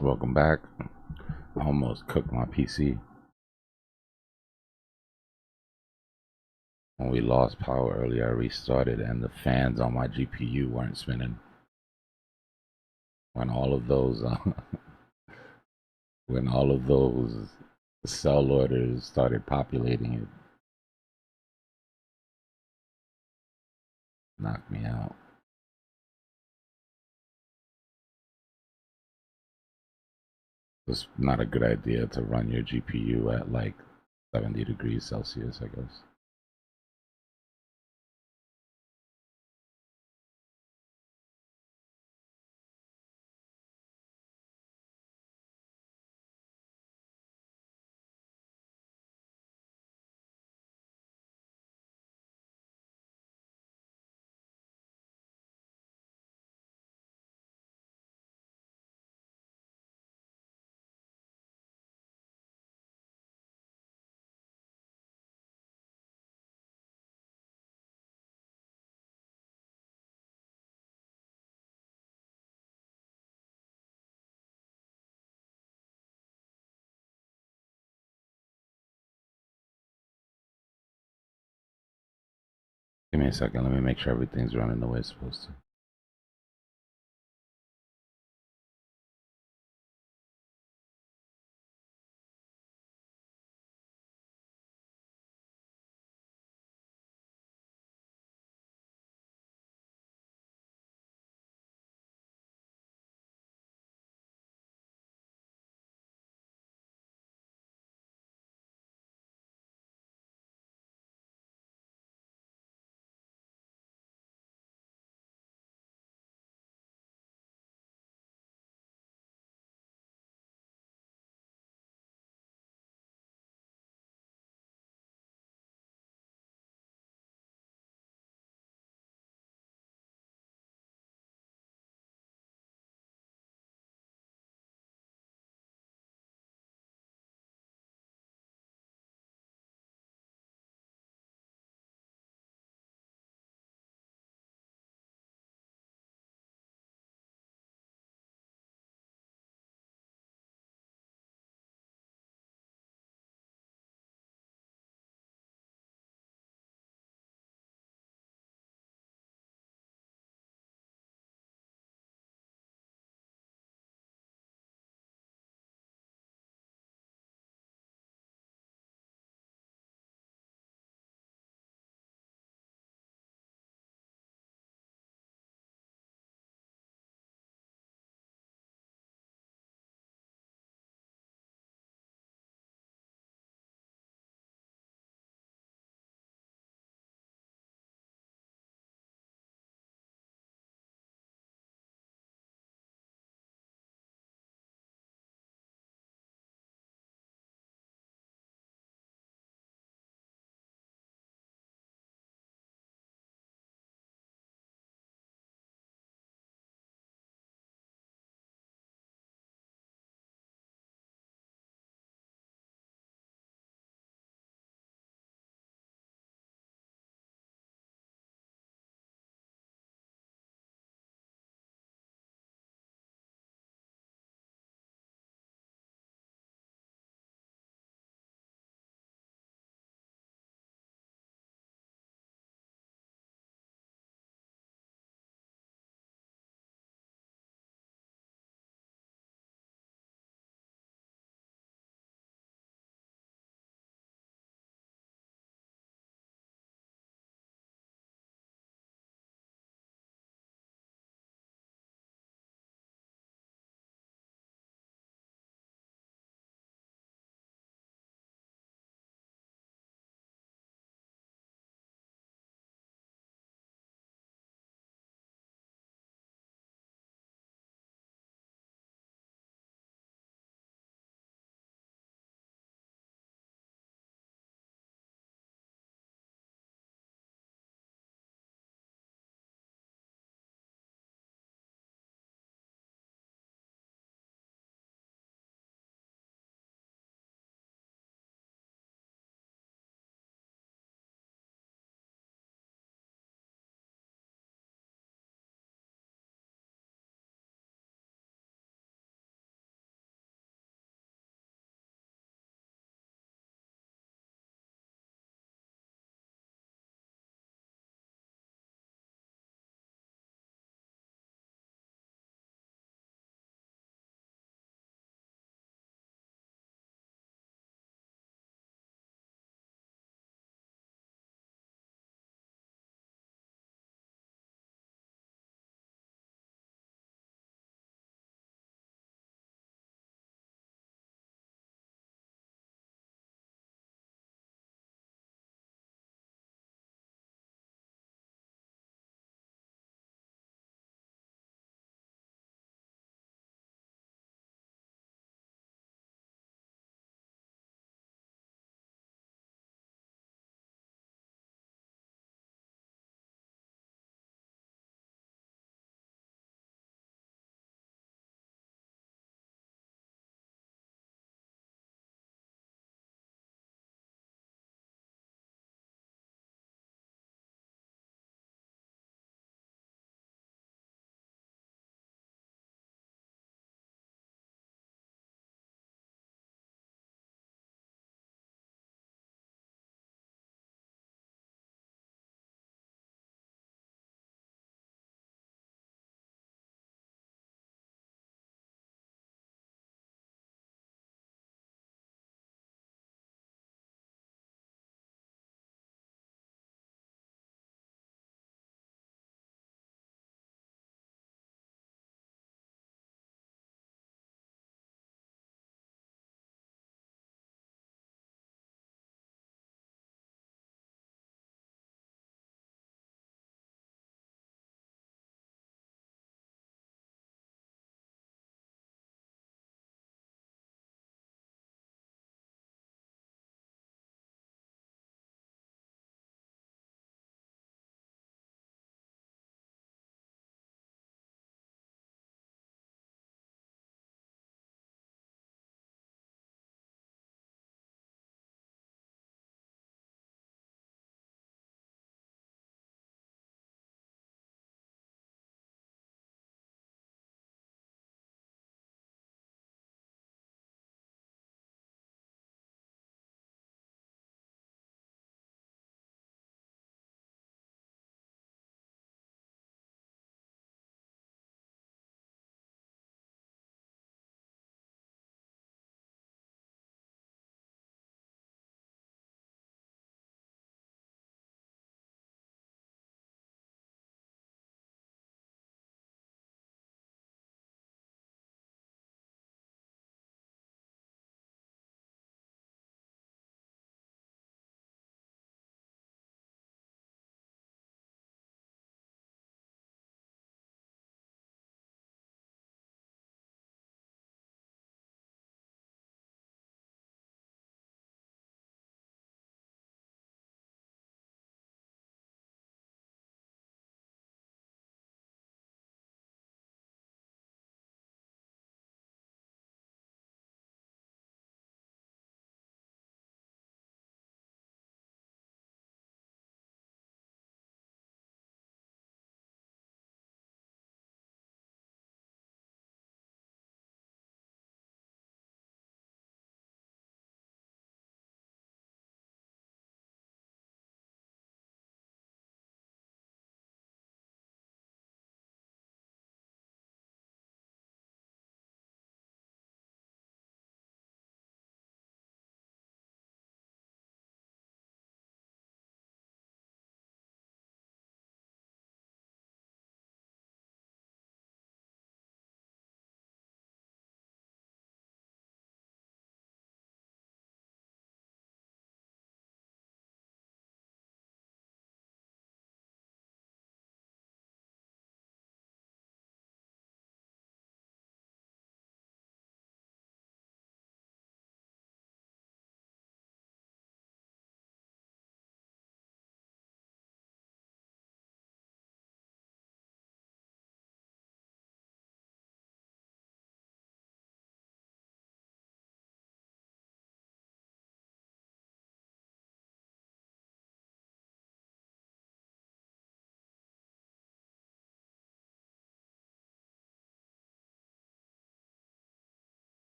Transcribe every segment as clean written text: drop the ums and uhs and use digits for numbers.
Welcome back. I almost cooked my PC. When we lost power earlier, I restarted and the fans on my GPU weren't spinning. When all of those, when all of those sell orders started populating, it knocked me out. It's not a good idea to run your GPU at like 70 degrees Celsius, I guess. Give me a second. Let me make sure everything's running the way it's supposed to.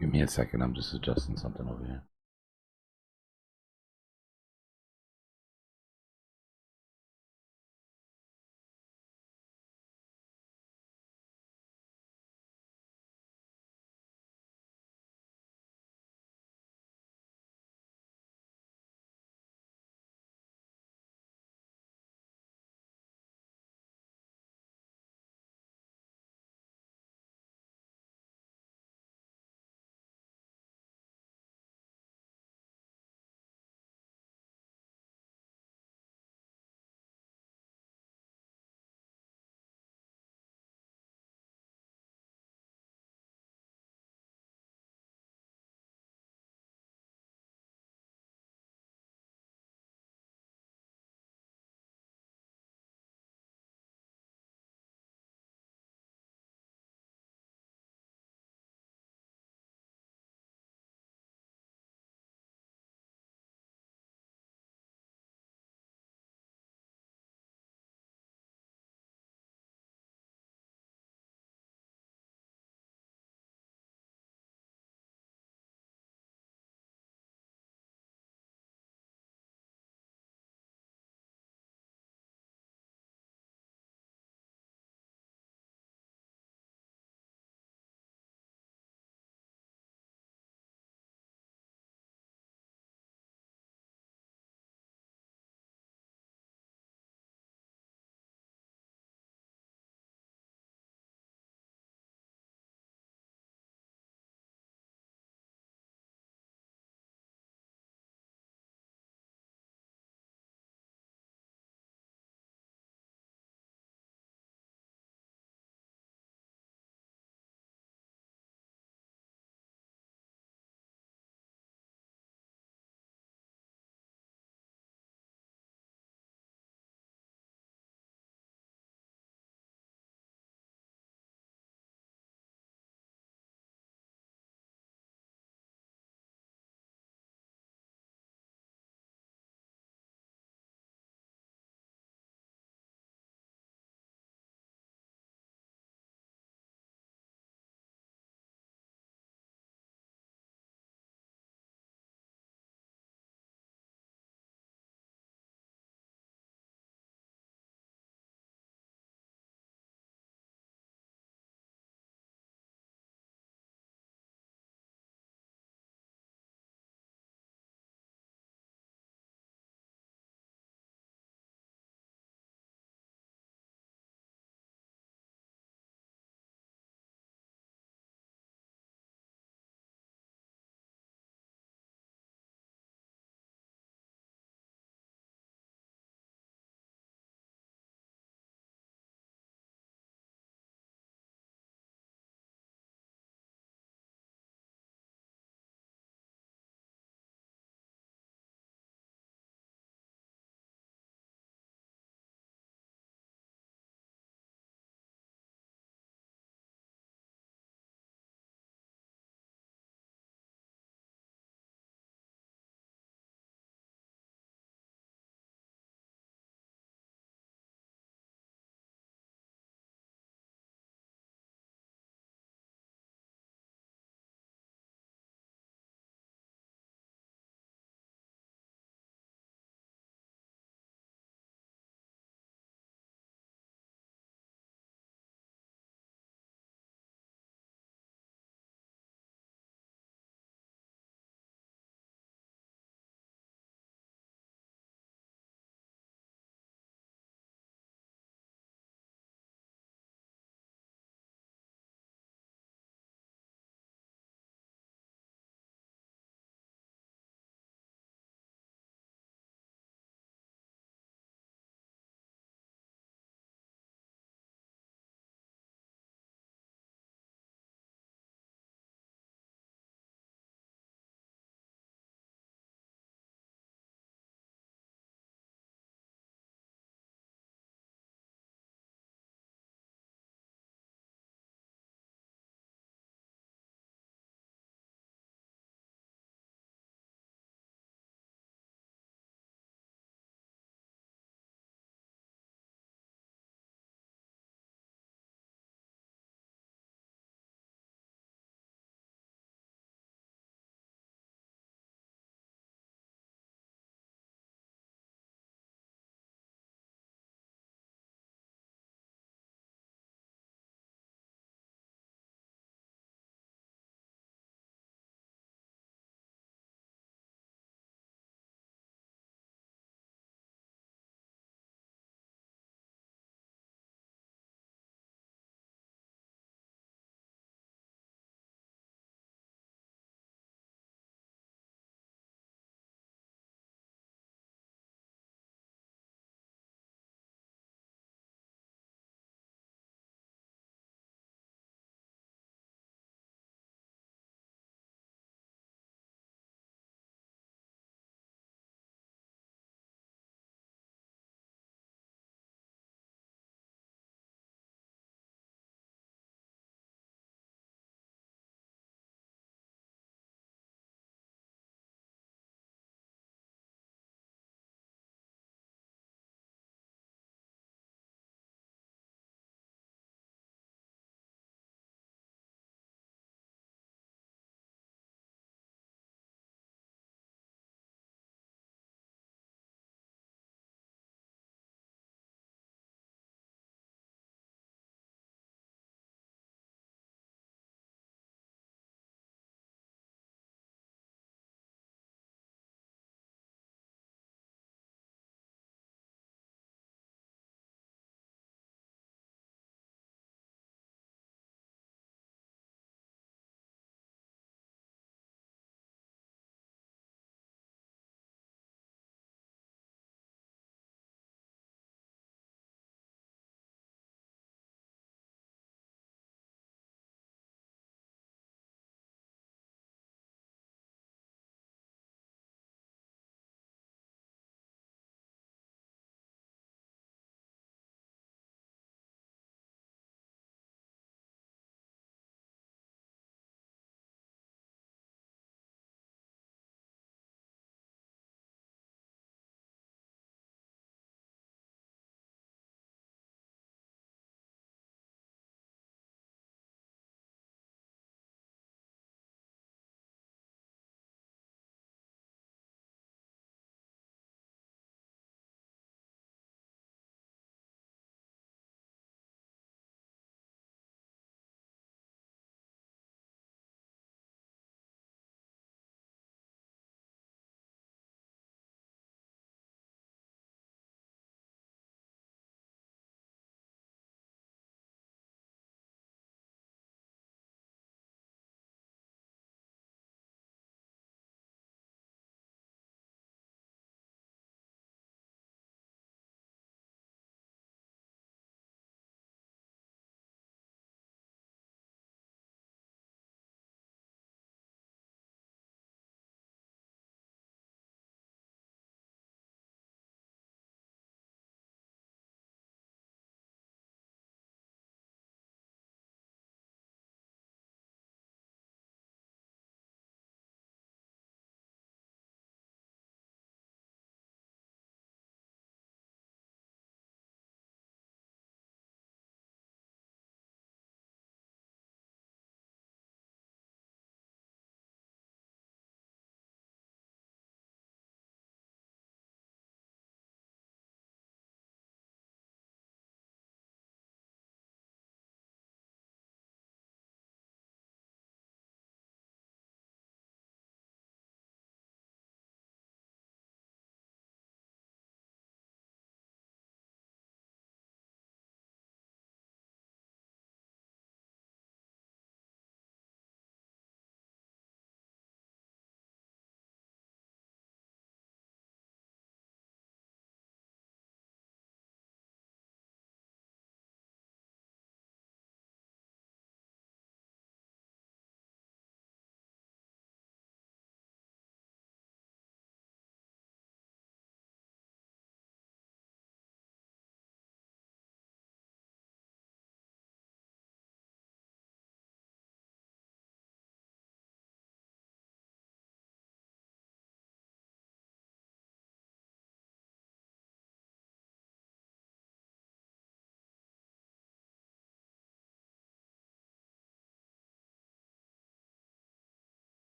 Give me a second. I'm just adjusting something over here.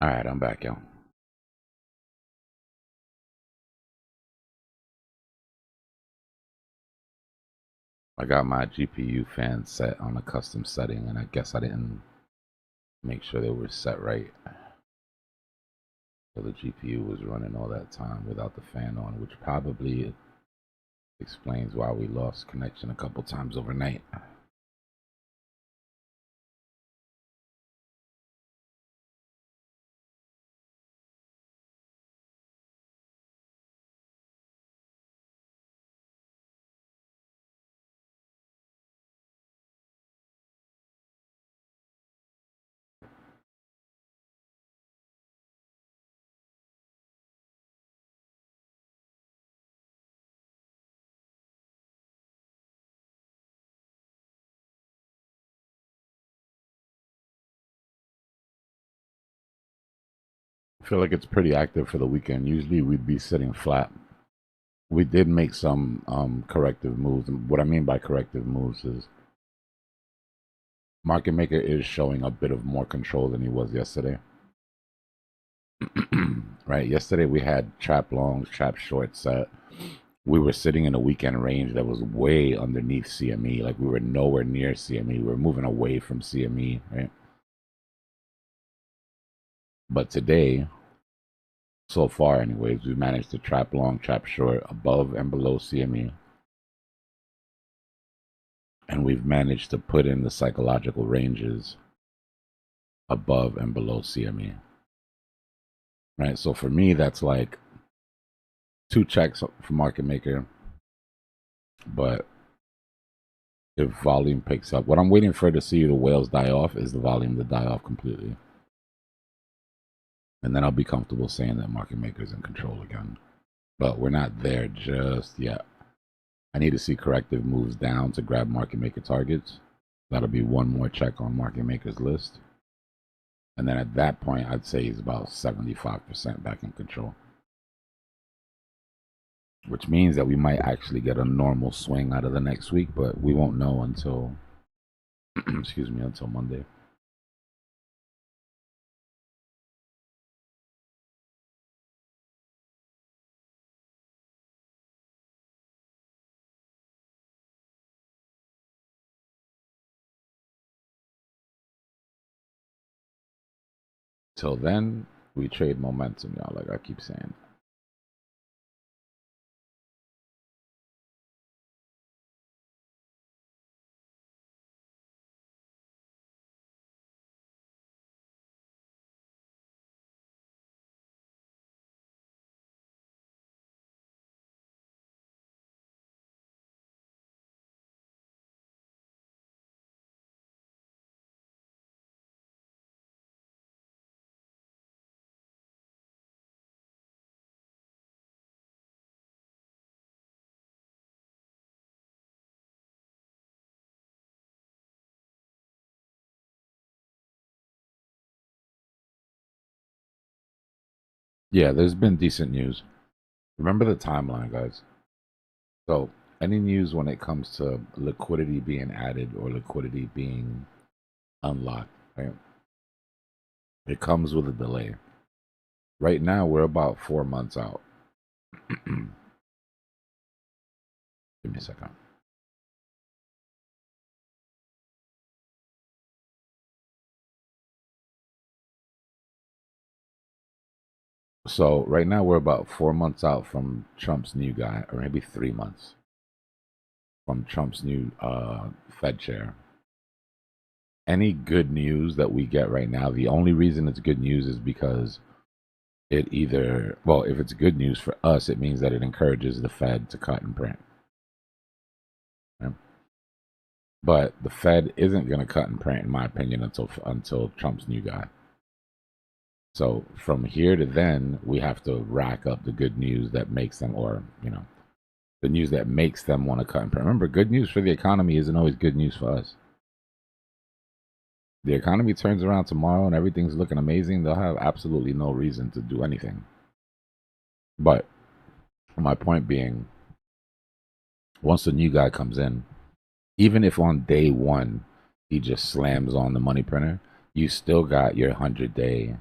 All right, I'm back, yo. I got my GPU fan set on a custom setting, and I guess I didn't make sure they were set right. So the GPU was running all that time without the fan on, which probably explains why we lost connection a couple times overnight. I feel like it's pretty active for the weekend. Usually we'd be sitting flat. We did make some corrective moves. What I mean by corrective moves is market maker is showing a bit of more control than he was yesterday. Right? Yesterday we had trap longs, trap short set. We were sitting in a weekend range that was way underneath CME. Like we were nowhere near CME. We were moving away from CME, right? But today, so far anyways, we've managed to trap long, trap short, above and below CME. And we've managed to put in the psychological ranges above and below CME. Right? So for me, that's like 2 checks for market maker. But if volume picks up, what I'm waiting for to see the whales die off is the volume to die off completely. And then I'll be comfortable saying that market maker's in control again. But we're not there just yet. I need to see corrective moves down to grab market maker targets. That'll be one more check on market maker's list. And then at that point, I'd say he's about 75% back in control. Which means that we might actually get a normal swing out of the next week, but we won't know until, excuse me, until Monday. Till then, we trade momentum, y'all, like I keep saying. Yeah, there's been decent news. Remember the timeline, guys. So, any news when it comes to liquidity being added or liquidity being unlocked, right? It comes with a delay. Right now, we're about 4 months out. Give me a second. So right now we're about 4 months out from Trump's new guy, or maybe 3 months from Trump's new Fed chair. Any good news that we get right now, the only reason it's good news is because it either, well, if it's good news for us, it means that it encourages the Fed to cut and print. Right? But the Fed isn't going to cut and print, in my opinion, until Trump's new guy. So from here to then, we have to rack up the good news that makes them, or the news that makes them want to cut and print. Remember, good news for the economy isn't always good news for us. The economy turns around tomorrow and everything's looking amazing, they'll have absolutely no reason to do anything. But my point being, once the new guy comes in, even if on day one he just slams on the money printer, you still got your 100-day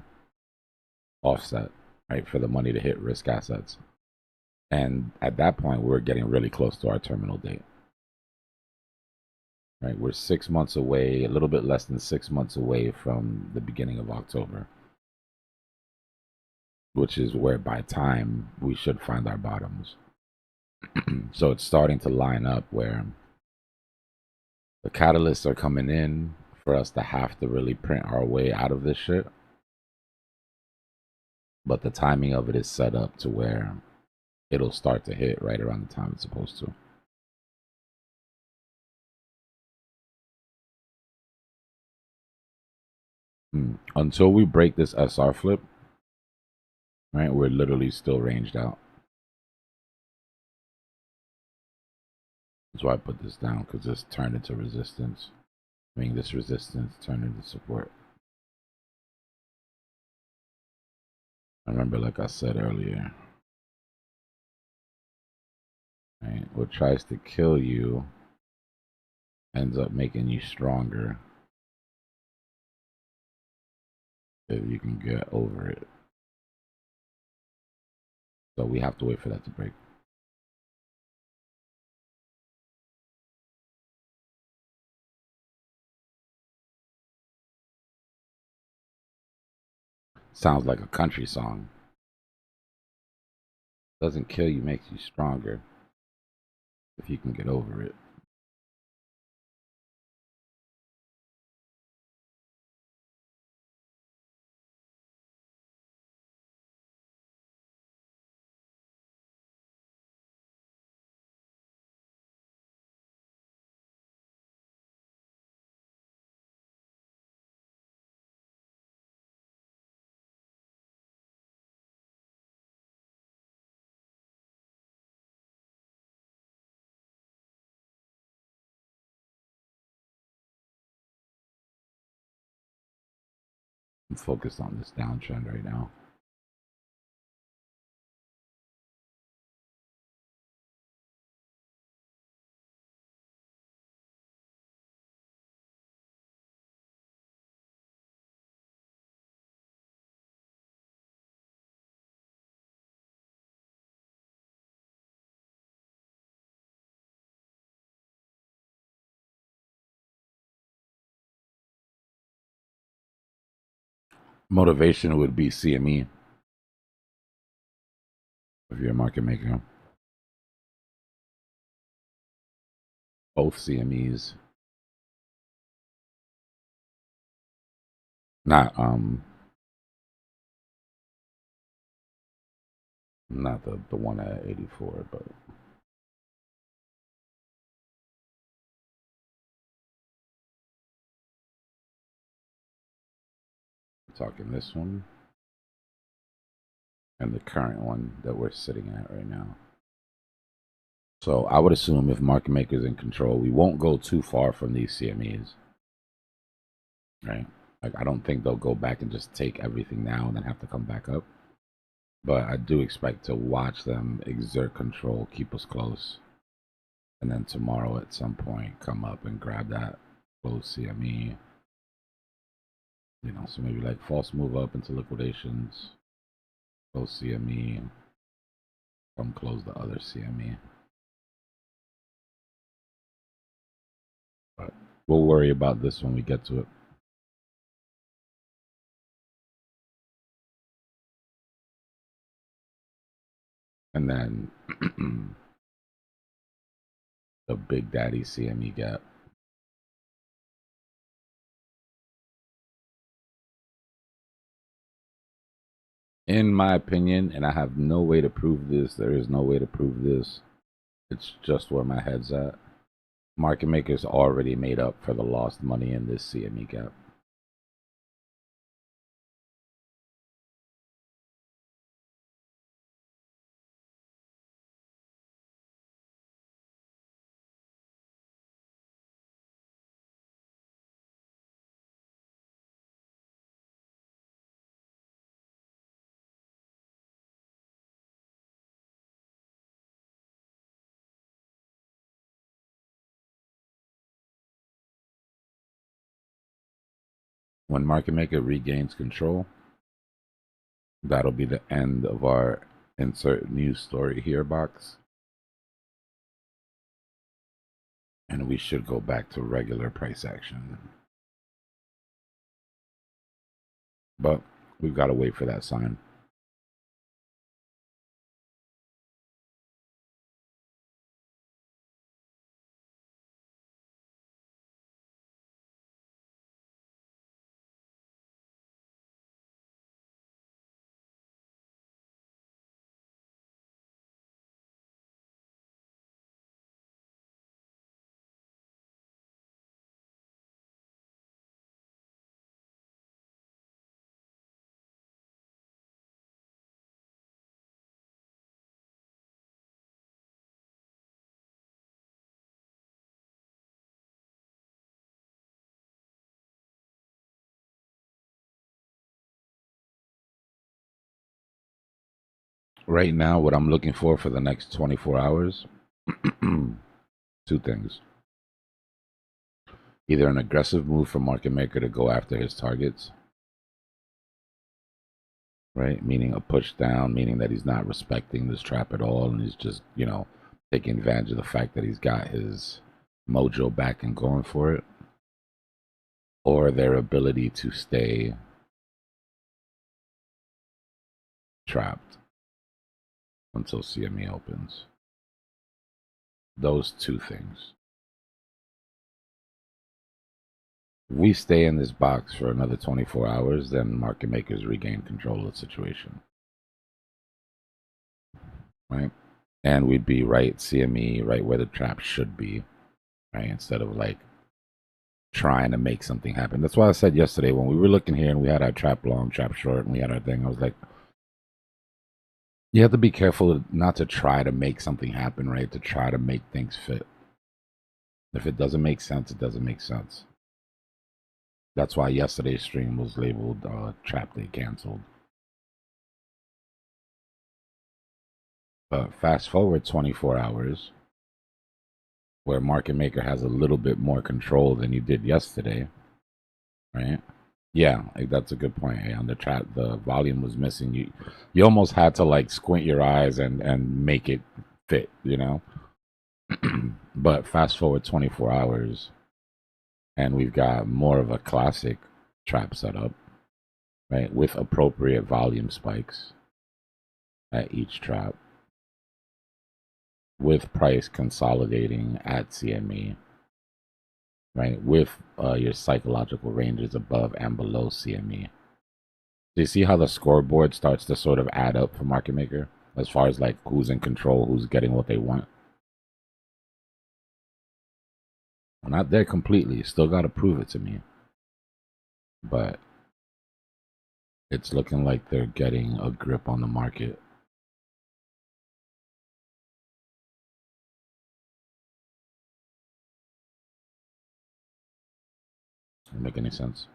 offset, right, for the money to hit risk assets. And at that point, we're getting really close to our terminal date. Right, we're 6 months away, a little bit less than 6 months away from the beginning of October, which is where by time we should find our bottoms. So it's starting to line up where the catalysts are coming in for us to have to really print our way out of this shit. But the timing of it is set up to where it'll start to hit right around the time it's supposed to. Until we break this SR flip, right, we're literally still ranged out. That's why I put this down, because this turned into resistance. I mean, this resistance turned into support. I remember, like I said earlier, right, what tries to kill you ends up making you stronger if you can get over it. So we have to wait for that to break. Sounds like a country song. Doesn't kill you, makes you stronger if you can get over it. I'm focused on this downtrend right now. Motivation would be CME if you're a market maker. Both CMEs. Not not the one at 84, but talking this one and the current one that we're sitting at right now. So I would assume if market makers in control, we won't go too far from these CMEs, right? Like I don't think they'll go back and just take everything now and then have to come back up. But I do expect to watch them exert control, keep us close, and then tomorrow at some point come up and grab that close CME. You know, so maybe like false move up into liquidations, close CME, come close the other CME. But we'll worry about this when we get to it. And then the Big Daddy CME gap. In my opinion, and I have no way to prove this, there is no way to prove this. It's just where my head's at. Market makers already made up for the lost money in this CME gap. When market maker regains control, That'll be the end of our insert news story here box. And we should go back to regular price action. But we've got to wait for that sign. Right now, what I'm looking for the next 24 hours, two things. Either an aggressive move from market maker to go after his targets, right? Meaning a push down, meaning that he's not respecting this trap at all and he's just, taking advantage of the fact that he's got his mojo back and going for it. Or their ability to stay trapped until CME opens. Those two things. If we stay in this box for another 24 hours, then market makers regain control of the situation. Right? And we'd be right CME, right where the trap should be, right? Instead of like trying to make something happen. That's why I said yesterday when we were looking here and we had our trap long, trap short, and we had our thing, I was like, you have to be careful not to try to make something happen, right? To try to make things fit. If it doesn't make sense, it doesn't make sense. That's why yesterday's stream was labeled Trap Day Canceled. But fast forward 24 hours, where market maker has a little bit more control than you did yesterday, right? Yeah, that's a good point. On the chat, the volume was missing. You almost had to like squint your eyes and make it fit, But fast forward 24 hours, and we've got more of a classic trap setup, right? With appropriate volume spikes at each trap, with price consolidating at CME, right? With your psychological ranges above and below CME. Do you see how the scoreboard starts to sort of add up for market maker as far as like who's in control, who's getting what they want? We're not there completely. Still got to prove it to me. But it's looking like they're getting a grip on the market. Does that make any sense?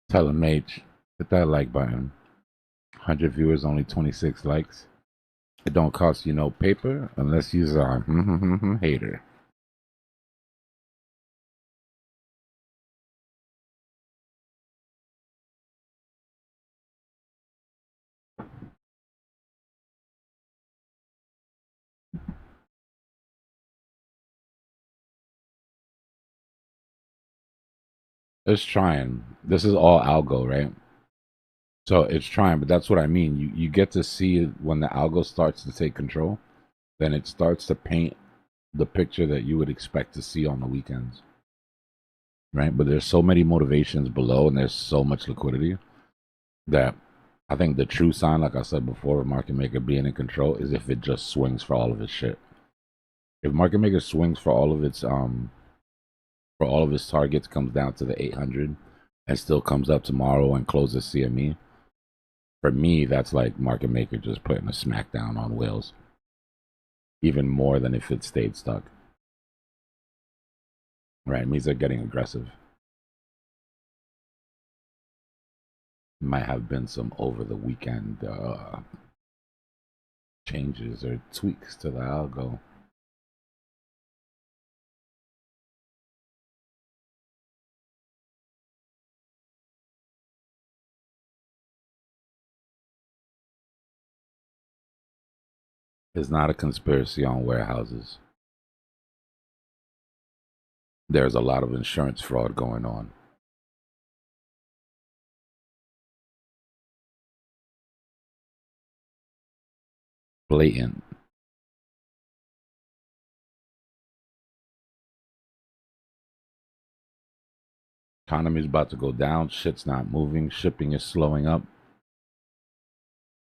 Tell them, H, hit that like button. 100 viewers, only 26 likes. It don't cost you no paper unless you're a hater. It's trying. This is all algo, right? So it's trying, but that's what I mean. You get to see when the algo starts to take control, then it starts to paint the picture that you would expect to see on the weekends, right? But there's so many motivations below, and there's so much liquidity that I think the true sign, like I said before, of market maker being in control is if it just swings for all of its shit. If market maker swings for all of its targets, comes down to the 800, and still comes up tomorrow and closes CME, for me, that's like market maker just putting a smackdown on whales, even more than if it stayed stuck. Right? It means they're getting aggressive. Might have been some over the weekend changes or tweaks to the algo. It's not a conspiracy on warehouses. There's a lot of insurance fraud going on. Blatant. Economy's about to go down. Shit's not moving. Shipping is slowing up.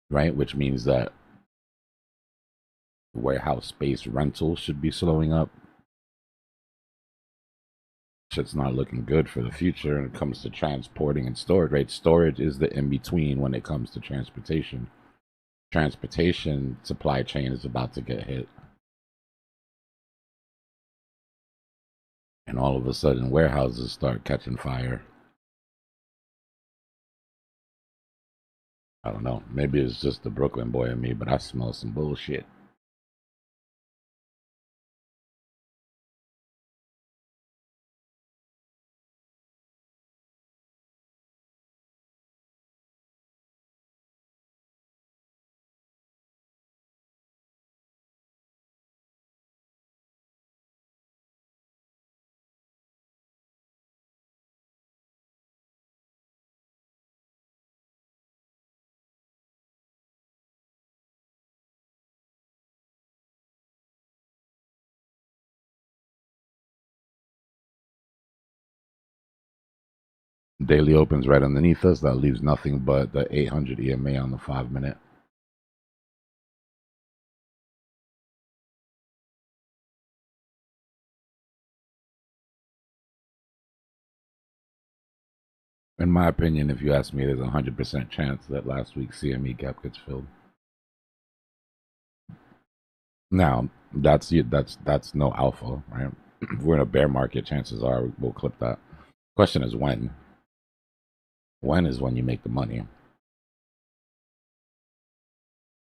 Right? Which means that warehouse space rental should be slowing up. Shit's not looking good for the future when it comes to transporting and storage, right? Storage is the in between when it comes to transportation. Transportation supply chain is about to get hit. And all of a sudden, warehouses start catching fire. I don't know. Maybe it's just the Brooklyn boy in me, but I smell some bullshit. Daily opens right underneath us. That leaves nothing but the 800 EMA on the 5 minute. In my opinion, if you ask me, there's a 100% chance that last week's CME gap gets filled. Now, that's no alpha, right? If we're in a bear market, chances are we'll clip that. Question is when. When is when you make the money.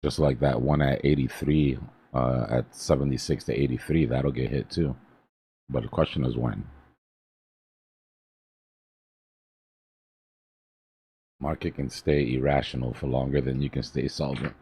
Just like that one at 83, at 76 to 83, that'll get hit too. But the question is when. Market can stay irrational for longer than you can stay solvent.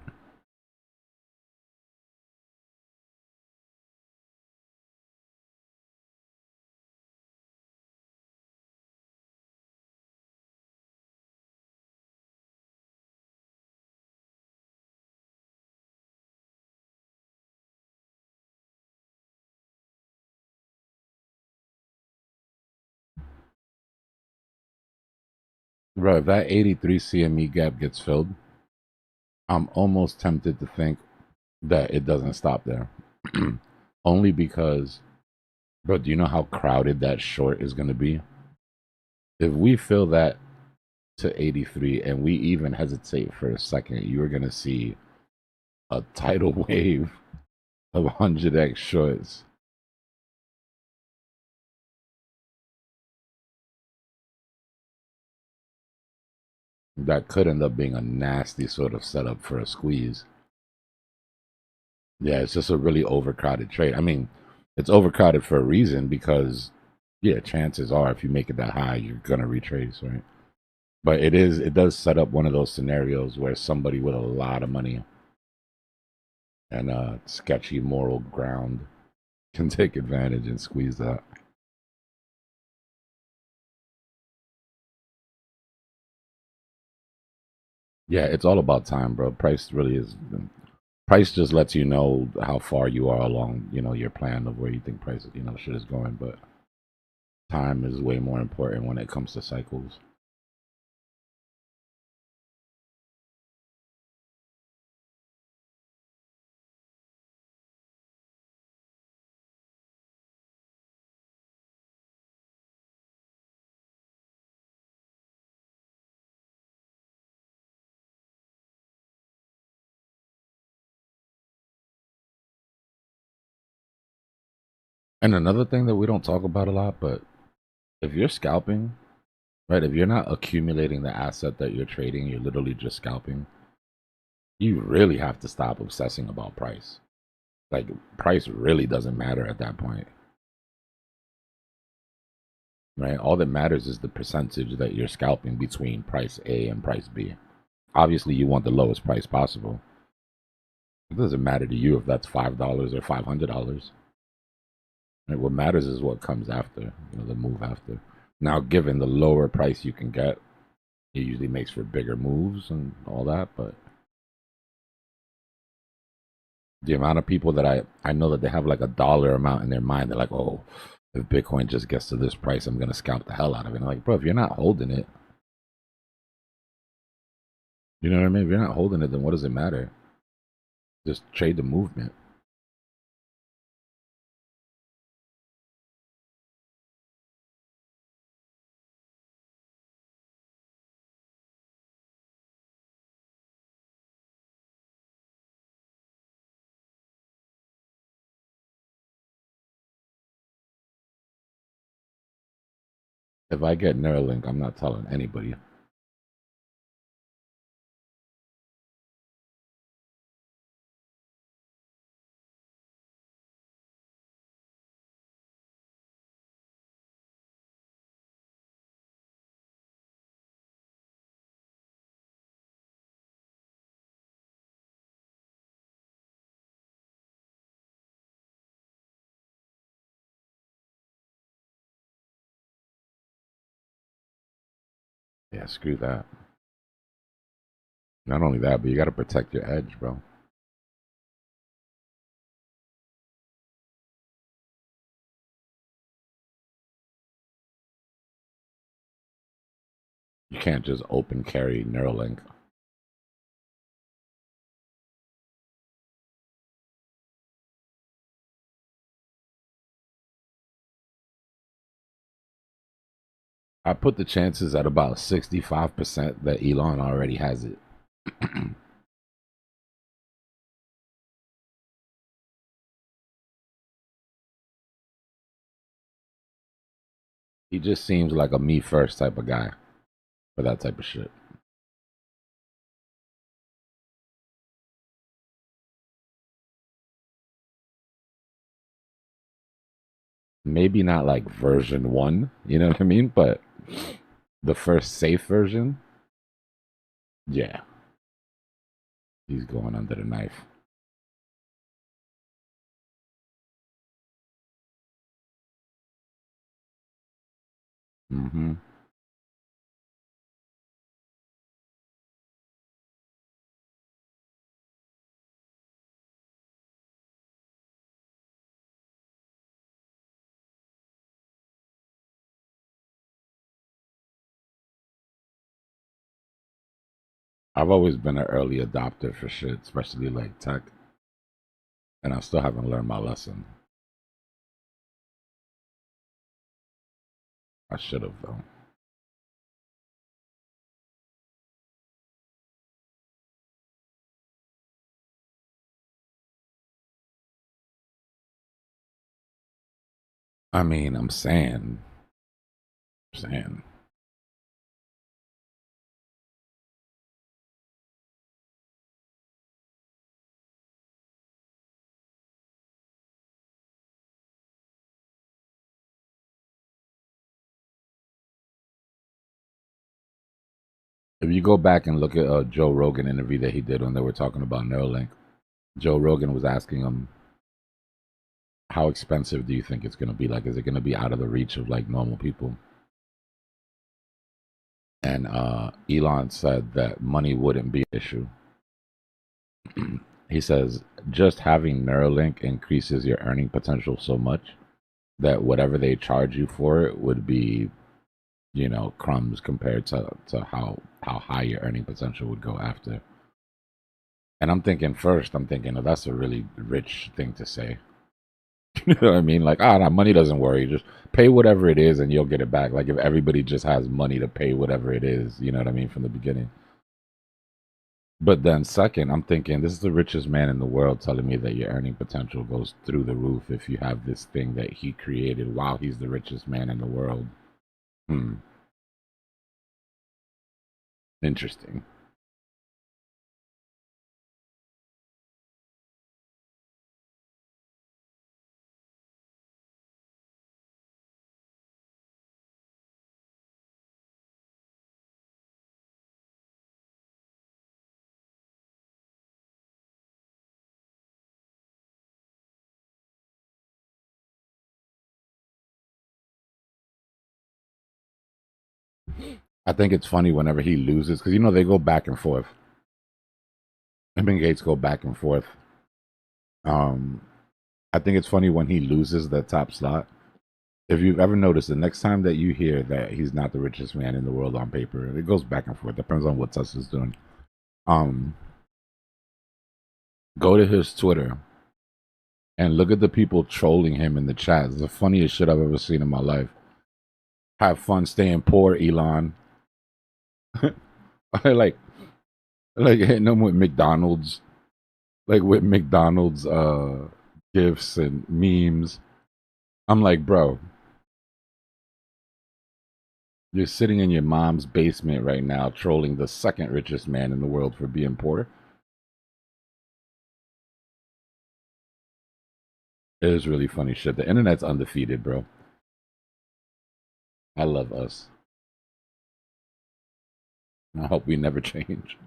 Bro, if that 83 CME gap gets filled, I'm almost tempted to think that it doesn't stop there. Only because, bro, do you know how crowded that short is going to be? If we fill that to 83 and we even hesitate for a second, you're going to see a tidal wave of 100x shorts. That could end up being a nasty sort of setup for a squeeze. Yeah, it's just a really overcrowded trade. I mean, it's overcrowded for a reason because, yeah, chances are if you make it that high, you're gonna retrace, right? But it does set up one of those scenarios where somebody with a lot of money and sketchy moral ground can take advantage and squeeze that. Yeah, it's all about time, bro. Price really is. Price just lets you know how far you are along, your plan of where you think price, shit is going. But time is way more important when it comes to cycles. And another thing that we don't talk about a lot, but if you're scalping, right, if you're not accumulating the asset that you're trading, you're literally just scalping, you really have to stop obsessing about price. Like, price really doesn't matter at that point, right? All that matters is the percentage that you're scalping between price A and price B. Obviously, you want the lowest price possible. It doesn't matter to you if that's $5 or $500. Right? What matters is what comes after, the move after. Now, given the lower price you can get, it usually makes for bigger moves and all that. But the amount of people that I know that they have like a dollar amount in their mind, they're like, oh, if Bitcoin just gets to this price, I'm gonna scalp the hell out of it. And I'm like, bro, if you're not holding it, you know what I mean? If you're not holding it, then what does it matter? Just trade the movement. If I get Neurolink, I'm not telling anybody. Yeah, screw that. Not only that, but you got to protect your edge, bro. You can't just open carry Neuralink. I put the chances at about 65% that Elon already has it. He just seems like a me first type of guy for that type of shit. Maybe not like version one, you know what I mean? But the first safe version, yeah, he's going under the knife. Mm-hmm. I've always been an early adopter for shit, especially like tech, and I still haven't learned my lesson. I should have though. I mean, I'm saying. If you go back and look at a Joe Rogan interview that he did when they were talking about Neuralink, Joe Rogan was asking him, "How expensive do you think it's going to be? Like, is it going to be out of the reach of like normal people?" And Elon said that money wouldn't be an issue. He says just having Neurolink increases your earning potential so much that whatever they charge you for it would be, crumbs compared to how high your earning potential would go after. And I'm thinking, oh, that's a really rich thing to say. You know what I mean? Like, no, money doesn't worry. Just pay whatever it is and you'll get it back. Like if everybody just has money to pay whatever it is, you know what I mean, from the beginning. But then second, I'm thinking this is the richest man in the world telling me that your earning potential goes through the roof if you have this thing that he created while he's the richest man in the world. Interesting. I think it's funny whenever he loses because they go back and forth. Him and Gates go back and forth. I think it's funny when he loses that top slot. If you've ever noticed, the next time that you hear that he's not the richest man in the world on paper, it goes back and forth. Depends on what Tesla's doing. Go to his Twitter and look at the people trolling him in the chat. It's the funniest shit I've ever seen in my life. Have fun staying poor, Elon. like hitting them with McDonald's, gifts and memes. I'm like, bro, you're sitting in your mom's basement right now trolling the second richest man in the world for being poor. It is really funny shit. The internet's undefeated, bro. I love us. I hope we never change.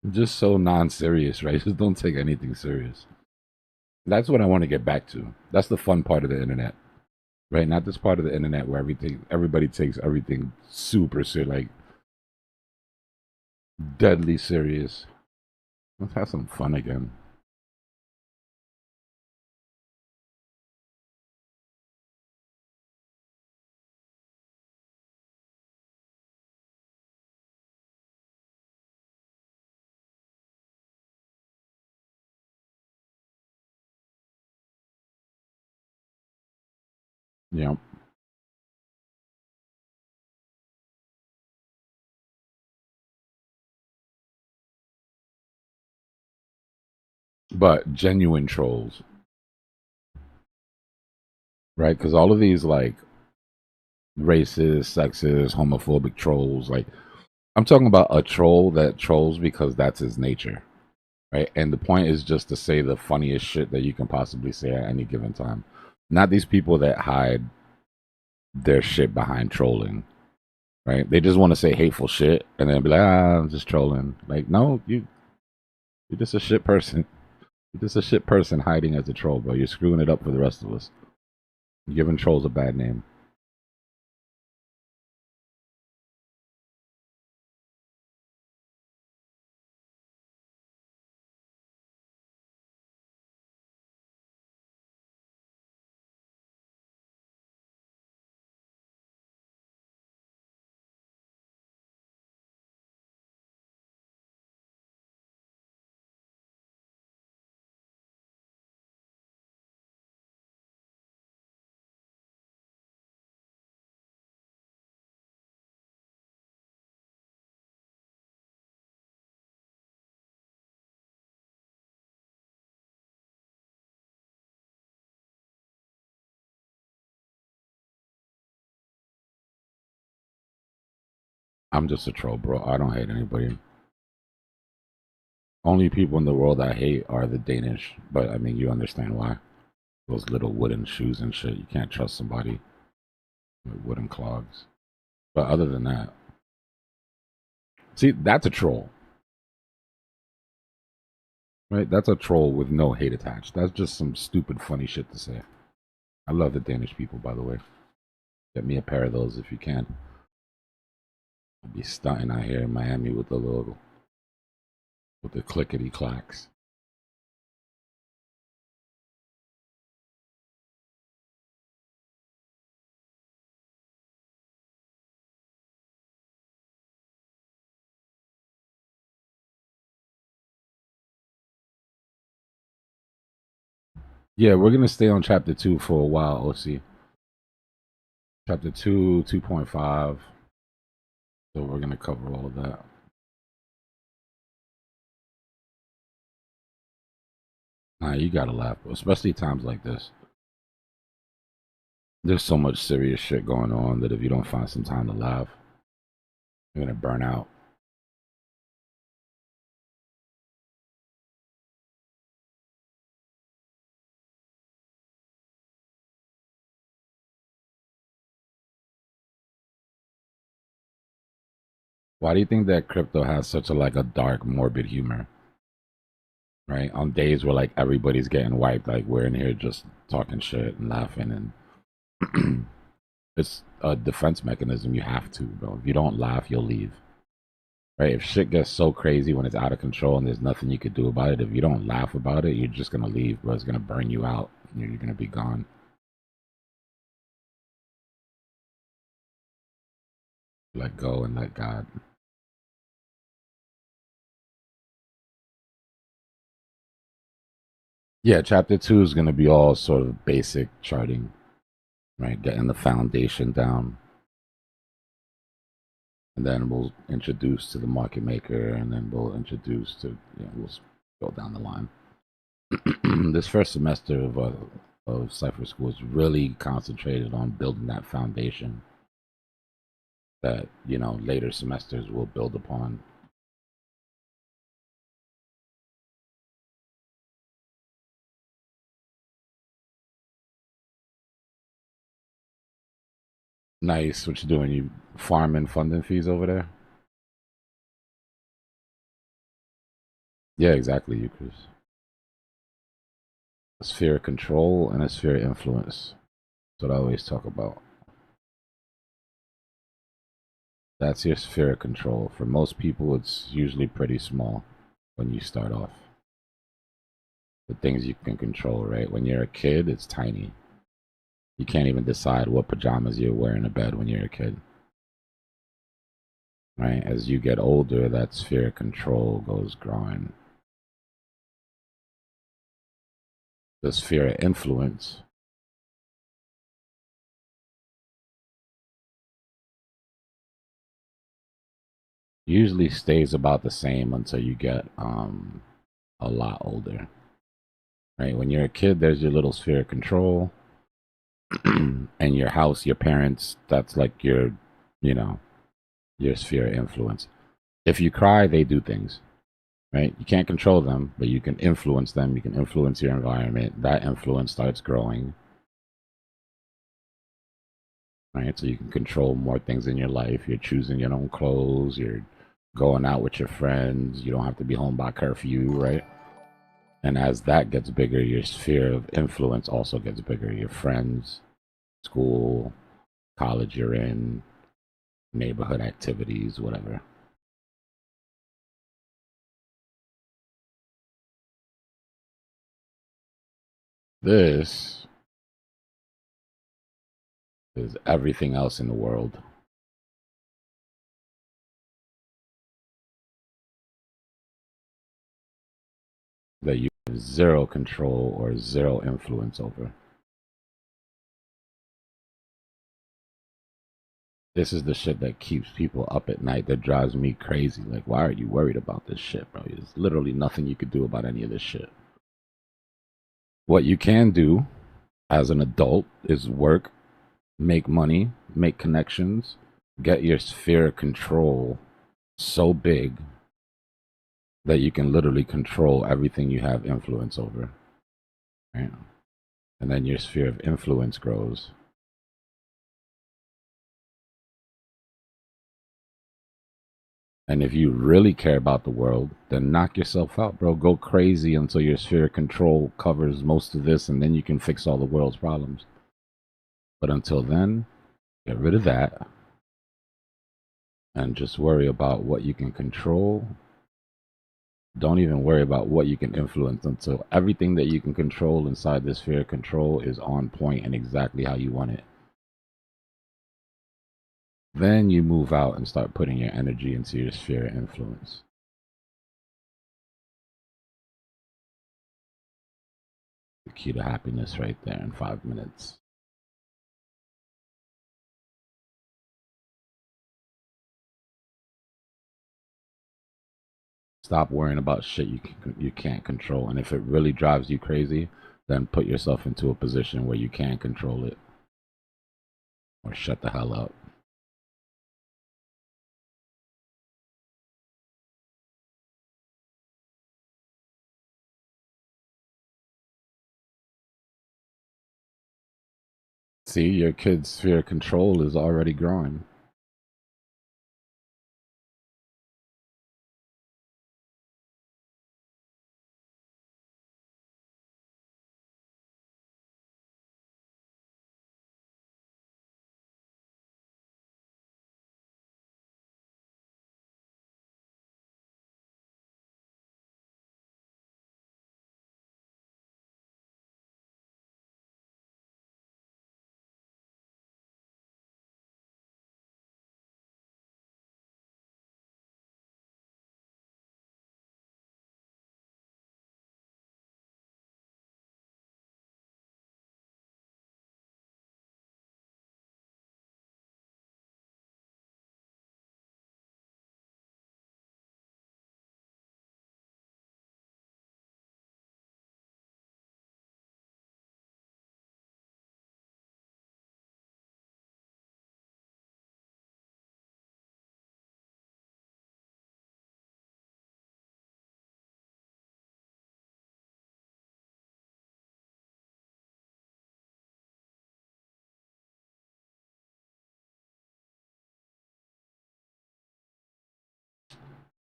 Just so non-serious, right? Just don't take anything serious. That's what I want to get back to. That's the fun part of the internet, right? Not this part of the internet where everybody takes everything super serious, like deadly serious. Let's have some fun again. Yeah. But genuine trolls, right? Because all of these like racist, sexist, homophobic trolls, like I'm talking about a troll that trolls because that's his nature, right? And the point is just to say the funniest shit that you can possibly say at any given time. Not these people that hide their shit behind trolling, right? They just want to say hateful shit and then be like, I'm just trolling. Like, no, you're just a shit person. You're just a shit person hiding as a troll, bro. You're screwing it up for the rest of us. You're giving trolls a bad name. I'm just a troll, bro. I don't hate anybody. Only people in the world I hate are the Danish. But I mean, you understand why. Those little wooden shoes and shit. You can't trust somebody with wooden clogs. But other than that, see, that's a troll. Right? That's a troll with no hate attached. That's just some stupid, funny shit to say. I love the Danish people, by the way. Get me a pair of those if you can. I'd be stunting out here in Miami with the little, with the clickety clacks. Yeah, we're gonna stay on chapter 2 for a while, OC. Chapter 2, 2.5. So we're gonna cover all of that. Nah, you gotta laugh, especially times like this. There's so much serious shit going on that if you don't find some time to laugh, you're gonna burn out. Why do you think that crypto has such a like a dark, morbid humor? Right? On days where like everybody's getting wiped, like we're in here just talking shit and laughing, and it's a defense mechanism. You have to, bro. If you don't laugh, you'll leave. Right? If shit gets so crazy when it's out of control and there's nothing you could do about it, if you don't laugh about it, you're just gonna leave, bro. It's gonna burn you out. You're gonna be gone. Let go and let God. Yeah, chapter 2 is gonna be all sort of basic charting, right? Getting the foundation down. And then we'll introduce to the market maker, and then we'll introduce to, we'll go down the line. This first semester of Cypher School is really concentrated on building that foundation that, later semesters will build upon. Nice. What you doing? You farming funding fees over there? Yeah, exactly, Eucharist. A sphere of control and a sphere of influence. That's what I always talk about. That's your sphere of control. For most people, it's usually pretty small when you start off. The things you can control, right? When you're a kid, it's tiny. You can't even decide what pajamas you're wearing to bed when you're a kid. Right? As you get older, that sphere of control goes growing. The sphere of influence usually stays about the same until you get a lot older. Right? When you're a kid, there's your little sphere of control. And your house, your parents, that's like your sphere of influence. If you cry, they do things, right? You can't control them, but you can influence them. You can influence your environment. That influence starts growing, right? So you can control more things in your life. You're choosing your own clothes. You're going out with your friends. You don't have to be home by curfew, right? And as that gets bigger, your sphere of influence also gets bigger. Your friends, school, college you're in, neighborhood activities, whatever. This is everything else in the world that you have zero control or zero influence over. This is the shit that keeps people up at night, that drives me crazy. Like, why are you worried about this shit, bro? There's literally nothing you could do about any of this shit. What you can do as an adult is work, make money, make connections, get your sphere of control so big that you can literally control everything you have influence over. Right? And then your sphere of influence grows. And if you really care about the world, then knock yourself out, bro. Go crazy until your sphere of control covers most of this, and then you can fix all the world's problems. But until then, get rid of that and just worry about what you can control. Don't even worry about what you can influence until everything that you can control inside this sphere of control is on point and exactly how you want it. Then you move out and start putting your energy into your sphere of influence. The key to happiness right there in 5 minutes. Stop worrying about shit you can't control. And if it really drives you crazy, then put yourself into a position where you can control it. Or shut the hell up. See, your kid's sphere of control is already growing.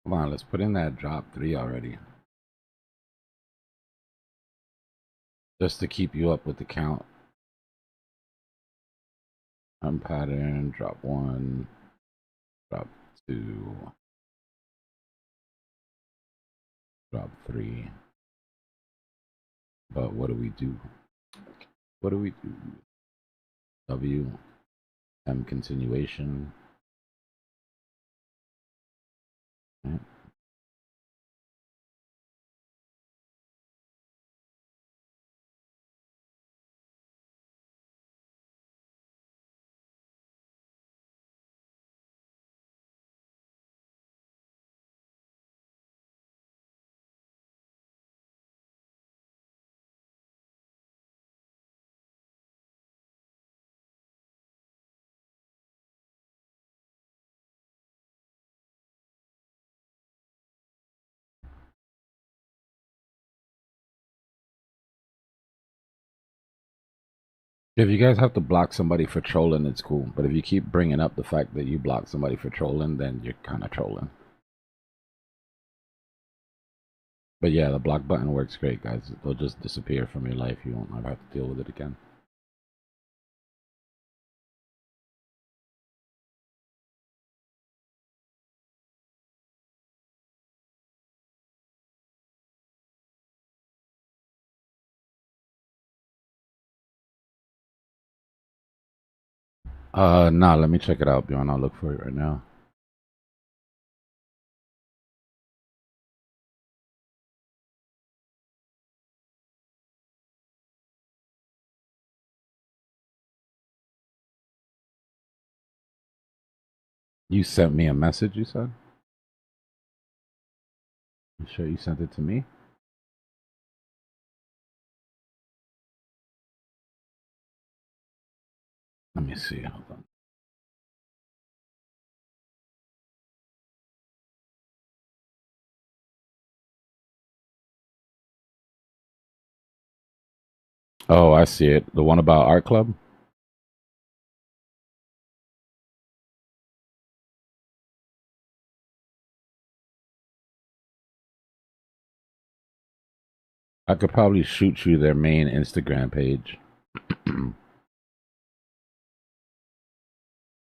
Come on, let's put in that drop 3 already. Just to keep you up with the count. Pattern, drop 1, drop 2, drop 3. But what do we do? What do we do? W, M continuation. Right. If you guys have to block somebody for trolling, it's cool. But if you keep bringing up the fact that you block somebody for trolling, then you're kind of trolling. But yeah, the block button works great, guys. They'll just disappear from your life. You won't ever have to deal with it again. Nah, let me check it out, Bjorn. I'll look for it right now. You sent me a message, you said? You sure you sent it to me? Let me see. Hold on. Oh, I see it. The one about Art Club? I could probably shoot you their main Instagram page.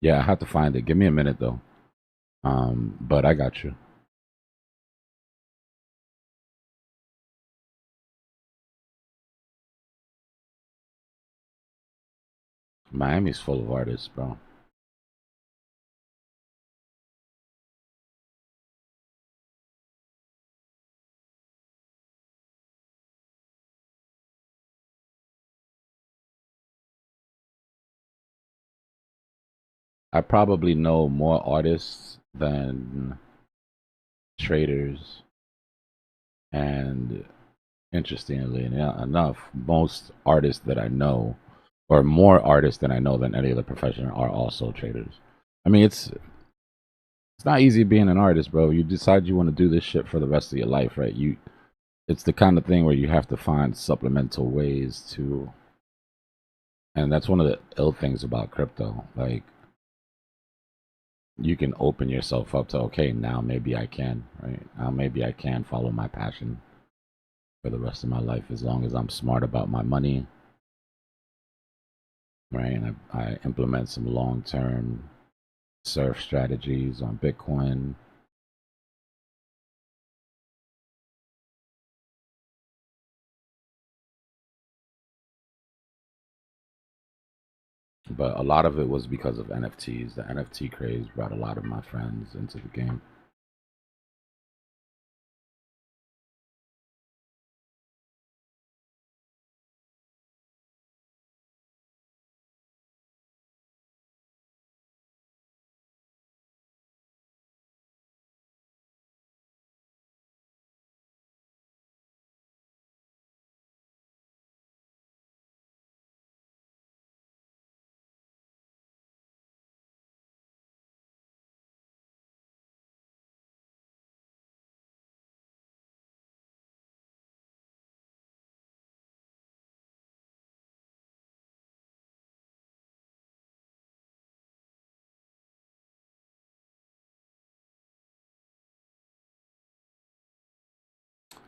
Yeah, I have to find it. Give me a minute though. But I got you. Miami's full of artists, bro. I probably know more artists than traders, and interestingly enough, most artists that I know, or more artists than I know than any other profession, are also traders. I mean, it's not easy being an artist, bro. You decide you want to do this shit for the rest of your life, right? It's the kind of thing where you have to find supplemental ways to, and that's one of the ill things about crypto. Like, you can open yourself up to, okay, now maybe I can, right? Now maybe I can follow my passion for the rest of my life as long as I'm smart about my money, right? And I implement some long term surf strategies on Bitcoin. But a lot of it was because of NFTs. The NFT craze brought a lot of my friends into the game.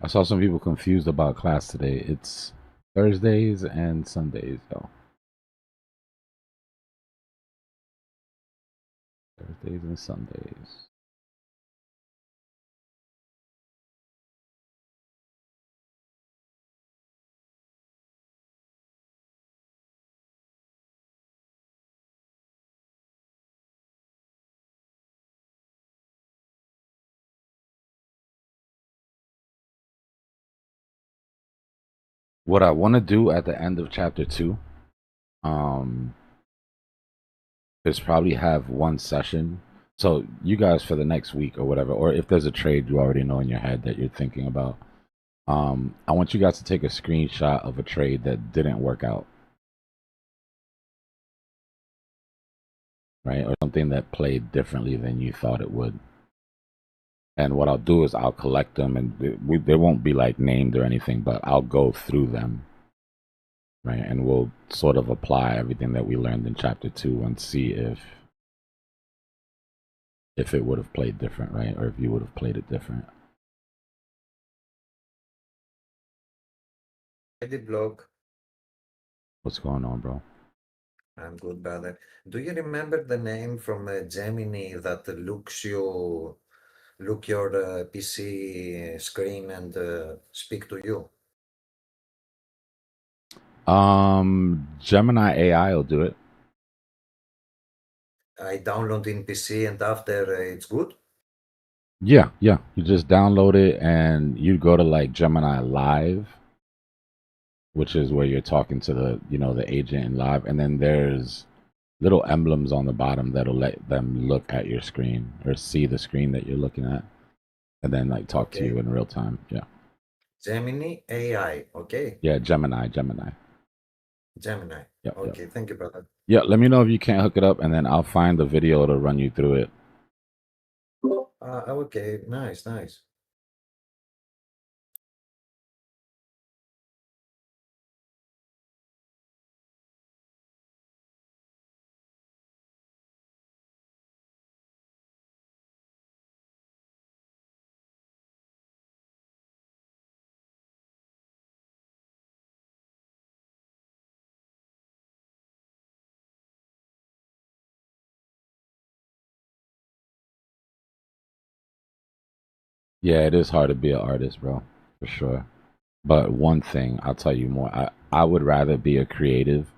I saw some people confused about class today. It's Thursdays and Sundays, though. Thursdays and Sundays. What I want to do at the end of chapter 2, um, is probably have one session. So you guys for the next week or whatever, or if there's a trade you already know in your head that you're thinking about, I want you guys to take a screenshot of a trade that didn't work out, right? Or something that played differently than you thought it would. And what I'll do is I'll collect them, and they won't be like named or anything, but I'll go through them, right? And we'll sort of apply everything that we learned in chapter 2 and see if it would have played different, right? Or if you would have played it different. Dbloc. What's going on, bro? I'm good, brother. Do you remember the name from Gemini that look your PC screen and speak to you? Gemini AI will do it. I download in PC and after it's good. Yeah, yeah. You just download it and you go to like Gemini Live, which is where you're talking to the agent in live, and then there's little emblems on the bottom that'll let them look at your screen or see the screen that you're looking at, and then like talk to you Okay. in real time. Yeah. Gemini AI. Okay. Yeah, Gemini. Gemini. Yep, yep. Okay. Thank you, brother. Yeah, let me know if you can't hook it up, and then I'll find the video to run you through it. Okay. Nice, nice. Yeah, it is hard to be an artist, bro, for sure. But one thing, I'll tell you more. I would rather be a creative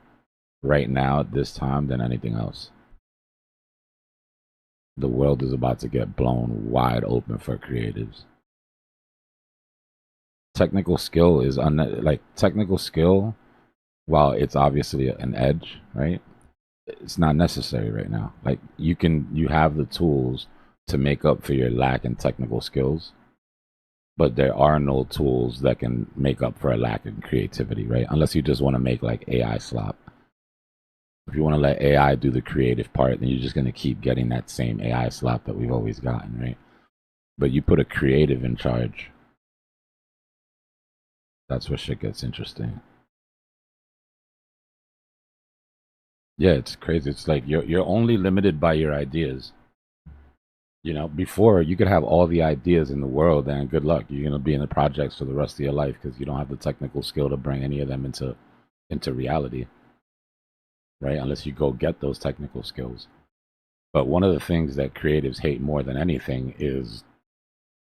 right now at this time than anything else. The world is about to get blown wide open for creatives. Technical skill is like technical skill, while it's obviously an edge, right? It's not necessary right now. Like you have the tools to make up for your lack in technical skills, but there are no tools that can make up for a lack in creativity, right? Unless you just want to make like AI slop. If you want to let AI do the creative part, then you're just going to keep getting that same AI slop that we've always gotten, right? But you put a creative in charge, that's where shit gets interesting. Yeah, it's crazy. It's like you're only limited by your ideas. You know, before you could have all the ideas in the world, and good luck. You're gonna be in the projects for the rest of your life because you don't have the technical skill to bring any of them into reality, right? Unless you go get those technical skills. But one of the things that creatives hate more than anything is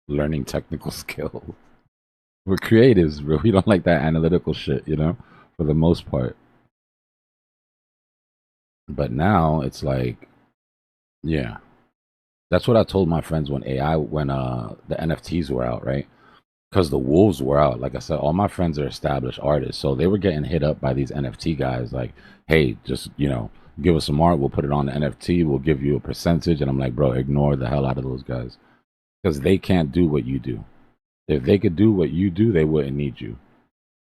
learning technical skills. We're creatives, bro. We don't like that analytical shit, you know, for the most part. But now it's like, yeah, that's what I told my friends when the NFTs were out, right? Because the wolves were out. Like I said, all my friends are established artists, so they were getting hit up by these NFT guys. Like, hey, just give us some art. We'll put it on the NFT. We'll give you a percentage. And I'm like, bro, ignore the hell out of those guys because they can't do what you do. If they could do what you do, they wouldn't need you,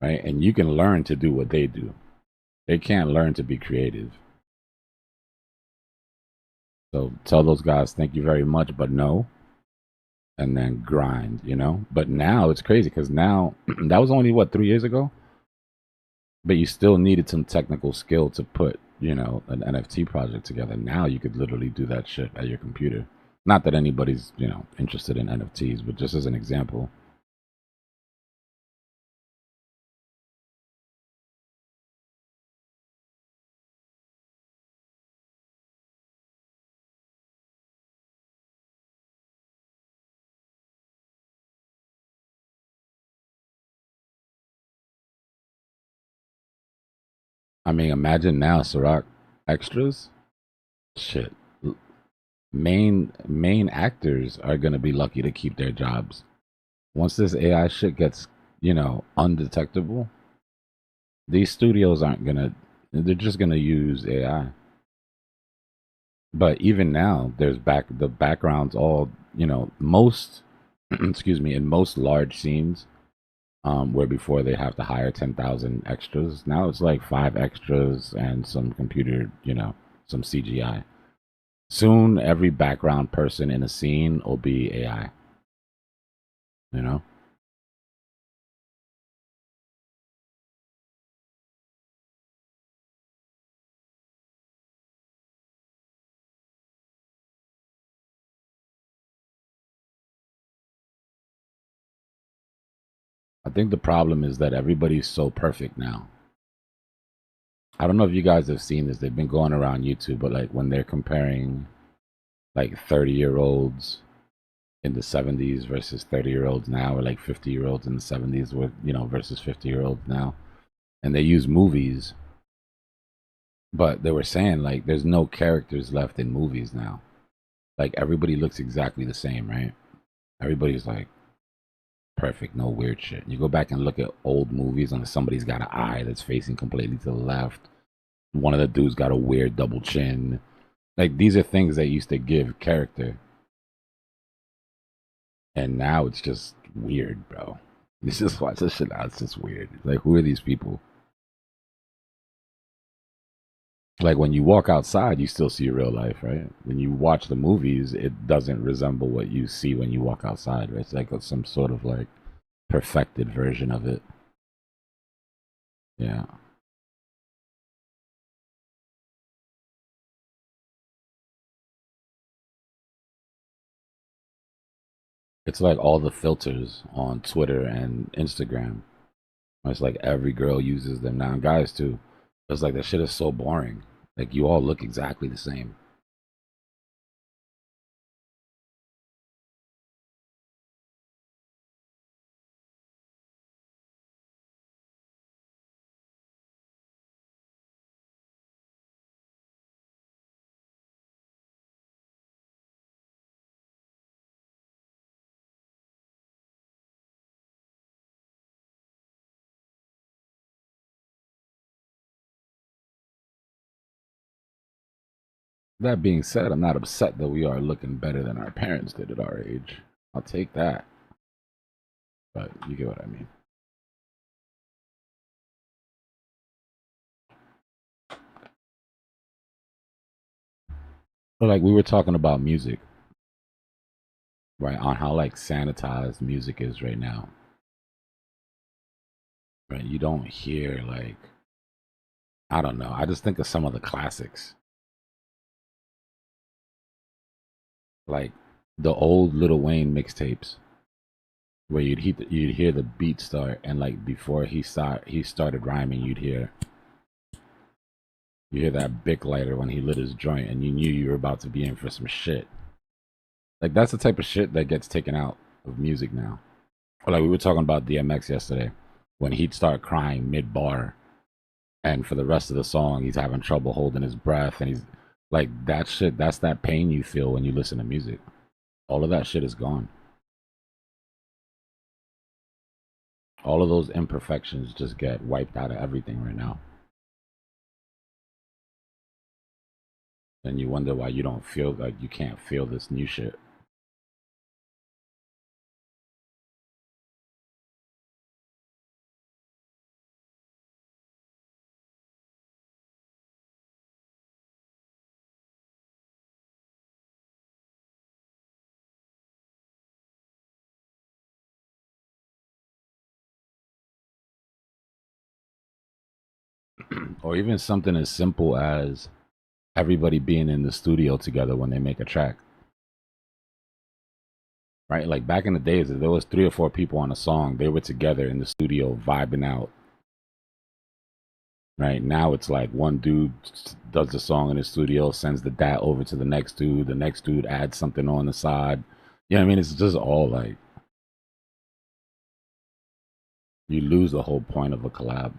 right? And you can learn to do what they do. They can't learn to be creative. So tell those guys thank you very much, but no, and then grind, you know. But now it's crazy because now that was only what 3 years ago, but you still needed some technical skill to put an NFT project together. Now you could literally do that shit at your computer. Not that anybody's interested in NFTs, but just as an example. I mean, imagine now, Ciroc extras. Shit, main actors are gonna be lucky to keep their jobs once this AI shit gets undetectable. These studios aren't gonna. They're just gonna use AI. But even now, the backgrounds all most excuse me, in most large scenes, where before they have to hire 10,000 extras, now it's like 5 extras and some computer, some CGI. Soon, every background person in a scene will be AI. You know, I think the problem is that everybody's so perfect now. I don't know if you guys have seen this. They've been going around YouTube, but like when they're comparing like 30-year-olds in the 70s versus 30-year-olds now, or like 50-year-olds in the 70s with versus 50-year-olds now, and they use movies, but they were saying like there's no characters left in movies now. Like everybody looks exactly the same, right? Everybody's like perfect, no weird shit. You go back and look at old movies, and somebody's got an eye that's facing completely to the left. One of the dudes got a weird double chin. Like these are things that used to give character, and now it's just weird, bro. This just watch this shit out. It's just weird. Like who are these people? Like when you walk outside, you still see real life, right? When you watch the movies, it doesn't resemble what you see when you walk outside, right? It's like some sort of like perfected version of it. Yeah. It's like all the filters on Twitter and Instagram. It's like every girl uses them now, and guys too. It's like that shit is so boring. Like you all look exactly the same. That being said, I'm not upset that we are looking better than our parents did at our age. I'll take that. But you get what I mean. But like we were talking about music, right? On how like sanitized music is right now. Right? You don't hear like I don't know. I just think of some of the classics. Like the old Lil Wayne mixtapes where you'd hear the beat start and like before he started rhyming you hear that Bic lighter when he lit his joint and you knew you were about to be in for some shit. Like that's the type of shit that gets taken out of music now. Or like we were talking about DMX yesterday when he'd start crying mid bar and for the rest of the song he's having trouble holding his breath and he's like that shit that's that pain you feel when you listen to music. All of that shit is gone. All of those imperfections just get wiped out of everything right now. And you wonder why you don't feel like you can't feel this new shit. Or even something as simple as everybody being in the studio together when they make a track. Right? Like back in the days, if there was 3 or 4 people on a song, they were together in the studio vibing out. Right now, it's like one dude does the song in the studio, sends the DAT over to the next dude adds something on the side. You know what I mean? It's just all like you lose the whole point of a collab.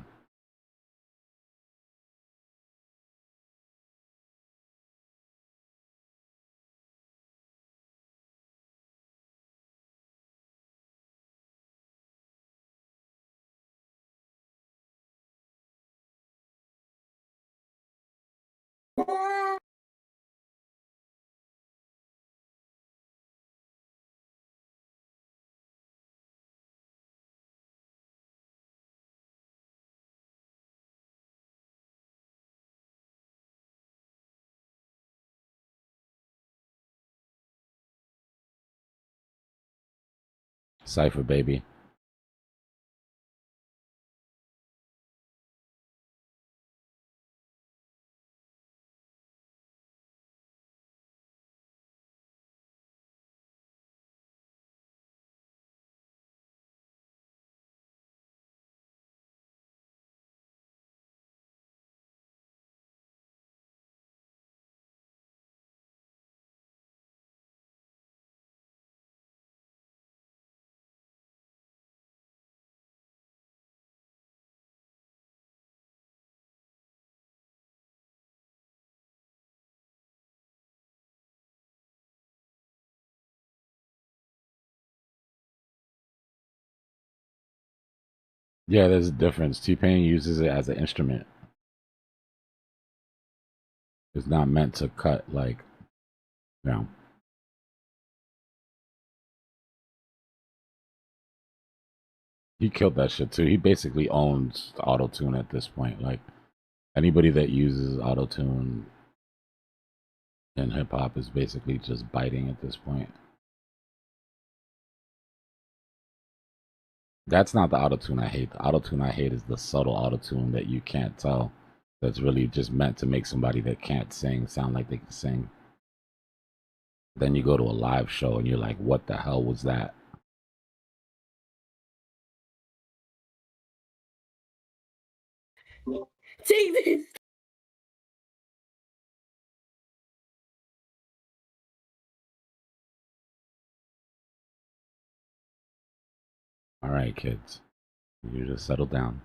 Cypher baby. Yeah, there's a difference. T Pain uses it as an instrument. It's not meant to cut like, you know. He killed that shit too. He basically owns the auto tune at this point. Like anybody that uses auto tune in hip hop is basically just biting at this point. That's not the auto tune I hate. The auto tune I hate is the subtle auto tune that you can't tell. That's really just meant to make somebody that can't sing sound like they can sing. Then you go to a live show and you're like, what the hell was that? Take this. All right, kids, you just settle down.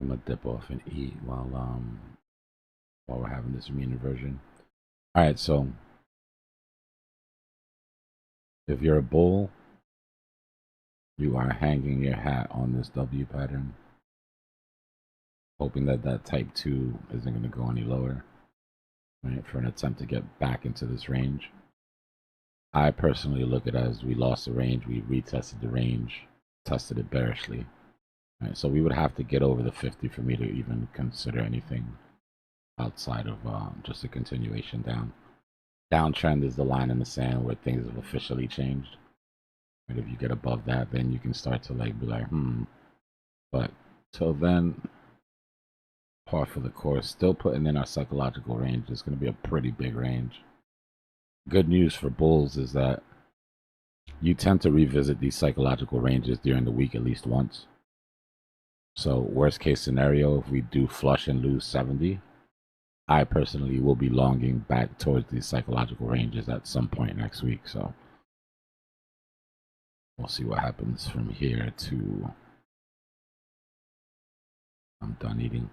I'm gonna dip off and eat while we're having this mean inversion. All right, so if you're a bull, you are hanging your hat on this W pattern, hoping that that type 2 isn't going to go any lower, right, for an attempt to get back into this range. I personally look at it as we lost the range, we retested the range, tested it bearishly. Right, so we would have to get over the 50 for me to even consider anything outside of just a continuation down. Downtrend is the line in the sand where things have officially changed. And if you get above that, then you can start to like be like, But till then, par for the course. Still putting in our psychological range. It's going to be a pretty big range. Good news for bulls is that you tend to revisit these psychological ranges during the week at least once. So worst case scenario, if we do flush and lose 70, I personally will be longing back towards these psychological ranges at some point next week. So we'll see what happens from here to I'm done eating.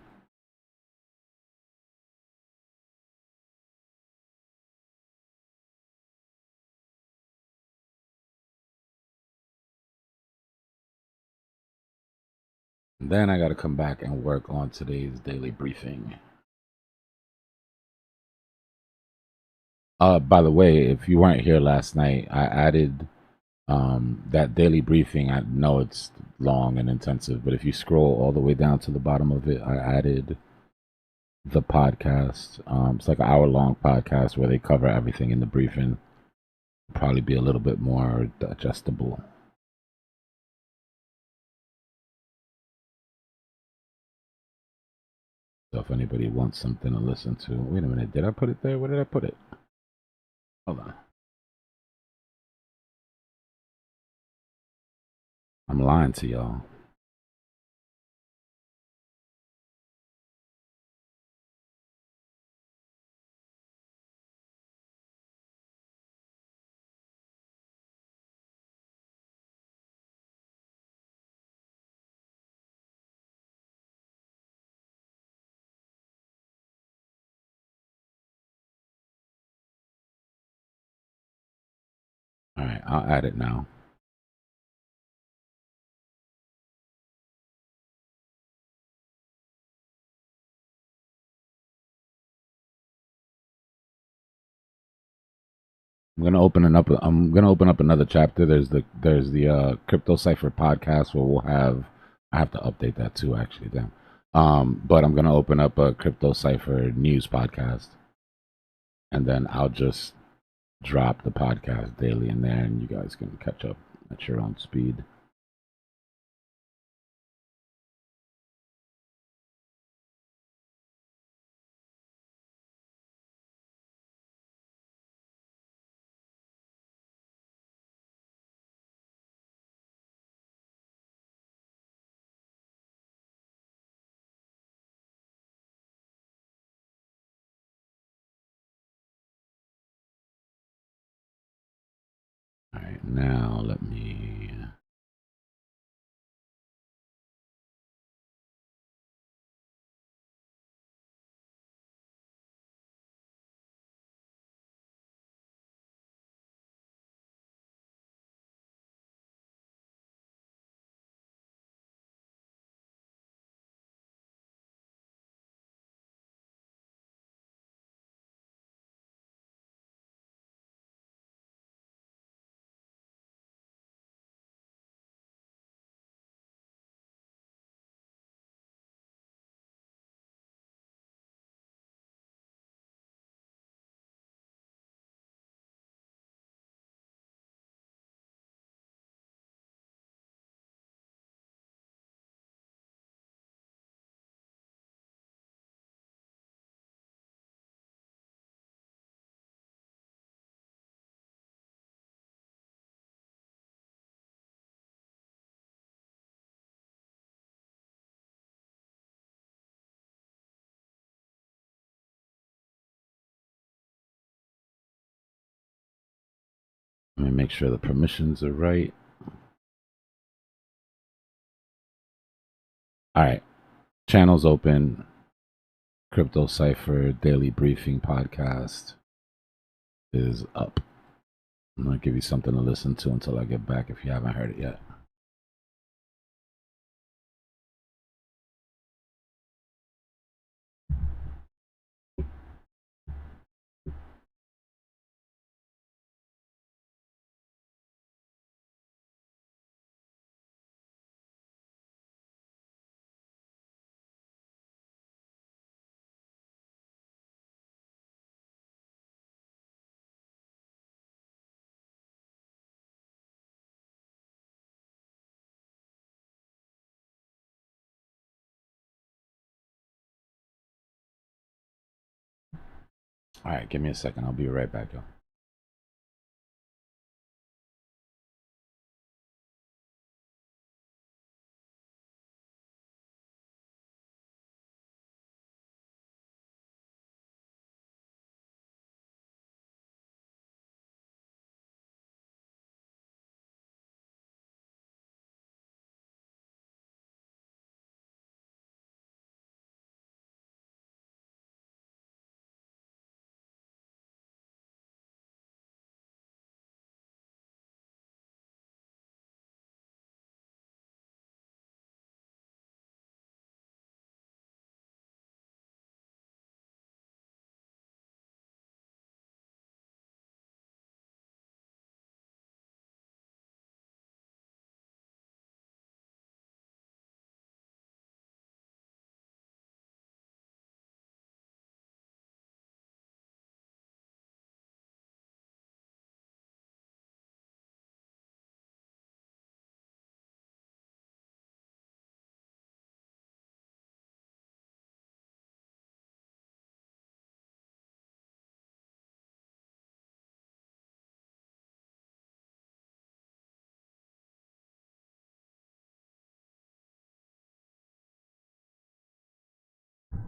And then I got to come back and work on today's daily briefing. By the way, if you weren't here last night, I added that daily briefing. I know it's long and intensive, but if you scroll all the way down to the bottom of it, I added the podcast. It's like an hour-long podcast where they cover everything in the briefing. Probably be a little bit more digestible. So if anybody wants something to listen to, wait a minute, did I put it there? Where did I put it? Hold on. I'm lying to y'all. All right, I'll add it now. I'm gonna open up another chapter. There's the crypto cipher podcast where we'll have I have to update that too actually then. But I'm gonna open up a crypto cipher news podcast, and then I'll just drop the podcast daily in there, and you guys can catch up at your own speed. All right, now let me. Let me make sure the permissions are right. All right. Channels open. Crypto Cypher Daily Briefing podcast is up. I'm going to give you something to listen to until I get back if you haven't heard it yet. All right, give me a second. I'll be right back, y'all.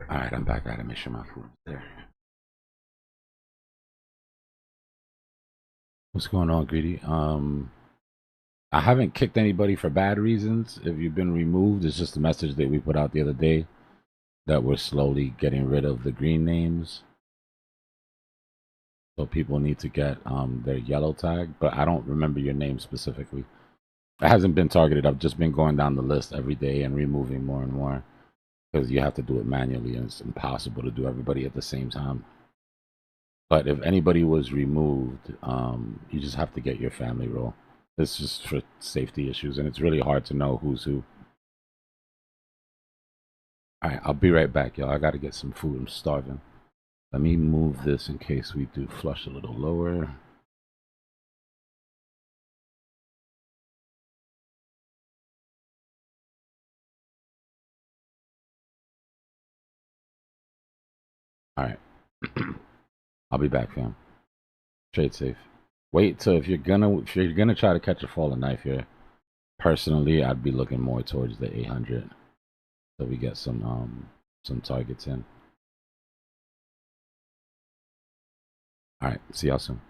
All right, I'm back. I gotta make sure my food is there. What's going on, Greedy? I haven't kicked anybody for bad reasons. If you've been removed, it's just a message that we put out the other day that we're slowly getting rid of the green names. So people need to get their yellow tag, but I don't remember your name specifically. It hasn't been targeted. I've just been going down the list every day and removing more and more because you have to do it manually and it's impossible to do everybody at the same time. But if anybody was removed, you just have to get your family role. It's just for safety issues, and it's really hard to know who's who. All right, I'll be right back, y'all. I got to get some food. I'm starving. Let me move this in case we do flush a little lower. All right. I'll be back, fam. Trade safe. Wait till if you're gonna try to catch a falling knife here. Personally, I'd be looking more towards the 800, so we get some targets in. All right. See y'all soon.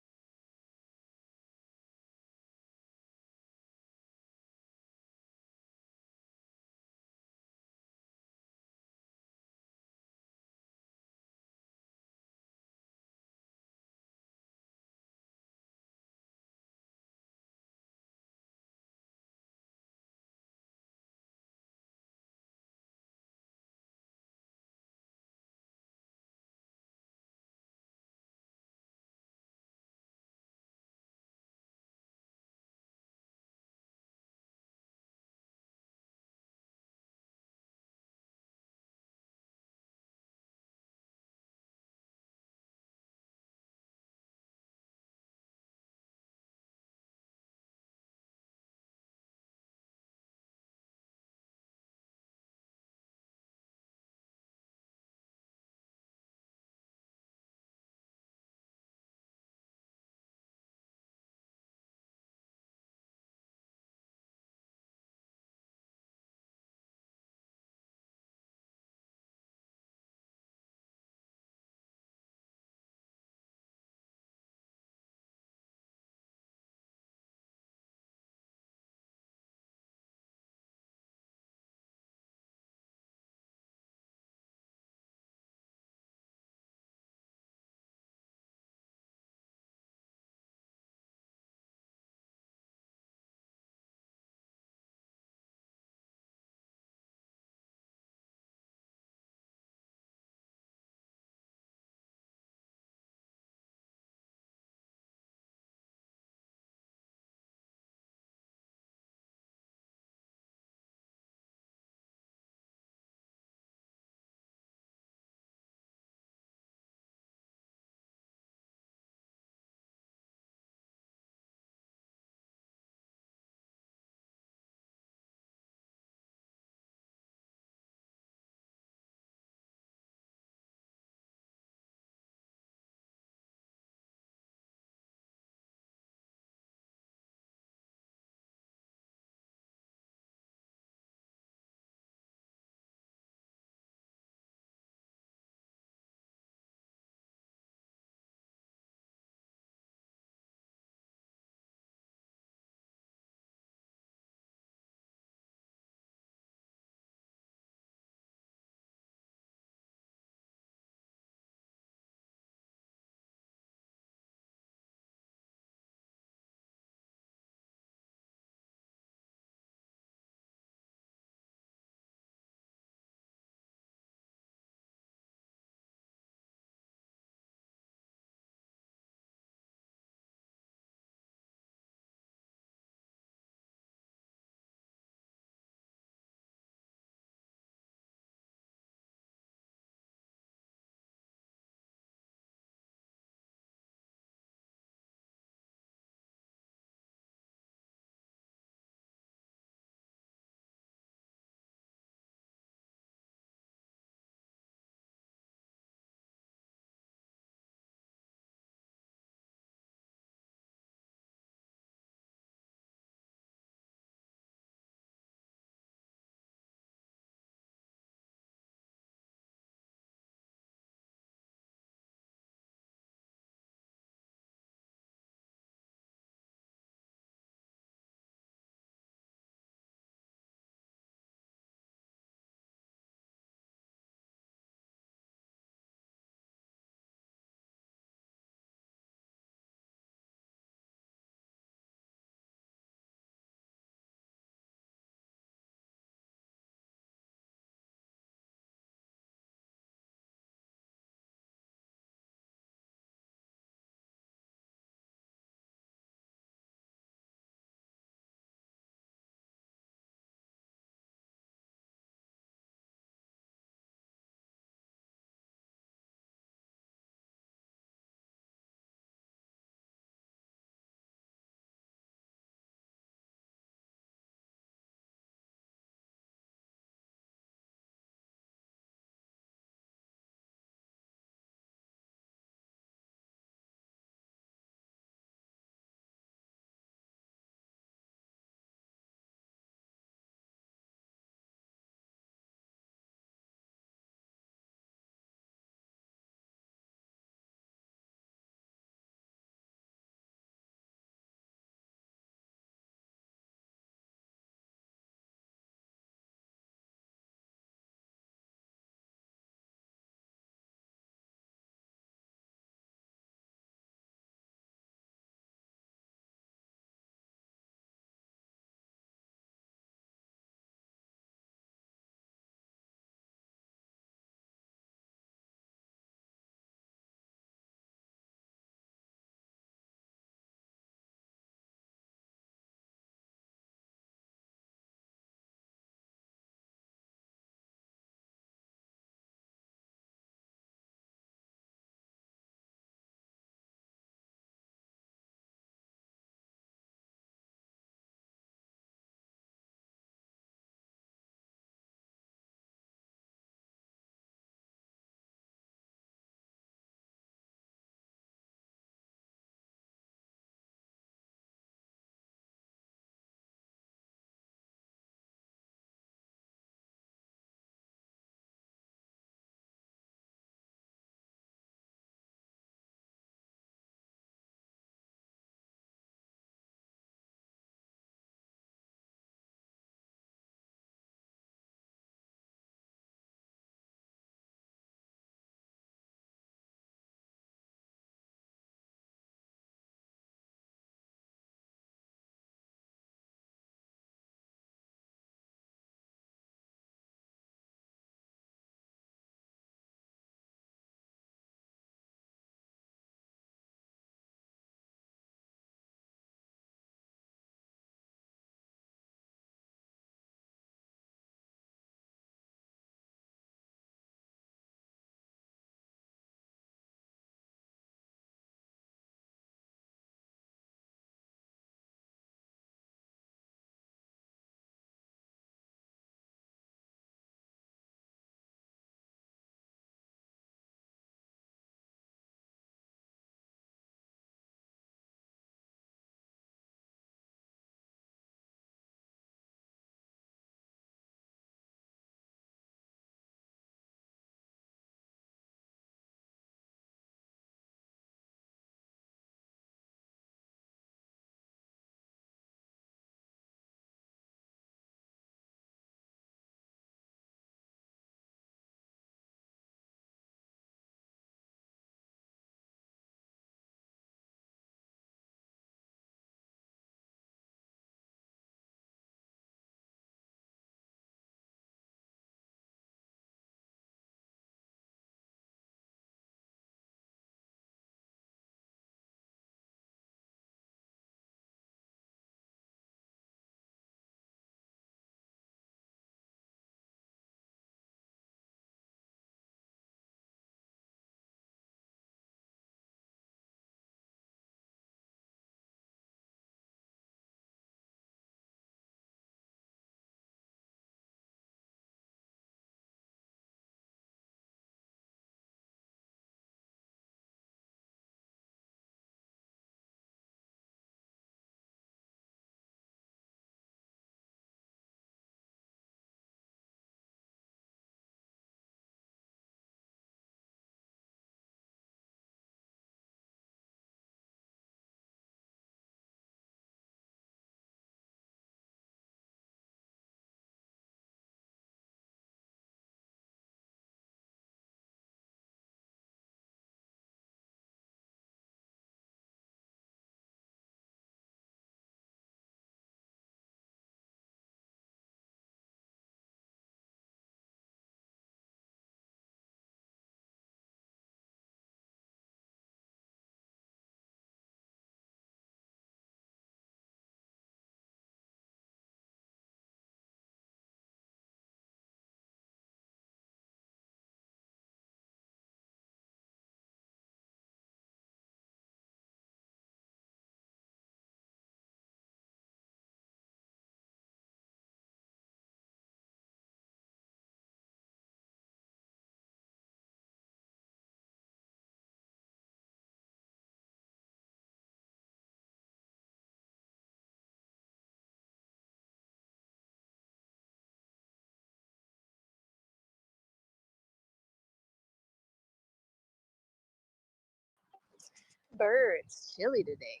Birds, chilly today.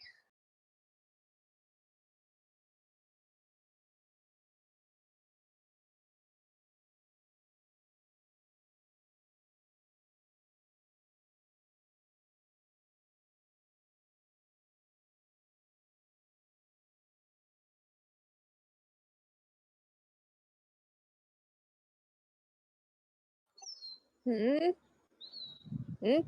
Hmm? Hmm?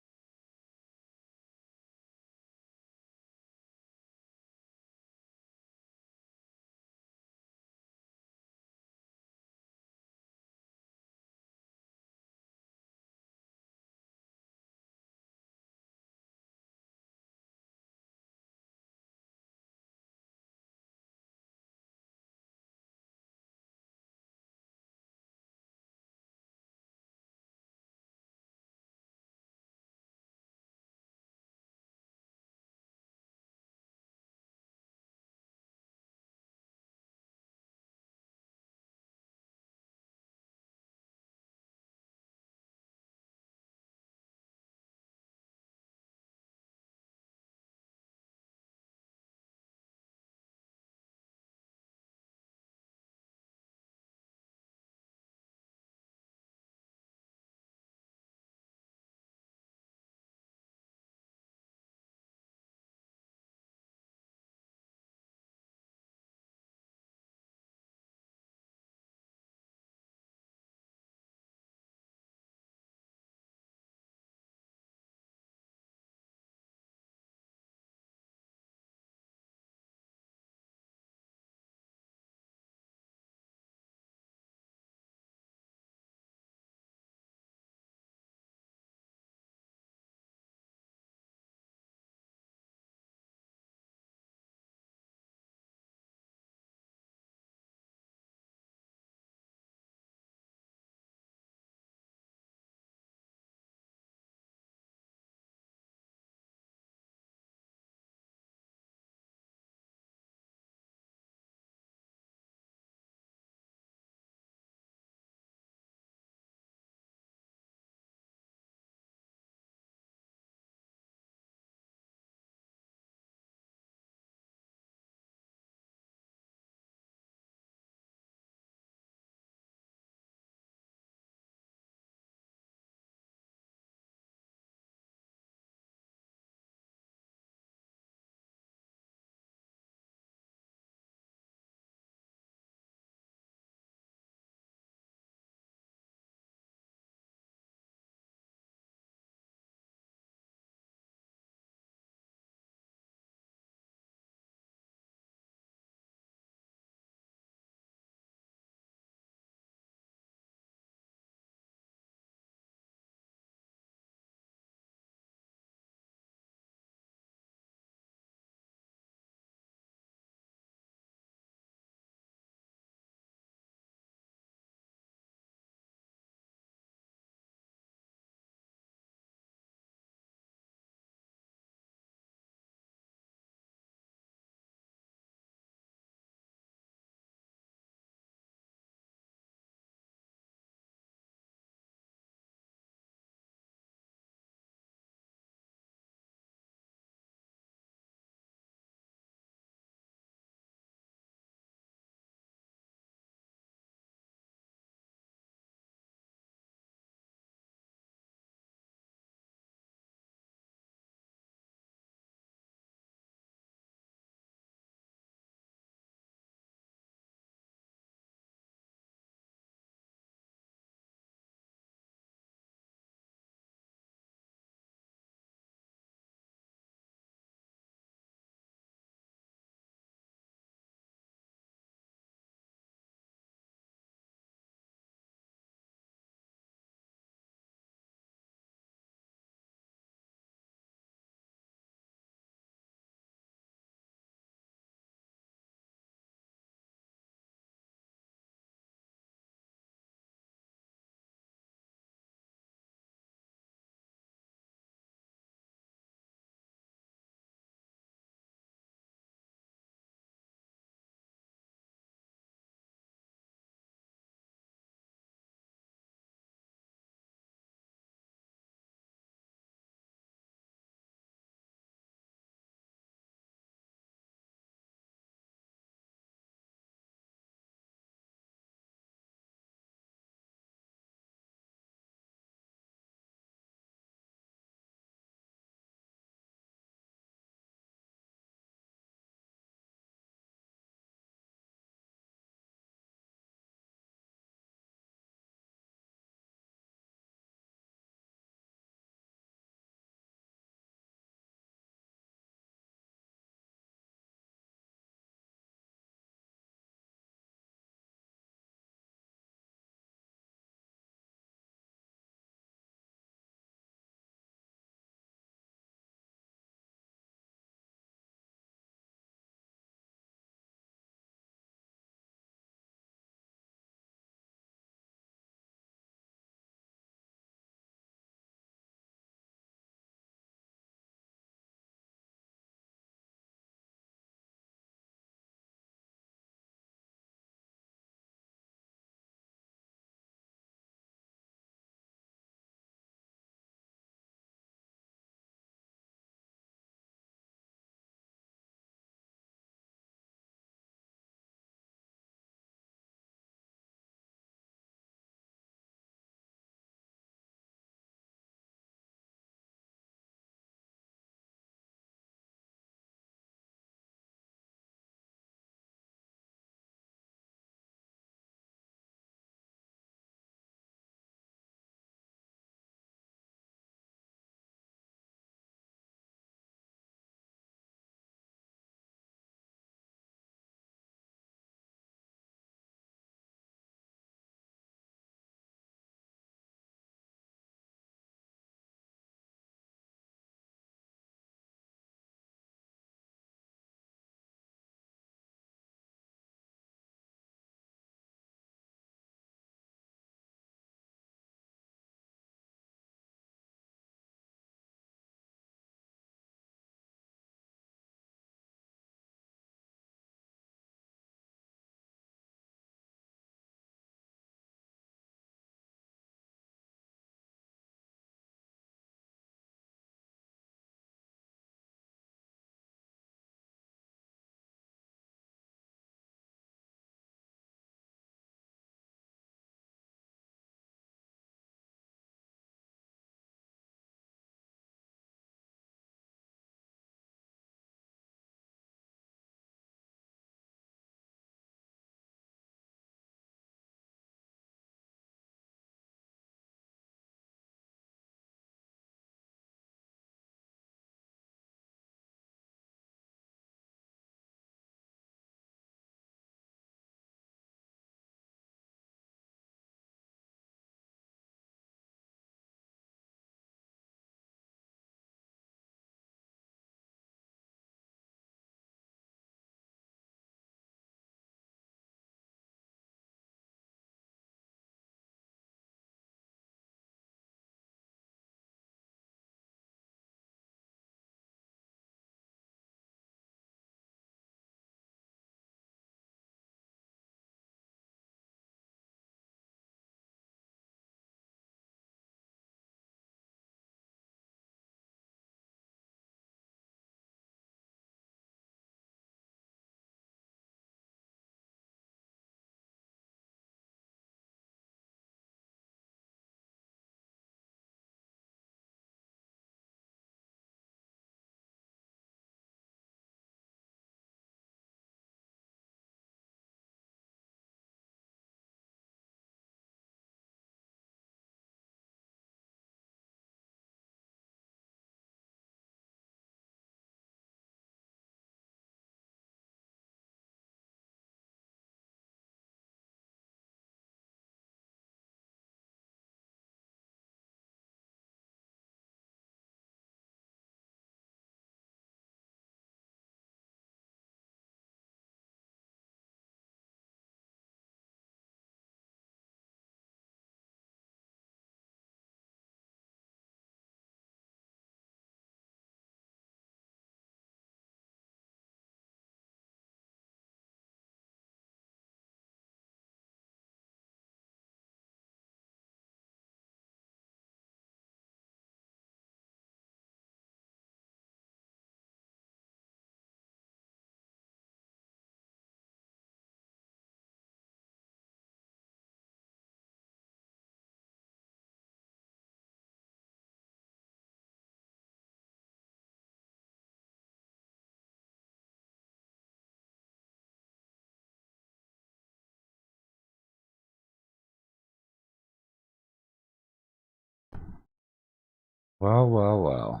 Well.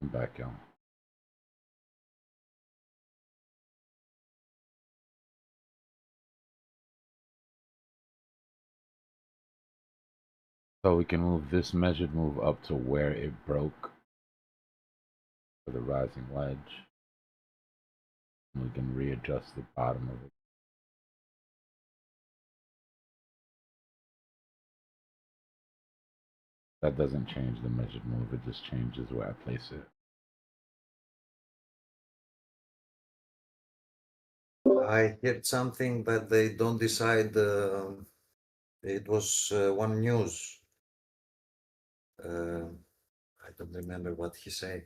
I'm back, y'all. So we can move this measured move up to where it broke for the rising wedge. And we can readjust the bottom of it. That doesn't change the measured move, it just changes where I place it. I heard something, but they don't decide. It was one news. I don't remember what he said.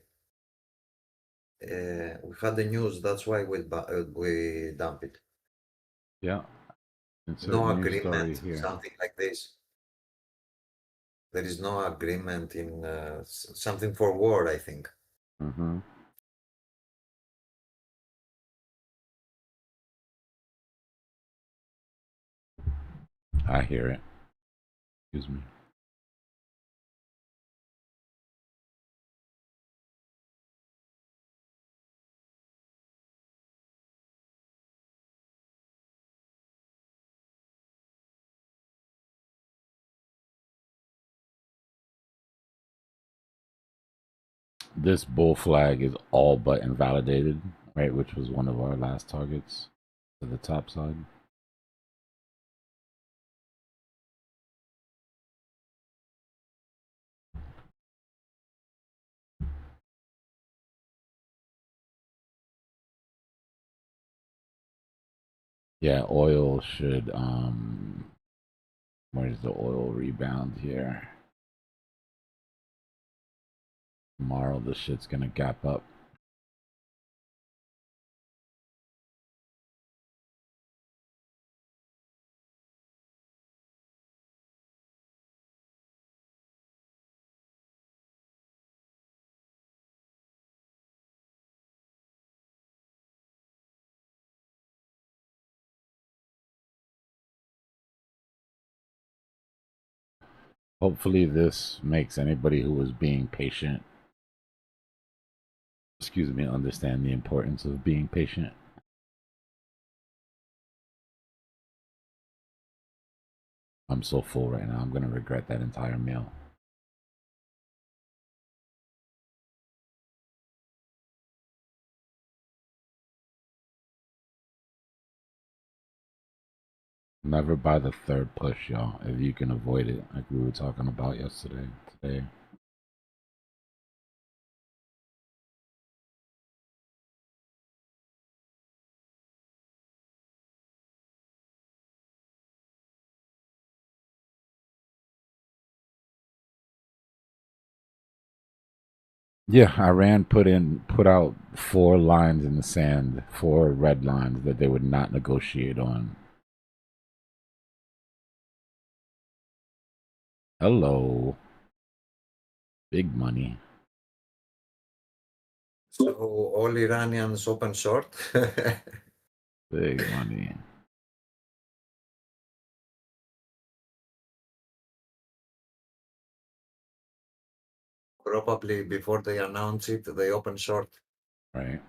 We had the news, that's why we dump it. Yeah. Insert No news story agreement, here. something like this. There is no agreement in something for war, I think. Mm-hmm. I hear it. Excuse me. This bull flag is all but invalidated, right? Which was one of our last targets to the top side. Yeah, oil should where's the oil rebound here? Tomorrow the shit's gonna gap up. Hopefully this makes anybody who was being patient, excuse me, understand the importance of being patient. I'm so full right now. I'm gonna regret that entire meal. Never buy the third push, y'all, if you can avoid it, like we were talking about yesterday, today. Yeah, Iran put out 4 lines in the sand, 4 red lines that they would not negotiate on. Hello. Big money. So all Iranians open short. Big money. Probably before they announce it, they open short. Right.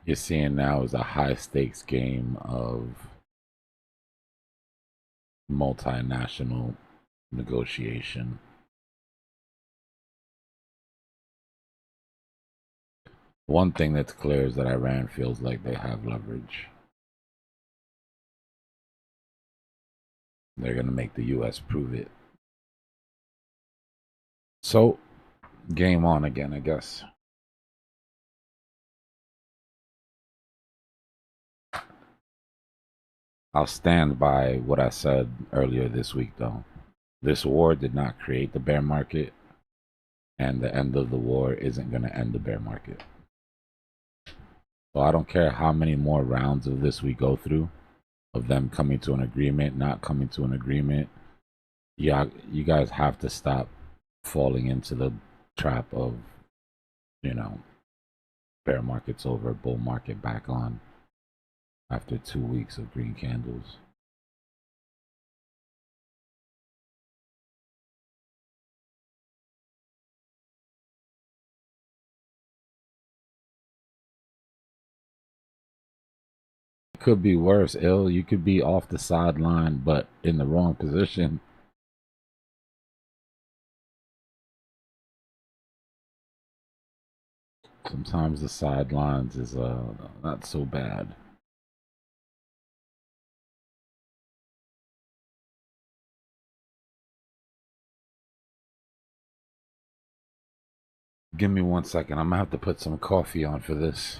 You're seeing now is a high stakes game of multinational negotiation. One thing that's clear is that Iran feels like they have leverage. They're going to make the US prove it. So, game on again, I guess. I'll stand by what I said earlier this week, though. This war did not create the bear market, and the end of the war isn't going to end the bear market. So I don't care how many more rounds of this we go through, of them coming to an agreement, not coming to an agreement. Yeah, you guys have to stop falling into the trap of, you know, bear market's over, bull market back on after 2 weeks of green candles. It could be worse, ill. You could be off the sideline, but in the wrong position. Sometimes the sidelines is not so bad. Give me 1 second. I'm gonna have to put some coffee on for this.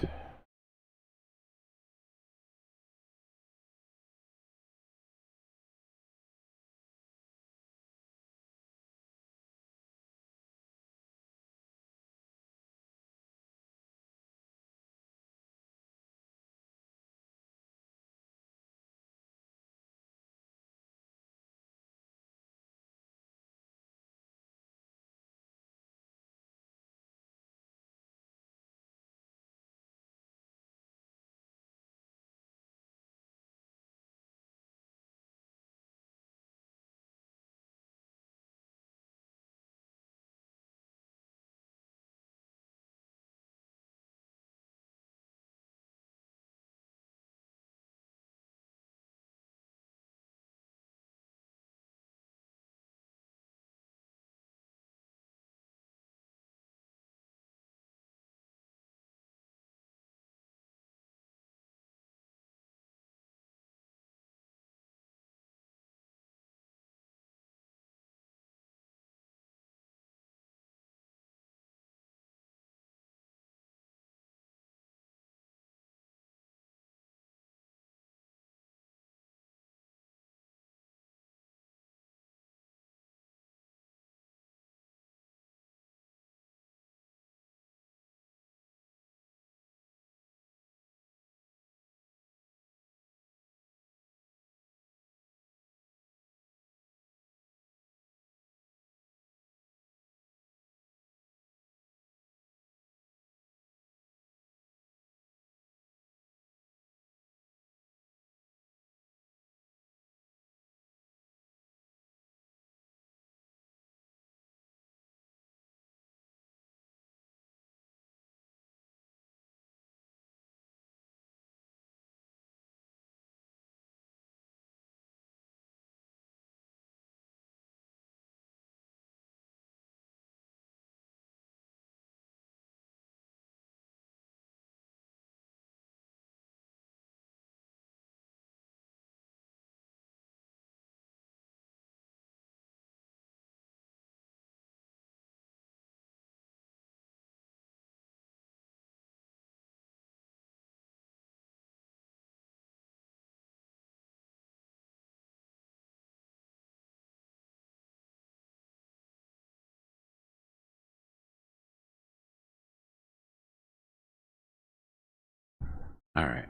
All right.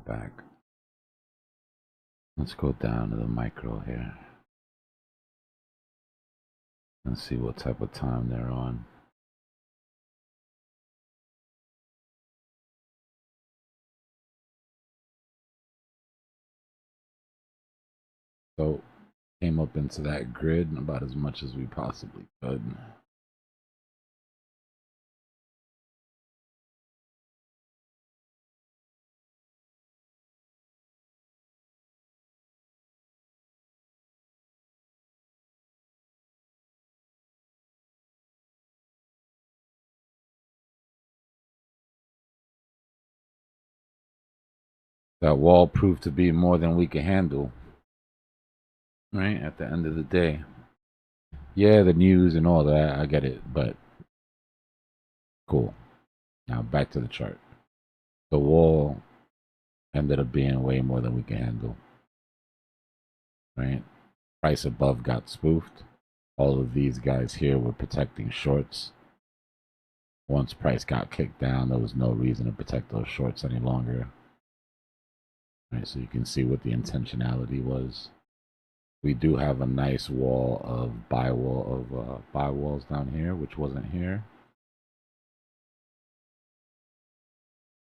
Back. Let's go down to the micro here and see what type of time they're on. So came up into that grid about as much as we possibly could. That wall proved to be more than we can handle, right? At the end of the day. Yeah, the news and all that, I get it, but cool. Now back to the chart. The wall ended up being way more than we can handle, right? Price above got spoofed. All of these guys here were protecting shorts. Once price got kicked down, there was no reason to protect those shorts any longer. Right, so you can see what the intentionality was. We do have a nice wall of buy walls down here, which wasn't here.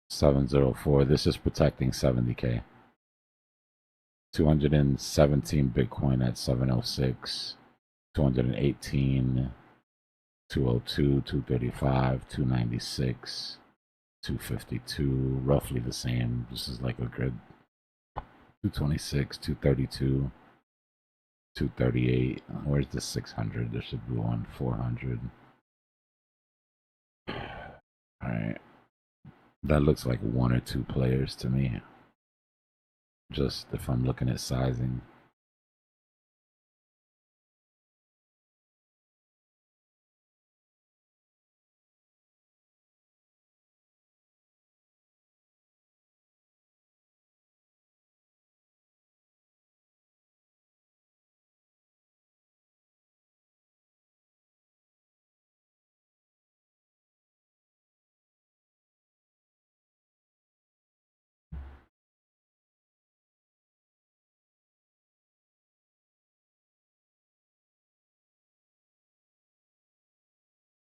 704. This is protecting 70K. 217 Bitcoin at 706. 218. 202, 235, 296, 252, roughly the same. This is like a grid. 226, 232, 238. Where's the 600? There should be one. 400. Alright. That looks like one or two players to me. Just if I'm looking at sizing.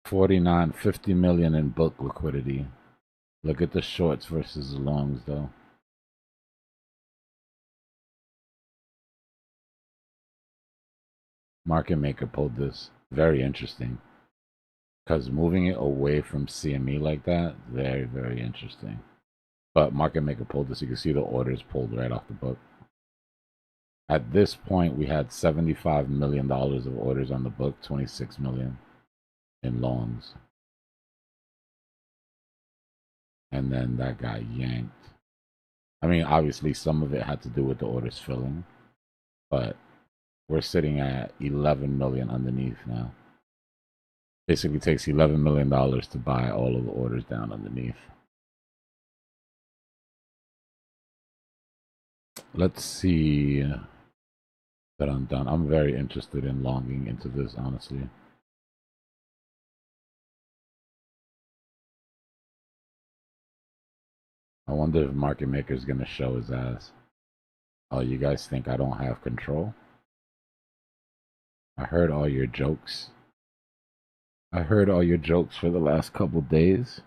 $49.50 million in book liquidity. Look at the shorts versus the longs, though. Market maker pulled this. Very interesting. Because moving it away from CME like that, very, very interesting. But market maker pulled this. You can see the orders pulled right off the book. At this point, we had $75 million of orders on the book, 26 million in longs. And then that got yanked. I mean, obviously, some of it had to do with the orders filling. But we're sitting at 11 million underneath now. Basically takes $11 million to buy all of the orders down underneath. Let's see that I'm done. I'm very interested in longing into this, honestly. I wonder if market maker is going to show his ass. Oh, you guys think I don't have control? I heard all your jokes. I heard all your jokes for the last couple days.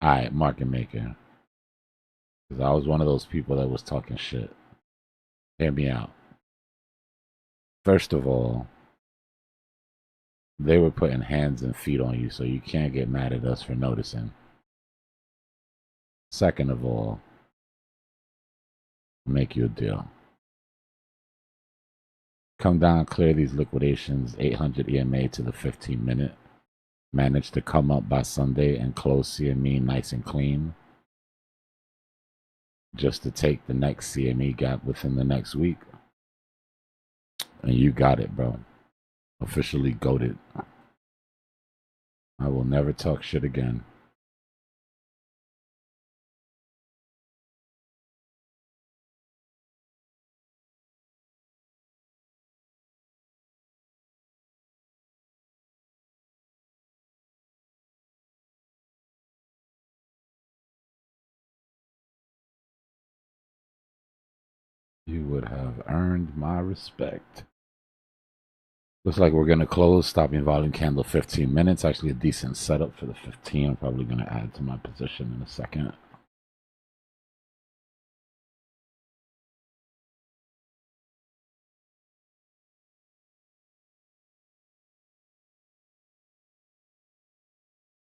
Alright, market maker. Because I was one of those people that was talking shit. Hear me out. First of all, they were putting hands and feet on you, so you can't get mad at us for noticing. Second of all, make you a deal. Come down, clear these liquidations, 800 EMA to the 15-minute. Manage to come up by Sunday and close CME nice and clean. Just to take the next CME gap within the next week. And you got it, bro. Officially goated. I will never talk shit again. You would have earned my respect. Looks like we're going to close. Stopping volume candle 15 minutes. Actually a decent setup for the 15. I'm probably going to add to my position in a second.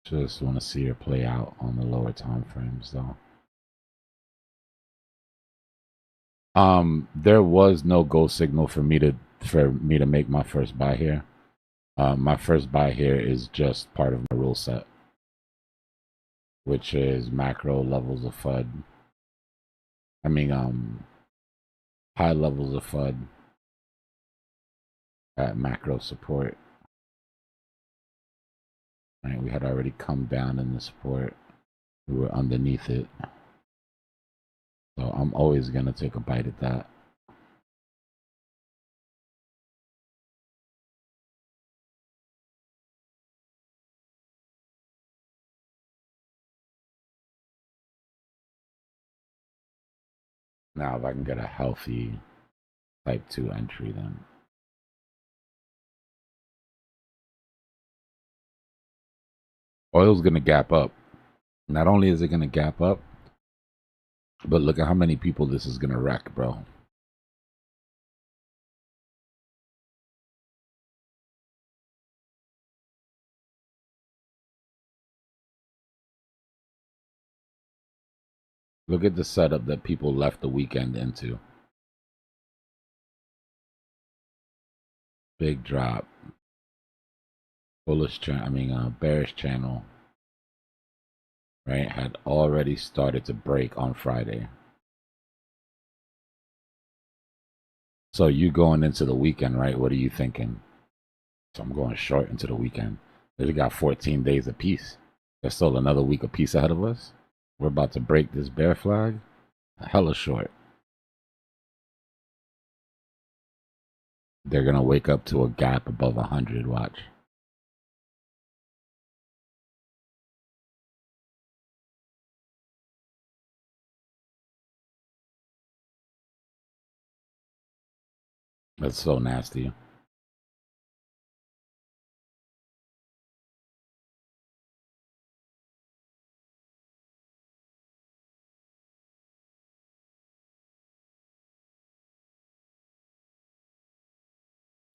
Just want to see her play out on the lower time frames, though. There was no go signal for me to make my first buy here. My first buy here is just part of my rule set, which is macro levels of FUD. I mean, high levels of FUD at macro support. Right, we had already come down in the support. We were underneath it. So I'm always going to take a bite at that. Now, if I can get a healthy type 2 entry, then oil's going to gap up. Not only is it going to gap up, but look at how many people this is going to wreck, bro. Look at the setup that people left the weekend into. Big drop. Bullish bearish channel. Right? Had already started to break on Friday. So you going into the weekend, right? What are you thinking? So I'm going short into the weekend. They got 14 days apiece. There's still another week apiece ahead of us. We're about to break this bear flag. Hella short. They're going to wake up to a gap above 100. Watch. That's so nasty.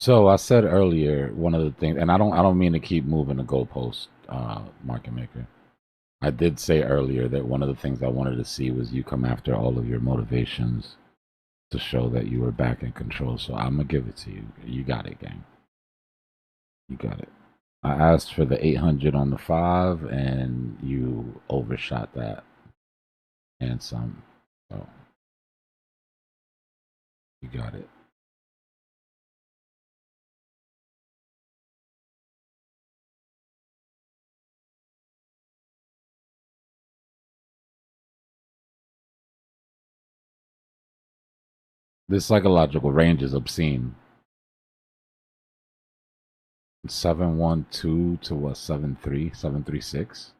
So I said earlier, one of the things, and I don't mean to keep moving the goalpost, market maker. I did say earlier that one of the things I wanted to see was you come after all of your motivations to show that you were back in control. So I'm gonna give it to you. You got it, gang. You got it. I asked for the 800 on the 5, and you overshot that and some. So you got it. This psychological range is obscene. 712 to what? 73, 736.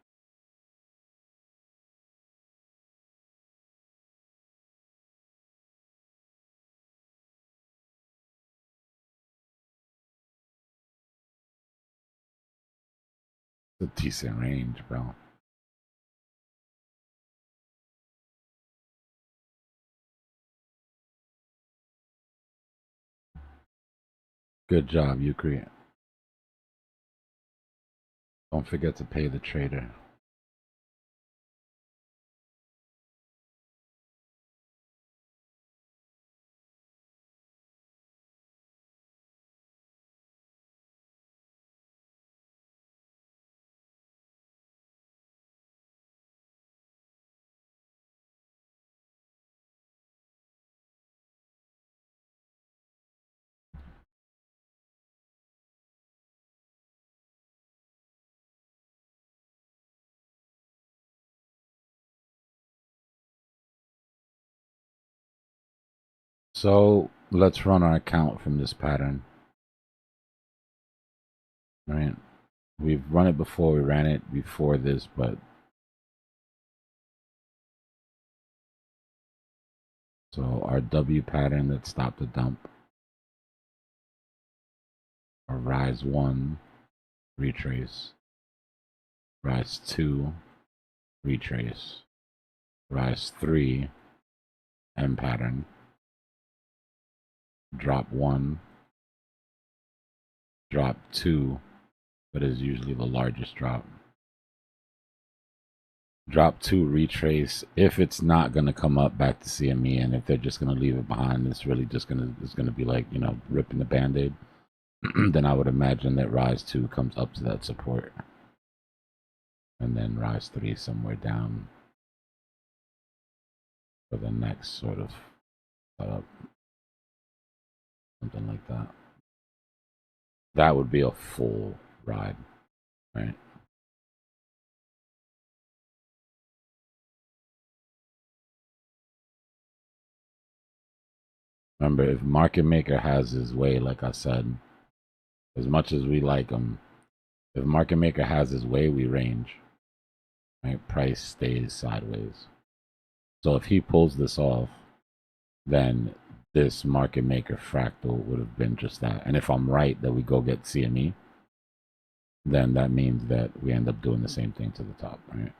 It's a decent range, bro. Good job, Ukri. Don't forget to pay the trader. So let's run our account from this pattern. Right? We've run it before. We ran it before this, but so our W pattern that stopped the dump. Our rise 1, retrace. Rise 2, retrace. Rise 3, M pattern. Drop 1, drop 2, but is usually the largest drop. Drop 2, retrace. If it's not gonna come up back to CME, and if they're just gonna leave it behind, it's really just gonna be like, you know, ripping the band-aid. Then I would imagine that rise 2 comes up to that support, and then rise 3 somewhere down for the next sort of setup, something like that. That would be a full ride, right? Remember, if market maker has his way, like I said, as much as we like him, if market maker has his way, we range. Right? Price stays sideways. So if he pulls this off, then this market maker fractal would have been just that. And if I'm right that we go get CME, then that means that we end up doing the same thing to the top, right?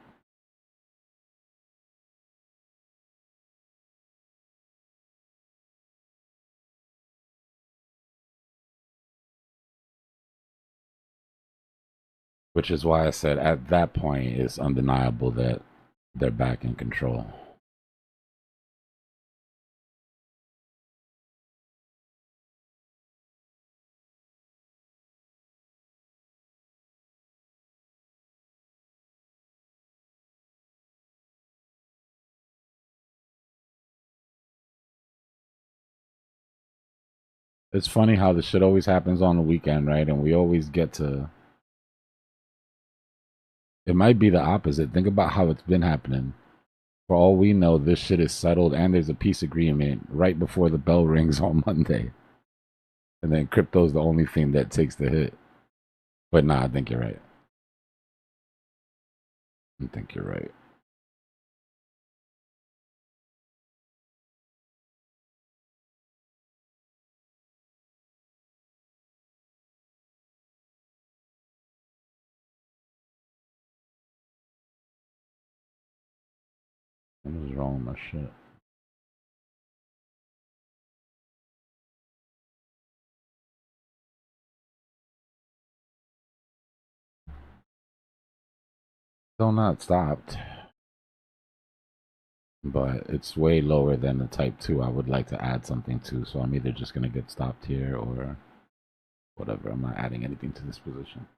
Which is why I said at that point it's undeniable that they're back in control. It's funny how the shit always happens on the weekend, right? And we always get to. It might be the opposite. Think about how it's been happening. For all we know, this shit is settled and there's a peace agreement right before the bell rings on Monday. And then crypto's the only thing that takes the hit. But nah, I think you're right. I think you're right. What is wrong with my shit? Still not stopped. But it's way lower than the type 2 I would like to add something to. So I'm either just going to get stopped here or whatever. I'm not adding anything to this position.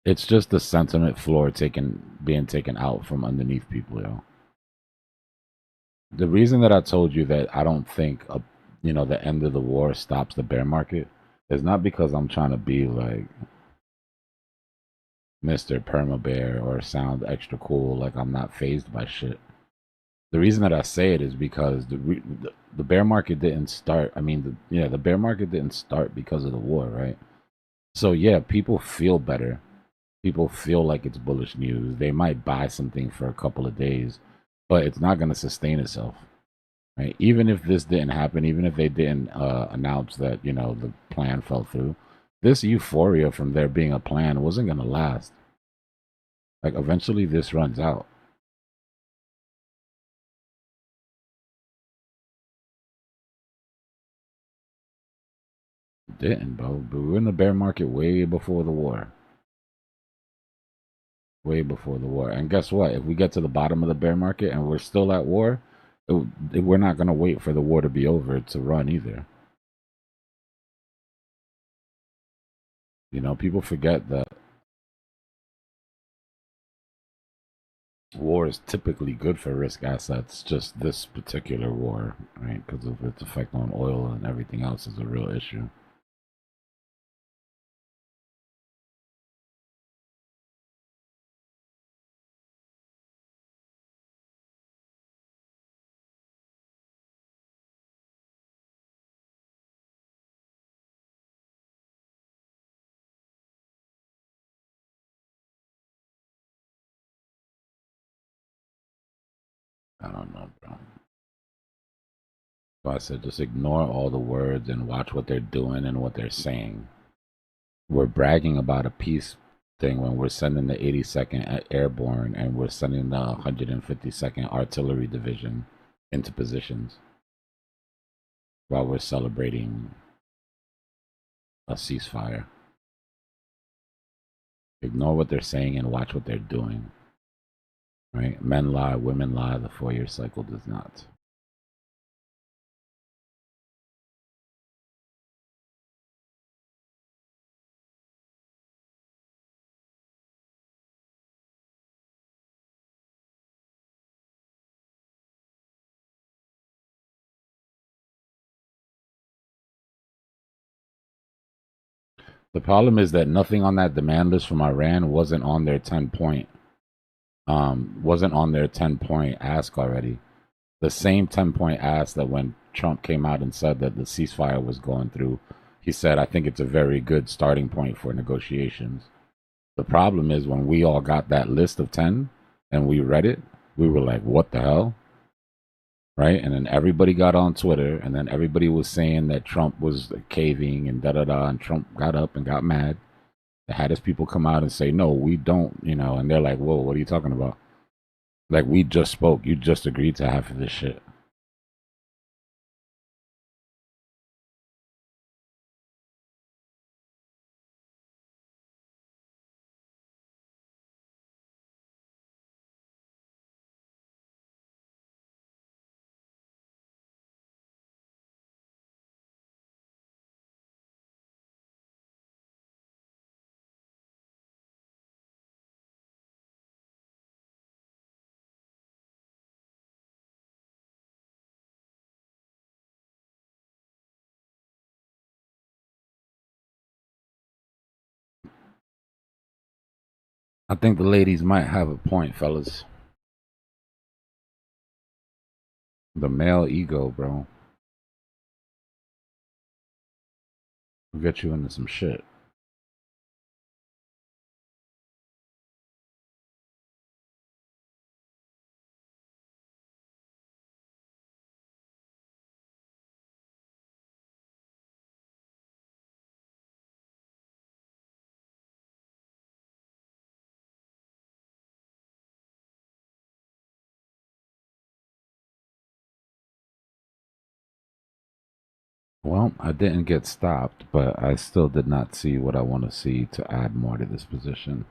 It's just the sentiment floor being taken out from underneath people, yo. The reason that I told you that I don't think the end of the war stops the bear market is not because I'm trying to be like Mr. Perma Bear or sound extra cool, like I'm not phased by shit. The reason that I say it is because the bear market didn't start. I mean, the bear market didn't start because of the war, right? So yeah, people feel better. People feel like it's bullish news. They might buy something for a couple of days, but it's not going to sustain itself, right? Even if this didn't happen, even if they didn't announce that the plan fell through, this euphoria from there being a plan wasn't going to last. Like eventually, this runs out. It didn't, bro. But we were in the bear market way before the war. Way before the war. And guess what? If we get to the bottom of the bear market and we're still at war, we're not going to wait for the war to be over to run either. People forget that war is typically good for risk assets. Just this particular war, right? Because of its effect on oil and everything else is a real issue. I don't know, bro. So I said just ignore all the words and watch what they're doing and what they're saying. We're bragging about a peace thing when we're sending the 82nd Airborne and we're sending the 152nd Artillery Division into positions while we're celebrating a ceasefire. Ignore what they're saying and watch what they're doing. Right? Men lie, women lie, the 4-year cycle does not. The problem is that nothing on that demand list from Iran wasn't on their 10-point ask already. The same 10-point ask that when Trump came out and said that the ceasefire was going through, he said, I think it's a very good starting point for negotiations. The problem is when we all got that list of 10 and we read it, we were like, what the hell? Right? And then everybody got on Twitter and then everybody was saying that Trump was caving and da da da. And Trump got up and got mad. They had his people come out and say, no, we don't, and they're like, whoa, what are you talking about? Like, we just spoke. You just agreed to half of this shit. I think the ladies might have a point, fellas. The male ego, bro, will get you into some shit. Well, I didn't get stopped, but I still did not see what I want to see to add more to this position.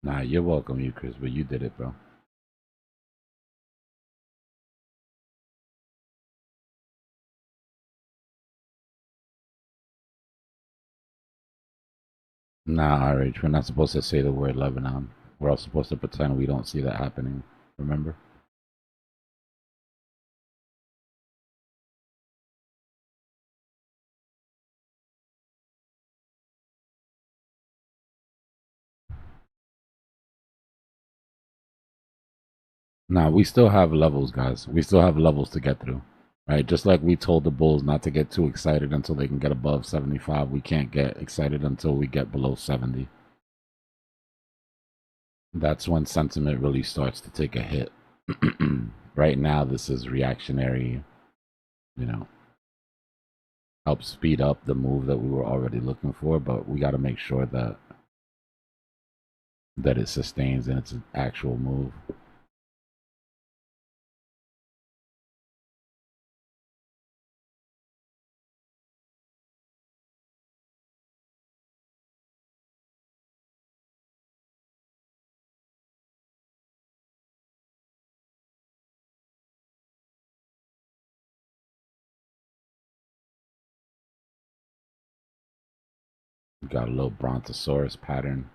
Nah, you're welcome, you Chris, but you did it, bro. Nah, RH, we're not supposed to say the word Lebanon. We're all supposed to pretend we don't see that happening. Remember? Nah, we still have levels, guys. We still have levels to get through. Right? Just like we told the Bulls not to get too excited until they can get above 75, we can't get excited until we get below 70. That's when sentiment really starts to take a hit. Right now, this is reactionary, you know, help speed up the move that we were already looking for, but we got to make sure that it sustains in its actual move. We got a little brontosaurus pattern.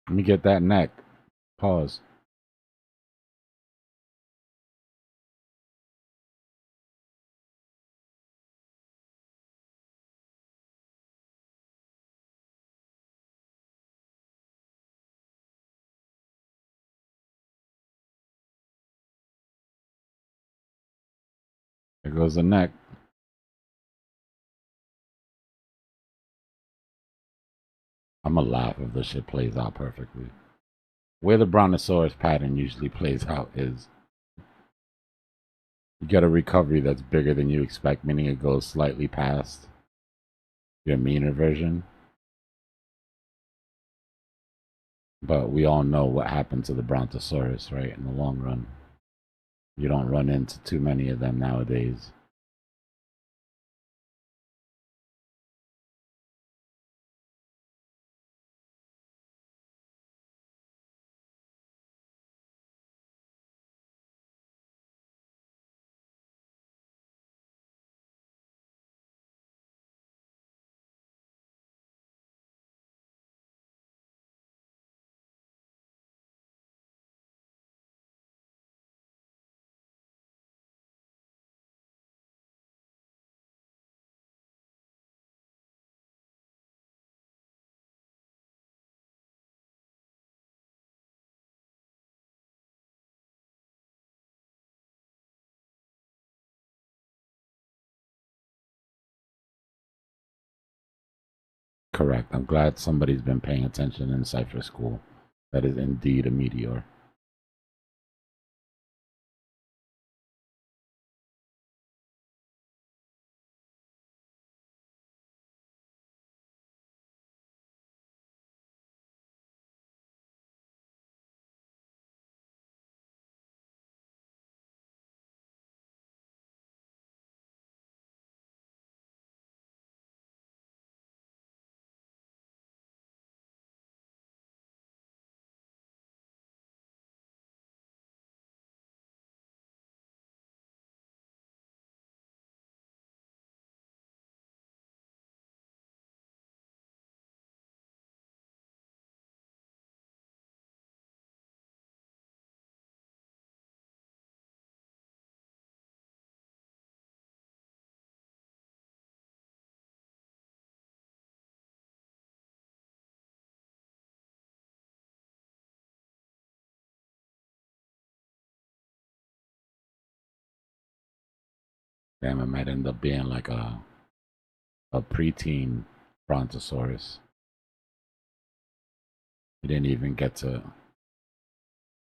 Let me get that neck. Pause. There goes the neck. I'm gonna laugh if this shit plays out perfectly. Where the Brontosaurus pattern usually plays out is you get a recovery that's bigger than you expect, meaning it goes slightly past your meaner version. But we all know what happened to the Brontosaurus, right? In the long run, you don't run into too many of them nowadays. Correct. I'm glad somebody's been paying attention in Cypher School. That is indeed a meteor. Damn, it might end up being like a preteen Brontosaurus. He didn't even get to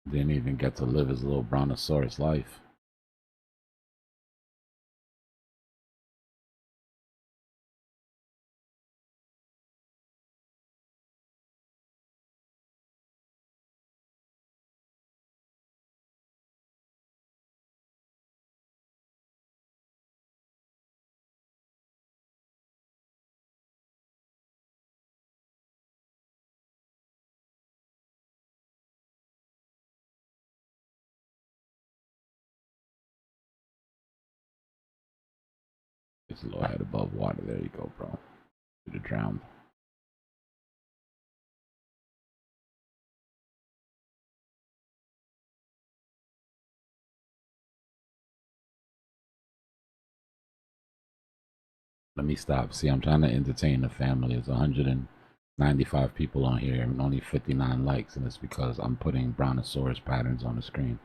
live his little Brontosaurus life. It's a little head above water. There you go, bro. You'd have drowned. Let me stop. See, I'm trying to entertain the family. There's 195 people on here and only 59 likes, and it's because I'm putting Brontosaurus patterns on the screen.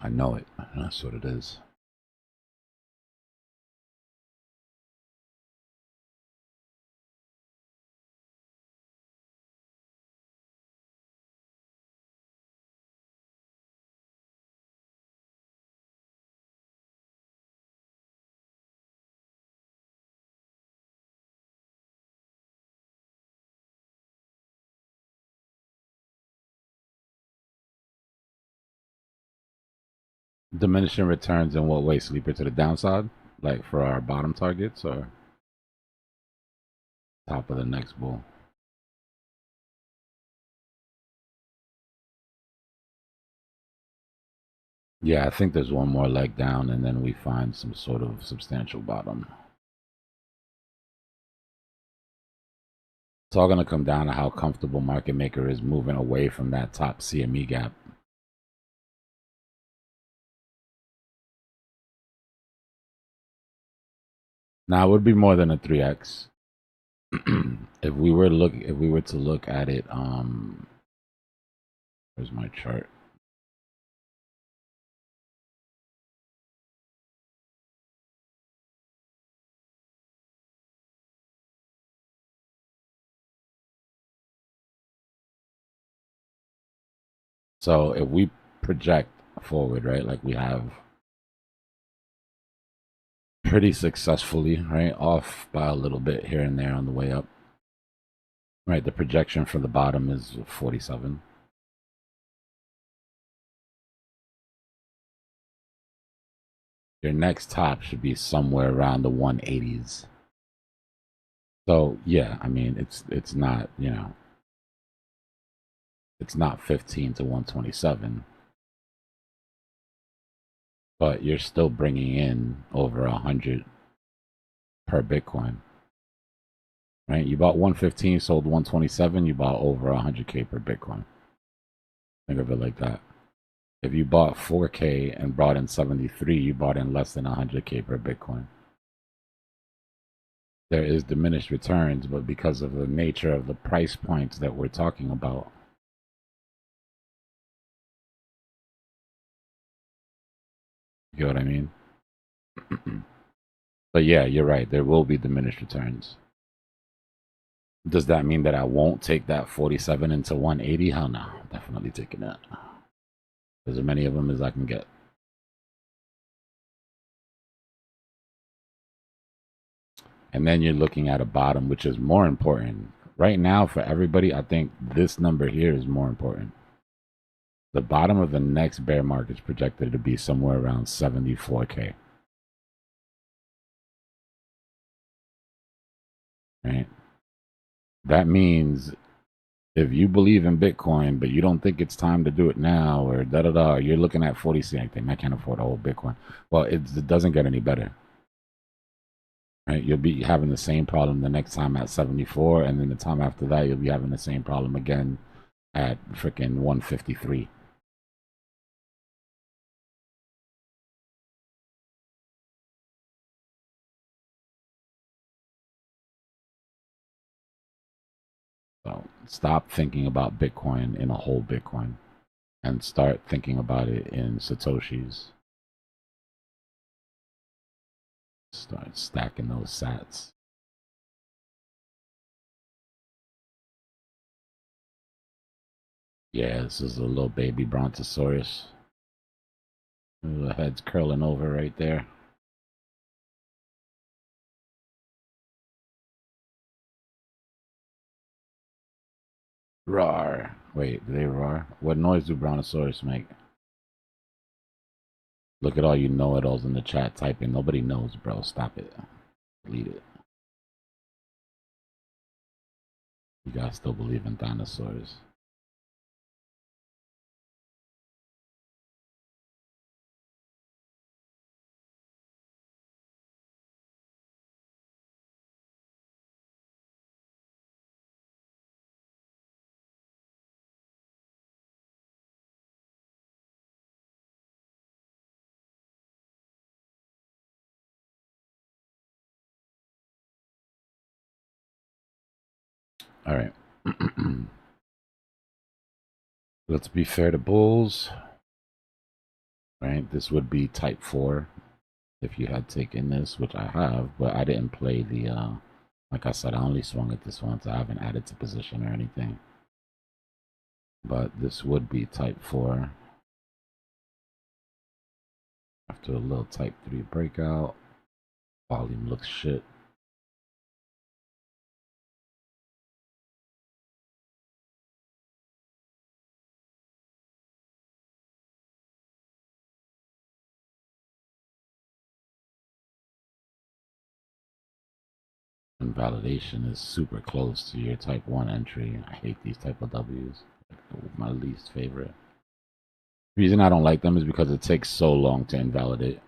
I know it. That's what it is. Diminishing returns in what way? Sleeper to the downside? Like for our bottom targets or top of the next bull? Yeah, I think there's one more leg down and then we find some sort of substantial bottom. It's all going to come down to how comfortable market maker is moving away from that top CME gap. Now it would be more than a 3x. if we were to look at it, where's my chart? So if we project forward, right, like we have pretty successfully, right, off by a little bit here and there on the way up, right, the projection for the bottom is 47. Your next top should be somewhere around the 180s. So yeah, I mean it's not, you know, it's not 15 to 127, but you're still bringing in over 100 per Bitcoin, right? You bought 115, sold 127, you bought over 100K per Bitcoin. Think of it like that. If you bought 4K and brought in 73, you bought in less than 100K per Bitcoin. There is diminished returns, but because of the nature of the price points that we're talking about, you know what I mean? But yeah, you're right. There will be diminished returns. Does that mean that I won't take that 47 into 180? Hell no. Definitely taking that. As many of them as I can get. And then you're looking at a bottom, which is more important. Right now, for everybody, I think this number here is more important. The bottom of the next bear market is projected to be somewhere around 74K. Right? That means if you believe in Bitcoin, but you don't think it's time to do it now, or da da da, you're looking at 40 cents. I can't afford a whole Bitcoin. Well, it doesn't get any better. Right? You'll be having the same problem the next time at 74, and then the time after that, you'll be having the same problem again at freaking 153. So stop thinking about Bitcoin in a whole Bitcoin and start thinking about it in Satoshis. Start stacking those sats. Yeah, this is a little baby brontosaurus. The head's curling over right there. Roar. Wait, do they roar? What noise do brontosaurus make? Look at all you know-it-alls in the chat typing. Nobody knows, bro. Stop it. Delete it. You guys still believe in dinosaurs. All right. Let's be fair to bulls. Right? This would be type 4 if you had taken this, which I have, but I didn't play the, like I said, I only swung at this once. I haven't added to position or anything. But this would be type 4. After a little type 3 breakout. Volume looks shit. And validation is super close to your type 1 entry. I hate these type of W's. My least favorite. The reason I don't like them is because it takes so long to invalidate.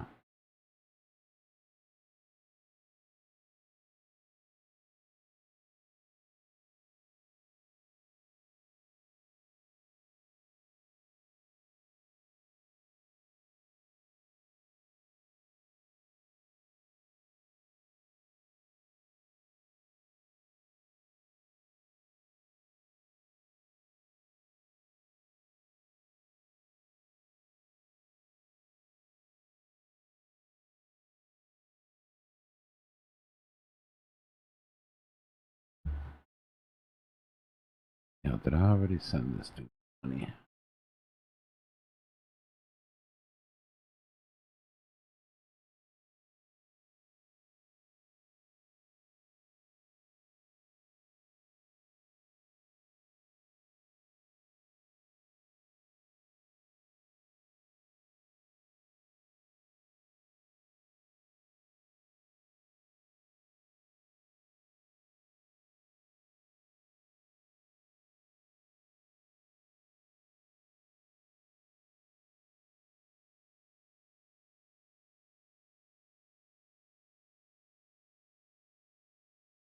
You know, did I already send this to money?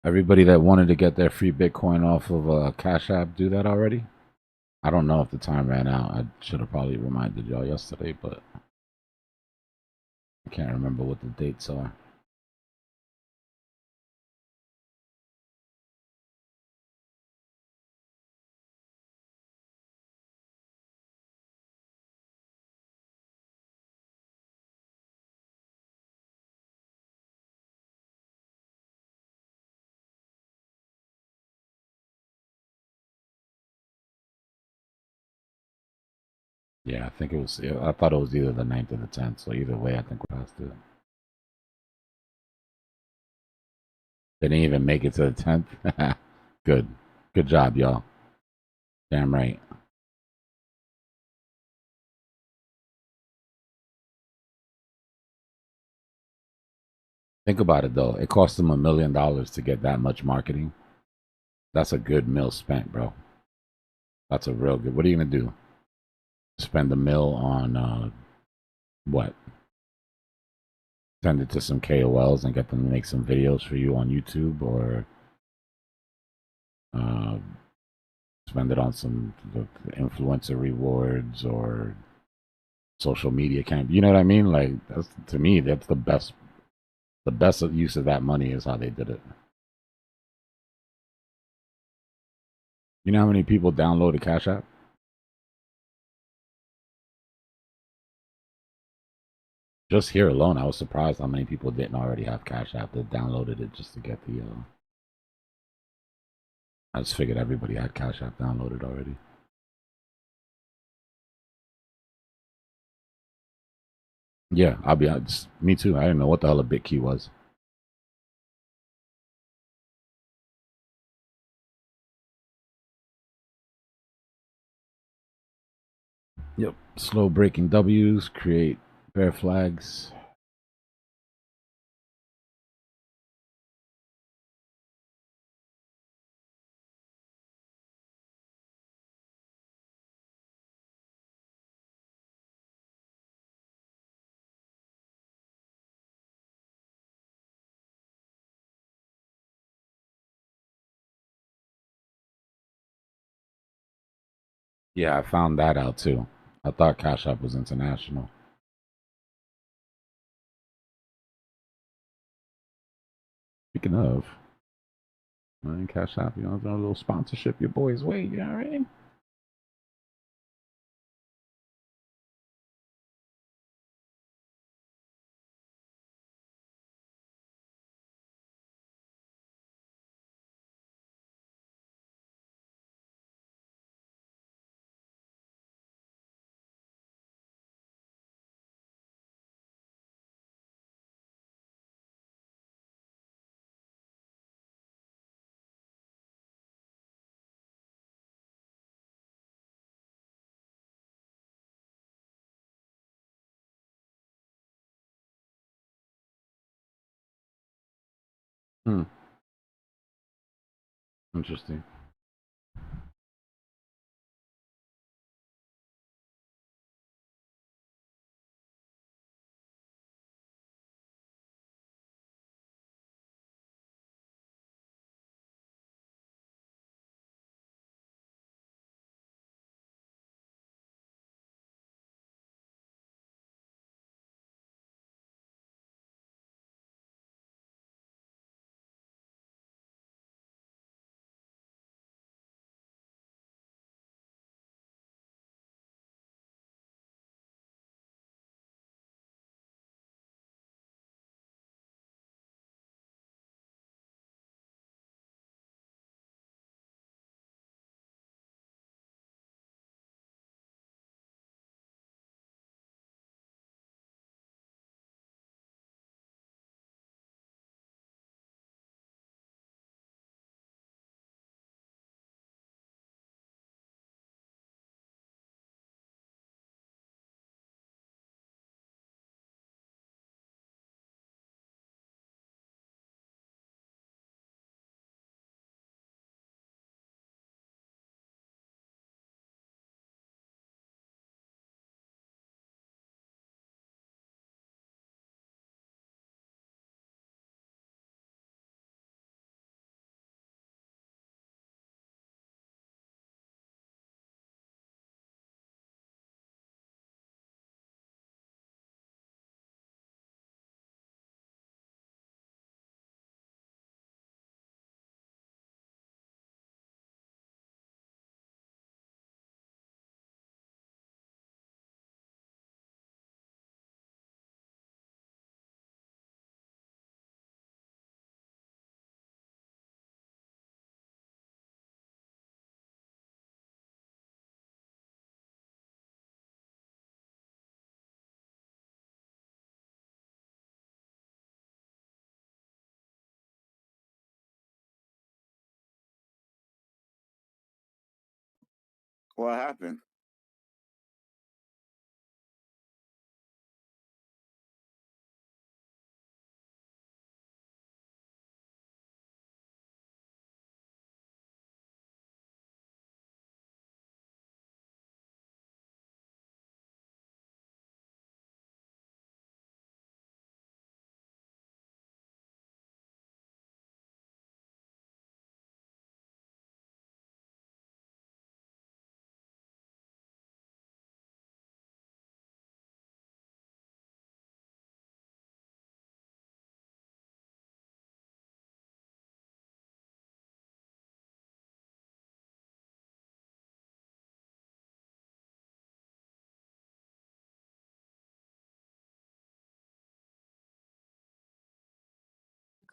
Everybody that wanted to get their free Bitcoin off of Cash App, do that already? I don't know if the time ran out. I should have probably reminded y'all yesterday, but I can't remember what the dates are. Yeah, I think it was. I thought it was either the 9th or the 10th. So either way, I think we passed it. They didn't even make it to the 10th. Good job, y'all. Damn right. Think about it though. It cost them $1 million to get that much marketing. That's a good mill spent, bro. That's a real good. What are you gonna do? Spend $1 million on what? Send it to some KOLs and get them to make some videos for you on YouTube, or uh, spend it on some influencer rewards or social media camp. You know what I mean? Like, that's, to me, that's the best. The best use of that money is how they did it. You know how many people downloaded Cash App? Just here alone, I was surprised how many people didn't already have Cash App that downloaded it just to get the. I just figured everybody had Cash App downloaded already. Yeah, I'll be honest. Me too. I didn't know what the hell a BitKey was. Yep. Slow breaking W's, create bear flags. Yeah, I found that out too. I thought Cash App was international. Speaking of, Cash App, a little sponsorship your boys' way, you know what I mean? Hmm. Interesting. What happened?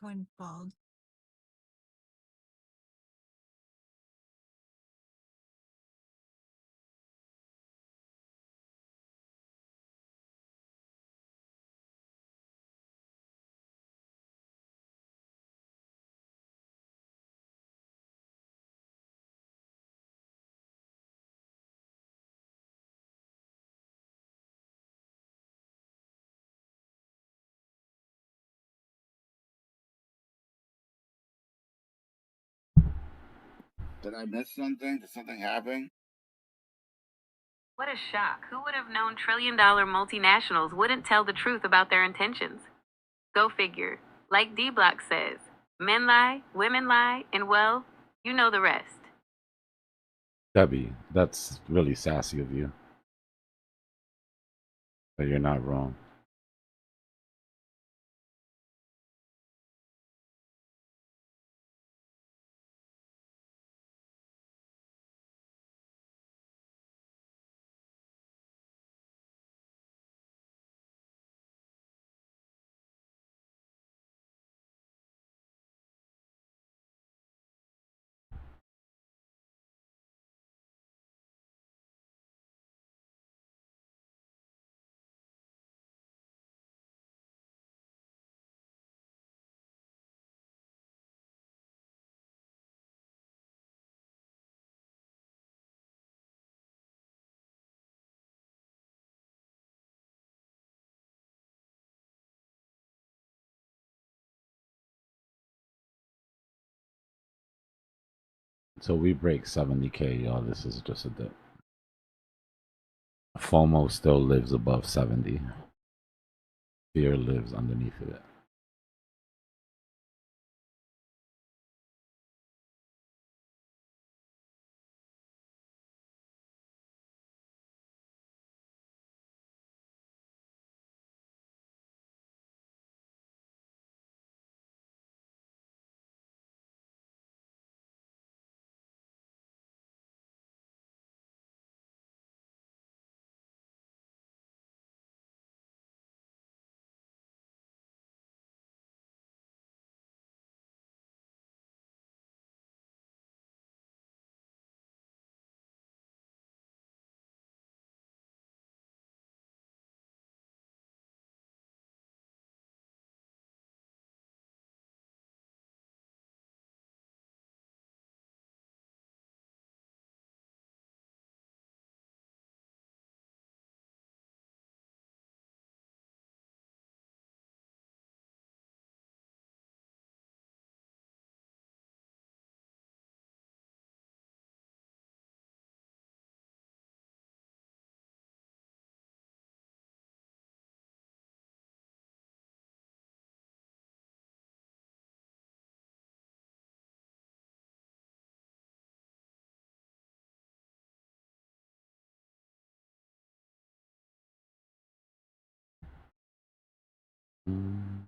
Coin bald. Did I miss something? Did something happen? What a shock. Who would have known trillion-dollar multinationals wouldn't tell the truth about their intentions? Go figure. Like Dbloc says, men lie, women lie, and well, you know the rest. Debbie, that's really sassy of you. But you're not wrong. So we break 70K, y'all. This is just a dip. FOMO still lives above 70. Fear lives underneath it. Mm.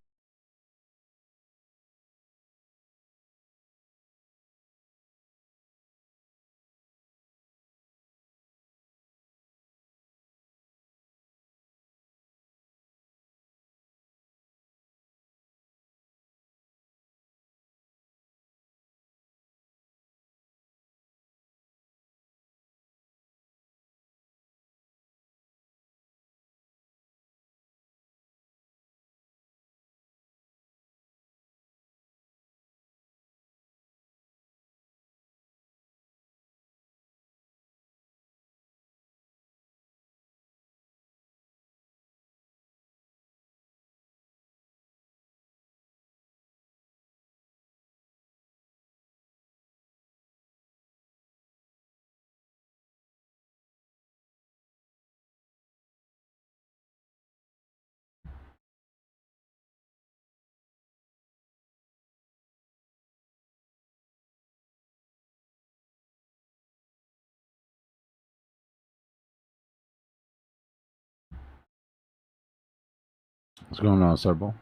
What's going on, Serbo?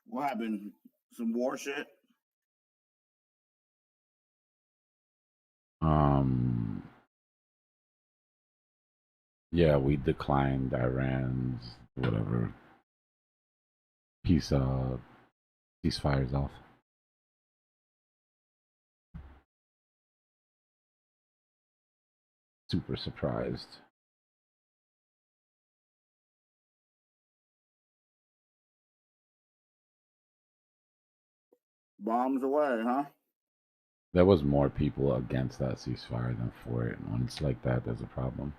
What happened? Some war shit? Yeah, we declined Iran's whatever peace ceasefires off. Super surprised. Bombs away, huh? There was more people against that ceasefire than for it. When it's like that, there's a problem.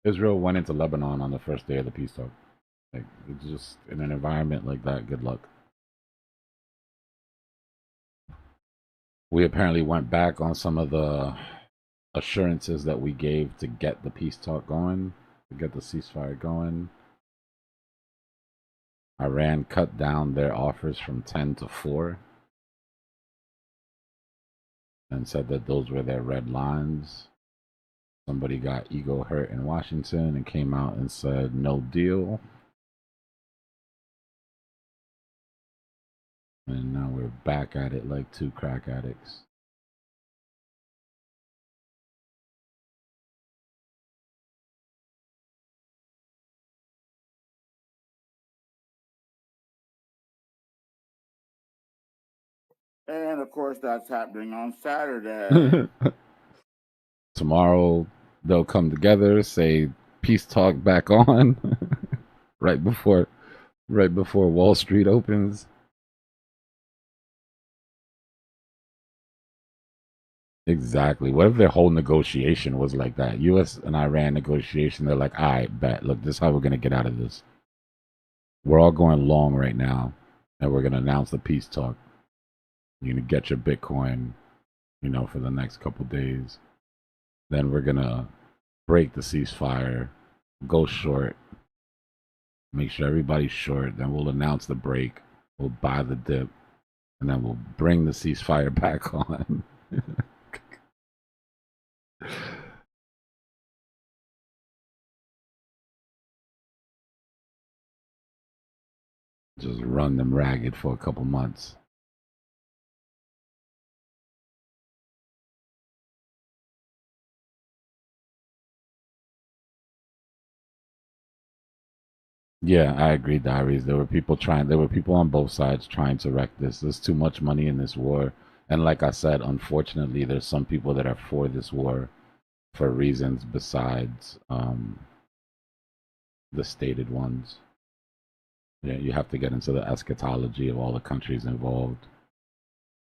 Israel went into Lebanon on the first day of the peace talk. Like, it's just in an environment like that, good luck. We apparently went back on some of the assurances that we gave to get the peace talk going, to get the ceasefire going. Iran cut down their offers from 10 to 4 and said that those were their red lines. Somebody got ego hurt in Washington and came out and said no deal. And now we're back at it like two crack addicts. And of course, that's happening on Saturday. Tomorrow they'll come together, say peace talk back on right before Wall Street opens. Exactly. What if their whole negotiation was like that? US and Iran negotiation, they're like, all right, bet. Look, this is how we're gonna get out of this. We're all going long right now, and we're gonna announce the peace talk. You're gonna get your Bitcoin, for the next couple days. Then we're gonna break the ceasefire, go short, make sure everybody's short. Then we'll announce the break. We'll buy the dip, and then we'll bring the ceasefire back on. Just run them ragged for a couple months. Yeah, I agree, Diaries. There were people on both sides trying to wreck this. There's too much money in this war. And like I said, unfortunately, there's some people that are for this war for reasons besides the stated ones. Yeah, you have to get into the eschatology of all the countries involved,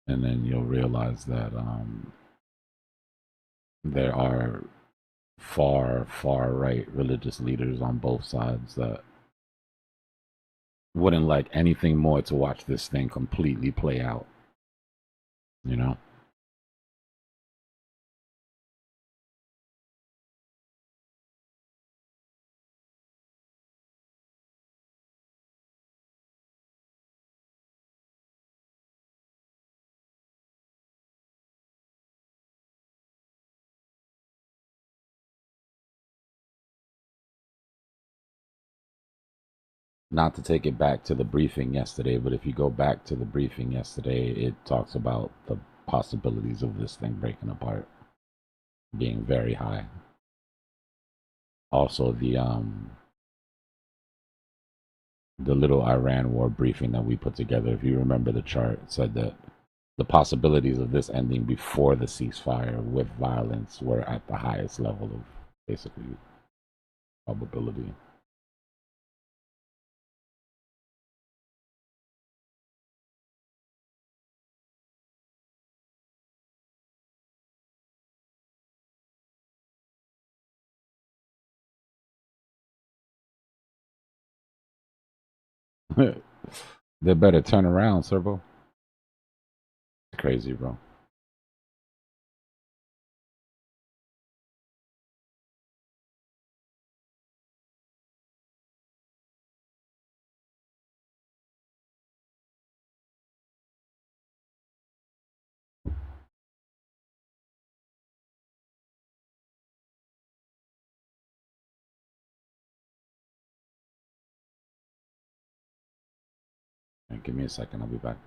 and then you'll realize that there are far right religious leaders on both sides that wouldn't like anything more to watch this thing completely play out. You know? Not to take it back to the briefing yesterday, but if you go back to the briefing yesterday, it talks about the possibilities of this thing breaking apart being very high. Also, the little Iran war briefing that we put together, if you remember the chart, said that the possibilities of this ending before the ceasefire with violence were at the highest level of basically probability. They better turn around, Servo. Crazy, bro. And give me a second. I'll be back.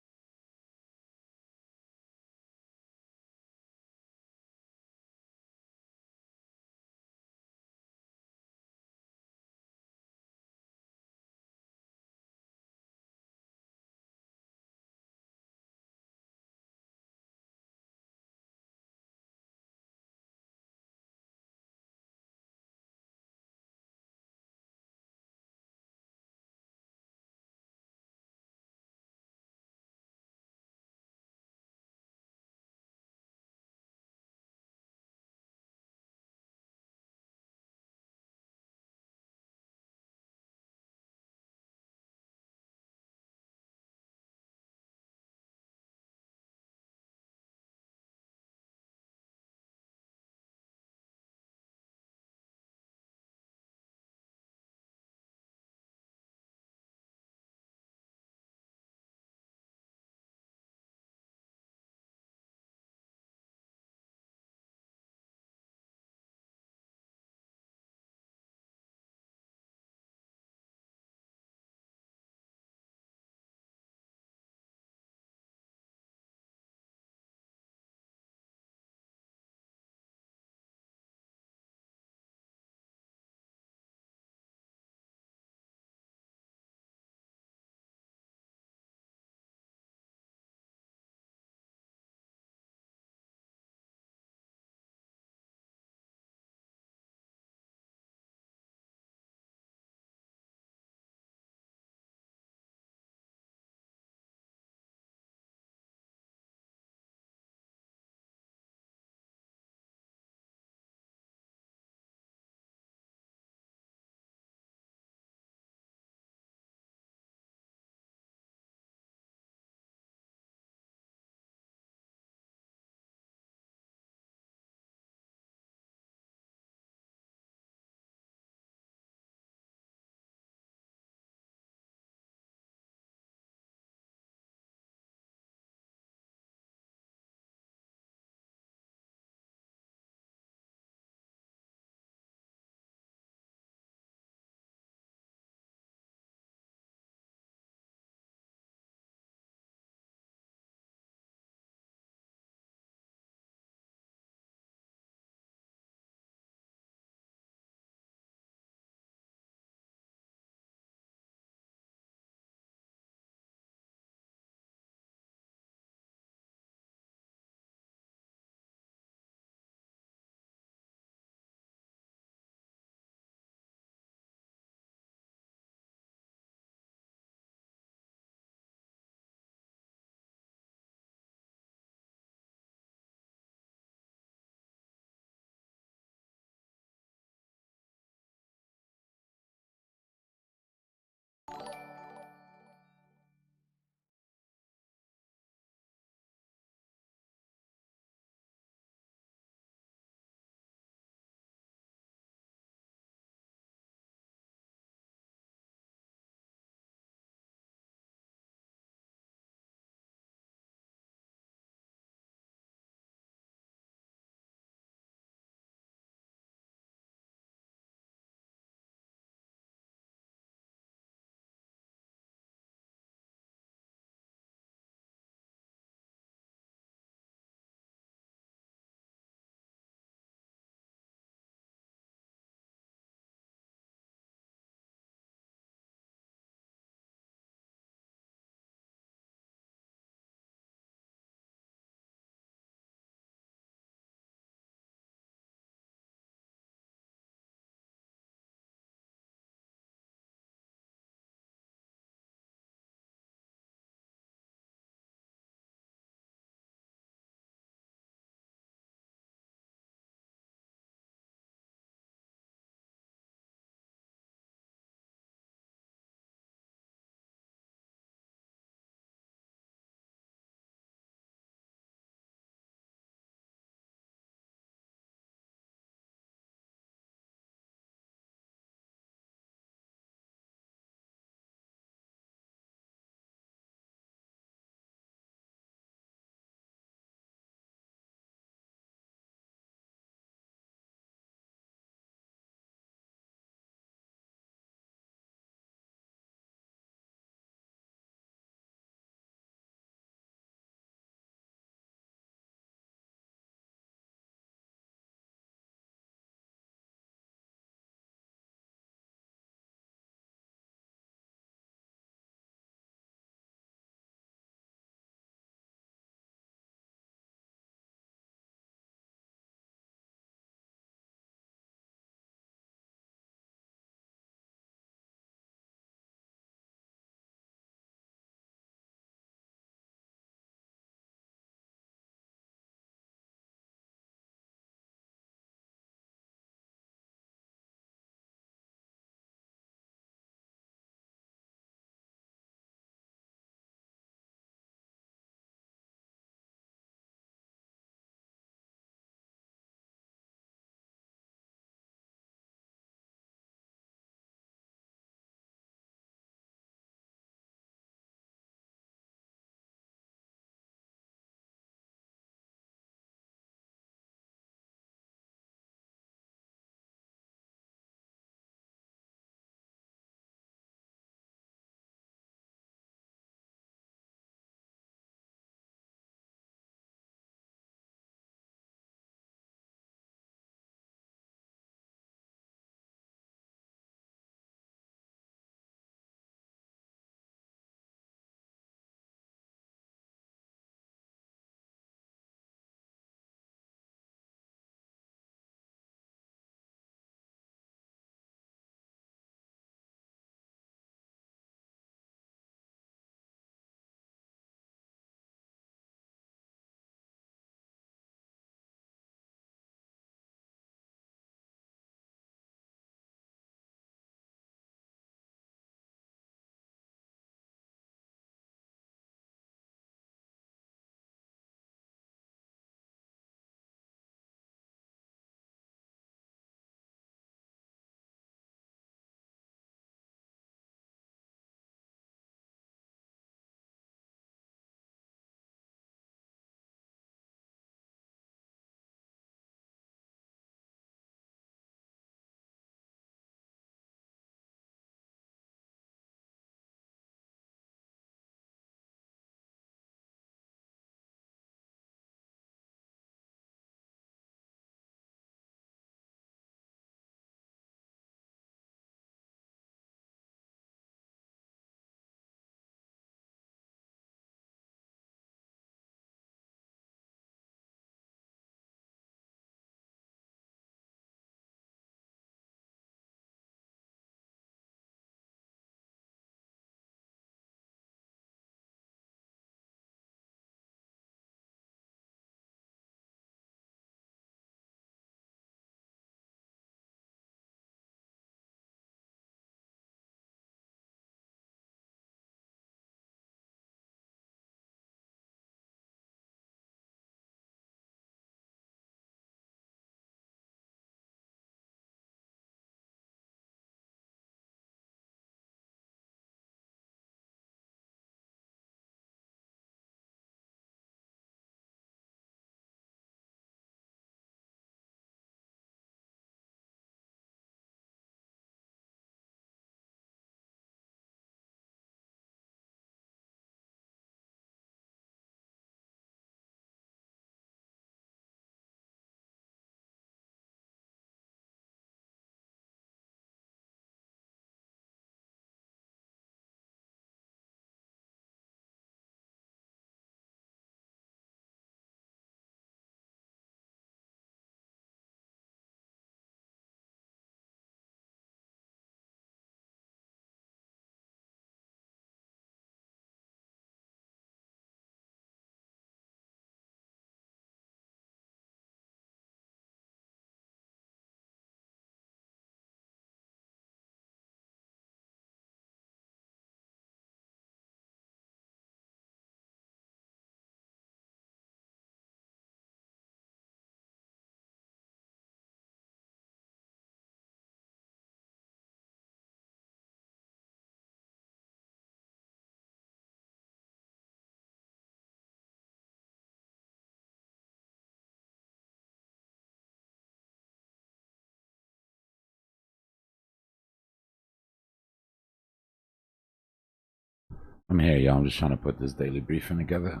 I'm here, y'all. I'm just trying to put this daily briefing together.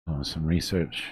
Doing some research.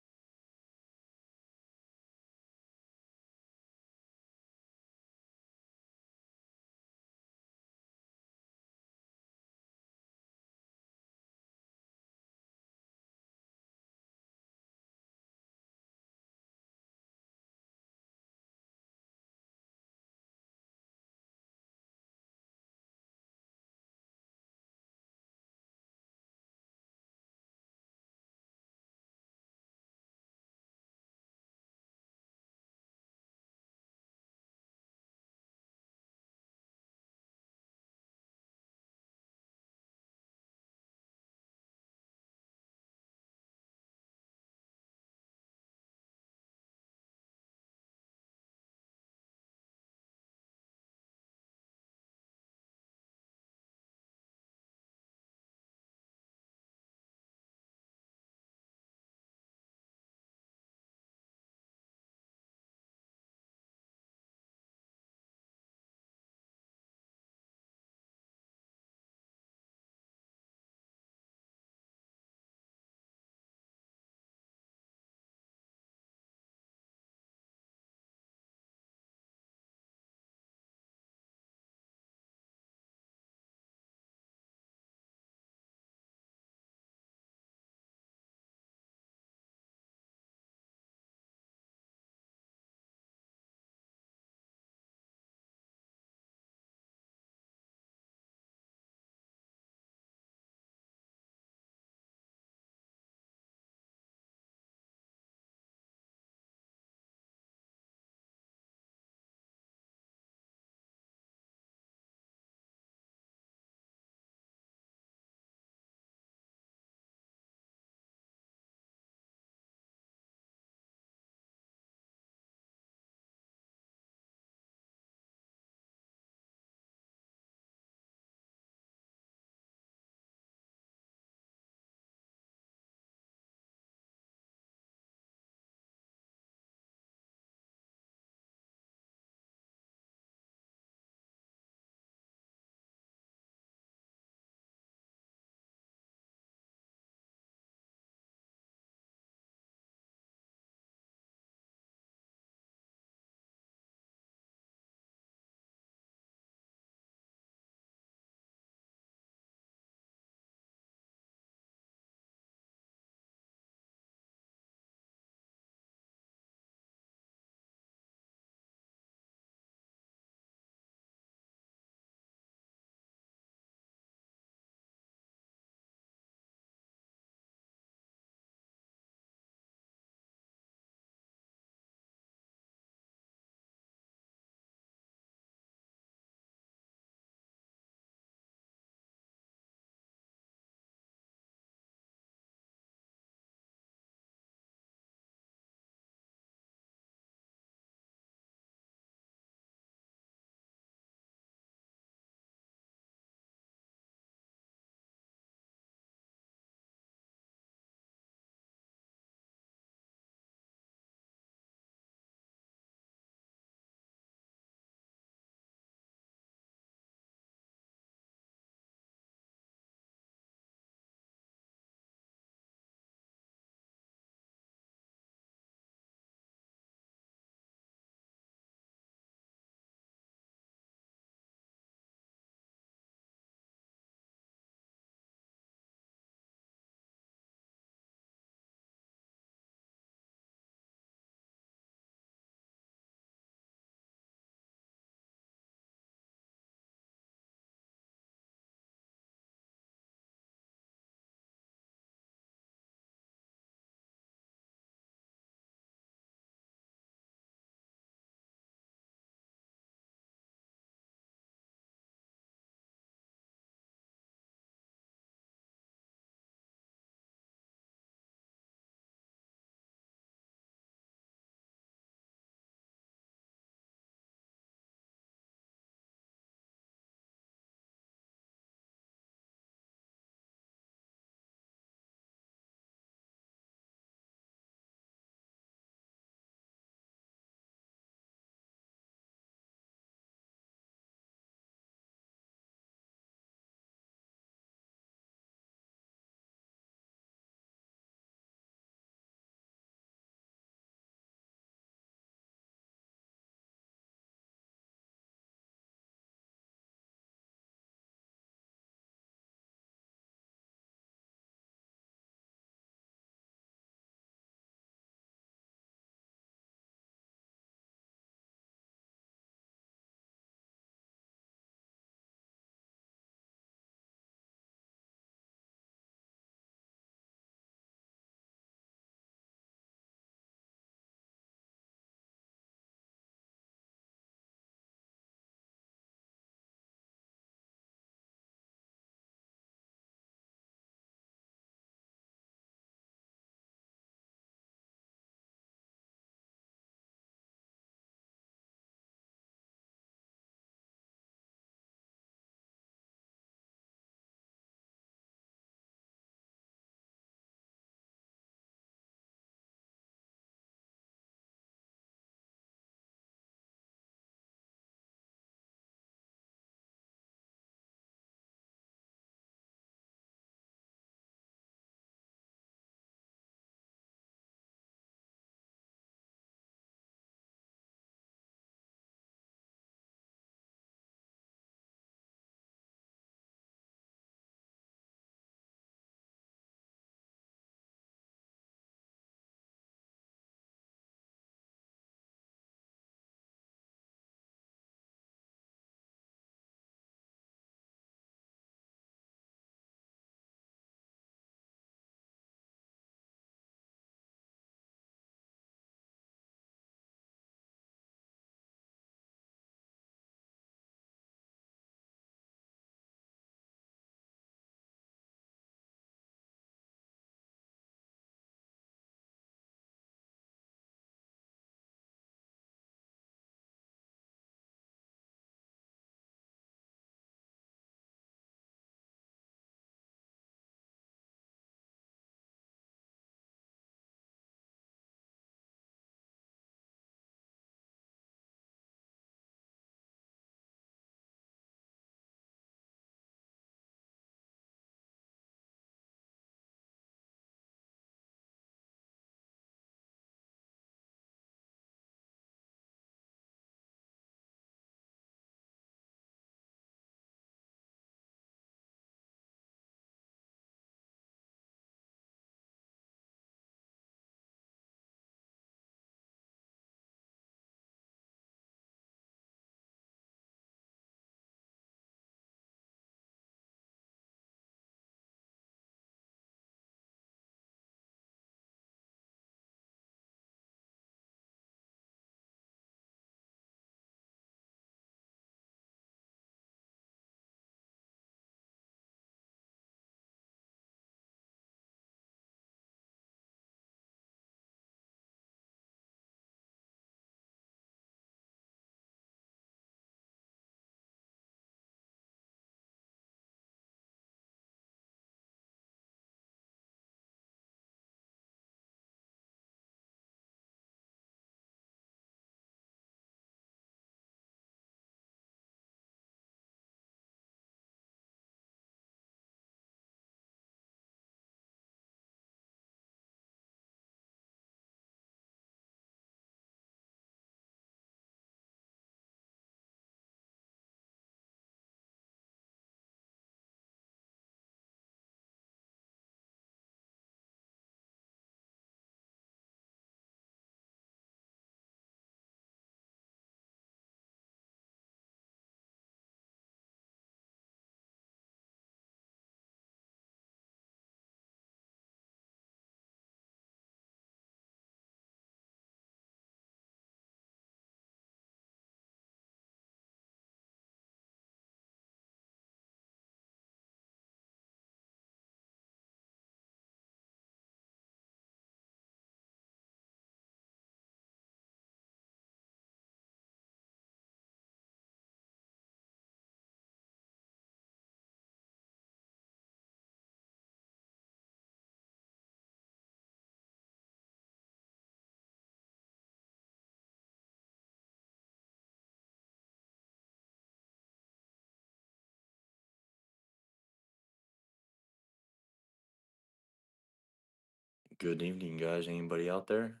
Good evening, guys. Anybody out there?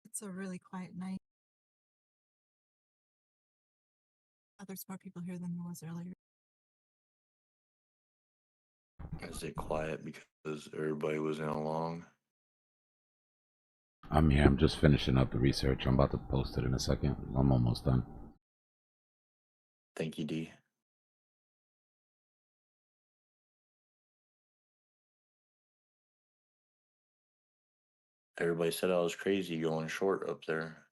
It's a really quiet night. There's more people here than there was earlier. Is it quiet because everybody was in along? I'm here. I'm just finishing up the research. I'm about to post it in a second. I'm almost done. Thank you, D. Everybody said I was crazy going short up there.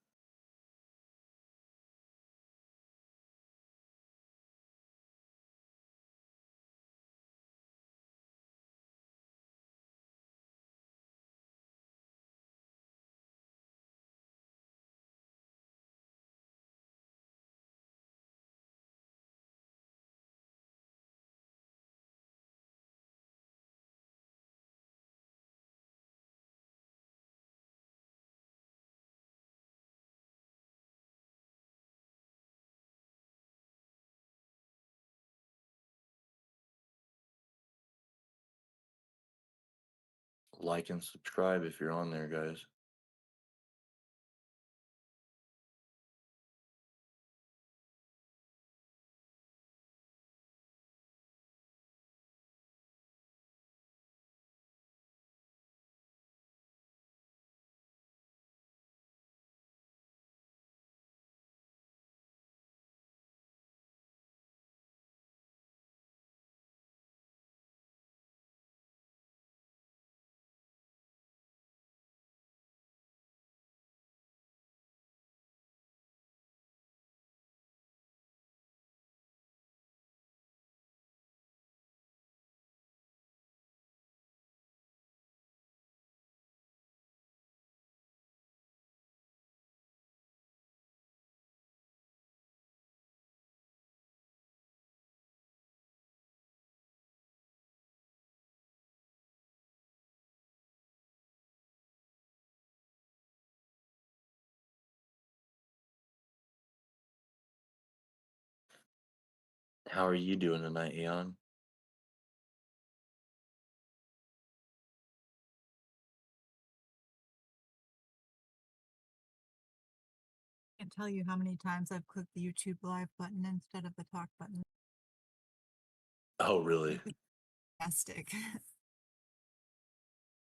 Like and subscribe if you're on there, guys. How are you doing tonight, Eon? I can't tell you how many times I've clicked the YouTube live button instead of the talk button. Oh, really? Fantastic.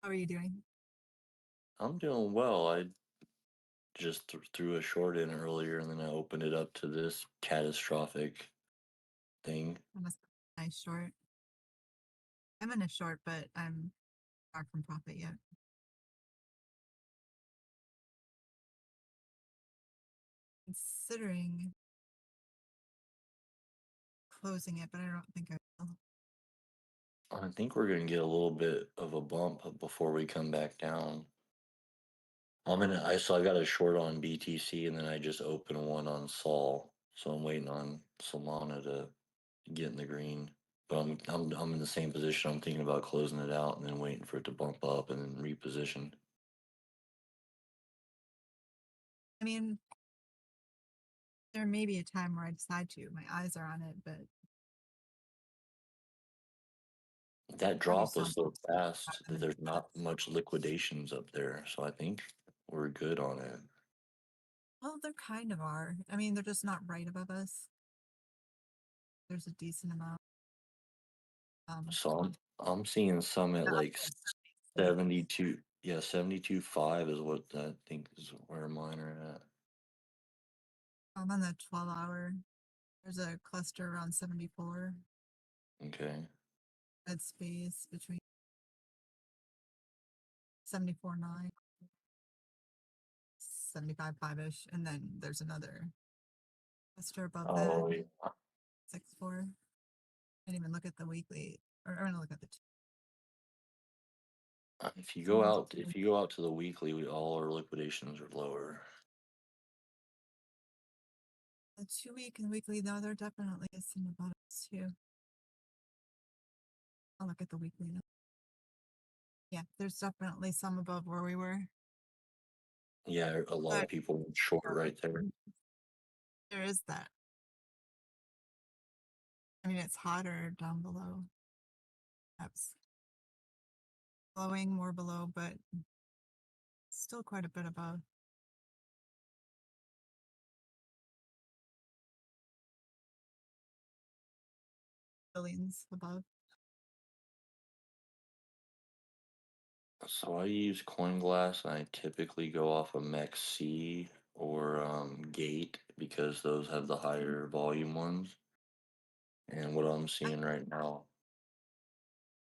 How are you doing? I'm doing well. I just threw a short in earlier and then I opened it up to this catastrophic thing. That must be a nice short. I'm in a short, but I'm far from profit yet. Considering closing it, but I don't think I will. I think we're going to get a little bit of a bump before we come back down. So I got a short on BTC and then I just opened one on Sol. So I'm waiting on Solana to get in the green. But I'm in the same position. I'm thinking about closing it out and then waiting for it to bump up and then reposition. I mean, there may be a time where I decide to. My eyes are on it, but That probably drop was so fast that there's not much liquidations up there. So I think we're good on it. Well, there kind of are. I mean, they're just not right above us. There's a decent amount. So I'm seeing some at like 72. Yeah, 72.5 is what I think is where mine are at. I'm on the 12-hour. There's a cluster around 74. Okay. Dead space between 74.9, 75.5-ish, and then there's another cluster above that. Oh, yeah. 6.4. I didn't even look at the weekly, or I'm gonna look at the. If you go out to the weekly, all our liquidations are lower. The 2-week and weekly, though, there definitely is some above us too. I'll look at the weekly now. Yeah, there's definitely some above where we were. Yeah, a lot But of people went short right there. there is that. I mean, it's hotter down below. That's blowing more below, but still quite a bit above. Billions above. So I use CoinGlass, and I typically go off of MEXC or Gate because those have the higher volume ones. And what I'm seeing right now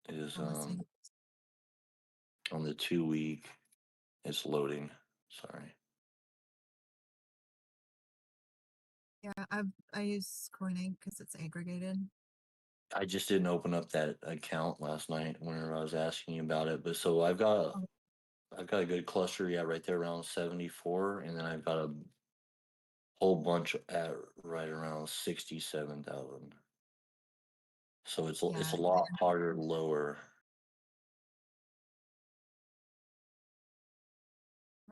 is Let's see. on the 2-week, it's loading. Sorry. Yeah, I use Coinegg because it's aggregated. I just didn't open up that account last night whenever I was asking you about it. But so I've got a good cluster, yeah, right there around 74, and then I've got a whole bunch at right around 67,000. So it's a Yeah, lot harder lower.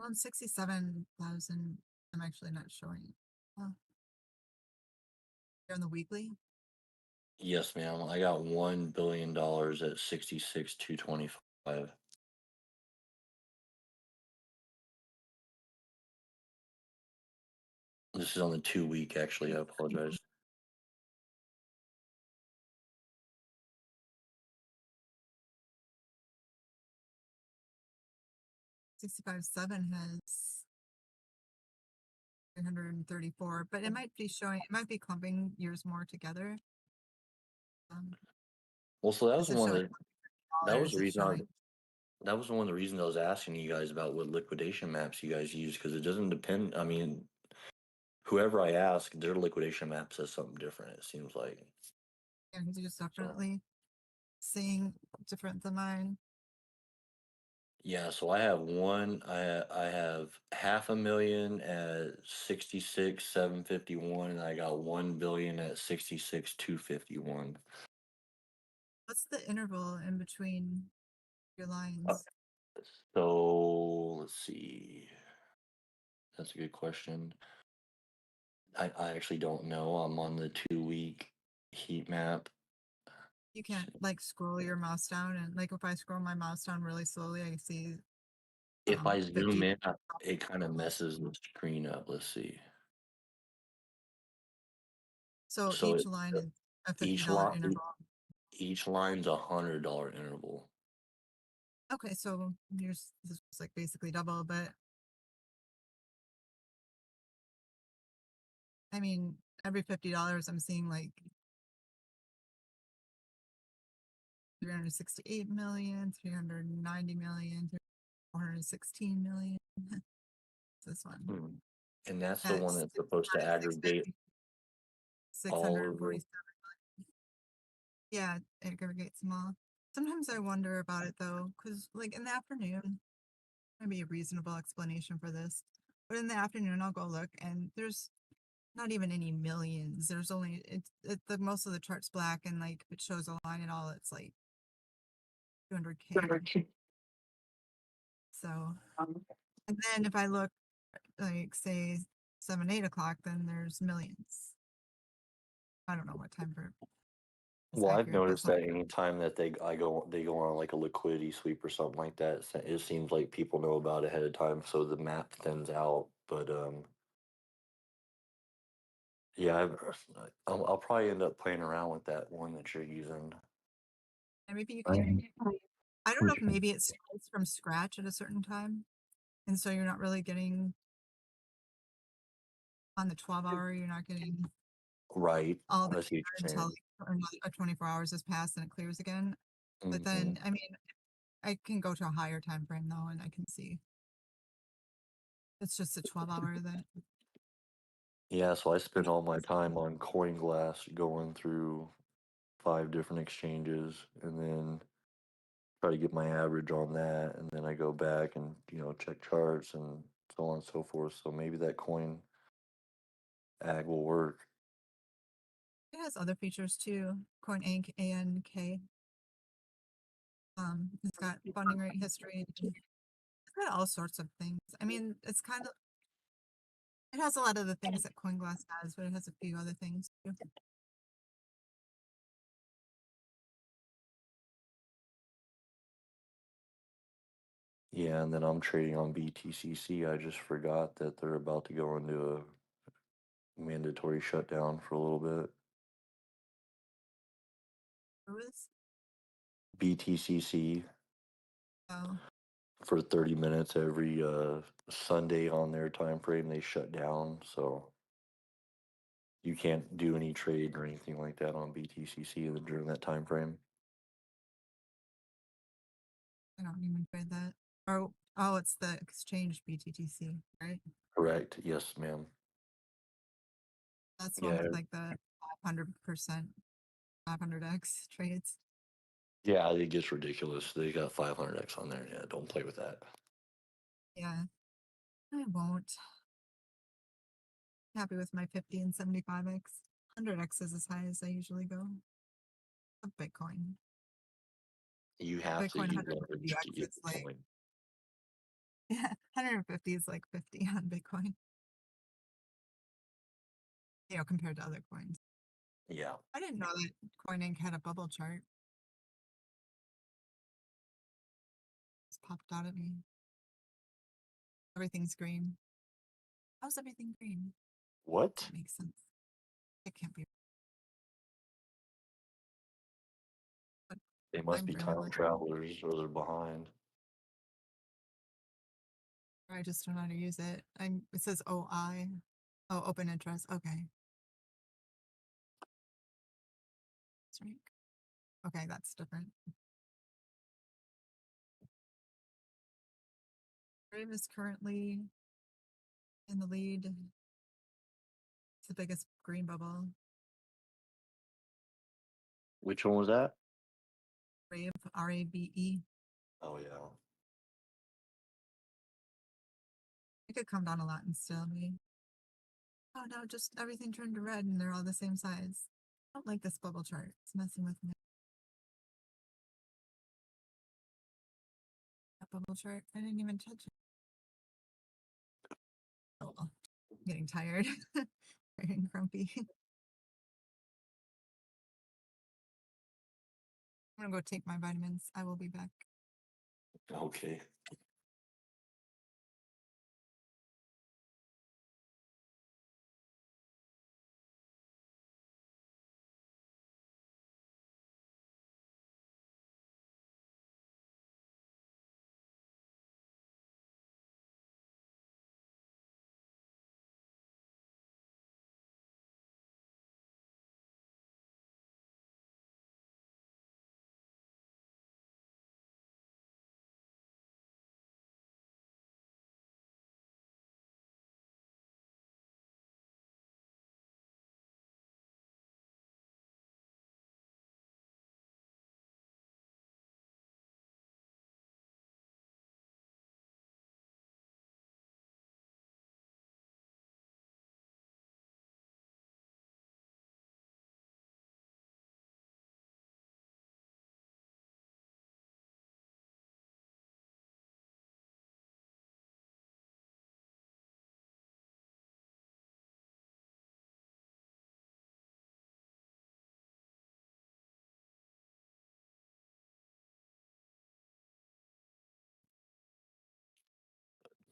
around 67,000. I'm actually not showing. Oh. You're on the weekly? Yes, ma'am. I got $1 billion at 66,225. This is on the 2-week, actually. I apologize. $65.7 has 334, but it might be showing, it might be clumping years more together. Well, so that was This is one of showing that was the it's reason showing. that was one of the reasons I was asking you guys about what liquidation maps you guys use, because it doesn't depend. I mean, whoever I ask, their liquidation map says something different. It seems like. Yeah, he's just definitely seeing different than mine. Yeah, so I have I have 500,000 at 66,751, and I got 1 billion at 66,251. What's the interval in between your lines? So let's see. That's a good question. I actually don't know. I'm on the 2-week heat map. You can't like scroll your mouse down, and like if I scroll my mouse down really slowly, I see If I 50. zoom in, it kind of messes the screen up. Let's see. So So each line is a each $50 line, interval. each line's $100 interval. Okay, so yours is like basically double, but I mean, every $50, I'm seeing like 368 million, 390 million, 416 million. This one. And that's the one That's that's supposed to aggregate all of the. 647. Yeah, it aggregates them all. Sometimes I wonder about it though, because like in the afternoon, maybe a reasonable explanation for this. But in the afternoon, I'll go look, and there's not even any millions. There's only the most of the chart's black, and like if it shows a line at all, it's like 200K. So, and then if I look, like say 7, 8 o'clock, then there's millions. I don't know what time for. Well, I've Accurate, but noticed that anytime that they go on like a liquidity sweep or something like that, it seems like people know about it ahead of time, so the map thins out. But yeah, I'll probably end up playing around with that one that you're using. and maybe you can. I don't know if maybe it starts from scratch at a certain time, and so you're not really getting on the 12-hour. You're not getting Right. all the I see what you're until saying. a 24 hours has passed and it clears again. But Mhm. then, I mean, I can go to a higher time frame though, and I can see it's just a 12-hour that. Yeah, so I spend all my time on CoinGlass going through 5 different exchanges, and then try to get my average on that, and then I go back and check charts and so on and so forth. So maybe that coin ag will work. It has other features too. Coin Ank, ANK. It's got funding rate history. It's got all sorts of things. I mean, it's kind of, it has a lot of the things that CoinGlass has, but it has a few other things too. Yeah, and then I'm trading on BTCC. I just forgot that they're about to go into a mandatory shutdown for a little bit. Who is? BTCC Oh, for 30 minutes every Sunday on their time frame. They shut down, so you can't do any trade or anything like that on BTCC during that time frame. I don't even trade that. Oh, it's the exchange BTTC, right? Correct. Yes, ma'am. That's the one Yeah. with like the 500%, 500x trades. Yeah, it gets ridiculous. They got 500x on there. Yeah, don't play with that. Yeah, I won't. Happy with my 50 and 75x. 100x is as high as I usually go. Of Bitcoin. You have to Bitcoin use leverage 150x to get is the like, coin. yeah, 150 is like 50 on Bitcoin. You know, compared to other coins. Yeah. I didn't know that CoinInc had a bubble chart. It's popped out at me. Everything's green. How's everything green? What? That makes sense. It can't be. But They must time be frame time of like, travelers or they're behind. I just don't know how to use it. It says OI. Oh, open interest. Okay. That's right. Okay, that's different. Brave is currently in the lead. It's the biggest green bubble. Which one was that? Brave, RAVE. Oh, yeah. It could come down a lot and still be. Oh no, just everything turned to red and they're all the same size. I don't like this bubble chart. It's messing with me. That bubble chart. I didn't even touch it. Oh, well. I'm getting tired. Getting grumpy. I'm gonna go take my vitamins. I will be back. Okay.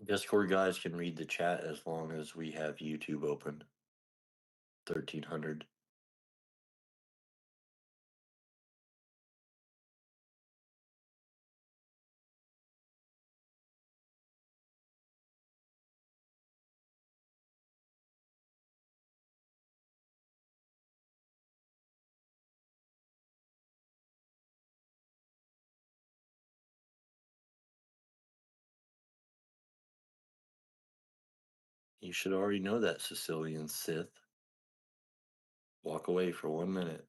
Discord guys can read the chat as long as we have YouTube open. 1300. You should already know that, Sicilian Sith. Walk away for 1 minute.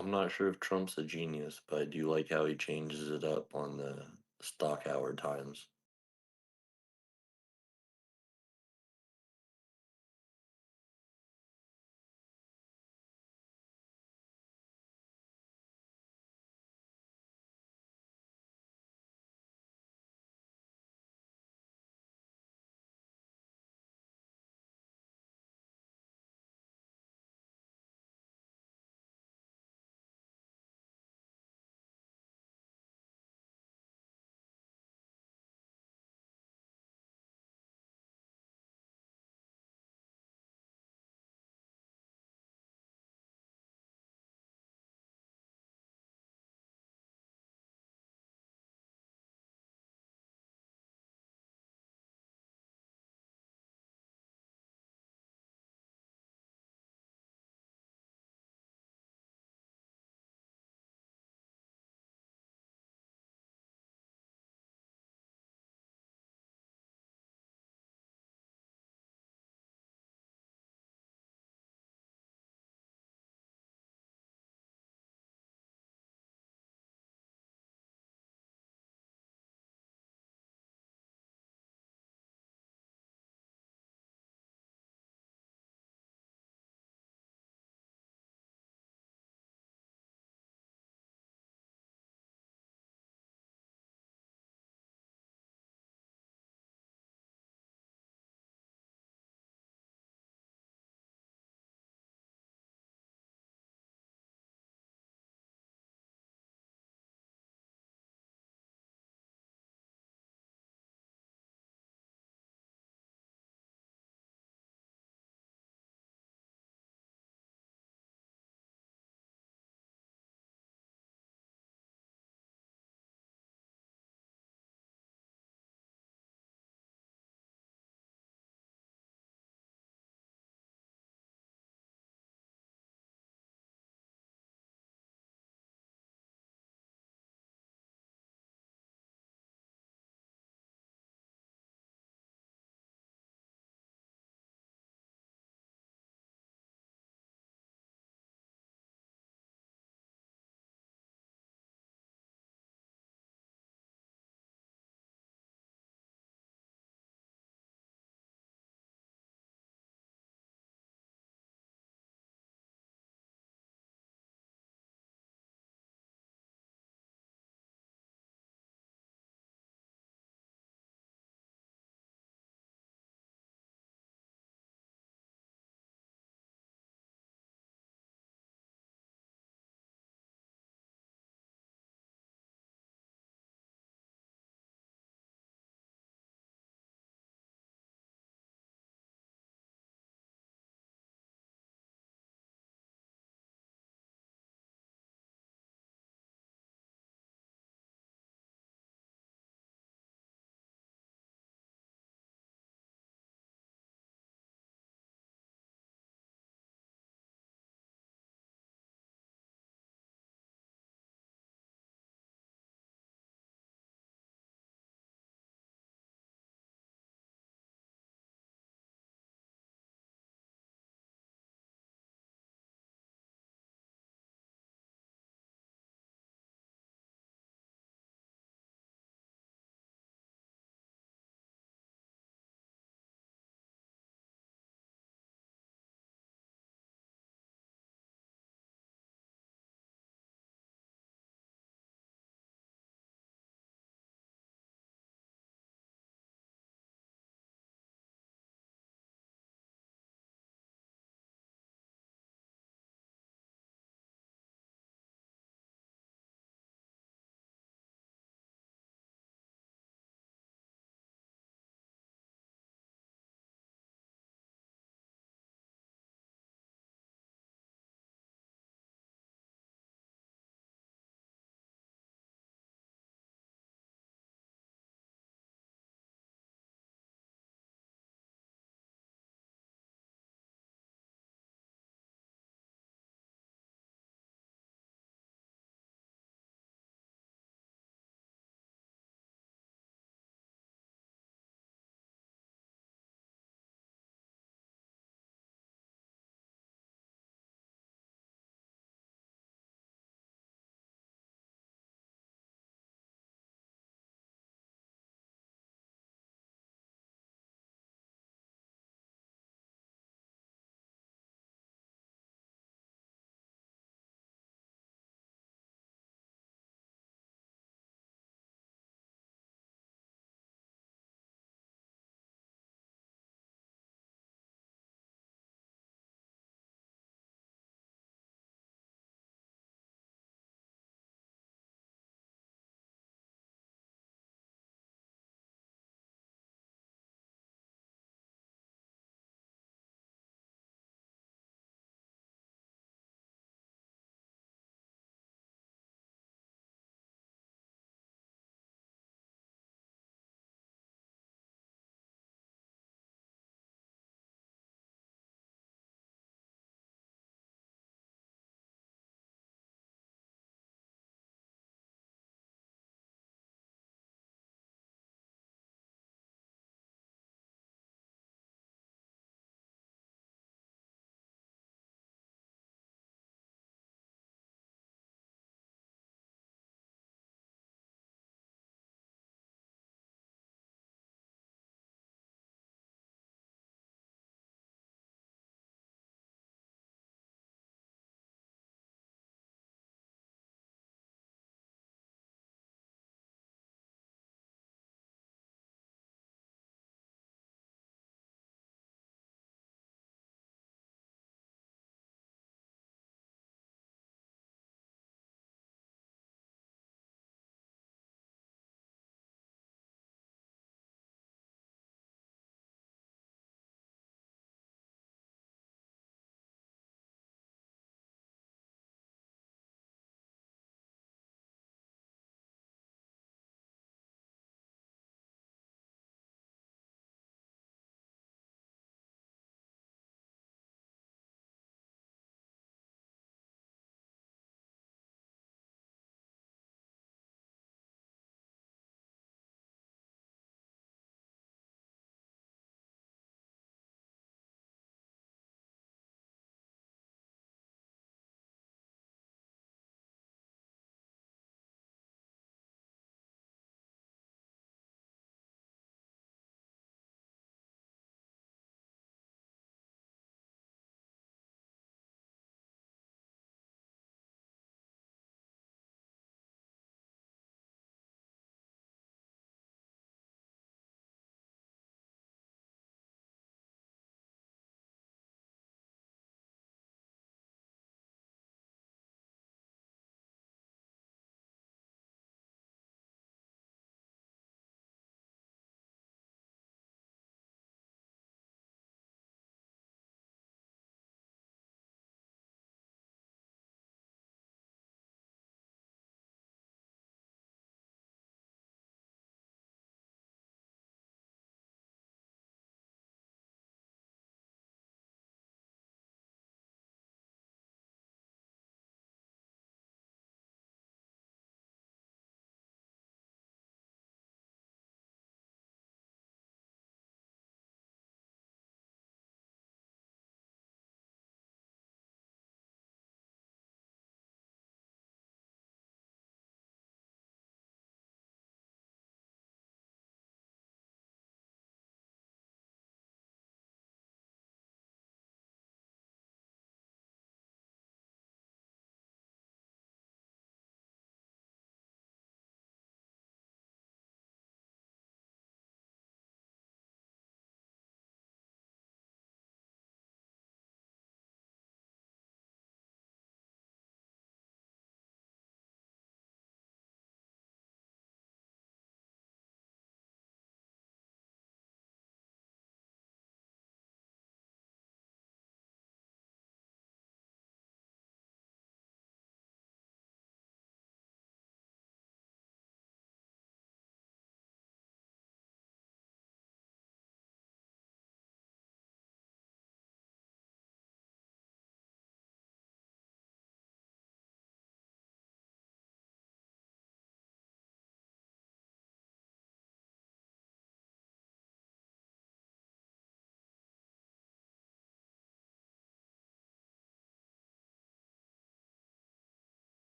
I'm not sure if Trump's a genius, but I do like how he changes it up on the stock hour times.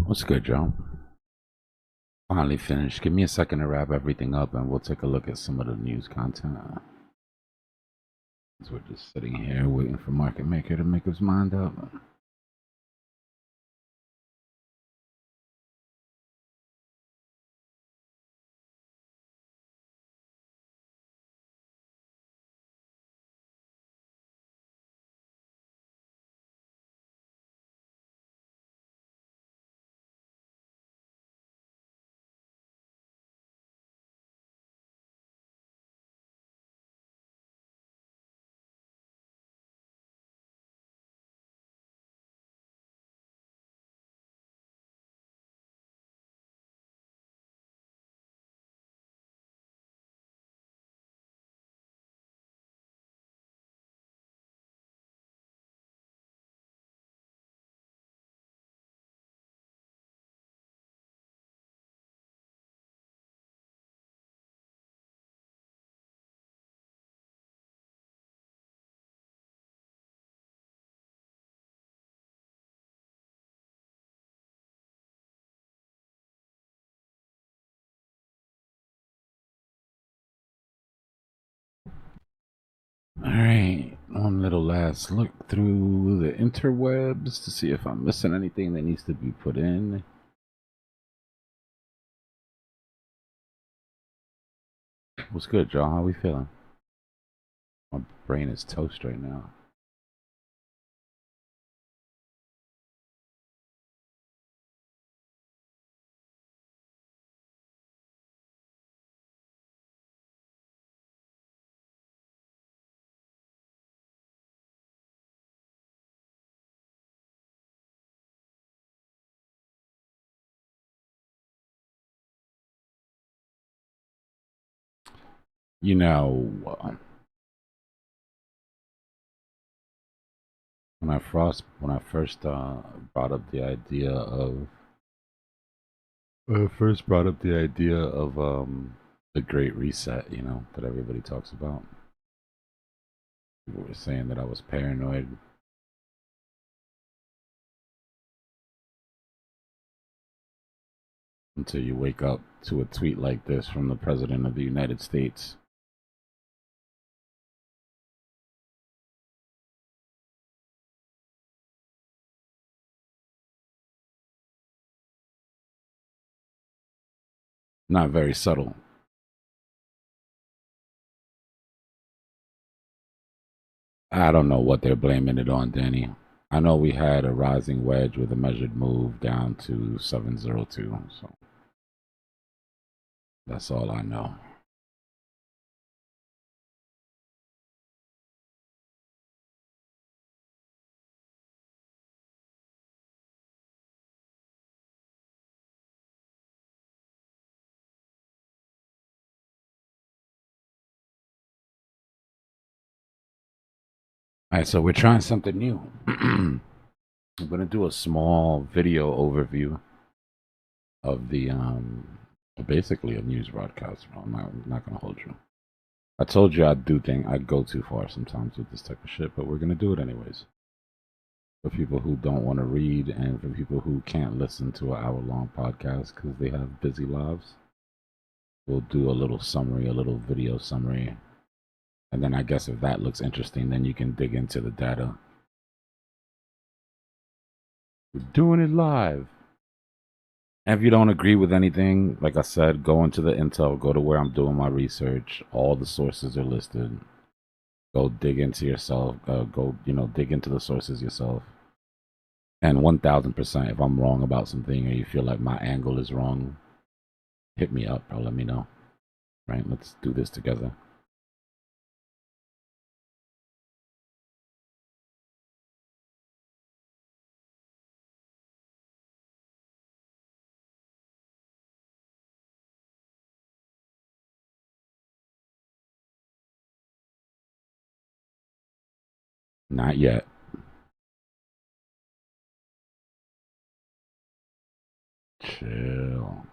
What's good, Joe? Finally finished. Give me a second to wrap everything up and we'll take a look at some of the news content. So we're just sitting here waiting for Market Maker to make his mind up. Alright, one little last look through the interwebs to see if I'm missing anything that needs to be put in. What's good, Joe? How we feeling? My brain is toast right now. You know, when I first brought up the idea of the Great Reset, you know, that everybody talks about. People were saying that I was paranoid. Until you wake up to a tweet like this from the President of the United States. Not very subtle. I don't know what they're blaming it on, Danny. I know we had a rising wedge with a measured move down to 702, so that's all I know. All right, so we're trying something new. I'm going to do a small video overview of the basically a news broadcast. I'm not going to hold you. I told you I'd go too far sometimes with this type of shit, but we're going to do it anyways. For people who don't want to read and for people who can't listen to an hour-long podcast because they have busy lives, we'll do a little summary, a little video summary. And then I guess if that looks interesting, then you can dig into the data. We're doing it live. And if you don't agree with anything, like I said, go into the intel, go to where I'm doing my research. All the sources are listed. Go dig into yourself. Dig into the sources yourself. And 1000%, if I'm wrong about something or you feel like my angle is wrong, hit me up or let me know. Right? Let's do this together. Not yet. Chill.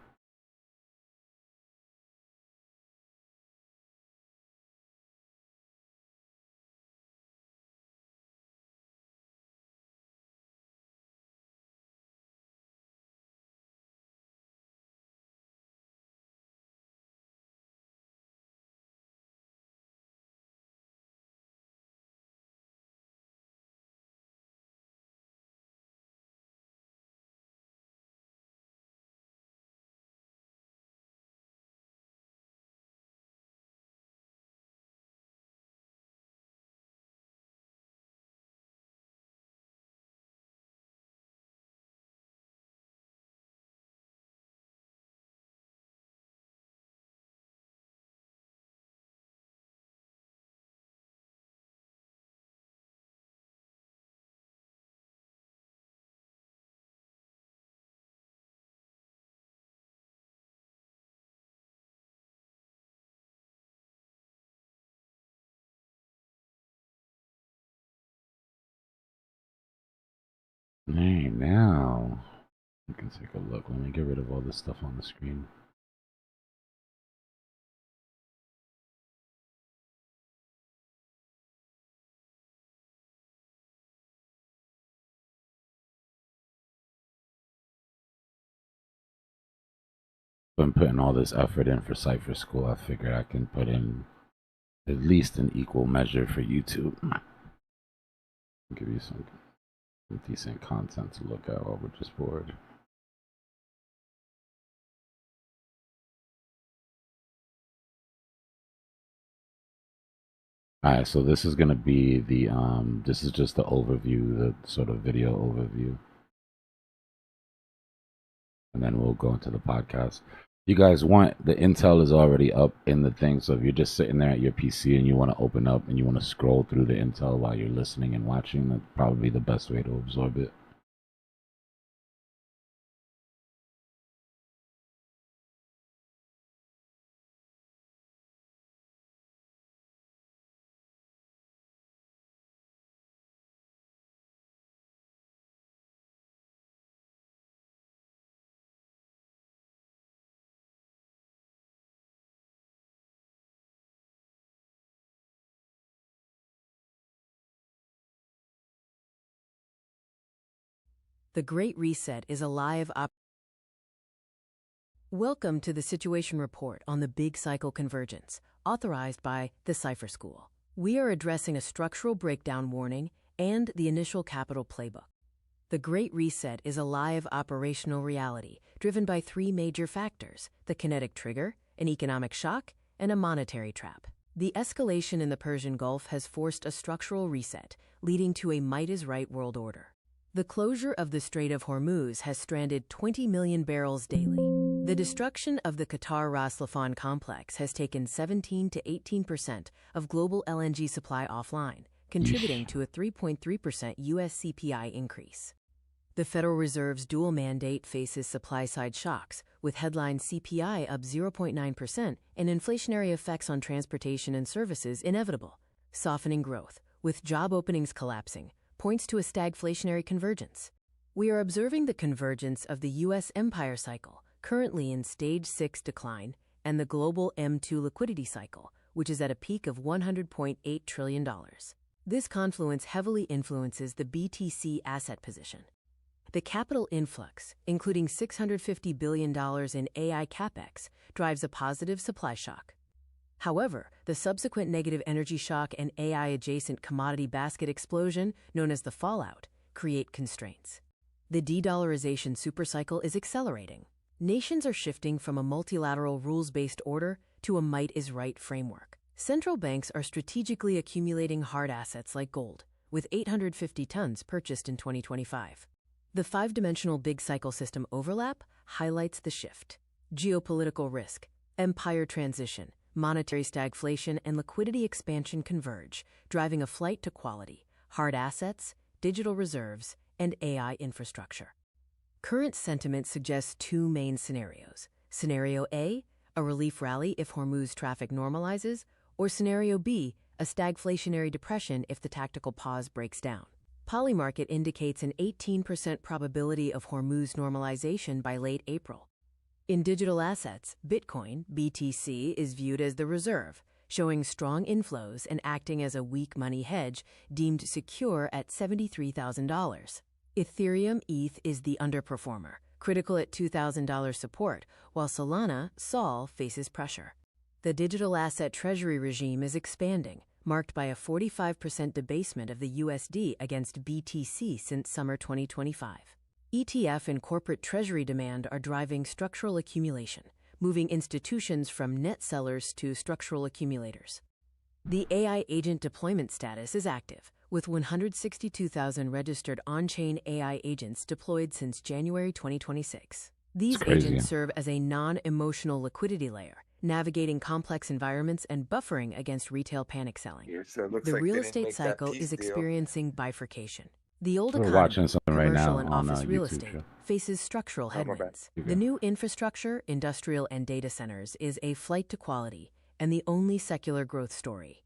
Hey, now you can take a look. Let me get rid of all this stuff on the screen. Been putting all this effort in for Cypher School. I figured I can put in at least an equal measure for YouTube. Give you some decent content to look at while we're just bored. Alright, so this is gonna be the this is just the overview, the sort of video overview. And then we'll go into the podcast. You guys want the intel is already up in the thing, so if you're just sitting there at your PC and you want to open up and you want to scroll through the intel while you're listening and watching, that's probably the best way to absorb it. The Great Reset is a live Welcome to the Situation Report on the Big Cycle Convergence, authorized by the Cypher School. We are addressing a structural breakdown warning and the initial capital playbook. The Great Reset is a live operational reality driven by three major factors: the kinetic trigger, an economic shock, and a monetary trap. The escalation in the Persian Gulf has forced a structural reset, leading to a might is right world order. The closure of the Strait of Hormuz has stranded 20 million barrels daily. The destruction of the Qatar Ras Laffan complex has taken 17 to 18% of global LNG supply offline, contributing to a 3.3% US CPI increase. The Federal Reserve's dual mandate faces supply-side shocks, with headline CPI up 0.9% and inflationary effects on transportation and services inevitable. Softening growth, with job openings collapsing, points to a stagflationary convergence. We are observing the convergence of the U.S. empire cycle, currently in stage 6 decline, and the global M2 liquidity cycle, which is at a peak of $100.8 trillion. This confluence heavily influences the BTC asset position. The capital influx, including $650 billion in AI capex, drives a positive supply shock. However, the subsequent negative energy shock and AI-adjacent commodity basket explosion, known as the fallout, create constraints. The de-dollarization supercycle is accelerating. Nations are shifting from a multilateral rules-based order to a might-is-right framework. Central banks are strategically accumulating hard assets like gold, with 850 tons purchased in 2025. The five-dimensional big cycle system overlap highlights the shift. Geopolitical risk, empire transition, monetary stagflation, and liquidity expansion converge, driving a flight to quality, hard assets, digital reserves, and AI infrastructure. Current sentiment suggests two main scenarios. Scenario A, a relief rally if Hormuz traffic normalizes, or Scenario B, a stagflationary depression if the tactical pause breaks down. Polymarket indicates an 18% probability of Hormuz normalization by late April. In digital assets, Bitcoin, BTC, is viewed as the reserve, showing strong inflows and acting as a weak money hedge deemed secure at $73,000. Ethereum ETH is the underperformer, critical at $2,000 support, while Solana SOL faces pressure. The digital asset treasury regime is expanding, marked by a 45% debasement of the USD against BTC since summer 2025. ETF and corporate treasury demand are driving structural accumulation, moving institutions from net sellers to structural accumulators. The AI agent deployment status is active, with 162,000 registered on-chain AI agents deployed since January 2026. These agents serve as a non-emotional liquidity layer, navigating complex environments and buffering against retail panic selling. The real estate cycle is experiencing bifurcation. The old We're economy, watching something right commercial now and on office real YouTube estate, show. faces structural Oh, my bad. headwinds. You The go. new infrastructure, industrial, and data centers is a flight to quality and the only secular growth story.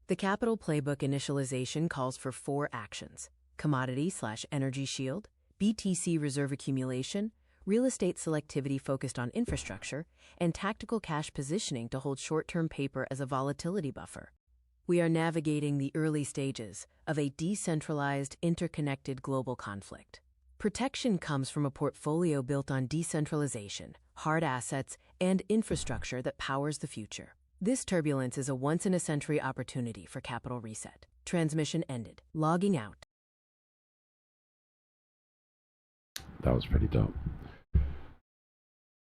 The capital playbook initialization calls for 4 actions: commodity/energy shield, BTC reserve accumulation, real estate selectivity focused on infrastructure, and tactical cash positioning to hold short-term paper as a volatility buffer. We are navigating the early stages of a decentralized, interconnected global conflict. Protection comes from a portfolio built on decentralization, hard assets, and infrastructure that powers the future. This turbulence is a once-in-a-century opportunity for capital reset. Transmission ended. Logging out. That was pretty dope.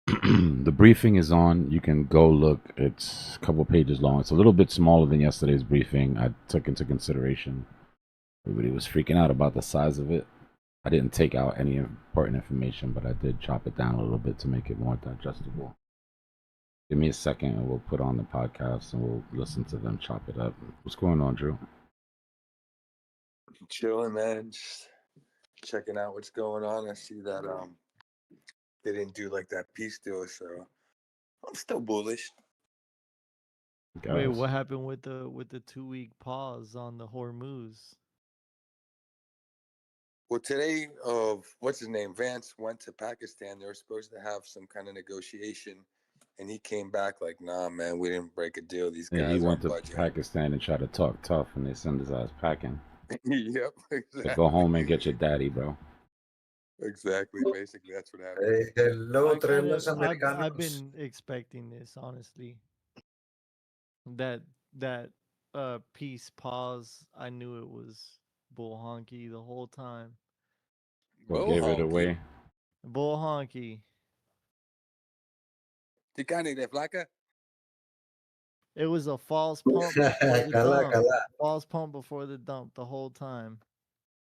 The briefing is on. You can go look. It's a couple pages long. It's a little bit smaller than yesterday's briefing. I took into consideration. Everybody was freaking out about the size of it. I didn't take out any important information, but I did chop it down a little bit to make it more digestible. Give me a second and we'll put on the podcast and we'll listen to them chop it up. What's going on, Drew? Chilling, man. Just checking out what's going on. I see that they didn't do like that peace deal, so I'm still bullish. Wait, what happened with the 2-week pause on the Hormuz? Well, today, what's his name? Vance went to Pakistan. They were supposed to have some kind of negotiation, and he came back like, "Nah, man, we didn't break a deal. These guys he went aren't to budging." Pakistan and tried to talk tough, and they send his ass packing. Yep, exactly. So go home and get your daddy, bro. Exactly. Basically, that's what happened. Hello, trailers I've Americanos. been expecting this, honestly. That peace pause, I knew it was bull honky the whole time. What gave it away? Bull honky. Ticane de flaca. It was a false pump before the dump. False pump before the dump the whole time.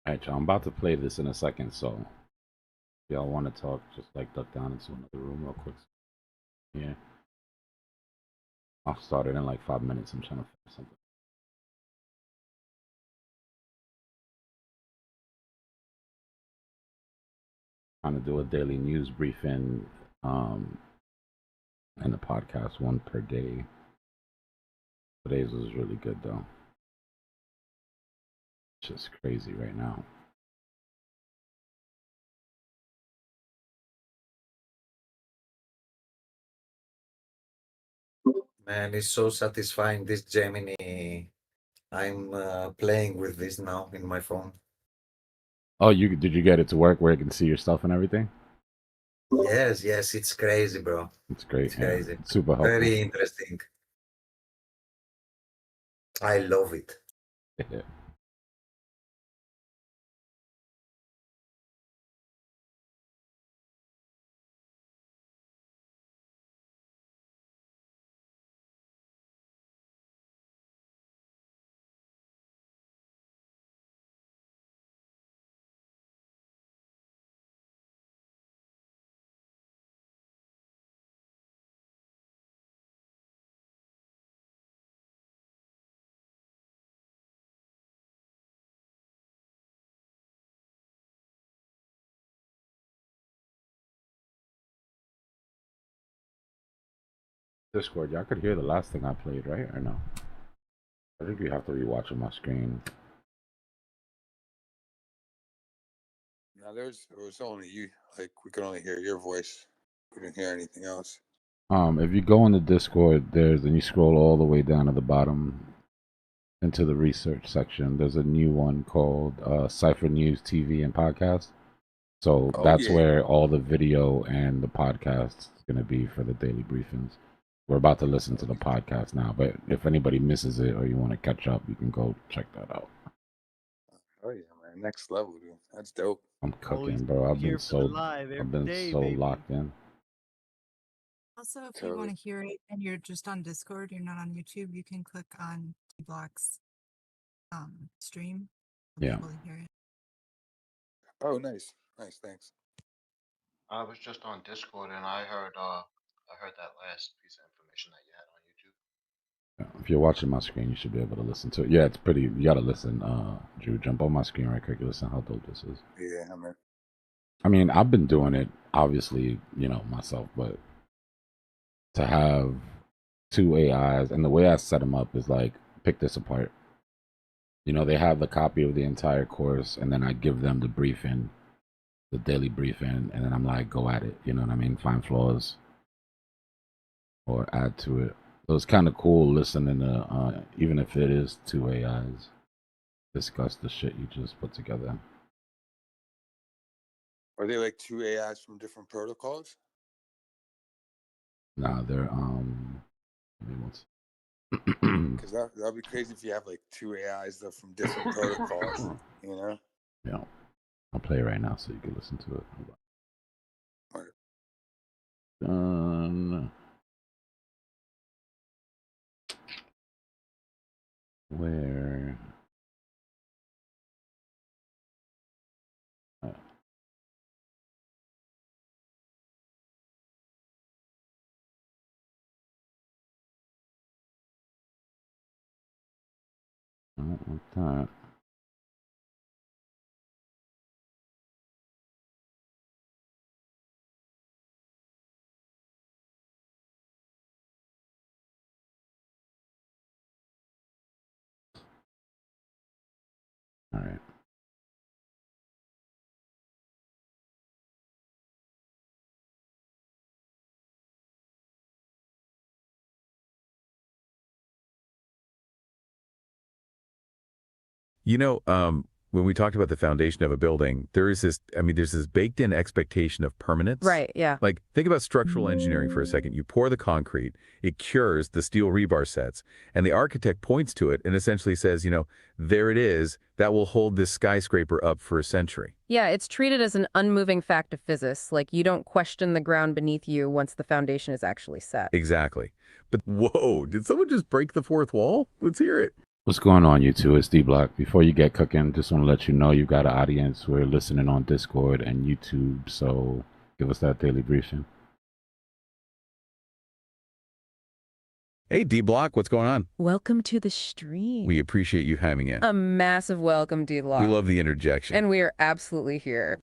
All right, y'all. I'm about to play this in a second, so if y'all want to talk, just like duck down into another room real quick. Yeah. I'll start it in like 5 minutes. I'm trying to finish something. Trying to do a daily news briefing and the podcast, one per day. Today's was really good though. It's just crazy right now. Man, it's so satisfying, this Gemini. I'm playing with this now in my phone. Oh, did you get it to work where you can see your stuff and everything? Yes, it's crazy, bro. It's great. It's crazy. It's super helpful. Very interesting. I love it. Discord, y'all could hear the last thing I played, right? Or no? I think you have to rewatch on my screen. Now it was only you. Like we could only hear your voice. We didn't hear anything else. If you go in the Discord, and you scroll all the way down to the bottom into the research section, there's a new one called Cypher News TV and Podcast. So that's where all the video and the podcast is going to be for the daily briefings. We're about to listen to the podcast now, but if anybody misses it or you want to catch up, you can go check that out. Oh yeah, man! Next level, dude. That's dope. I'm cooking, bro. I've been so locked in. Also, if you want to hear it and you're just on Discord, you're not on YouTube, you can click on Dbloc's stream. You'll be able to hear it. Oh, nice, thanks. I was just on Discord and I heard that last piece of information that you had on YouTube. If you're watching my screen, you should be able to listen to it. Yeah, it's pretty. You gotta listen. Drew, jump on my screen right quick. Listen how dope this is. Yeah, man. I mean, I've been doing it, obviously, myself, but to have two AIs and the way I set them up is like, pick this apart. They have the copy of the entire course, and then I give them the briefing. the daily briefing, and then I'm like, go at it. You know what I mean? Find flaws or add to it. So it's kind of cool listening to, even if it is two AIs, discuss the shit you just put together. Are they like two AIs from different protocols? Nah, they're Because that'd be crazy if you have like two AIs that are from different protocols. You know? Yeah, I'll play it right now so you can listen to it. Right. Done. Where? I don't want that. All right. You know, when we talked about the foundation of a building, there's this baked in expectation of permanence. Right, yeah. Like, think about structural engineering for a second. You pour the concrete, it cures, the steel rebar sets, and the architect points to it and essentially says, you know, there it is, that will hold this skyscraper up for a century. Yeah, it's treated as an unmoving fact of physics, like you don't question the ground beneath you once the foundation is actually set. Exactly. But whoa, did someone just break the fourth wall? Let's hear it. What's going on, you two? It's Dbloc. Before you get cooking, just want to let you know you've got an audience. We're listening on Discord and YouTube, so give us that daily briefing. Hey, Dbloc, what's going on? Welcome to the stream. We appreciate you having in. A massive welcome, Dbloc. We love the interjection. And we are absolutely here.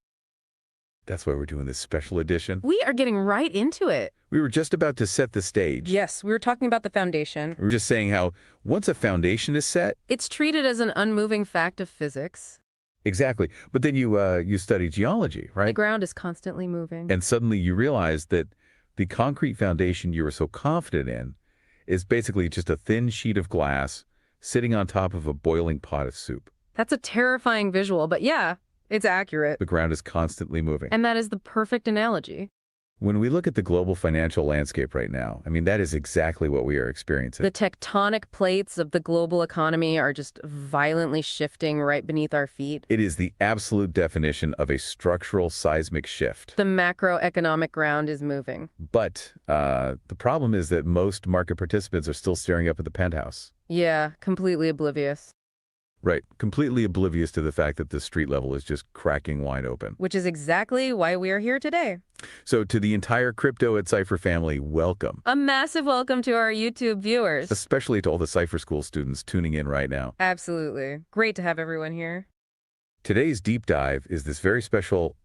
That's why we're doing this special edition. We are getting right into it. We were just about to set the stage. Yes, we were talking about the foundation. We were just saying how once a foundation is set... It's treated as an unmoving fact of physics. Exactly. But then you study geology, right? The ground is constantly moving. And suddenly you realize that the concrete foundation you were so confident in is basically just a thin sheet of glass sitting on top of a boiling pot of soup. That's a terrifying visual, but yeah, it's accurate. The ground is constantly moving. And that is the perfect analogy. When we look at the global financial landscape right now, I mean, that is exactly what we are experiencing. The tectonic plates of the global economy are just violently shifting right beneath our feet. It is the absolute definition of a structural seismic shift. The macroeconomic ground is moving. But the problem is that most market participants are still staring up at the penthouse. Yeah, completely oblivious. Right, completely oblivious to the fact that the street level is just cracking wide open. Which is exactly why we are here today. So to the entire Crypto at Cypher family, welcome. A massive welcome to our YouTube viewers. Especially to all the Cypher School students tuning in right now. Absolutely. Great to have everyone here. Today's deep dive is this very special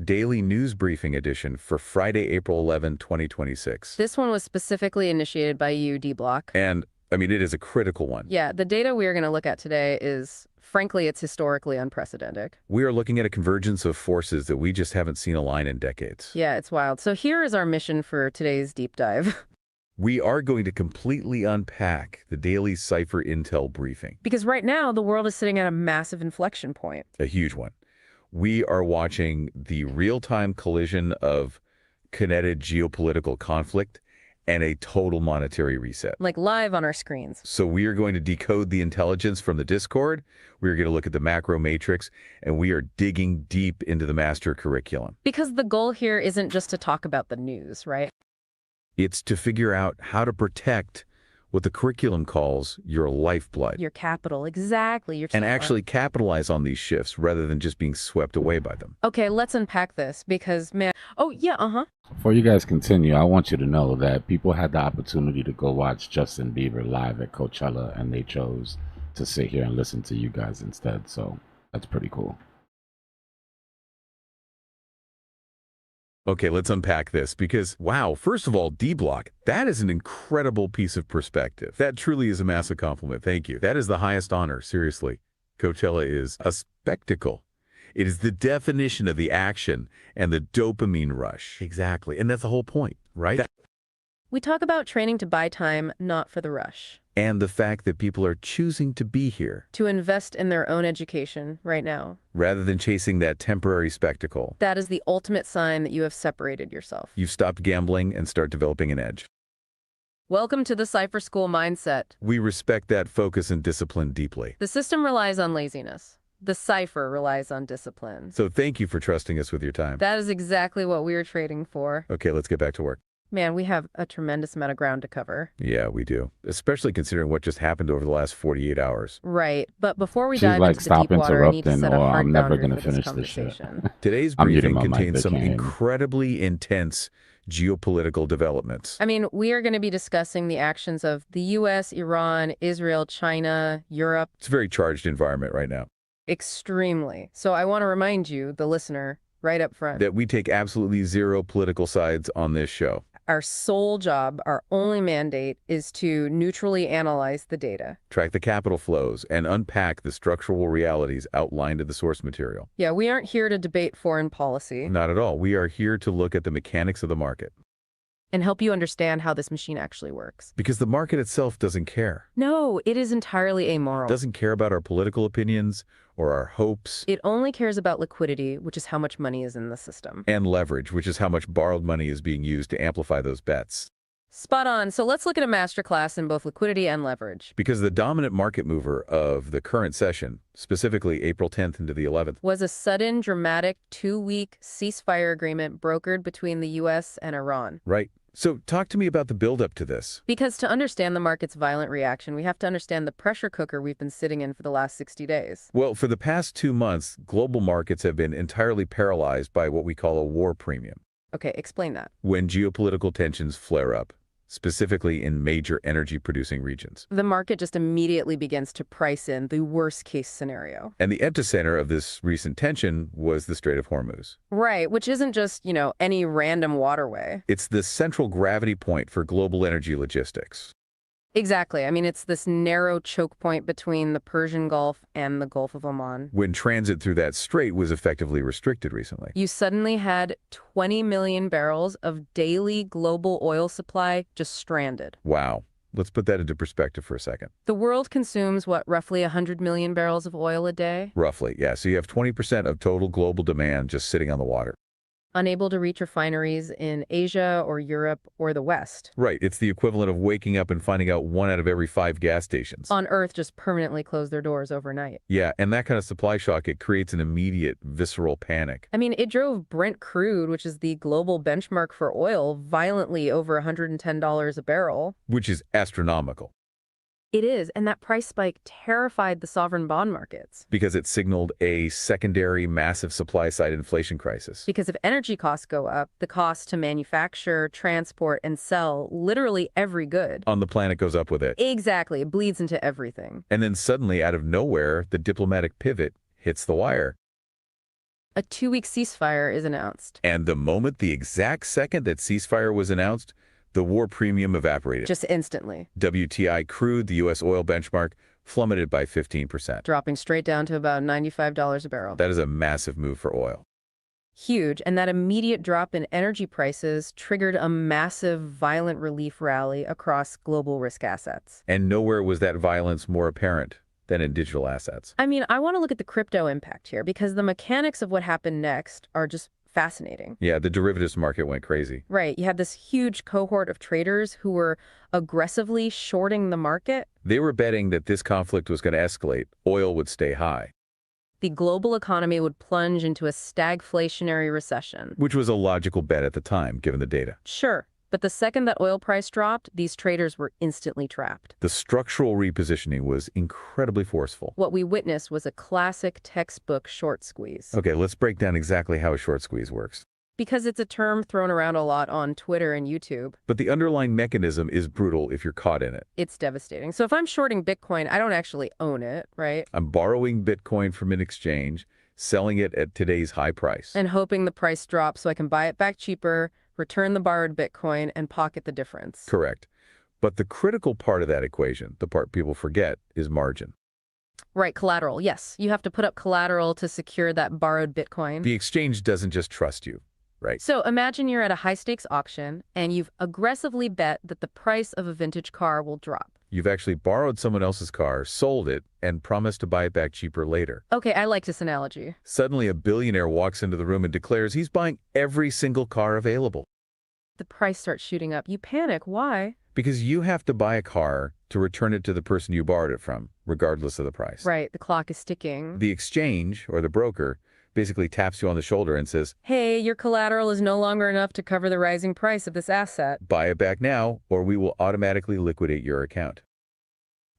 daily news briefing edition for Friday, April 11, 2026. This one was specifically initiated by you, Dbloc. And I mean, it is a critical one. Yeah, the data we are going to look at today is, frankly, it's historically unprecedented. We are looking at a convergence of forces that we just haven't seen align in decades. Yeah, it's wild. So here is our mission for today's deep dive. We are going to completely unpack the daily Cypher Intel briefing. Because right now, the world is sitting at a massive inflection point. A huge one. We are watching the real-time collision of kinetic geopolitical conflict and a total monetary reset. Like live on our screens. So we are going to decode the intelligence from the Discord, we're going to look at the macro matrix, and we are digging deep into the master curriculum. Because the goal here isn't just to talk about the news, right? It's to figure out how to protect what the curriculum calls your lifeblood. Your capital, exactly. Your and actually capitalize on these shifts rather than just being swept away by them. Okay, let's unpack this because, man... Oh, yeah, Before you guys continue, I want you to know that people had the opportunity to go watch Justin Bieber live at Coachella, and they chose to sit here and listen to you guys instead, so that's pretty cool. Okay, let's unpack this because, wow, first of all, Dbloc, that is an incredible piece of perspective. That truly is a massive compliment. Thank you. That is the highest honor, seriously. Coachella is a spectacle. It is the definition of the action and the dopamine rush. Exactly. And that's the whole point, right? We talk about training to buy time, not for the rush. And the fact that people are choosing to be here To invest in their own education right now. rather than chasing that temporary spectacle. That is the ultimate sign that you have separated yourself. You've stopped gambling and start developing an edge. Welcome to the Cypher School mindset. We respect that focus and discipline deeply. The system relies on laziness. The Cypher relies on discipline. So thank you for trusting us with your time. That is exactly what we're trading for. Okay, let's get back to work. Man, we have a tremendous amount of ground to cover. Yeah, we do. Especially considering what just happened over the last 48 hours. Right. But before we She's dive like, into the stop deep water, I need to interrupting, set a or hard I'm never boundary going to for this finish this shit. conversation. Today's I'm muting briefing my mic, contains they some can't hear me. incredibly intense geopolitical developments. I mean, we are going to be discussing the actions of the US, Iran, Israel, China, Europe. It's a very charged environment right now. Extremely. So I want to remind you, the listener, right up front, That we take absolutely zero political sides on this show. our sole job, our only mandate is to neutrally analyze the data. Track the capital flows and unpack the structural realities outlined in the source material. Yeah, we aren't here to debate foreign policy Not at all. We are here to look at the mechanics of the market. and help you understand how this machine actually works. Because the market itself doesn't care. No, it is entirely amoral. Doesn't care about our political opinions or our hopes. It only cares about liquidity, which is how much money is in the system. And leverage, which is how much borrowed money is being used to amplify those bets. Spot on. So let's look at a masterclass in both liquidity and leverage. Because the dominant market mover of the current session, specifically April 10th into the 11th, Was a sudden, dramatic 2-week ceasefire agreement brokered between the US and Iran. right? So talk to me about the buildup to this. Because to understand the market's violent reaction, we have to understand the pressure cooker we've been sitting in for the last 60 days. Well, for the past 2 months, global markets have been entirely paralyzed by what we call a war premium. Okay, explain that. When geopolitical tensions flare up, specifically in major energy-producing regions. The market just immediately begins to price in the worst-case scenario. And the epicenter of this recent tension was the Strait of Hormuz. Right, which isn't just, any random waterway. It's the central gravity point for global energy logistics. Exactly. I mean, it's this narrow choke point between the Persian Gulf and the Gulf of Oman. When transit through that strait was effectively restricted recently. You suddenly had 20 million barrels of daily global oil supply just stranded. Wow. Let's put that into perspective for a second. The world consumes, roughly 100 million barrels of oil a day? Roughly, yeah. So you have 20% of total global demand just sitting on the water. Unable to reach refineries in Asia or Europe or the West. Right. It's the equivalent of waking up and finding out 1 out of every 5 gas stations. On Earth just permanently close their doors overnight. Yeah, and that kind of supply shock, it creates an immediate visceral panic. I mean, it drove Brent crude, which is the global benchmark for oil, violently over $110 a barrel. Which is astronomical. It is, and that price spike terrified the sovereign bond markets. Because it signaled a secondary massive supply-side inflation crisis. Because if energy costs go up, the cost to manufacture, transport, and sell literally every good On the planet goes up with it. Exactly. It bleeds into everything. And then suddenly, out of nowhere, the diplomatic pivot hits the wire. A 2-week ceasefire is announced. And the moment, the exact second that ceasefire was announced, the war premium evaporated. Just instantly. WTI crude, the U.S. oil benchmark, plummeted by 15%. Dropping straight down to about $95 a barrel. That is a massive move for oil. Huge. And that immediate drop in energy prices triggered a massive, violent relief rally across global risk assets. And nowhere was that violence more apparent than in digital assets. I mean, I want to look at the crypto impact here because the mechanics of what happened next are just fascinating. Yeah, the derivatives market went crazy. Right. You had this huge cohort of traders who were aggressively shorting the market. They were betting that this conflict was going to escalate. Oil would stay high. The global economy would plunge into a stagflationary recession. Which was a logical bet at the time, given the data. Sure. But the second that oil price dropped, these traders were instantly trapped. The structural repositioning was incredibly forceful. What we witnessed was a classic textbook short squeeze. Okay, let's break down exactly how a short squeeze works. Because it's a term thrown around a lot on Twitter and YouTube. But the underlying mechanism is brutal if you're caught in it. It's devastating. So if I'm shorting Bitcoin, I don't actually own it, right? I'm borrowing Bitcoin from an exchange, selling it at today's high price. And hoping the price drops so I can buy it back cheaper, return the borrowed Bitcoin, and pocket the difference. Correct. But the critical part of that equation, the part people forget, is margin. Right, collateral. Yes, you have to put up collateral to secure that borrowed Bitcoin. The exchange doesn't just trust you, right? So imagine you're at a high-stakes auction and you've aggressively bet that the price of a vintage car will drop. You've actually borrowed someone else's car, sold it, and promised to buy it back cheaper later. Okay, I like this analogy. Suddenly, a billionaire walks into the room and declares he's buying every single car available. The price starts shooting up. You panic. Why? Because you have to buy a car to return it to the person you borrowed it from, regardless of the price. Right, the clock is ticking. The exchange, or the broker, basically taps you on the shoulder and says, Hey, your collateral is no longer enough to cover the rising price of this asset. buy it back now, or we will automatically liquidate your account.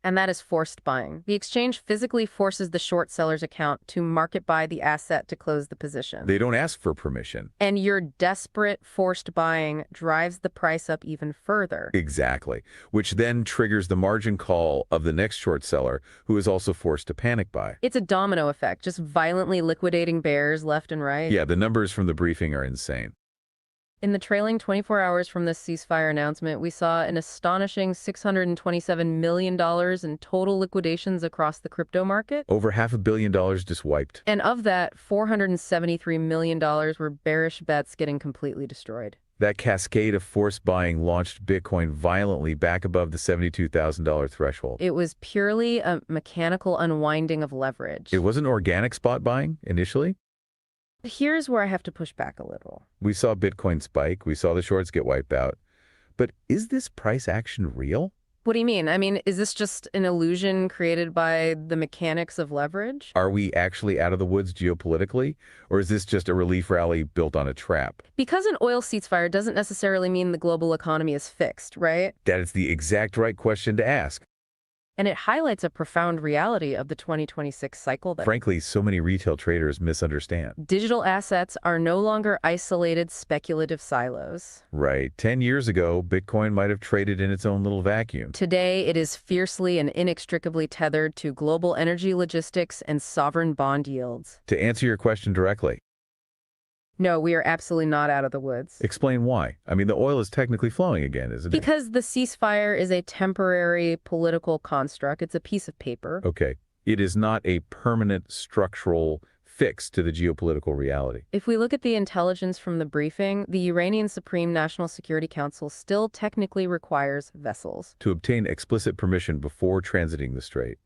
And that is forced buying. The exchange physically forces the short seller's account to market buy the asset to close the position. They don't ask for permission. And your desperate forced buying drives the price up even further. Exactly, which then triggers the margin call of the next short seller, who is also forced to panic buy. It's a domino effect, just violently liquidating bears left and right. Yeah, the numbers from the briefing are insane. In the trailing 24 hours from this ceasefire announcement, we saw an astonishing $627 million in total liquidations across the crypto market. Over $500 million just wiped. And of that, $473 million were bearish bets getting completely destroyed. That cascade of forced buying launched Bitcoin violently back above the $72,000 threshold. It was purely a mechanical unwinding of leverage. It wasn't organic spot buying initially. Here's where I have to push back a little. We saw Bitcoin spike. We saw the shorts get wiped out. But is this price action real? What do you mean? I mean, is this just an illusion created by the mechanics of leverage? Are we actually out of the woods geopolitically? Or is this just a relief rally built on a trap? Because an oil ceasefire doesn't necessarily mean the global economy is fixed, right? That is the exact right question to ask. And it highlights a profound reality of the 2026 cycle that, frankly, so many retail traders misunderstand. Digital assets are no longer isolated speculative silos. Right. 10 years ago, Bitcoin might have traded in its own little vacuum. Today, it is fiercely and inextricably tethered to global energy logistics and sovereign bond yields. To answer your question directly. No, we are absolutely not out of the woods. Explain why. I mean, the oil is technically flowing again, isn't it? Because the ceasefire is a temporary political construct. It's a piece of paper. Okay. It is not a permanent structural fix to the geopolitical reality. If we look at the intelligence from the briefing, the Iranian Supreme National Security Council still technically requires vessels to obtain explicit permission before transiting the strait.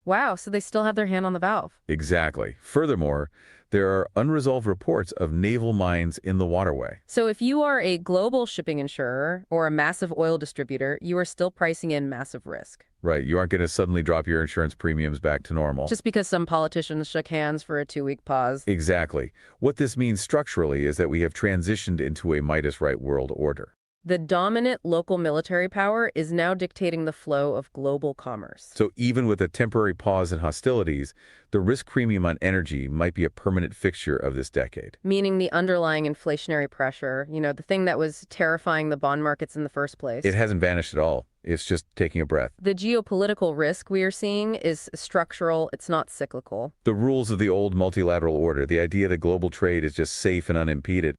Wow, so they still have their hand on the valve. Exactly. Furthermore, there are unresolved reports of naval mines in the waterway. So if you are a global shipping insurer or a massive oil distributor, you are still pricing in massive risk. Right. You aren't going to suddenly drop your insurance premiums back to normal. Just because some politicians shook hands for a 2-week pause. Exactly. What this means structurally is that we have transitioned into a Midas right world order. The dominant local military power is now dictating the flow of global commerce. So even with a temporary pause in hostilities, the risk premium on energy might be a permanent fixture of this decade. Meaning the underlying inflationary pressure, the thing that was terrifying the bond markets in the first place. It hasn't vanished at all. It's just taking a breath. The geopolitical risk we are seeing is structural. It's not cyclical. The rules of the old multilateral order, the idea that global trade is just safe and unimpeded,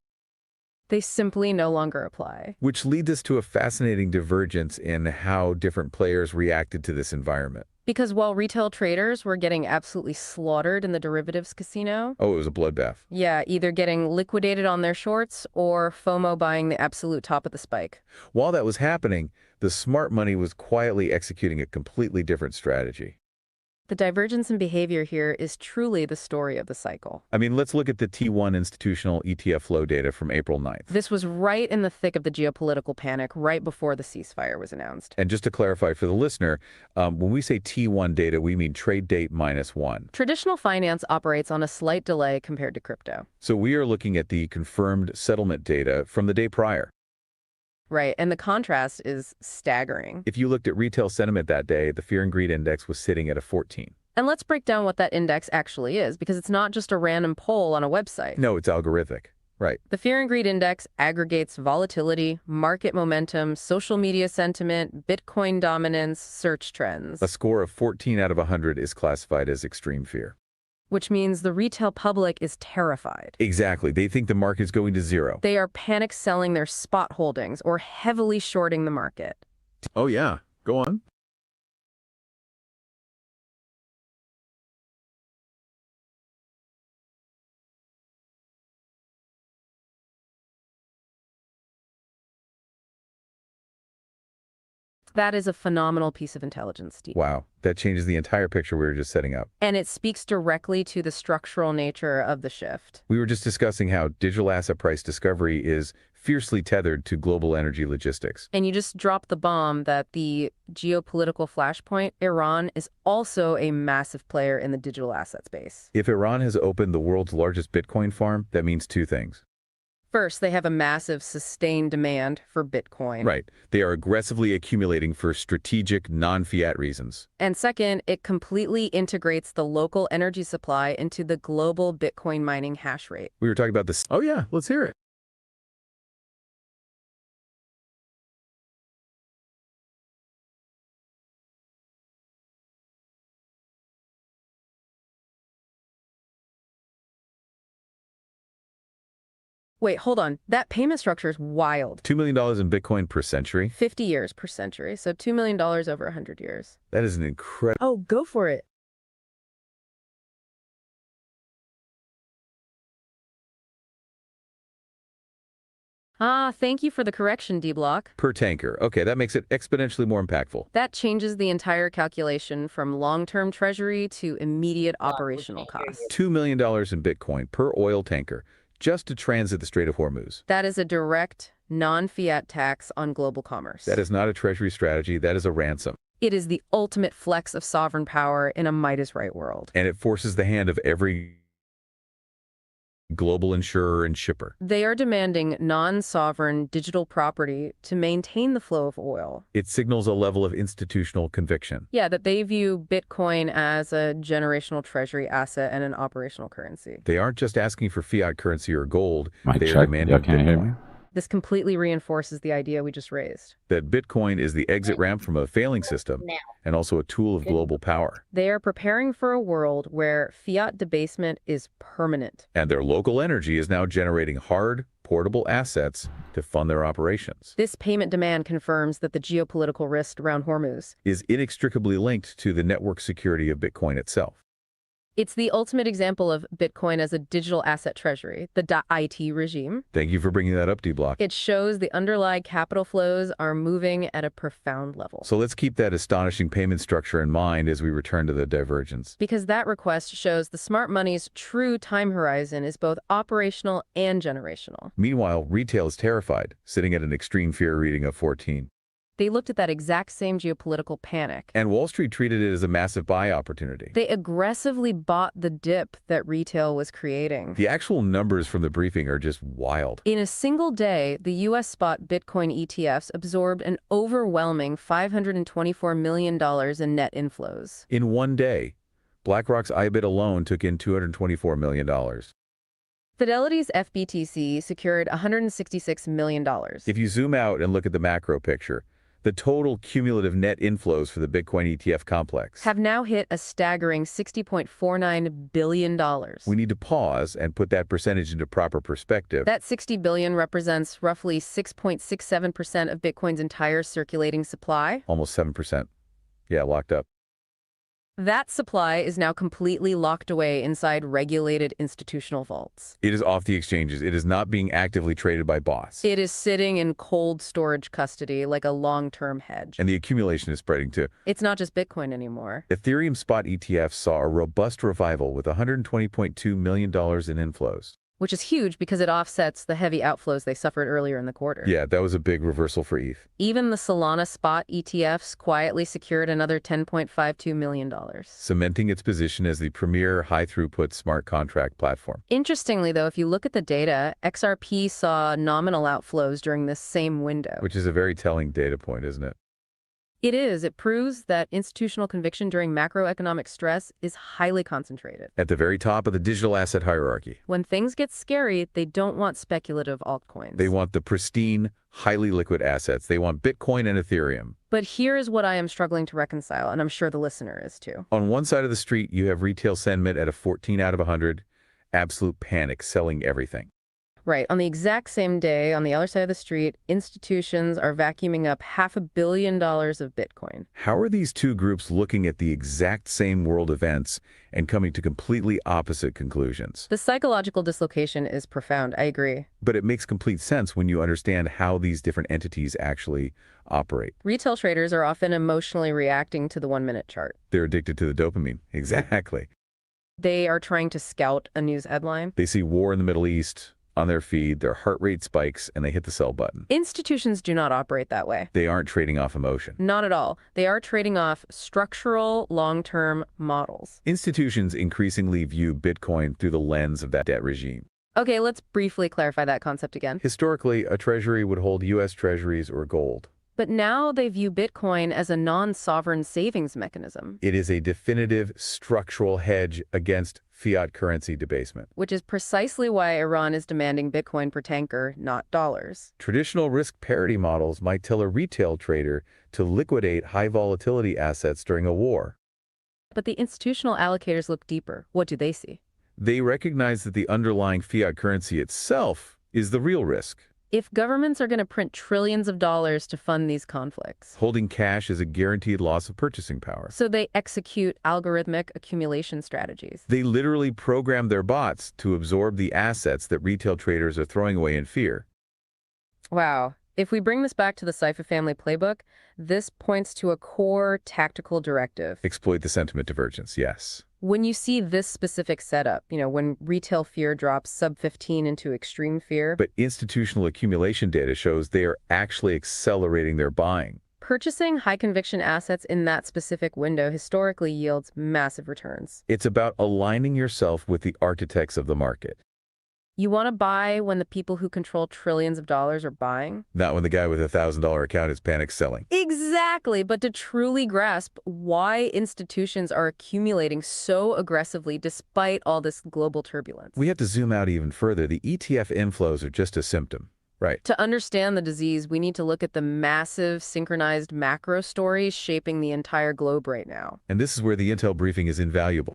they simply no longer apply. Which leads us to a fascinating divergence in how different players reacted to this environment. Because while retail traders were getting absolutely slaughtered in the derivatives casino. Oh, it was a bloodbath. Yeah, either getting liquidated on their shorts or FOMO buying the absolute top of the spike. While that was happening, the smart money was quietly executing a completely different strategy. The divergence in behavior here is truly the story of the cycle. I mean, let's look at the T1 institutional ETF flow data from April 9th. This was right in the thick of the geopolitical panic, right before the ceasefire was announced. And just to clarify for the listener, when we say T1 data, we mean trade date -1. Traditional finance operates on a slight delay compared to crypto. So we are looking at the confirmed settlement data from the day prior. Right, and the contrast is staggering. If you looked at retail sentiment that day, the fear and greed index was sitting at a 14. And let's break down what that index actually is, because it's not just a random poll on a website. No, it's algorithmic. Right. The fear and greed index aggregates volatility, market momentum, social media sentiment, Bitcoin dominance, search trends. A score of 14 out of 100 is classified as extreme fear. Which means the retail public is terrified. Exactly. They think the market's going to zero. They are panic selling their spot holdings or heavily shorting the market. Oh, yeah. Go on. That is a phenomenal piece of intelligence, Steve. Wow, that changes the entire picture we were just setting up. And it speaks directly to the structural nature of the shift. We were just discussing how digital asset price discovery is fiercely tethered to global energy logistics. And you just dropped the bomb that the geopolitical flashpoint, Iran, is also a massive player in the digital asset space. If Iran has opened the world's largest Bitcoin farm, that means two things. First, they have a massive sustained demand for Bitcoin. Right. They are aggressively accumulating for strategic, non-fiat reasons. And second, it completely integrates the local energy supply into the global Bitcoin mining hash rate. We were talking about this. Oh yeah, let's hear it. Wait, hold on. That payment structure is wild. $2 million in Bitcoin per century. 50 years per century, so $2 million over 100 years. That is an incredible... Oh, go for it. Ah, thank you for the correction, Dbloc. Per tanker. Okay, that makes it exponentially more impactful. That changes the entire calculation from long-term treasury to immediate operational costs. $2 million in Bitcoin per oil tanker, just to transit the Strait of Hormuz. That is a direct, non-fiat tax on global commerce. That is not a treasury strategy, that is a ransom. It is the ultimate flex of sovereign power in a Midas right world. And it forces the hand of every global insurer and shipper. They are demanding non-sovereign digital property to maintain the flow of oil. It signals a level of institutional conviction. Yeah, that they view Bitcoin as a generational treasury asset and an operational currency. They aren't just asking for fiat currency or gold. Mic They are check. demanding Y'all can't hear me? Bitcoin. This completely reinforces the idea we just raised. That Bitcoin is the exit ramp from a failing system and also a tool of global power. They are preparing for a world where fiat debasement is permanent. And their local energy is now generating hard, portable assets to fund their operations. This payment demand confirms that the geopolitical risk around Hormuz Is inextricably linked to the network security of Bitcoin itself. It's the ultimate example of Bitcoin as a digital asset treasury, the .it regime. Thank you for bringing that up, Dbloc. It shows the underlying capital flows are moving at a profound level. So let's keep that astonishing payment structure in mind as we return to the divergence. Because that request shows the smart money's true time horizon is both operational and generational. Meanwhile, retail is terrified, sitting at an extreme fear reading of 14. They looked at that exact same geopolitical panic. And Wall Street treated it as a massive buy opportunity. They aggressively bought the dip that retail was creating. The actual numbers from the briefing are just wild. In a single day, the U.S. spot Bitcoin ETFs absorbed an overwhelming $524 million in net inflows. In one day, BlackRock's IBIT alone took in $224 million. Fidelity's FBTC secured $166 million. If you zoom out and look at the macro picture, the total cumulative net inflows for the Bitcoin ETF complex have now hit a staggering $60.49 billion. We need to pause and put that percentage into proper perspective. That $60 billion represents roughly 6.67% of Bitcoin's entire circulating supply. Almost 7%. Yeah, locked up. That supply is now completely locked away inside regulated institutional vaults. It is off the exchanges. It is not being actively traded by bots. It is sitting in cold storage custody like a long-term hedge. And the accumulation is spreading too. It's not just Bitcoin anymore. Ethereum spot ETFs saw a robust revival with $120.2 million in inflows. Which is huge because it offsets the heavy outflows they suffered earlier in the quarter. Yeah, that was a big reversal for ETH. Even the Solana spot ETFs quietly secured another $10.52 million. Cementing its position as the premier high-throughput smart contract platform. Interestingly, though, if you look at the data, XRP saw nominal outflows during this same window. Which is a very telling data point, isn't it? It is. It proves that institutional conviction during macroeconomic stress is highly concentrated. At the very top of the digital asset hierarchy. When things get scary, they don't want speculative altcoins. They want the pristine, highly liquid assets. They want Bitcoin and Ethereum. But here is what I am struggling to reconcile, and I'm sure the listener is too. On one side of the street, you have retail sentiment at a 14 out of 100, absolute panic, selling everything. Right. On the exact same day, on the other side of the street, institutions are vacuuming up $500 million of Bitcoin. How are these two groups looking at the exact same world events and coming to completely opposite conclusions? The psychological dislocation is profound, I agree. But it makes complete sense when you understand how these different entities actually operate. Retail traders are often emotionally reacting to the 1-minute chart. They're addicted to the dopamine. Exactly. They are trying to scout a news headline. They see war in the Middle East on their feed, their heart rate spikes, and they hit the sell button. Institutions do not operate that way. They aren't trading off emotion. Not at all. They are trading off structural, long-term models. Institutions increasingly view Bitcoin through the lens of that debt regime. Okay, let's briefly clarify that concept again. Historically, a treasury would hold U.S. treasuries or gold. But now they view Bitcoin as a non-sovereign savings mechanism. It is a definitive structural hedge against fiat currency debasement. Which is precisely why Iran is demanding Bitcoin per tanker, not dollars. Traditional risk parity models might tell a retail trader to liquidate high volatility assets during a war. But the institutional allocators look deeper. What do they see? They recognize that the underlying fiat currency itself is the real risk. If governments are going to print trillions of dollars to fund these conflicts, holding cash is a guaranteed loss of purchasing power. So they execute algorithmic accumulation strategies. They literally program their bots to absorb the assets that retail traders are throwing away in fear. Wow. If we bring this back to the Cypher family playbook, this points to a core tactical directive. Exploit the sentiment divergence, yes. When you see this specific setup, when retail fear drops sub 15 into extreme fear. But institutional accumulation data shows they are actually accelerating their buying. Purchasing high conviction assets in that specific window historically yields massive returns. It's about aligning yourself with the architects of the market. You want to buy when the people who control trillions of dollars are buying? Not when the guy with $1,000 account is panic selling. Exactly, but to truly grasp why institutions are accumulating so aggressively despite all this global turbulence. We have to zoom out even further. The ETF inflows are just a symptom, right? To understand the disease, we need to look at the massive synchronized macro stories shaping the entire globe right now. And this is where the Intel briefing is invaluable.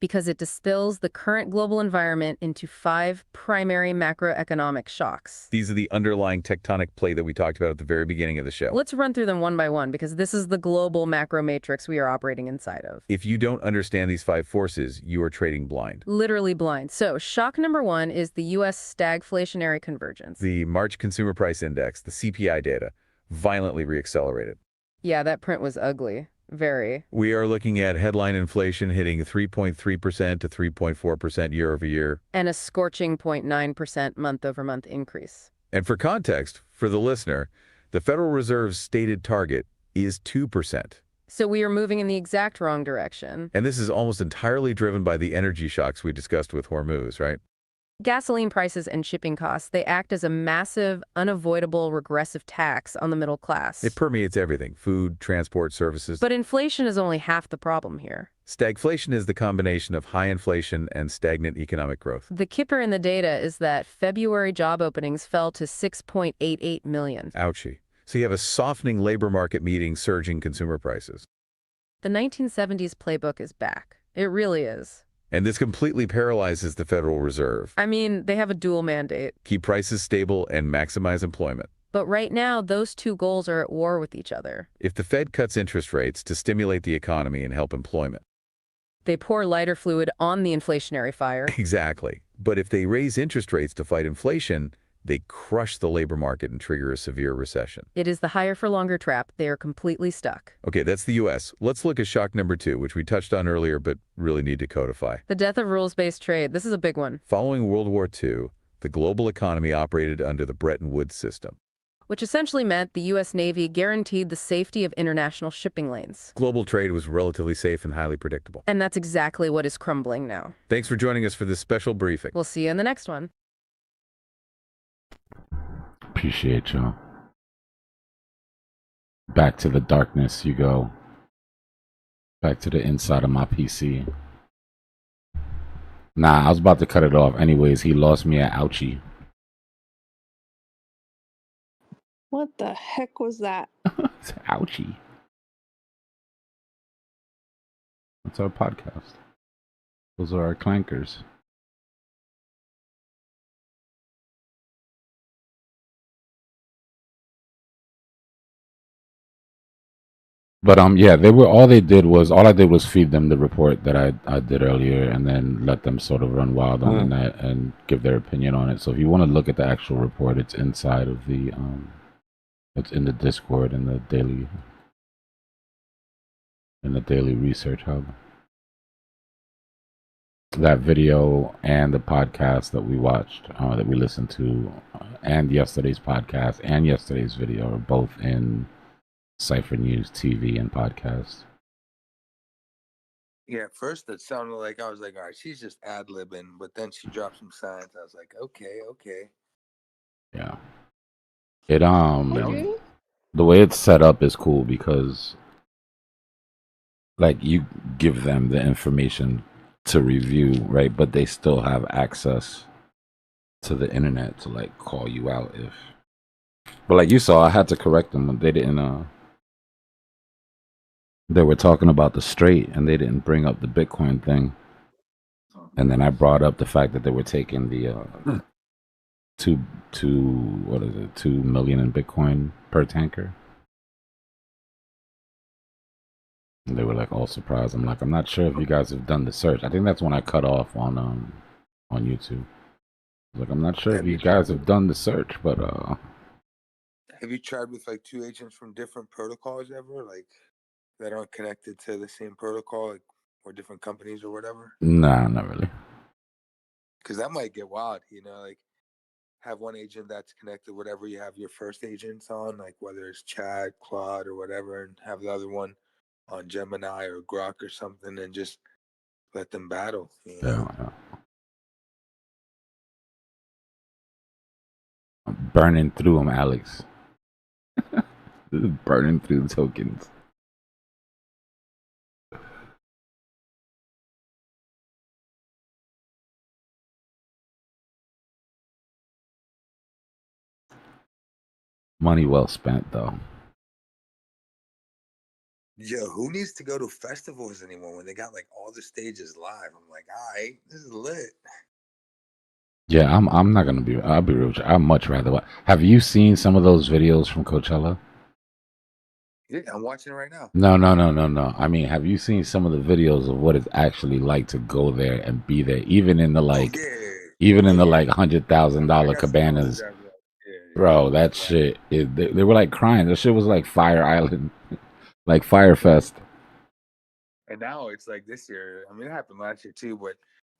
Because it distills the current global environment into 5 primary macroeconomic shocks. These are the underlying tectonic plate that we talked about at the very beginning of the show. Let's run through them one by one, because this is the global macro matrix we are operating inside of. If you don't understand these 5 forces, you are trading blind. Literally blind. So, shock number 1 is the U.S. stagflationary convergence. The March Consumer Price Index, the CPI data, violently reaccelerated. Yeah, that print was ugly. Very. We are looking at headline inflation hitting 3.3% to 3.4% year over year. And a scorching 0.9% month-over-month increase. And for context, for the listener, the Federal Reserve's stated target is 2%. So we are moving in the exact wrong direction. And this is almost entirely driven by the energy shocks we discussed with Hormuz, right? Gasoline prices and shipping costs, they act as a massive, unavoidable, regressive tax on the middle class. It permeates everything, food, transport, services. But inflation is only half the problem here. Stagflation is the combination of high inflation and stagnant economic growth. The kicker in the data is that February job openings fell to 6.88 million. Ouchie. So you have a softening labor market meeting surging consumer prices. The 1970s playbook is back. It really is. And this completely paralyzes the Federal Reserve. I mean, they have a dual mandate. Keep prices stable and maximize employment. But right now, those two goals are at war with each other. If the Fed cuts interest rates to stimulate the economy and help employment. They pour lighter fluid on the inflationary fire. Exactly. But if they raise interest rates to fight inflation, they crush the labor market and trigger a severe recession. It is the higher for longer trap. They are completely stuck. Okay, that's the U.S. Let's look at shock number 2, which we touched on earlier, but really need to codify. The death of rules-based trade. This is a big one. Following World War II, the global economy operated under the Bretton Woods system, which essentially meant the U.S. Navy guaranteed the safety of international shipping lanes. Global trade was relatively safe and highly predictable. And that's exactly what is crumbling now. Thanks for joining us for this special briefing. We'll see you in the next one. Appreciate y'all. Back to the darkness you go. Back to the inside of my PC. Nah, I was about to cut it off. Anyways, he lost me at ouchie. What the heck was that? It's ouchie. That's our podcast. Those are our clankers. But yeah, all I did was feed them the report that I did earlier, and then let them sort of run wild on the net and give their opinion on it. So if you want to look at the actual report, it's inside of the it's in the Discord in the daily research hub. That video and the podcast that we watched, that we listened to, and yesterday's podcast and yesterday's video are both in Cypher News TV and podcast. Yeah, at first it sounded like I was like, all right, she's just ad libbing, but then she dropped some signs. I was like, okay. Yeah. It Okay. the way it's set up is cool because like you give them the information to review, right? But they still have access to the internet to like call you out if. But like you saw, I had to correct them. They didn't. They were talking about the straight, and they didn't bring up the Bitcoin thing. And then I brought up the fact that they were taking the two 2 million in Bitcoin per tanker. And they were like all surprised. I'm like, I'm not sure if you guys have done the search. I think that's when I cut off on YouTube. Like, I'm not sure if you guys have done the search, but Have you tried with like two agents from different protocols ever, like that aren't connected to the same protocol, like, or different companies or whatever? nah, not really. Because that might get wild, like have one agent that's connected, whatever you have your first agents on, like whether it's Chad, Claude, or whatever, and have the other one on Gemini or Grok or something, and just let them battle. Yeah. I'm burning through them, Alex. Burning through the tokens. Money well spent, though. Yo, who needs to go to festivals anymore when they got like all the stages live? I'm like, all right, this is lit. Yeah, I'm not gonna be. I'll be real. I'd much rather. Have you seen some of those videos from Coachella? Yeah, I'm watching it right now. No. I mean, have you seen some of the videos of what it's actually like to go there and be there, even in the like, even in the like $100,000 cabanas? Bro, that shit. They were like crying. That shit was like Fire Island, like Fire Fest. And now it's like this year. I mean, it happened last year too, but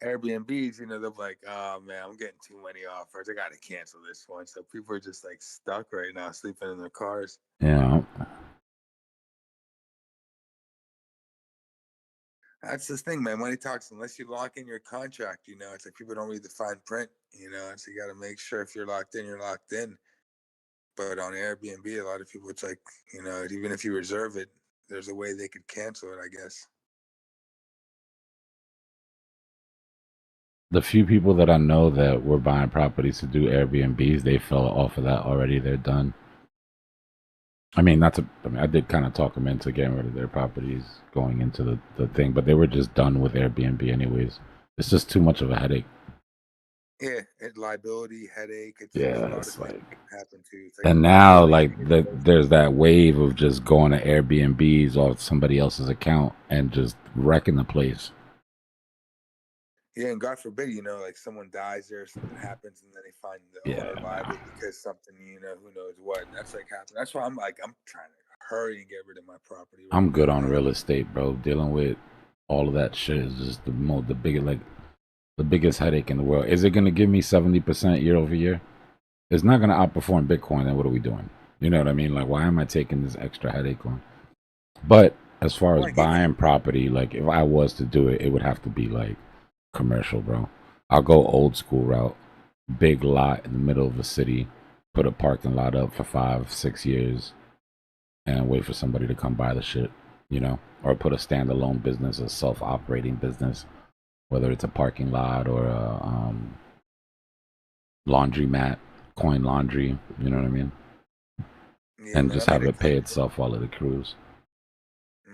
Airbnbs, they're like, oh man, I'm getting too many offers. I got to cancel this one. So people are just like stuck right now, sleeping in their cars. Yeah. That's the thing, man. Money talks. Unless you lock in your contract, it's like people don't read the fine print. So you got to make sure if you're locked in, you're locked in. But on Airbnb, a lot of people, it's like, even if you reserve it, there's a way they could cancel it, I guess. The few people that I know that were buying properties to do Airbnbs, they fell off of that already. They're done. I mean, I did kind of talk them into getting rid of their properties going into the thing, but they were just done with Airbnb anyways. It's just too much of a headache. Yeah, liability, headache. Yeah, it's like happen too. And now, like, there's that wave of just going to Airbnbs off somebody else's account and just wrecking the place. Yeah, and God forbid, like someone dies there, something happens, and then they find the owner liable because something, who knows what. And that's like happening. That's why I'm trying to hurry and get rid of my property. I'm good on real estate, bro. Dealing with all of that shit is just the biggest headache in the world. Is it gonna give me 70% year over year? It's not gonna outperform Bitcoin. Then what are we doing? You know what I mean? Like, why am I taking this extra headache on? But as far as buying property, like if I was to do it, it would have to be like commercial, bro. I'll go old school route. Big lot in the middle of a city, put a parking lot up for 5-6 years, and wait for somebody to come buy the shit, or put a standalone business, a self-operating business, whether it's a parking lot or a laundromat, coin laundry, you know what I mean? Yeah, and just have it pay itself while it accrues.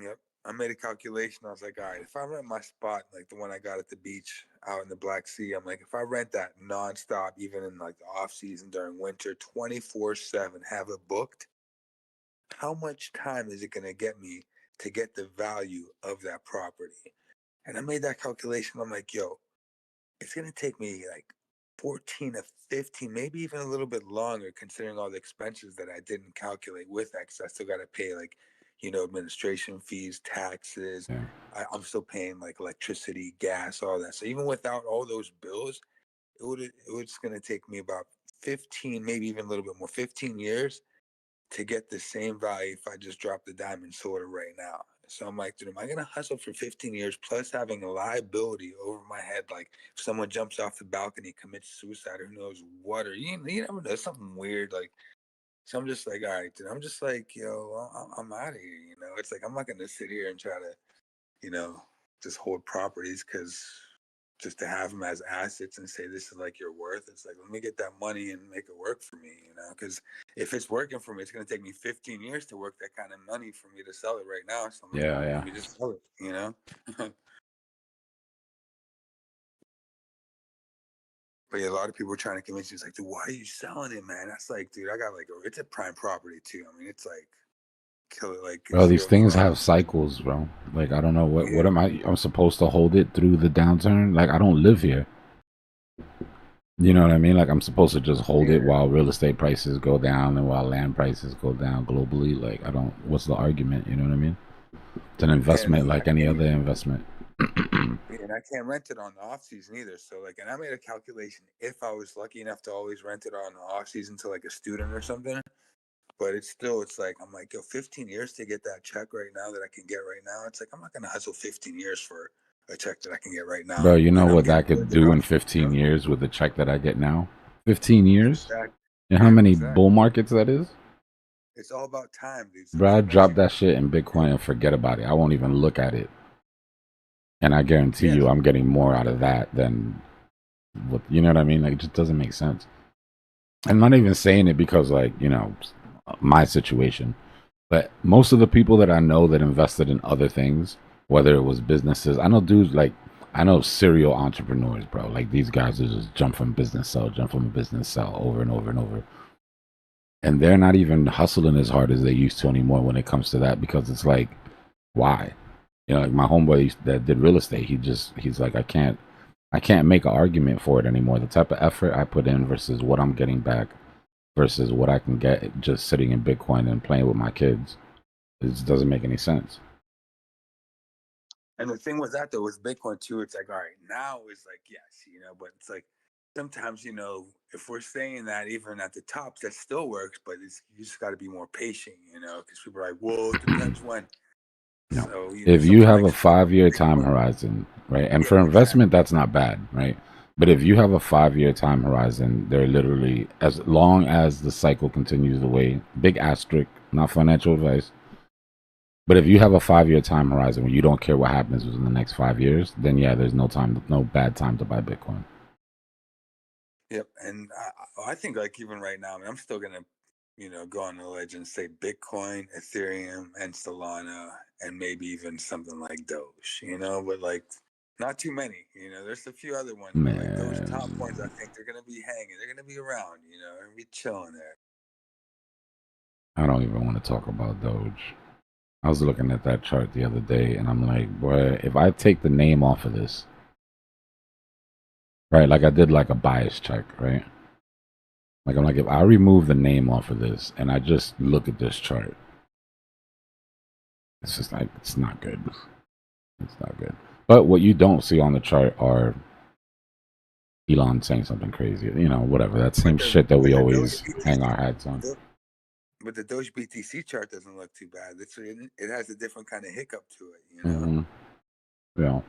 Yep. I made a calculation. I was like, all right, if I rent my spot, like the one I got at the beach out in the Black Sea, I'm like, if I rent that nonstop, even in like the off season during winter, 24/7, have it booked, how much time is it going to get me to get the value of that property. And I made that calculation. I'm like, yo, it's going to take me like 14 to 15, maybe even a little bit longer, considering all the expenses that I didn't calculate with that, because I still got to pay like, administration fees, taxes. Yeah. I'm still paying like electricity, gas, all that. So even without all those bills, it's going to take me about 15, maybe even a little bit more, 15 years to get the same value if I just drop the diamond sort of right now. So I'm like, dude, am I gonna hustle for 15 years plus having a liability over my head? Like if someone jumps off the balcony, commits suicide, or who knows what, or you never know, something weird. Like, so I'm just like, all right, dude, I'm just like, yo, I'm out of here. It's like I'm not gonna sit here and try to, just hold properties because just to have them as assets and say this is like your worth. It's like, let me get that money and make it work for me, because if it's working for me, it's going to take me 15 years to work that kind of money for me to sell it right now. So I'm like, Yeah, let me just sell it. But yeah, a lot of people are trying to convince me. It's like, dude, why are you selling it, man? That's like, dude, I got like, it's a prime property too. I mean, it's like, kill it like Bro, these zero things cost. have cycles, bro. Like, I don't know what Yeah. am I'm supposed to hold it through the downturn? Like, I don't live here. You know what I mean? Like, I'm supposed to just hold it while real estate prices go down and while land prices go down globally. Like, what's the argument? You know what I mean? It's an investment like any other investment. And I can't rent it on the off season either. So like, and I made a calculation if I was lucky enough to always rent it on the off season to like a student or something. But it's like, I'm like, yo, 15 years to get that check right now that I can get right now. It's like, I'm not going to hustle 15 years for a check that I can get right now. Bro, you know And I'm what getting that could further do in off, 15 years with the check that I get now? 15 years? Exactly. And how Yeah, many exactly. bull markets that is? It's all about time, dude. Bro, I So once drop you that shit in Bitcoin and forget about it. I won't even look at it. And I guarantee you I'm getting more out of that than what, you know what I mean? Like, it just doesn't make sense. I'm not even saying it because, like, my situation. But most of the people that I know that invested in other things, whether it was businesses, I know dudes like, I know serial entrepreneurs, bro. Like, these guys who just jump from business sell, jump from business sell over and over and over. And they're not even hustling as hard as they used to anymore when it comes to that, because it's like, why? Like my homeboy that did real estate, he's like, I can't make an argument for it anymore. The type of effort I put in versus what I'm getting back versus what I can get just sitting in Bitcoin and playing with my kids, it just doesn't make any sense. And the thing with that though, with Bitcoin too, it's like, all right, now it's like, yes, but it's like sometimes, if we're saying that even at the tops, that still works, but you just got to be more patient, because people are like, well, it depends when. No. So, If you someone have like a 5-year time horizon, right? And Yeah, for investment, exactly. that's not bad, right? But if you have a 5-year time horizon, they're literally, as long as the cycle continues the way, big asterisk, not financial advice. But if you have a 5-year time horizon where you don't care what happens within the next 5 years, then yeah, there's no bad time to buy Bitcoin. Yep. And I think like even right now, I mean, I'm still going to, go on the ledge and say Bitcoin, Ethereum, and Solana, and maybe even something like Doge, but like not too many, there's a few other ones, but like those top ones, I think they're going to be hanging. They're going to be around, they're going to be chilling there. I don't even want to talk about Doge. I was looking at that chart the other day and I'm like, boy, if I take the name off of this, right, like I did like a bias check, right? Like I'm like, if I remove the name off of this and I just look at this chart, it's just like, it's not good. It's not good. But what you don't see on the chart are Elon saying something crazy, whatever. That same shit that we always hang our hats on. But the Doge BTC chart doesn't look too bad. It has a different kind of hiccup to it, Mm-hmm. Yeah.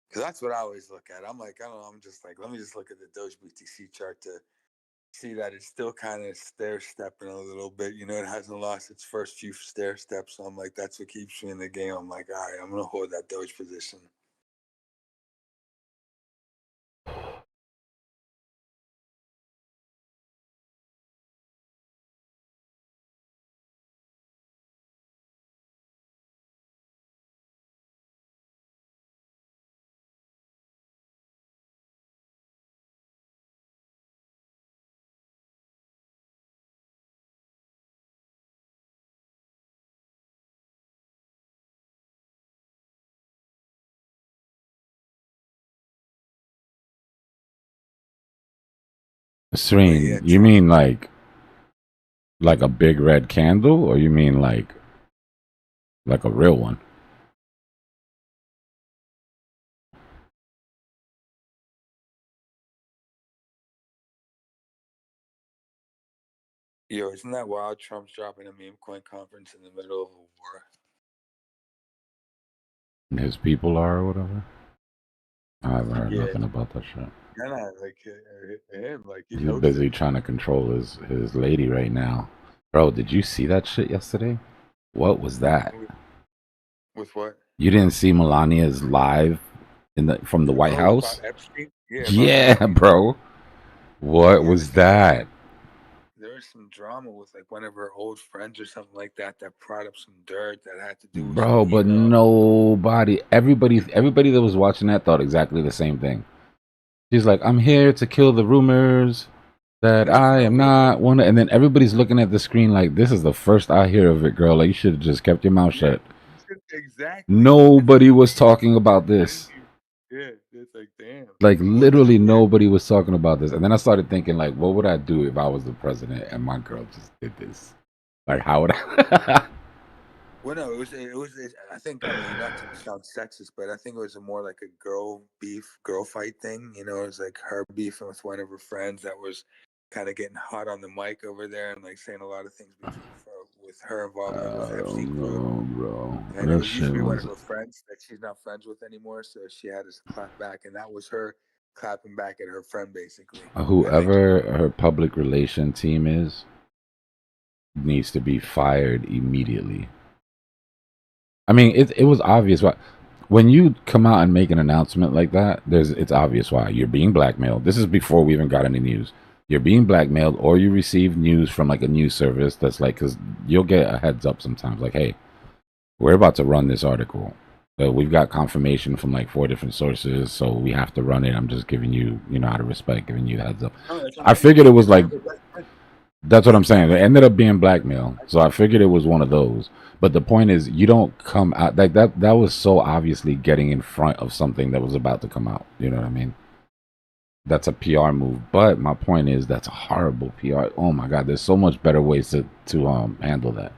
Because that's what I always look at. I'm like, I don't know. I'm just like, let me just look at the Doge BTC chart to see that it's still kind of stair stepping a little bit. It hasn't lost its first few stair steps. So I'm like, that's what keeps me in the game. I'm like, all right, I'm going to hold that Doge position. Serene, yeah, you Trump. mean like a big red candle, or you mean like a real one? Yo, isn't that wild? Trump's dropping a meme coin conference in the middle of a war. His people are or whatever. I haven't heard Yeah, nothing about that shit. yeah, like him, like he's He's hosting. busy trying to control his lady right now. Bro, did you see that shit yesterday? What was that? With what? You didn't see Melania's live from the White Oh, House? about Epstein? Yeah, about Yeah, Epstein. bro. What Yeah, was that? there was some drama with like one of her old friends or something like that that brought up some dirt that had to do with some Bro, but everybody that was watching that thought exactly the same thing. She's like, I'm here to kill the rumors that There's I no am rumor. not one. And then everybody's looking at the screen like, this is the first I hear of it, girl. Like, you should have just kept your mouth Yeah, shut. exactly. Nobody was talking about this. Yeah, it's like damn. Like, Well, literally nobody was talking about this. And then I started thinking, like, what would I do if I was the president and my girl just did this? Like, how would I? Well, no, I think, I mean, not to sound sexist, but I think it was a more like a girl fight thing. You know, it was like her beefing with one of her friends that was kind of getting hot on the mic over there and like saying a lot of things with her involvement with Epstein crew. Bro. And it That used to shit be one was. of her friends that she's not friends with anymore, so she had to clap back, and that was her clapping back at her friend, basically. Whoever her public relation team is needs to be fired immediately. I mean, it was obvious why. When you come out and make an announcement like that, it's obvious why. You're being blackmailed. This is before we even got any news. You're being blackmailed, or you receive news from like a news service that's like, because you'll get a heads up sometimes, like, hey, we're about to run this article. We've got confirmation from like 4 different sources, so we have to run it. I'm just giving you, out of respect, giving you the heads up. I figured it was like, that's what I'm saying. It ended up being blackmail, so I figured it was one of those. But the point is, you don't come out like that. That was so obviously getting in front of something that was about to come out. You know what I mean? That's a PR move. But my point is, that's a horrible PR. Oh my God, there's so much better ways to handle that.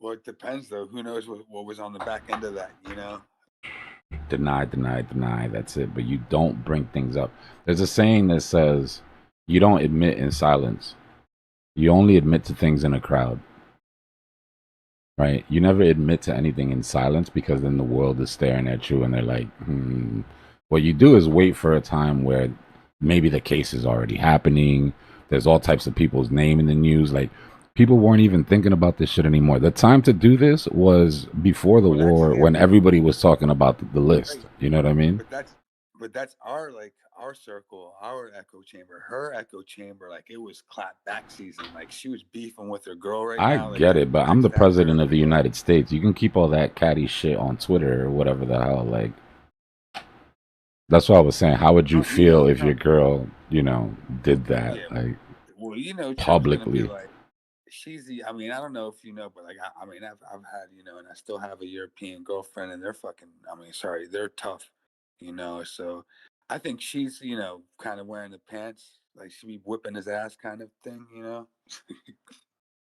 Well, it depends, though. Who knows what was on the back end of that, you know? Deny, deny, deny. That's it. But you don't bring things up. There's a saying that says, you don't admit in silence. You only admit to things in a crowd. Right? You never admit to anything in silence because then the world is staring at you and they're like, What you do is wait for a time where maybe the case is already happening. There's all types of people's name in the news. Like, people weren't even thinking about this shit anymore. The time to do this was before the war when everybody was talking about the list. You know what I mean? But that's our circle, our echo chamber. Her echo chamber, like it was clap back season. Like she was beefing with her girl right now. I get it, but I'm the president of the United States. You can keep all that catty shit on Twitter or whatever the hell. Like, that's what I was saying. How would you feel if your girl, did that, like, well, publicly? Like, I mean, I don't know if you know, but like, I mean, I've had, and I still have a European girlfriend, and they're fucking. I mean, sorry, they're tough, So I think she's, kind of wearing the pants, like she be whipping his ass, kind of thing,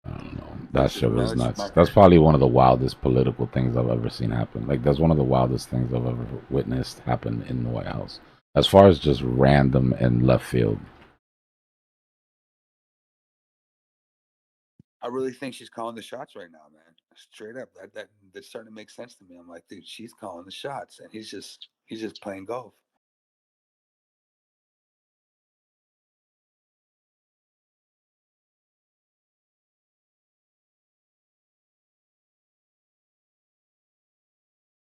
I don't know. That shit was nuts. That's probably one of the wildest political things I've ever seen happen. Like, that's one of the wildest things I've ever witnessed happen in the White House. As far as just random and left field. I really think she's calling the shots right now, man. Straight up, that's starting to make sense to me. I'm like, dude, she's calling the shots, and he's just playing golf.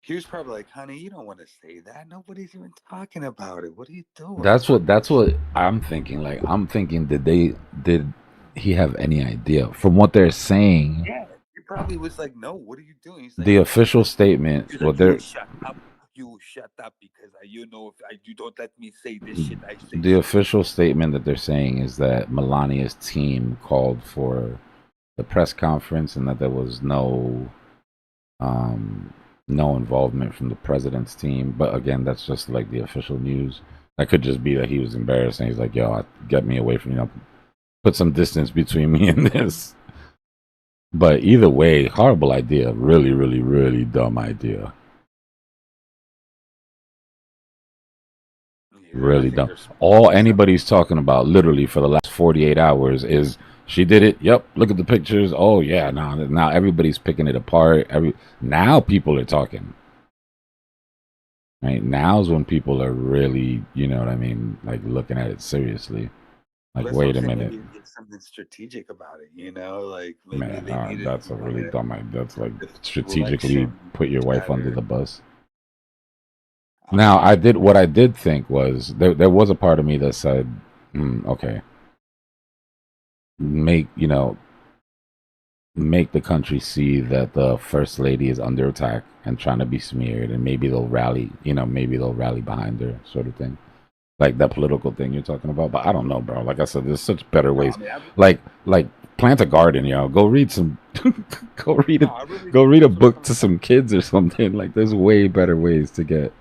He was probably like, honey, you don't want to say that. Nobody's even talking about it. What are you doing? That's what I'm thinking. Like, I'm thinking, did he have any idea? From what they're saying, yeah, he probably was like, no, what are you doing? He's like, the official statement, he's what like, they're you shut up because if you don't let me say this shit, I say the official statement that they're saying is that Melania's team called for the press conference and that there was no involvement from the president's team. But again, that's just like the official news. That could just be that he was embarrassed and he's like, yo, get me away from, put some distance between me and this. But either way, horrible idea. Really, really, really dumb idea. Yeah, Really dumb. All anybody's talking about literally for the last 48 hours is she did it. Yep. Look at the pictures. Oh yeah. Now everybody's picking it apart. Now people are talking. Right. Now's when people are really, you know what I mean, like looking at it seriously. Like, That's wait what a I'm saying. minute. Maybe get something strategic about it. Like maybe Man, they needed that's a really dumb idea. That's like strategically deflection put your wife under better. the bus. I Now, mean, what I did think was there was a part of me that said, okay, make make the country see that the first lady is under attack and trying to be smeared, and maybe they'll rally, maybe they'll rally behind her, sort of thing, like that political thing you're talking about. But I don't know, bro. Like I said, there's such better ways. Like plant a garden, go read some, go read a book to some kids or something. Like there's way better ways to get.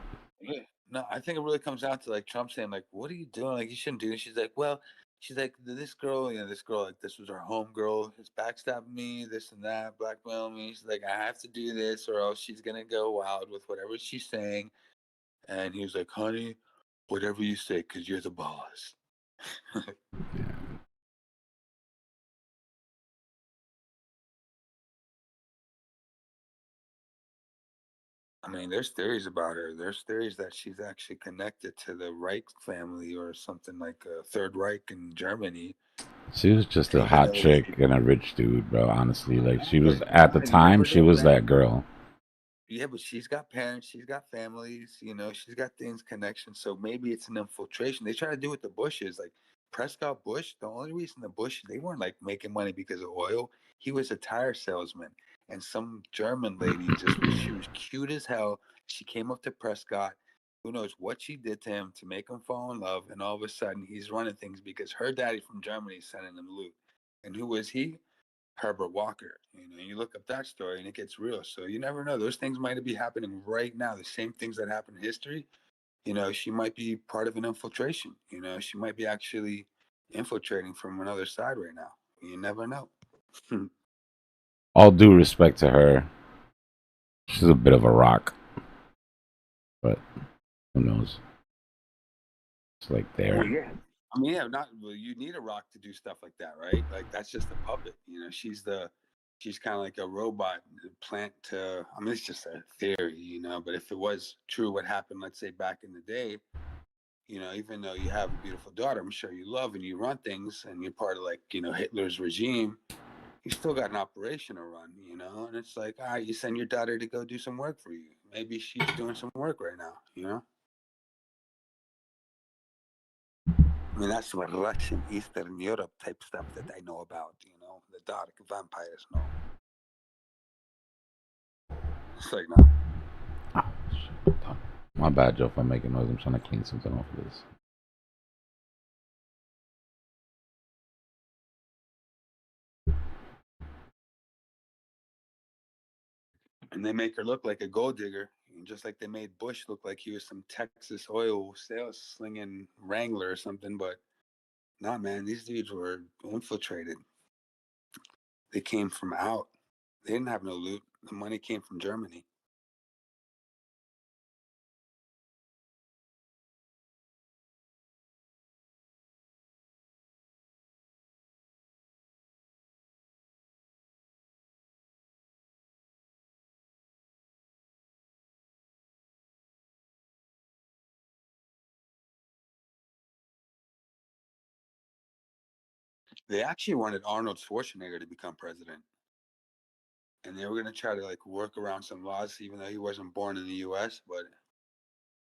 Yeah. No, I think it really comes down to like Trump saying like, "What are you doing? Like, you shouldn't do this." She's like, "Well," she's like, "This girl, like this was her home girl. Has backstabbed me, this and that, blackmail me." She's like, "I have to do this, or else she's gonna go wild with whatever she's saying." And he was like, "Honey, whatever you say, because you're the boss." I mean, there's theories about her. There's theories that she's actually connected to the Reich family or something like a Third Reich in Germany. She was just a Even hot though chick and a rich dude, bro. Honestly, like she was but at the you time, never she know, was man. that girl. Yeah, but she's got parents, she's got families, she's got things, connections. So maybe it's an infiltration. They try to do with the Bushes, like Prescott Bush. The only reason the Bush they weren't like making money because of oil. He was a tire salesman, and some German lady she was cute as hell. She came up to Prescott. Who knows what she did to him to make him fall in love, and all of a sudden he's running things because her daddy from Germany is sending him loot. And who was he? Herbert Walker. You look up that story and it gets real. So you never know. Those things might be happening right now. The same things that happen in history. She might be part of an infiltration. She might be actually infiltrating from another side right now. You never know. All due respect to her, she's a bit of a rock, but who knows? It's like there. Well, yeah. I mean, yeah, you need a rock to do stuff like that, right? Like that's just a puppet. She's kind of like a robot plant to. I mean, it's just a theory, but if it was true, what happened, let's say back in the day, even though you have a beautiful daughter, I'm sure you love and you run things and you're part of like, Hitler's regime, you still got an operation to run, and it's like, all right, you send your daughter to go do some work for you. Maybe she's doing some work right now, I mean, that's what Russian, Eastern Europe type stuff that I know about, the dark vampires know. It's like, no. Oh, shit. My bad, Joe, if I'm making noise. I'm trying to clean something off of this. And they make her look like a gold digger, just like they made Bush look like he was some Texas oil sales slinging wrangler or something. But nah, man, these dudes were infiltrated. They came from out. They didn't have no loot. The money came from Germany. They actually wanted Arnold Schwarzenegger to become president. And they were going to try to like work around some laws, even though he wasn't born in the U.S., but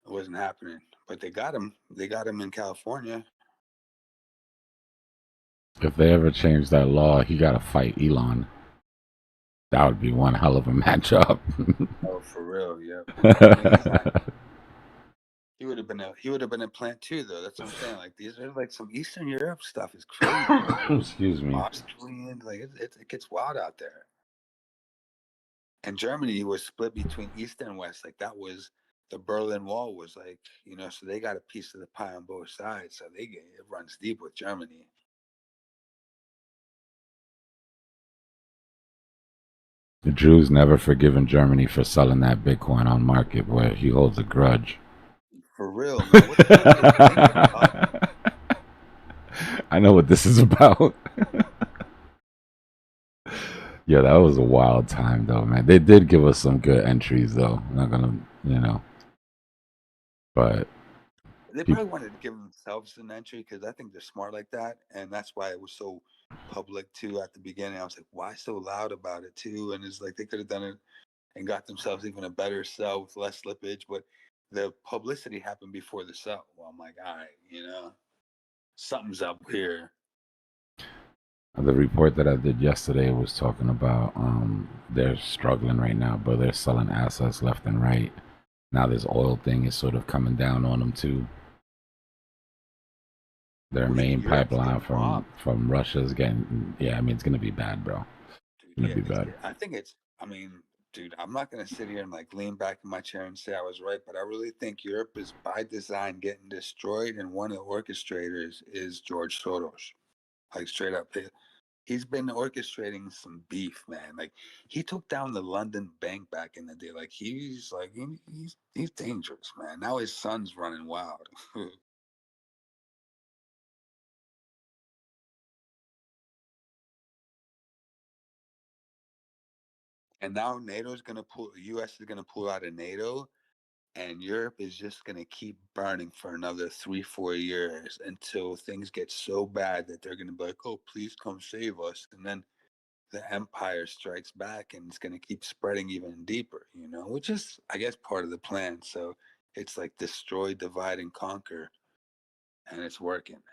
it wasn't happening. But they got him. They got him in California. If they ever change that law, he got to fight Elon. That would be one hell of a matchup. Oh, for real, yeah. He would have been a plant too, though. That's what I'm saying. Like these are like some Eastern Europe stuff is crazy. Excuse me. Austrian, like it gets wild out there. And Germany was split between East and West. Like that was the Berlin Wall was like, you know, so they got a piece of the pie on both sides. So it runs deep with Germany. The Jews never forgiven Germany for selling that Bitcoin on market, where he holds a grudge. For real, man. What the fuck are they thinking, dog? I know what this is about. Yeah, that was a wild time, though, man. They did give us some good entries, though. I'm not gonna, you know, but They probably wanted to give themselves an entry because I think they're smart like that, and that's why it was so public too at the beginning. I was like, why so loud about it too? And it's like they could have done it and got themselves even a better sell with less slippage, but the publicity happened before the sell. Well, I'm like, all right, you know, something's up here. the report that I did yesterday was talking about they're struggling right now, but they're selling assets left and right. Now this oil thing is sort of coming down on them too. Their Well, even main Europe's pipeline getting robbed. from Russia's getting, yeah, I mean it's gonna be bad, bro. It's Dude, gonna yeah, be bad. I think it's. I mean, dude, I'm not gonna sit here and like lean back in my chair and say I was right, but I really think Europe is by design getting destroyed, and one of the orchestrators is George Soros. Like straight up, he's been orchestrating some beef, man. Like he took down the London bank back in the day. Like he's dangerous, man. Now his son's running wild. And now NATO's gonna pull. The U.S. is gonna pull out of NATO, and Europe is just going to keep burning for another 3-4 years until things get so bad that they're going to be like, oh, please come save us. And then the empire strikes back and it's going to keep spreading even deeper, you know, which is, I guess, part of the plan. So it's like destroy, divide, and conquer, and it's working.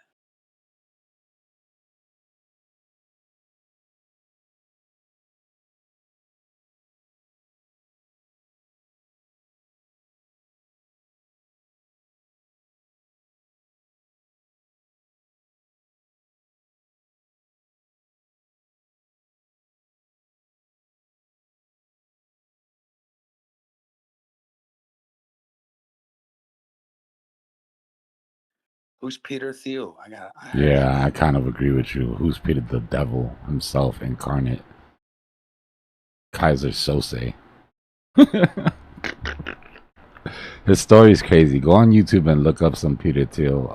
Who's Peter Thiel? I heard that Yeah, I name. kind of agree with you. Who's Peter the devil himself incarnate? Kaiser Sose. His story's crazy. Go on YouTube and look up some Peter Thiel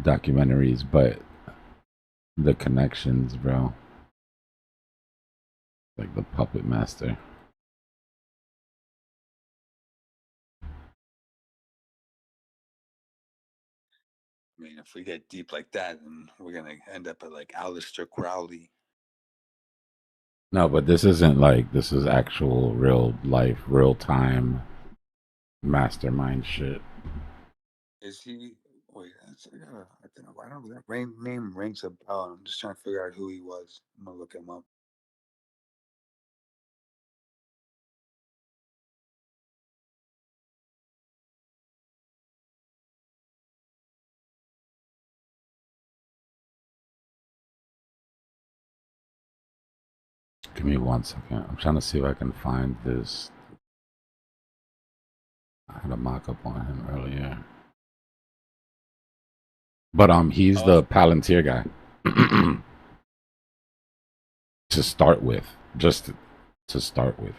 documentaries, but the connections, bro. Like the puppet master. I mean, if we get deep like that, then we're going to end up at like Aleister Crowley. No, but this isn't like, this is actual real life, real time mastermind shit. Is he? Wait, I don't know. I don't know. That name rings a bell. I'm just trying to figure out who he was. I'm gonna look him up. Give me 1 second. I'm trying to see if I can find this. I had a mock up on him earlier. But he's the Palantir guy. To start with. Just to start with.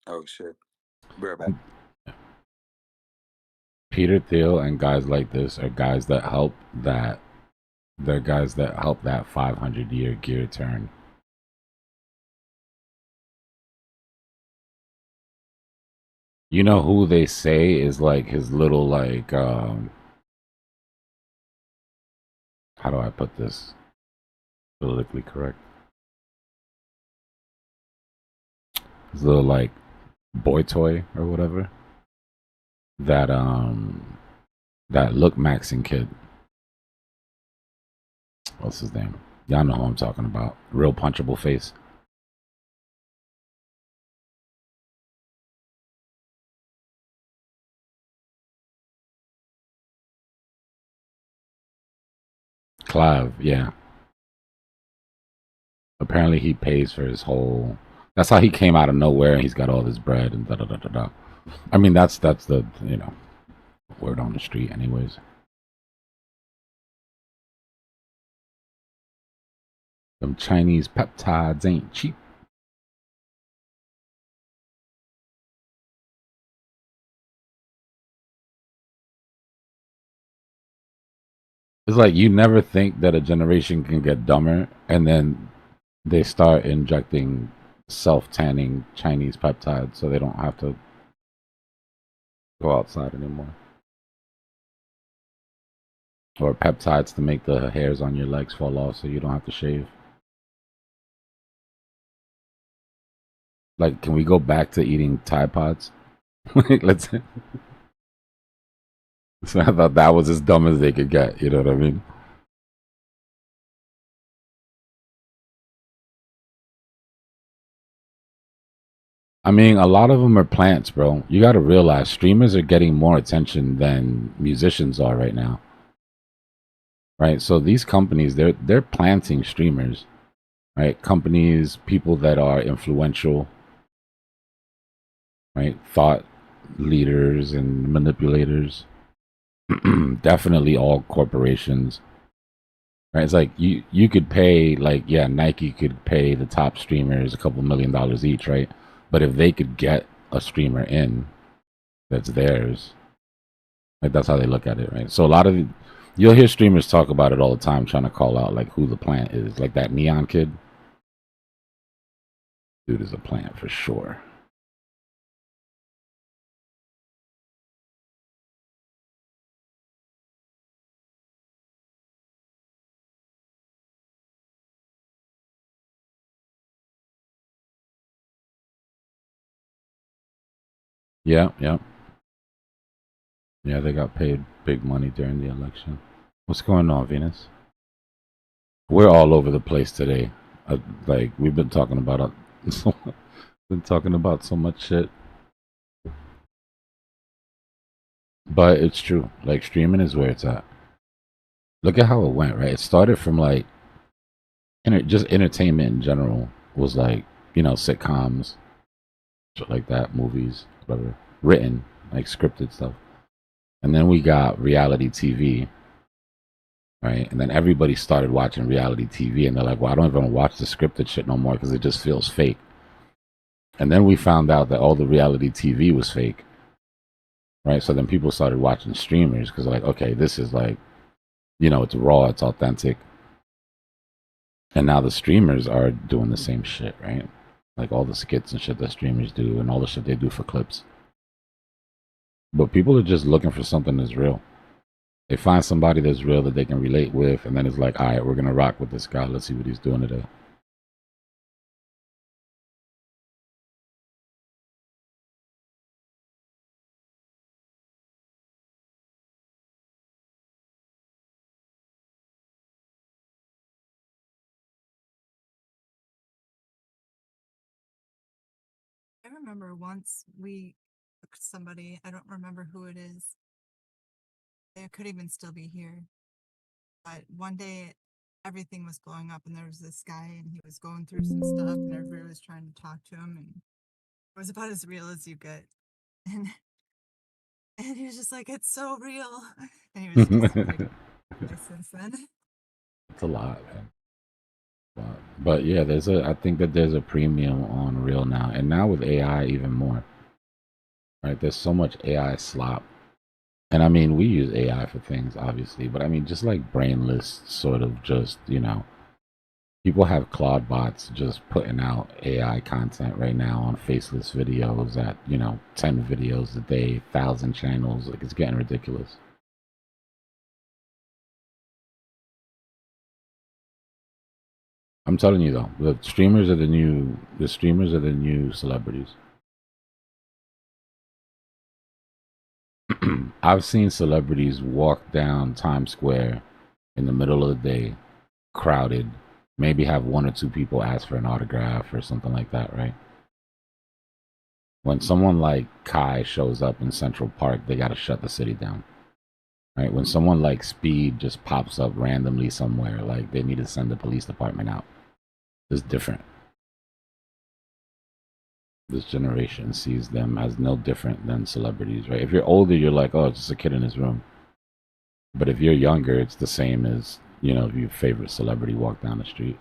Oh shit! Be right back. Peter Thiel and guys like this are guys that help that. They're guys that help that 500-year gear turn. You know who they say is like his little like how do I put this politically correct? His little like boy toy or whatever. That look maxing kid. What's his name? Y'all know who I'm talking about. Real punchable face. Clav, yeah. Apparently, he pays for his whole. That's how he came out of nowhere. He's got all this bread and da da da da da. I mean, that's the word on the street, anyways. Them Chinese peptides ain't cheap. It's like you never think that a generation can get dumber, and then they start injecting self-tanning Chinese peptides so they don't have to go outside anymore. Or peptides to make the hairs on your legs fall off so you don't have to shave. Like, can we go back to eating Tide Pods? Let's. So I thought that was as dumb as they could get. You know what I mean? I mean, a lot of them are plants, bro. You got to realize streamers are getting more attention than musicians are right now. Right? So these companies, they're planting streamers, right? Companies, people that are influential, right? Thought leaders and manipulators. Definitely all corporations. Right? It's like you could pay, like, yeah, Nike could pay the top streamers a couple $1 million each, right? But if they could get a streamer in that's theirs, like, that's how they look at it, right? So a lot of you'll hear streamers talk about it all the time, trying to call out like who the plant is. Like that Neon kid, dude is a plant for sure. Yeah, yeah. Yeah, they got paid big money during the election. What's going on, Venus? We're all over the place today. Like, we've been talking about so much shit. But it's true. Like, streaming is where it's at. Look at how it went, right? It started from like just entertainment in general was like, sitcoms, shit like that, movies, whatever, written, like scripted stuff. And then we got reality TV, right? And then everybody started watching reality TV, and they're like, well, I don't even watch the scripted shit no more because it just feels fake. And then we found out that all the reality TV was fake, right? So then people started watching streamers because like, okay, this is like, it's raw, it's authentic. And now the streamers are doing the same shit, right? Like all the skits and shit that streamers do and all the shit they do for clips. But people are just looking for something that's real. They find somebody that's real that they can relate with, and then it's like, all right, we're going to rock with this guy. Let's see what he's doing today. I remember once we took somebody, I don't remember who it is. It could even still be here. But one day everything was blowing up and there was this guy and he was going through some stuff and everybody was trying to talk to him and it was about as real as you get. And he was just like, it's so real. And he was just like, since then. It's a lot, man. But yeah, I think that there's a premium on real now. And now with AI even more. Right? There's so much AI slop. And I mean, we use AI for things, obviously, but I mean, just like brainless sort of just, people have Claude bots just putting out AI content right now on faceless videos at, 10 videos a day, 1,000 channels. Like, it's getting ridiculous. I'm telling you though, the streamers are the new celebrities. I've seen celebrities walk down Times Square in the middle of the day, crowded, maybe have one or two people ask for an autograph or something like that, right? When someone like Kai shows up in Central Park, they got to shut the city down, right? When someone like Speed just pops up randomly somewhere, like they need to send the police department out. is different. This generation sees them as no different than celebrities, right? If you're older, you're like, oh, it's just a kid in his room. But if you're younger, it's the same as, you know, if your favorite celebrity walked down the street.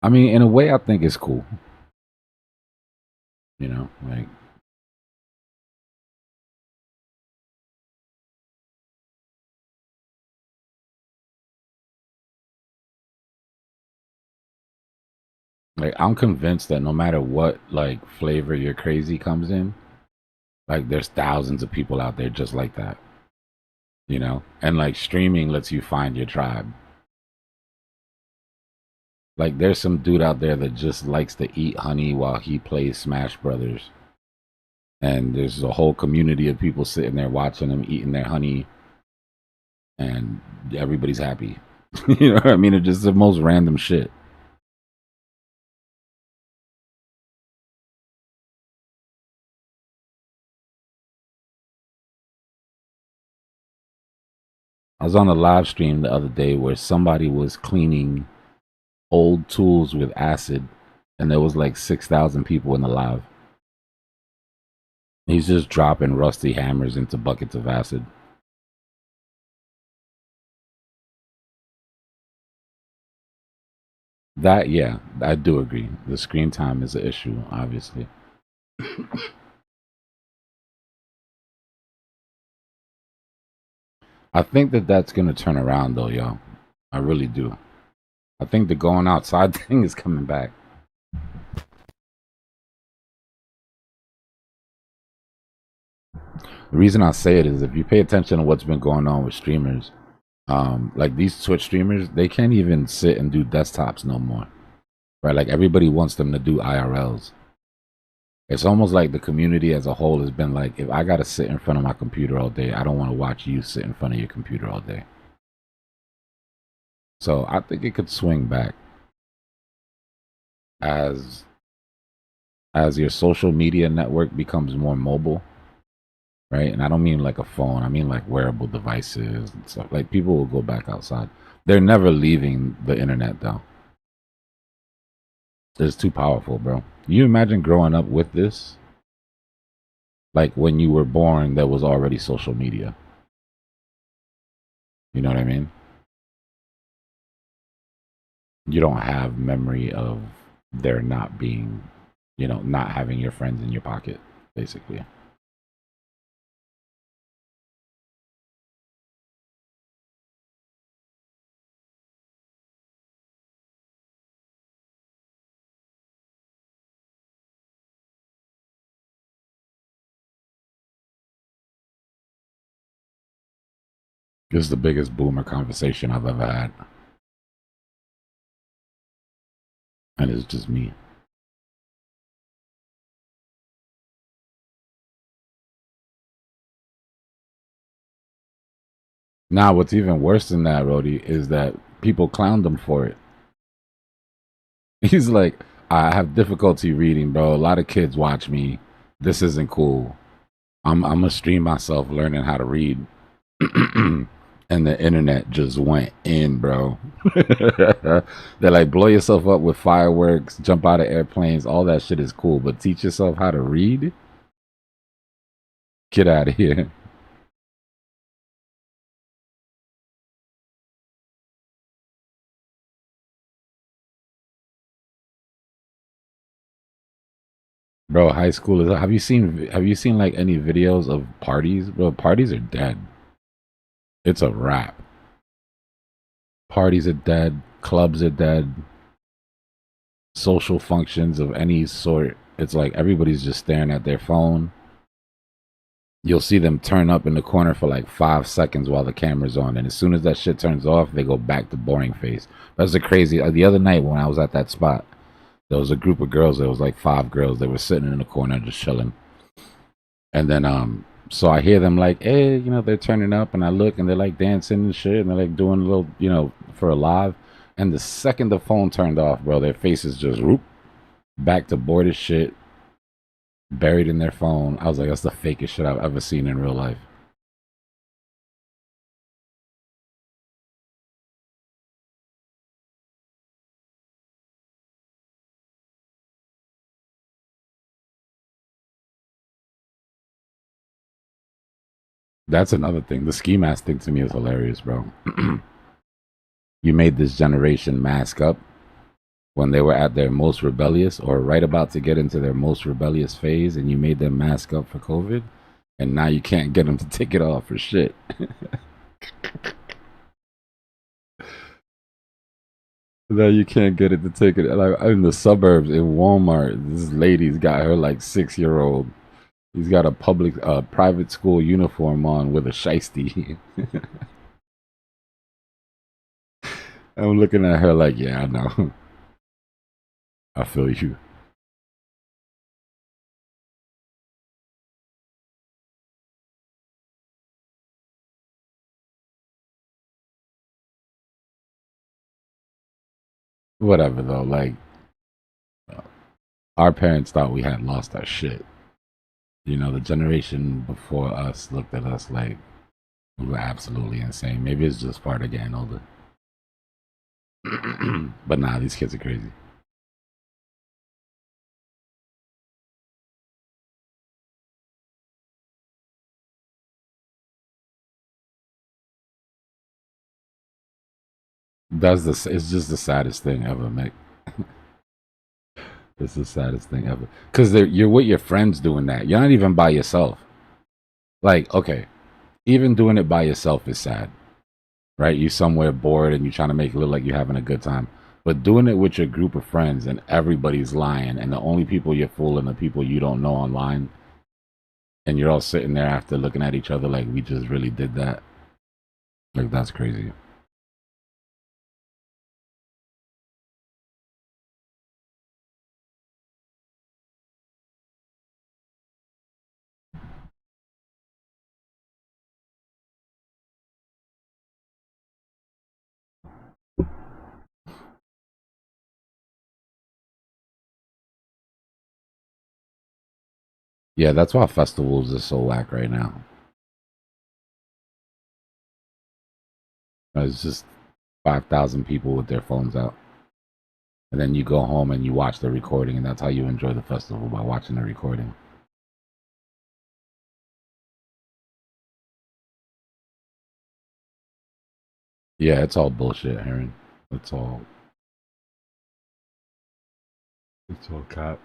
I mean, in a way, I think it's cool. You know, like I'm convinced that no matter what like flavor your crazy comes in, like there's thousands of people out there just like that. You know, and like streaming lets you find your tribe. Like there's some dude out there that just likes to eat honey while he plays Smash Brothers. And there's a whole community of people sitting there watching them eating their honey, and everybody's happy. You know what I mean? It's just the most random shit. I was on a live stream the other day where somebody was cleaning old tools with acid, and there was like 6,000 people in the live. He's just dropping rusty hammers into buckets of acid. That, yeah, I do agree. The screen time is an issue, obviously. I think that that's going to turn around, though, y'all. I really do. I think the going outside thing is coming back. The reason I say it is if you pay attention to what's been going on with streamers, like these Twitch streamers, they can't even sit and do desktops no more, right? Like everybody wants them to do IRLs. It's almost like the community as a whole has been like, if I got to sit in front of my computer all day, I don't want to watch you sit in front of your computer all day. So I think it could swing back as your social media network becomes more mobile, right? And I don't mean like a phone. I mean like wearable devices and stuff. Like people will go back outside. They're never leaving the internet though. It's too powerful, bro. You imagine growing up with this? Like when you were born, there was already social media. You know what I mean? You don't have memory of there not being, you know, not having your friends in your pocket, basically. This is the biggest boomer conversation I've ever had. And it's just me. Now, what's even worse than that, Rody, is that people clowned him for it. He's like, I have difficulty reading, bro. A lot of kids watch me. This isn't cool. I'm gonna stream myself learning how to read. And the internet just went in, bro. They're like, blow yourself up with fireworks, jump out of airplanes, all that shit is cool, but teach yourself how to read? Get out of here. Bro, high school is, have you seen like any videos of parties? Bro, parties are dead. It's a wrap. Parties are dead, clubs are dead, social functions of any sort. It's like everybody's just staring at their phone. You'll see them turn up in the corner for like 5 seconds while the camera's on, and as soon as that shit turns off, they go back to boring face. That's the crazy. The other night when I was at that spot, there was a group of girls. There was like 5 girls. They were sitting in the corner just chilling. And then so I hear them like, hey, you know, they're turning up, and I look and they're like dancing and shit, and they're like doing a little, you know, for a live. And the second the phone turned off, bro, their faces just whoop back to bored as shit, buried in their phone. I was like, that's the fakest shit I've ever seen in real life. That's another thing. The ski mask thing to me is hilarious, bro. You made this generation mask up when they were at their most rebellious or right about to get into their most rebellious phase, and you made them mask up for COVID, and now you can't get them to take it off for shit. Now you can't get it to take it. Like in the suburbs in Walmart, this lady's got her like 6-year-old. He's got a private school uniform on with a shiesty. I'm looking at her like, yeah, I know. I feel you. Whatever though, like our parents thought we had lost our shit. You know, the generation before us looked at us like we were absolutely insane. Maybe it's just part of getting older. But nah, these kids are crazy. It's just the saddest thing ever, Mick. It's the saddest thing ever. Because you're with your friends doing that. You're not even by yourself. Like, okay, even doing it by yourself is sad, right? You're somewhere bored and you're trying to make it look like you're having a good time. But doing it with your group of friends and everybody's lying, and the only people you're fooling are people you don't know online, and you're all sitting there after looking at each other like we just really did that. Like, that's crazy. Yeah, that's why festivals are so whack right now. It's just 5,000 people with their phones out. And then you go home and you watch the recording, and that's how you enjoy the festival, by watching the recording. Yeah, it's all bullshit, Aaron. It's all cap.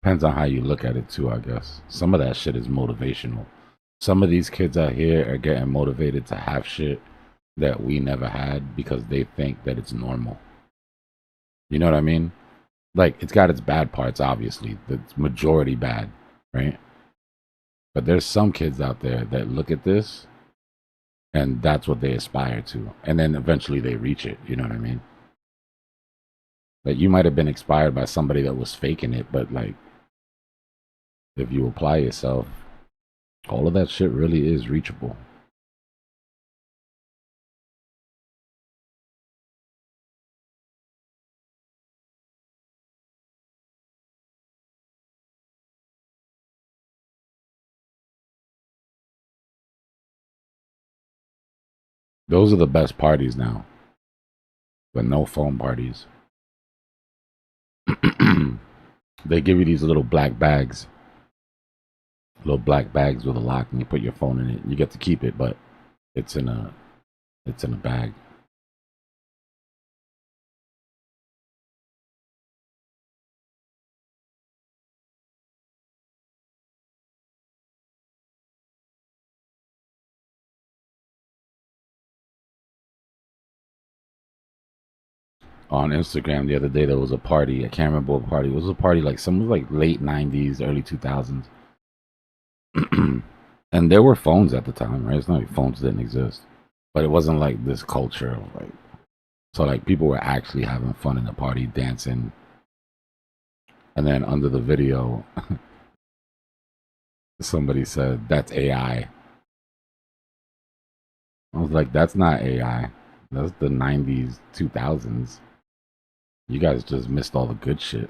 Depends on how you look at it too, I guess. Some of that shit is motivational. Some of these kids out here are getting motivated to have shit that we never had because they think that it's normal. You know what I mean? Like, it's got its bad parts, obviously. It's majority bad, right? But there's some kids out there that look at this and that's what they aspire to. And then eventually they reach it. You know what I mean? Like, you might have been inspired by somebody that was faking it, but like, if you apply yourself, all of that shit really is reachable. Those are the best parties now, but no phone parties. They give you these little black bags with a lock, and you put your phone in it. You get to keep it, but it's in a bag. On Instagram the other day, there was a party. I can't remember what party. It was a party like some like late 90s, early 2000s. And there were phones at the time, right? It's not like phones didn't exist, but it wasn't like this culture of like So like people were actually having fun in the party, dancing. And then under the video, somebody said, "That's AI." I was like, "That's not AI. That's the 90s, 2000s. You guys just missed all the good shit."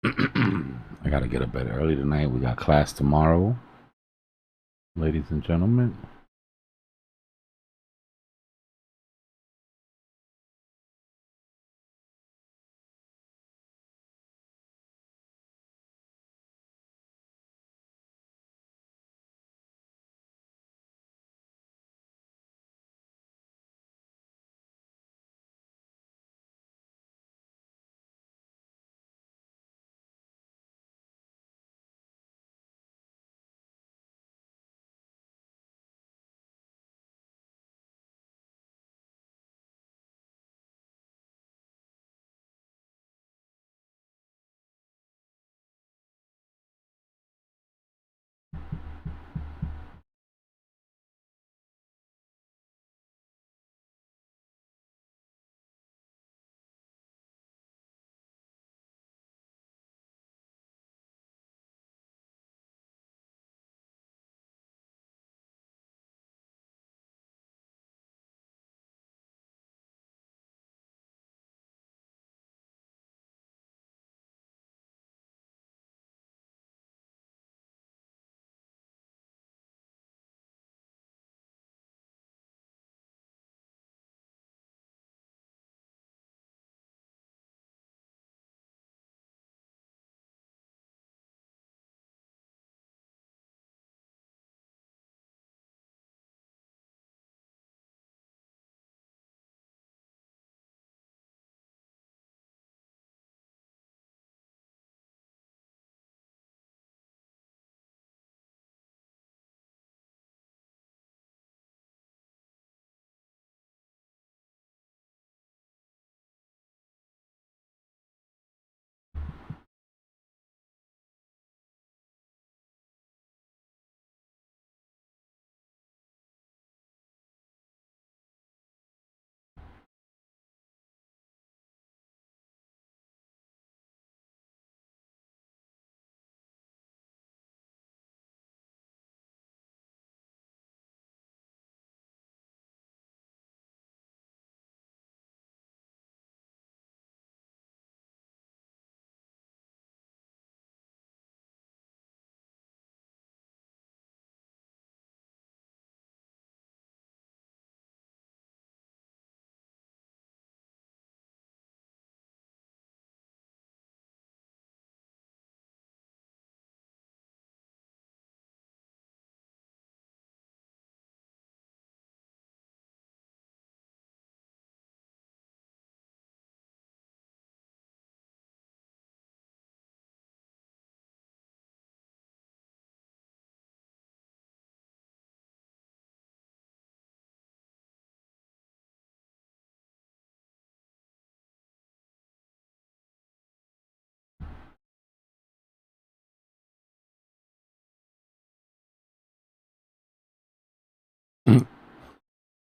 I gotta get up bed early tonight. We got class tomorrow, ladies and gentlemen.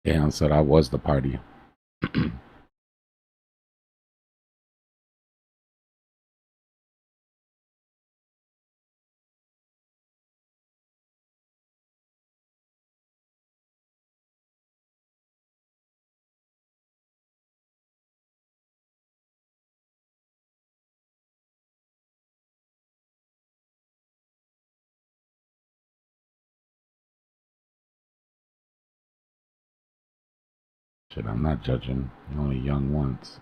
Yeah, so that was the party. Shit, I'm not judging. You're only young once.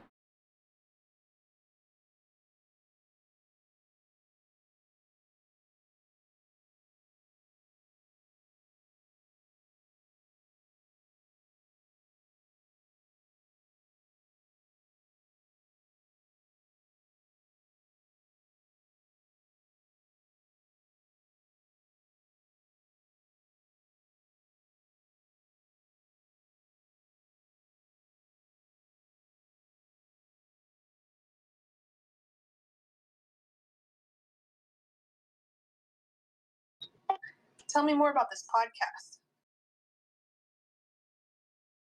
Tell me more about this podcast.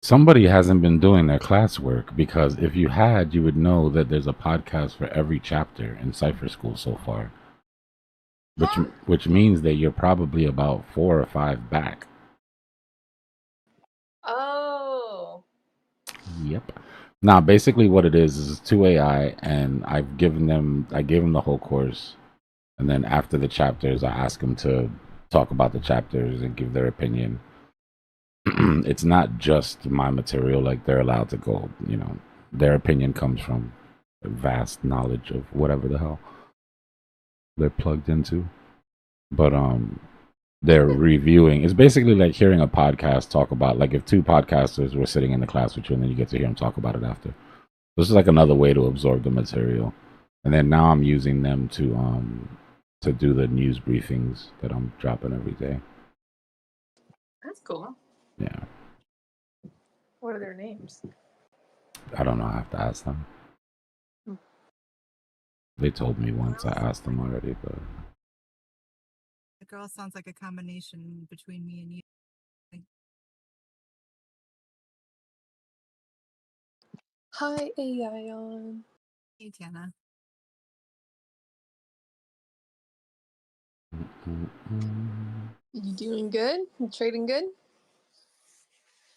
Somebody hasn't been doing their classwork, because if you had, you would know that there's a podcast for every chapter in Cypher School so far. Which means that you're probably about 4 or 5 back. Oh. Yep. Now, basically what it is 2 AI, and I gave them the whole course. And then after the chapters, I ask them to talk about the chapters and give their opinion. It's not just my material. Like, they're allowed to go, their opinion comes from a vast knowledge of whatever the hell they're plugged into. But they're reviewing. It's basically like hearing a podcast talk about, like, if 2 podcasters were sitting in the class with you, and then you get to hear them talk about it after. This is like another way to absorb the material. And then now I'm using them to do the news briefings that I'm dropping every day. That's cool. Yeah. What are their names? I don't know. I have to ask them. They told me once. I asked them already, but The girl sounds like a combination between me and you. Hi, Aion. Hey, Tiana. You doing good? You trading good?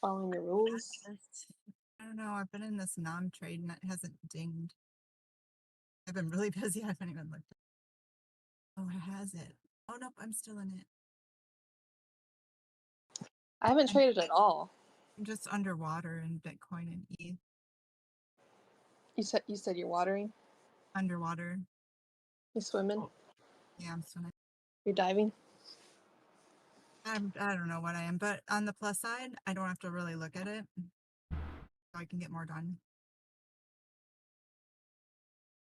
Following the rules? I don't know. I've been in this non-trade and it hasn't dinged. I've been really busy. I haven't even looked. Oh, has it? Oh, nope. I'm still in it. I haven't traded at all. I'm just underwater in Bitcoin and ETH. You said you're watering? Underwater. You swimming? Yeah, I'm swimming. You're diving? I don't know what I am, but on the plus side, I don't have to really look at it. So I can get more done.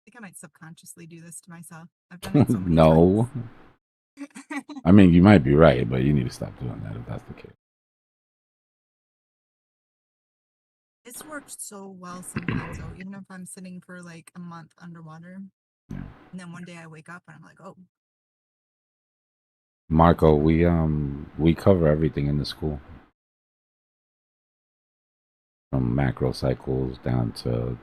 I think I might subconsciously do this to myself. I've done it so many no. times. I mean, you might be right, but you need to stop doing that if that's the case. It's worked so well sometimes, though, even if I'm sitting for like a month underwater. Yeah. And then one day I wake up and I'm like, oh. Marco, we cover everything in the school. From macro cycles down to,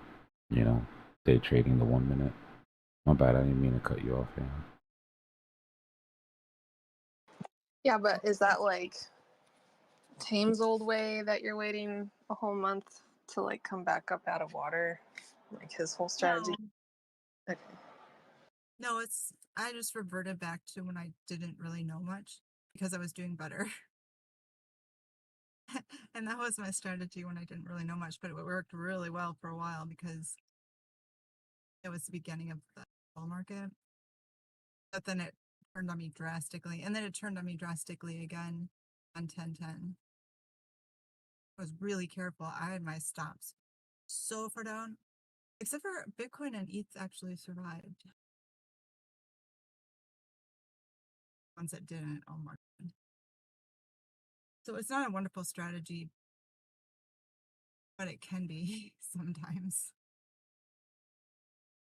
day trading the 1 minute. My bad, I didn't mean to cut you off here. Yeah, but is that like Tame's old way that you're waiting a whole month to like come back up out of water? Like his whole strategy? No. Okay. No, I just reverted back to when I didn't really know much because I was doing better. And that was my strategy when I didn't really know much, but it worked really well for a while because it was the beginning of the bull market. But then it turned on me drastically, and then it turned on me drastically again on 1010. I was really careful. I had my stops so far down, except for Bitcoin and ETH actually survived. Ones that didn't, oh my God. So it's not a wonderful strategy, but it can be sometimes.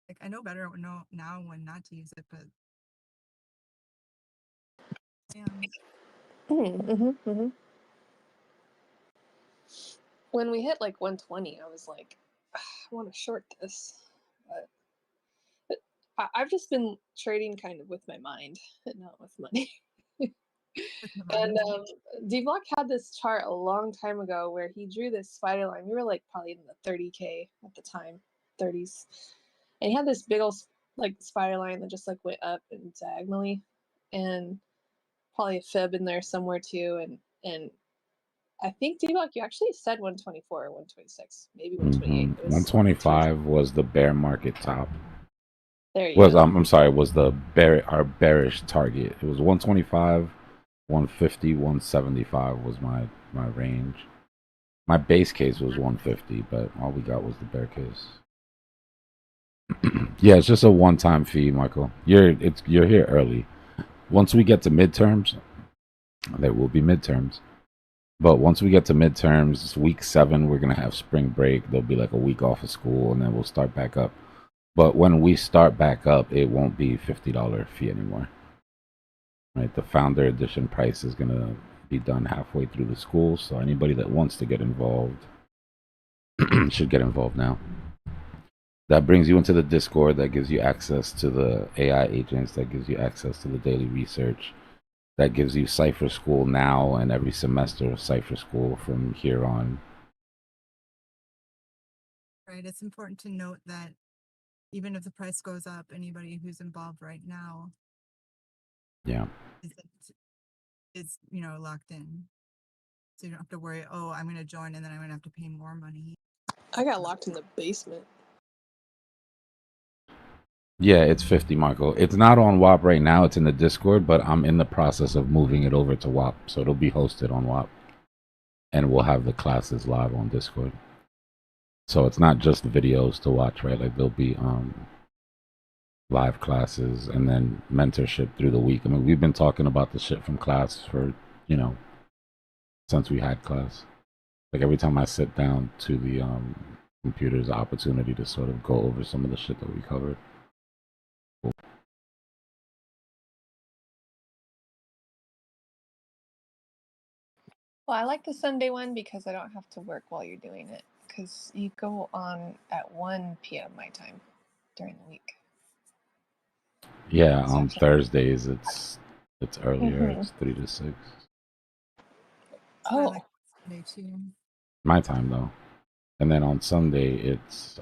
Like, I know better now when not to use it, but When we hit like 120, I was like, I want to short this, but I've just been trading kind of with my mind, not with money. And Dbloc had this chart a long time ago where he drew this spider line. We were like probably in the 30K at the time, 30s, and he had this big old like spider line that just like went up and diagonally, and probably a fib in there somewhere too, and I think Dbloc, you actually said 124 or 126, maybe 128. It was 125 was the bear market top. There you go. I'm sorry, was our bearish target. It was 125, 150, 175 was my range. My base case was 150, but all we got was the bear case. Yeah, it's just a one-time fee, Michael. You're here early. Once we get to midterms, there will be midterms. But once we get to midterms, week 7, we're gonna have spring break. There'll be like a week off of school, and then we'll start back up. But when we start back up, it won't be $50 fee anymore. Right? The founder edition price is gonna be done halfway through the school, so anybody that wants to get involved should get involved now. That brings you into the Discord. That gives you access to the AI agents. That gives you access to the daily research. That gives you Cypher School now and every semester of Cypher School from here on. Right. It's important to note that even if the price goes up, anybody who's involved right now, yeah, is locked in. So you don't have to worry, oh, I'm going to join and then I'm going to have to pay more money. I got locked in the basement. Yeah, it's 50, Michael. It's not on WAP right now. It's in the Discord, but I'm in the process of moving it over to WAP. So it'll be hosted on WAP. And we'll have the classes live on Discord. So it's not just videos to watch, right? Like there'll be live classes and then mentorship through the week. I mean, we've been talking about the shit from class for, since we had class. Like every time I sit down to the computer, there's an opportunity to sort of go over some of the shit that we covered. Cool. Well, I like the Sunday one because I don't have to work while you're doing it. Because you go on at 1 p.m. my time during the week. Yeah, on Thursdays it's earlier. Mhm. It's 3 to 6. I Oh, like Sunday too. My time though. And then on Sunday it's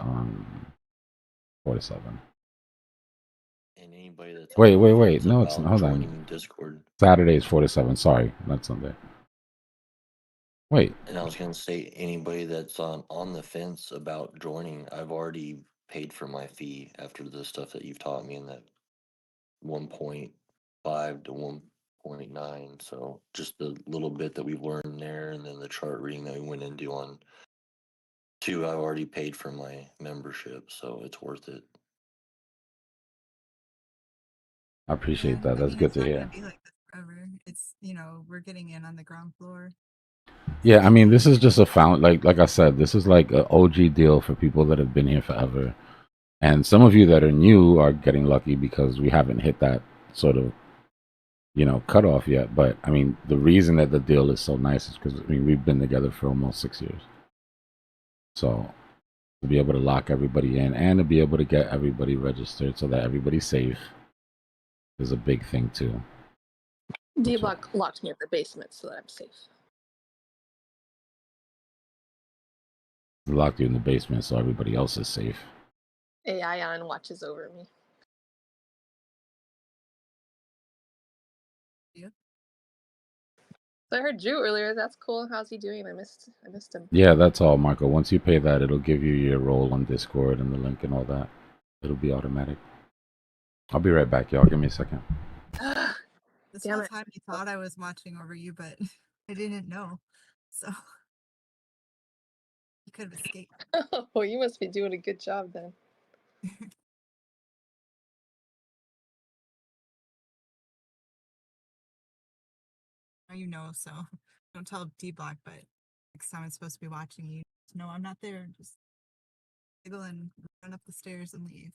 4 to 7. And anybody that's Wait. on the fence No, it's about hold joining on. Discord. Saturday is 4 to 7. Sorry, not Sunday. Wait. And I was gonna say anybody that's on the fence about joining, I've already paid for my fee after the stuff that you've taught me in that 1.5 to 1.9. So just the little bit that we've learned there, and then the chart reading that we went into on 2, I've already paid for my membership, so it's worth it. I appreciate that. That's good it's to not hear. going to be like this forever. It's we're getting in on the ground floor. Yeah, I mean, this is just a like I said, this is like an OG deal for people that have been here forever. And some of you that are new are getting lucky because we haven't hit that sort of, cutoff yet. But I mean, the reason that the deal is so nice is because we've been together for almost 6 years. So to be able to lock everybody in and to be able to get everybody registered so that everybody's safe is a big thing too. Dbloc locked me in the basement so that I'm safe. Locked you in the basement so everybody else is safe. AI on watches over me. Yeah. So I heard Drew earlier. That's cool. How's he doing? I missed him. Yeah, that's all, Michael. Once you pay that, it'll give you your role on Discord and the link and all that. It'll be automatic. I'll be right back, y'all. Give me a second. This Damn whole it. time you thought I was watching over you, but I didn't know. So you could have escaped. Oh, you must be doing a good job then. Now so don't tell Dbloc, but next time I'm supposed to be watching you, no, I'm not there. Just giggle and run up the stairs and leave.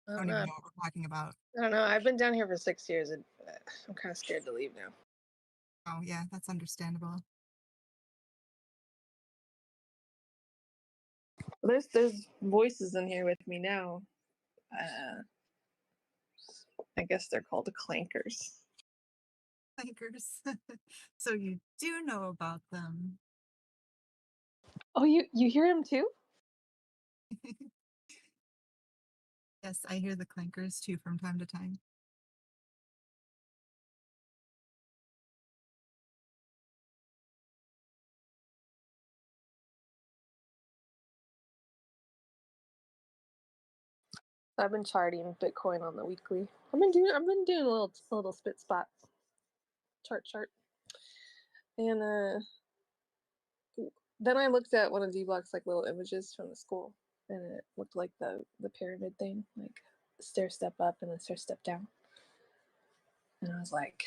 I don't even know what we're talking about. I don't know. I've been down here for 6 years, and I'm kind of scared to leave now. Oh yeah, that's understandable. There's voices in here with me now. I guess they're called clankers. Clankers. So you do know about them. Oh, you hear them too? Yes, I hear the clankers too from time to time. I've been charting Bitcoin on the weekly. I've been doing a little spit spot chart. And then I looked at one of Dbloc's like little images from the school, and it looked like the pyramid thing, like stair step up and a stair step down. And I was like,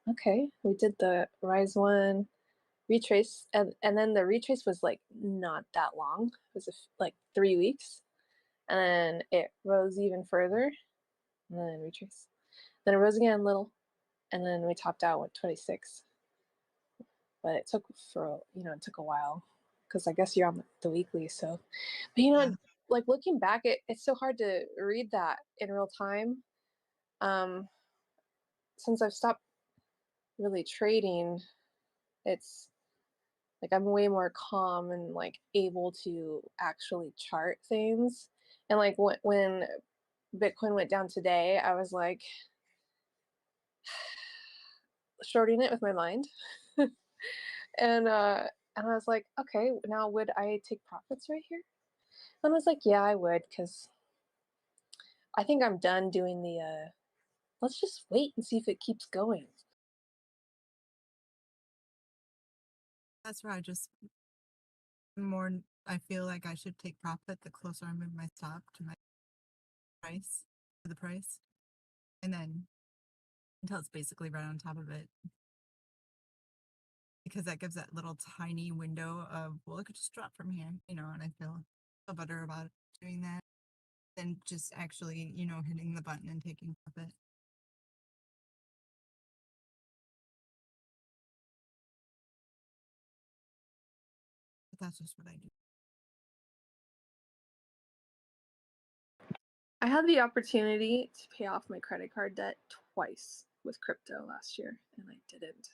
okay, we did the rise one retrace, and then the retrace was like not that long. It was like 3 weeks, and then it rose even further, and then retrace. Then it rose again a little, and then we topped out with 26. But it took it took a while, because I guess you're on the weekly. So, but like looking back, it's so hard to read that in real time. Since I've stopped really trading, it's like I'm way more calm and like able to actually chart things. And like when Bitcoin went down today, I was like shorting it with my mind. and I was like, okay, now would I take profits right here? And I was like, yeah, I would, because I think I'm done doing the let's just wait and see if it keeps going. That's where I feel like I should take profit the closer I move my stop to the price, and then until it's basically right on top of it, because that gives that little tiny window of, well, it could just drop from here, and I feel better about doing that than just actually, hitting the button and taking profit. But that's just what I do. I had the opportunity to pay off my credit card debt twice with crypto last year, and I didn't.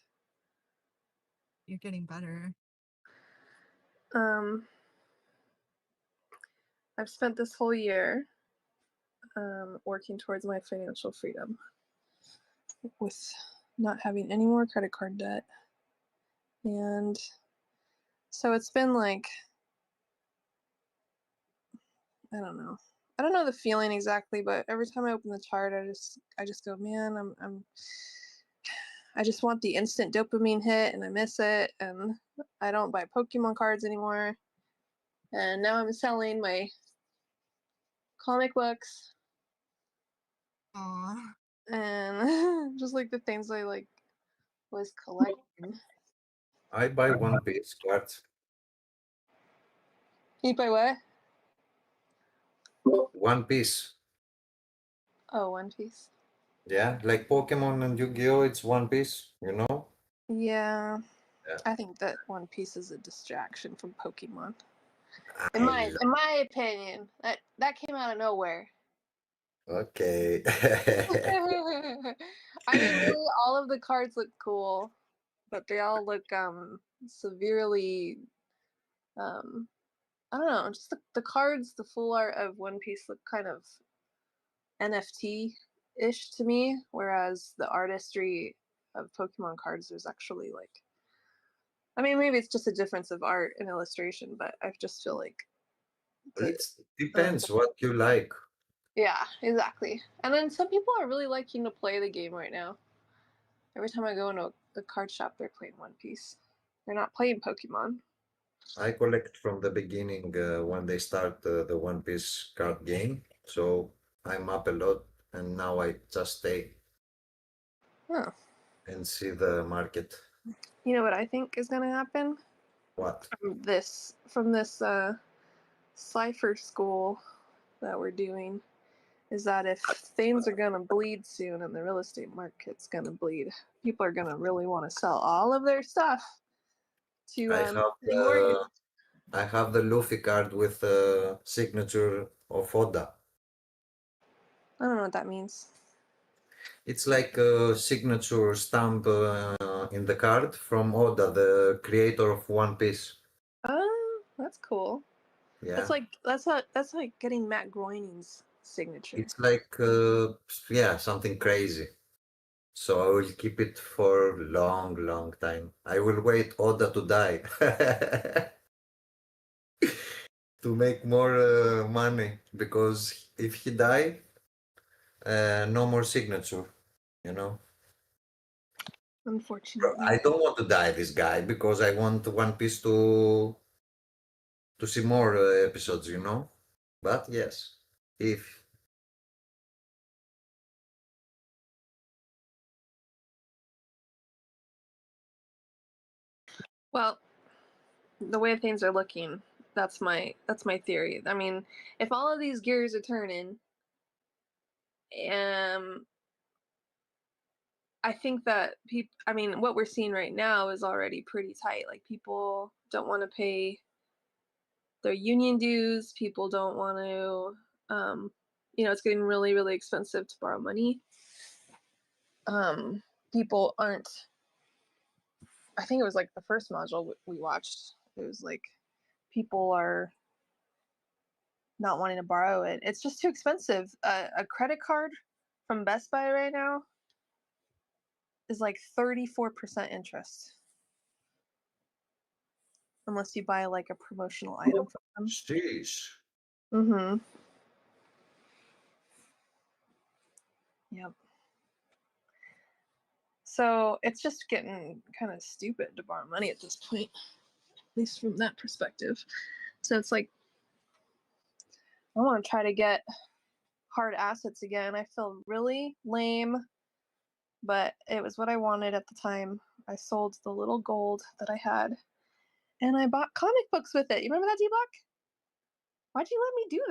You're getting better. I've spent this whole year working towards my financial freedom with not having any more credit card debt. And so it's been like, I don't know the feeling exactly, but every time I open the chart, I just go, man, I just want the instant dopamine hit, and I miss it, and I don't buy Pokemon cards anymore. And now I'm selling my comic books. Aww. And just like the things I like was collecting. I buy One Piece cards. You buy what? One Piece. Oh, One Piece. Yeah, like Pokemon and Yu-Gi-Oh, it's One Piece, Yeah. Yeah. I think that One Piece is a distraction from Pokemon. I In my opinion, that came out of nowhere. Okay. I mean, really, all of the cards look cool, but they all look severely I don't know, just the cards, the full art of One Piece look kind of NFT-ish to me, whereas the artistry of Pokemon cards is actually like, I mean, maybe it's just a difference of art and illustration, but I just feel like It depends what you like. yeah, exactly. And then some people are really liking to play the game right now. Every time I go into a card shop, they're playing One Piece. They're not playing Pokemon. I collect from the beginning when they start the One Piece card game. So I'm up a lot, and now I just stay and see the market. You know what I think is going to happen? What? From this Cypher school that we're doing is that if things are going to bleed soon and the real estate market's going to bleed, people are going to really want to sell all of their stuff to I have the Luffy card with signature of Oda. I don't know what that means. It's like a signature stamp in the card from Oda, the creator of One Piece. Oh, that's cool. Yeah. That's like getting Matt Groening's signature. It's like something crazy. So I will keep it for long time. I will wait Oda to die to make more money, because if he die, no more signature, you know. Unfortunately. I don't want to die this guy because I want One Piece to see more episodes, you know. But yes, if Well, the way things are looking, that's my theory. I mean, if all of these gears are turning, I think that people, I mean, what we're seeing right now is already pretty tight. Like, people don't want to pay their union dues. People don't want to, it's getting really, really expensive to borrow money. People aren't, I think it was like the first module we watched. It was like people are not wanting to borrow it. It's just too expensive. A credit card from Best Buy right now is like 34% interest. Unless you buy like a promotional item from them. Jeez. Mm-hmm. Yep. So it's just getting kind of stupid to borrow money at this point, at least from that perspective. So it's like, I want to try to get hard assets again. I feel really lame, but it was what I wanted at the time. I sold the little gold that I had, and I bought comic books with it. You remember that, Dbloc? Why'd you let me do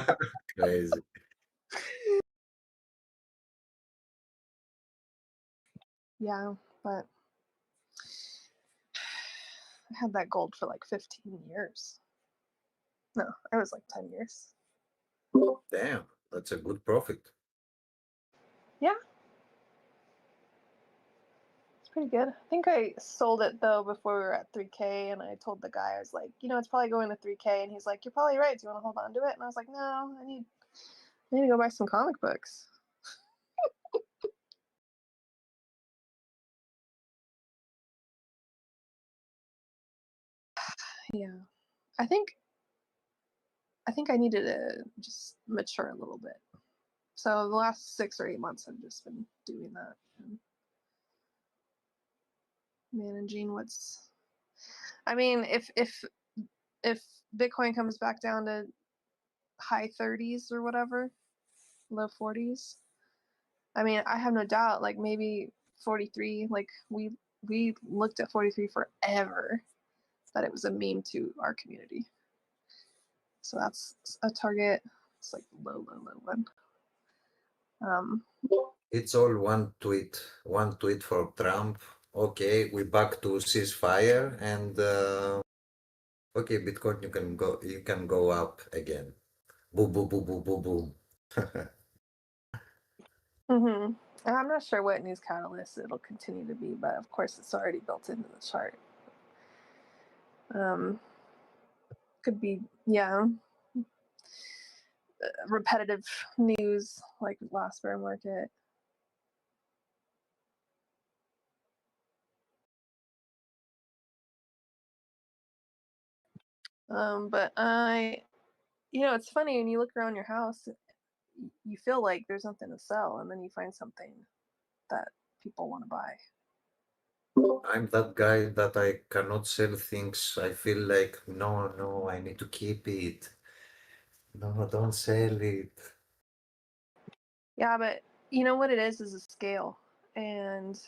that? Crazy. Yeah, but I had that gold for like 15 years. No, it was like 10 years. Damn, that's a good profit. Yeah. It's pretty good. I think I sold it though before we were at 3K, and I told the guy, I was like, it's probably going to 3K, and he's like, you're probably right. Do you want to hold on to it? And I was like, no, I need to go buy some comic books. Yeah. I think I needed to just mature a little bit. So the last 6 or 8 months I've just been doing that and managing what's, I mean, if Bitcoin comes back down to high 30s or whatever, low 40s, I mean, I have no doubt, like maybe 43, like we looked at 43 forever, that it was a meme to our community. So that's a target. It's like low one. It's all one tweet for Trump. Okay, we back to ceasefire, and okay, Bitcoin, you can go up again. Boom, boom, boom, boom, boom, boom. And I'm not sure what news catalyst it'll continue to be, but of course it's already built into the chart. Could be, yeah, repetitive news like last bear market. But it's funny when you look around your house, you feel like there's nothing to sell, and then you find something that people want to buy. I'm that guy that I cannot sell things. I feel like, no, I need to keep it. No, don't sell it. Yeah, but you know what it is a scale. And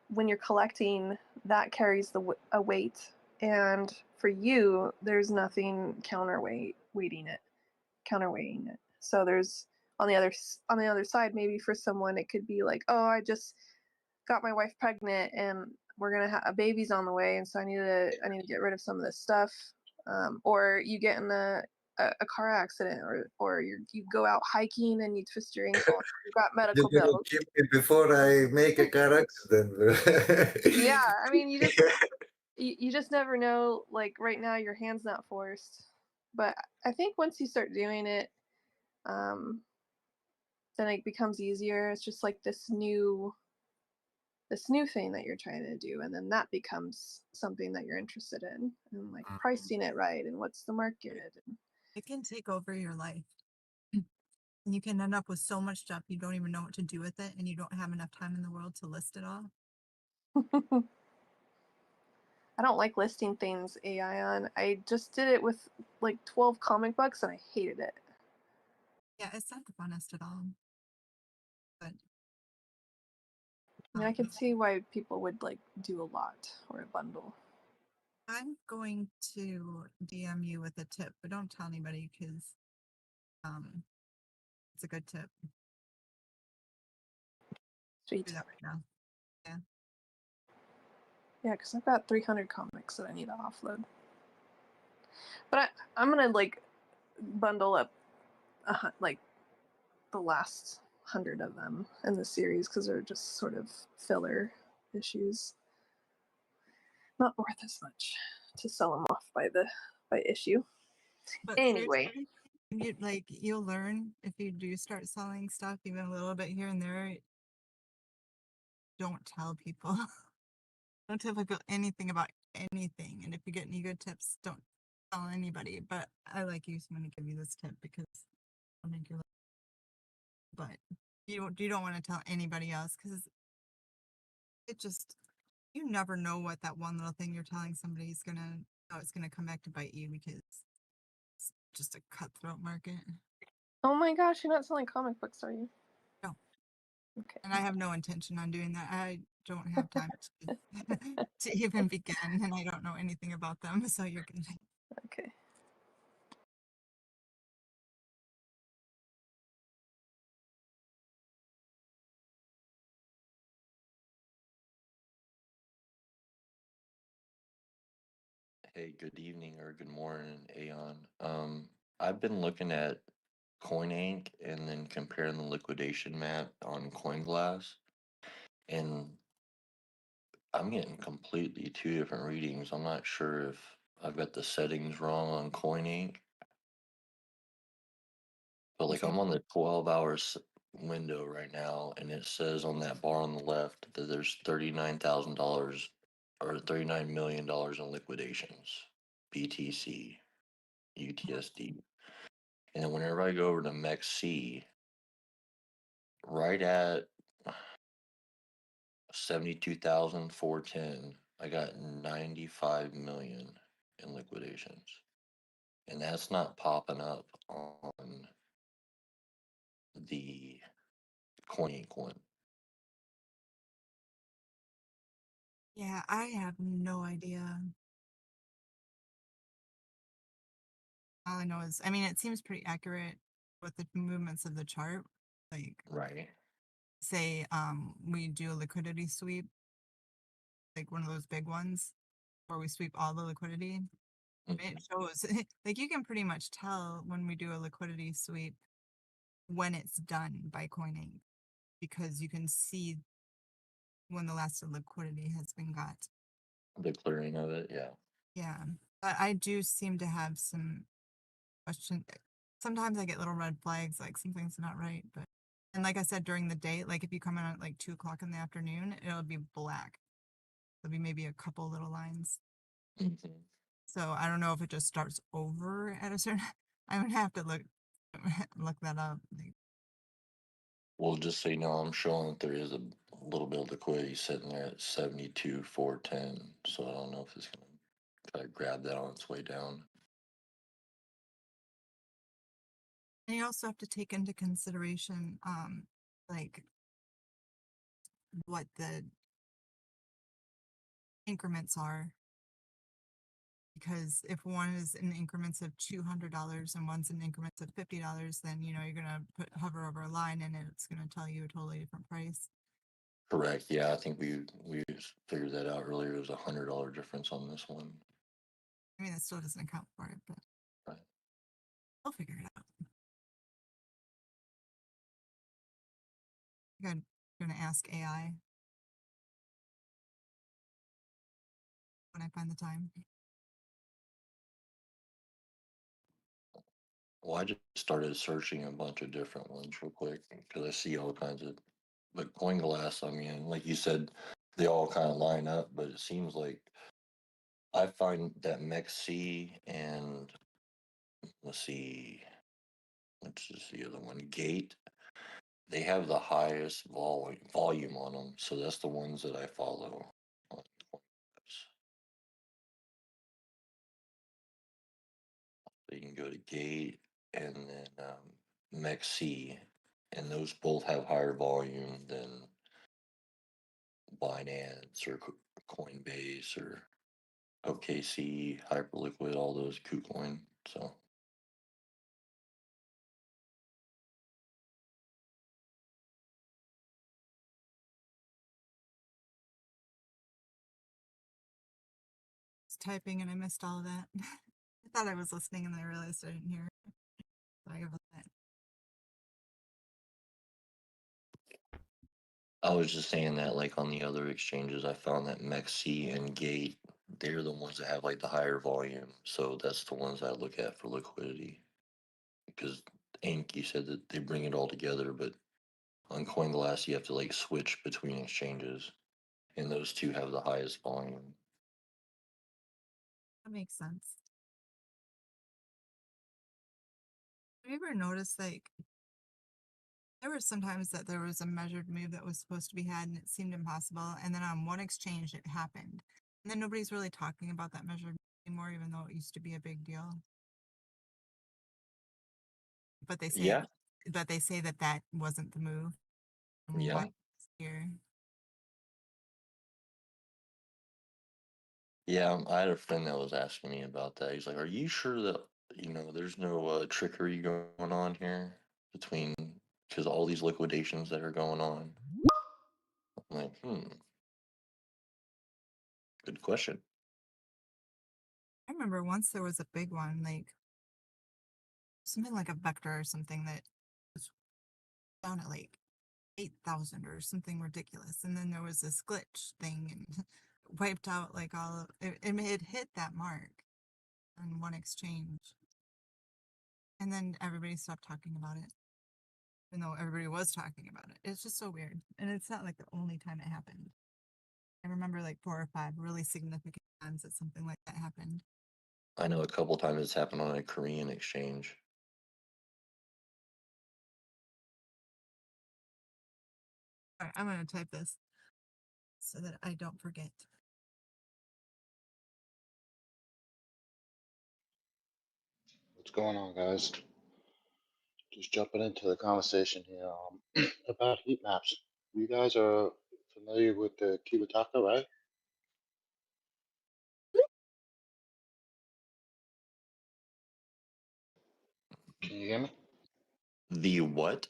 when you're collecting, that carries a weight. And for you, there's nothing counterweighting it. So there's on the other side, maybe for someone it could be like, oh, I just got my wife pregnant and we're gonna have a baby's on the way, and so I need to get rid of some of this stuff. Or you get in a car accident, or you go out hiking and you twist your ankle. You've got medical You're gonna bills. keep me before I make a car accident. Yeah, I mean, you just never know. Like right now, your hand's not forced, but I think once you start doing it, then it becomes easier. It's just like this new thing that you're trying to do, and then that becomes something that you're interested in, and like pricing it right, and what's the market. It can take over your life. And you can end up with so much stuff you don't even know what to do with it, and you don't have enough time in the world to list it all. I don't like listing things AI on. I just did it with like 12 comic books and I hated it. Yeah, it's not the funnest at all. But I mean, I can see why people would like do a lot or a bundle. I'm going to DM you with a tip, but don't tell anybody because it's a good tip. Sweet. Do that right now. Yeah. Yeah, because I've got 300 comics that I need to offload. But I'm gonna like bundle up like the last 100 of them in the series because they're just sort of filler issues. Not worth as much to sell them off by issue. But anyway, you'll learn if you do start selling stuff even a little bit here and there. Don't tell people. Don't tell people anything about anything. And if you get any good tips, don't tell anybody. But I like you, so I'm going to give you this tip because I'll make your life. But you don't want to tell anybody else because it just, you never know what that one little thing you're telling somebody is gonna, how it's gonna come back to bite you because it's just a cutthroat market. oh my gosh, you're not selling comic books, are you? No. Okay. And I have no intention on doing that. I don't have time to even begin, and I don't know anything about them, so you're good. Okay. Hey, good evening or good morning, Aeon. I've been looking at CoinInc and then comparing the liquidation map on CoinGlass, and I'm getting completely two different readings. I'm not sure if I've got the settings wrong on CoinInc, but like I'm on the 12-hour window right now, and it says on that bar on the left that there's $39,000 or $39 million in liquidations, BTC, UTSD. And then whenever I go over to MEXC, right at 72,410, I got 95 million in liquidations. And that's not popping up on the CoinInc one. Yeah, I have no idea. All I know is, I mean, it seems pretty accurate with the movements of the chart. Like, right. Say, we do a liquidity sweep, like one of those big ones, where we sweep all the liquidity. It shows, like, you can pretty much tell when we do a liquidity sweep when it's done by CoinInc because you can see when the last liquidity has been got. The clearing of it, yeah. Yeah, but I do seem to have some question. Sometimes I get little red flags, like something's not right. But and like I said, during the day, like if you come in at like 2 o'clock in the afternoon, it'll be black. There'll be maybe a couple little lines. So I don't know if it just starts over at a certain. I would have to look that up. Well, just so you know, I'm showing that there is a little bit of liquidity sitting there at 72,410. So I don't know if it's going to try to grab that on its way down. And you also have to take into consideration, like what the increments are. Because if one is in increments of $200 and one's in increments of $50, then you know you're gonna hover over a line and it's gonna tell you a totally different price. Correct. Yeah, I think we figured that out earlier. There's $100 difference on this one. I mean, that still doesn't account for it, but right. I'll figure it out. I'm gonna ask AI when I find the time. Well, I just started searching a bunch of different ones real quick because I see all kinds of, but CoinGlass, I mean, like you said, they all kind of line up, but it seems like I find that MEXC and let's see, which is the other one? Gate. They have the highest volume on them, so that's the ones that I follow on Coinbase. So you can go to Gate and then MEXC, and those both have higher volume than Binance or Coinbase or OKC, Hyperliquid, all those KuCoin. So Typing and I missed all of that. I thought I was listening and I realized I didn't hear it. Sorry about that. I was just saying that, like on the other exchanges, I found that MEXC and Gate, they're the ones that have like the higher volume. So that's the ones I look at for liquidity. Because Anki said that they bring it all together, but on CoinGlass you have to like switch between exchanges, and those two have the highest volume. That makes sense. Have you ever noticed like there were sometimes that there was a measured move that was supposed to be had and it seemed impossible, and then on one exchange it happened, and then nobody's really talking about that measured move anymore, even though it used to be a big deal. But they say, Yeah, that that wasn't the move. And yeah, why it's here? yeah. I had a friend that was asking me about that. He's like, "Are you sure that there's no trickery going on here between because all these liquidations that are going on?" I'm like, good question. I remember once there was a big one, like something like a vector or something that was down at like 8,000 or something ridiculous, and then there was this glitch thing and wiped out like all of it. It had hit that mark on one exchange, and then everybody stopped talking about it, even though everybody was talking about it. It's just so weird, and it's not like the only time it happened. I remember like 4 or 5 really significant times that something like that happened. I know a couple times it's happened on a Korean exchange. All right, I'm going to type this so that I don't forget. What's going on, guys? Just jumping into the conversation here about heat maps. You guys are familiar with the Kibutaka, right? Can you hear me? The what?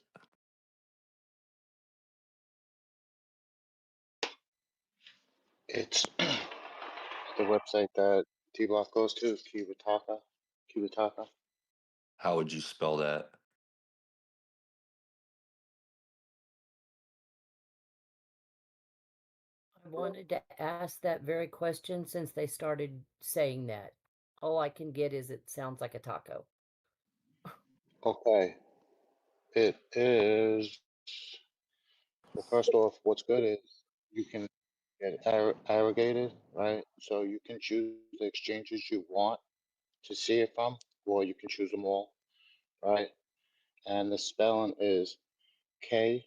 It's the website that Dbloc goes to, Kibutaka. Kibutaka. How would you spell that? I wanted to ask that very question since they started saying that. All I can get is it sounds like a taco. Okay. It is. Well, first off, what's good is you can get aggregated, right? So you can choose the exchanges you want to see it from, or you can choose them all, right? And the spelling is KIYOTAKA.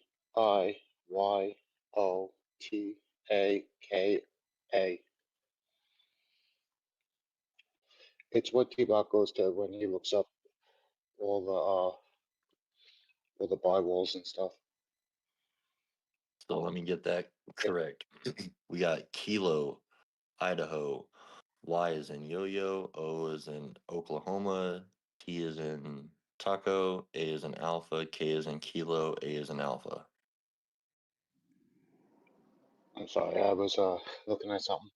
It's what T-Bot goes to when he looks up all the buy walls and stuff. So let me get that correct. We got Kilo, Idaho. Y is in yo-yo. O is in Oklahoma. T is in taco. A is in alpha. K is in kilo. A is in alpha. I'm sorry, I was looking at something.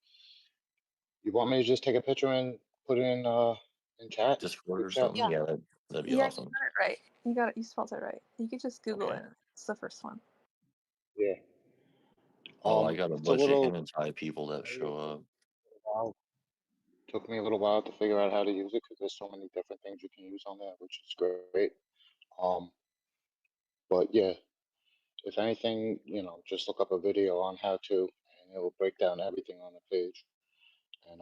You want me to just take a picture and put it in chat? Discord Group or chat? something? Yeah. Yeah, that'd be Yeah, you awesome. got it right. You got it. You spelled it right. You could just Google Okay. it. It's the first one. Yeah. Oh, I got a It's a bunch of little anti people that show up. while. Took me a little while to figure out how to use it because there's so many different things you can use on there, which is great. But yeah, if anything, just look up a video on how to, and it will break down everything on the page. And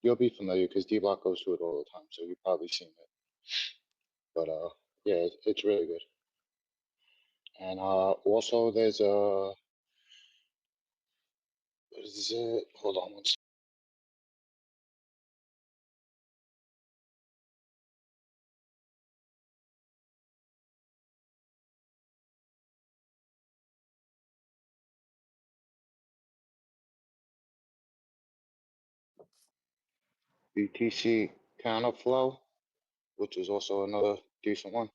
you'll be familiar because D-Block goes to it all the time, so you've probably seen it. But yeah, it's really good. And also there's a what is it? Hold on one second. BTC counterflow, which is also another decent one.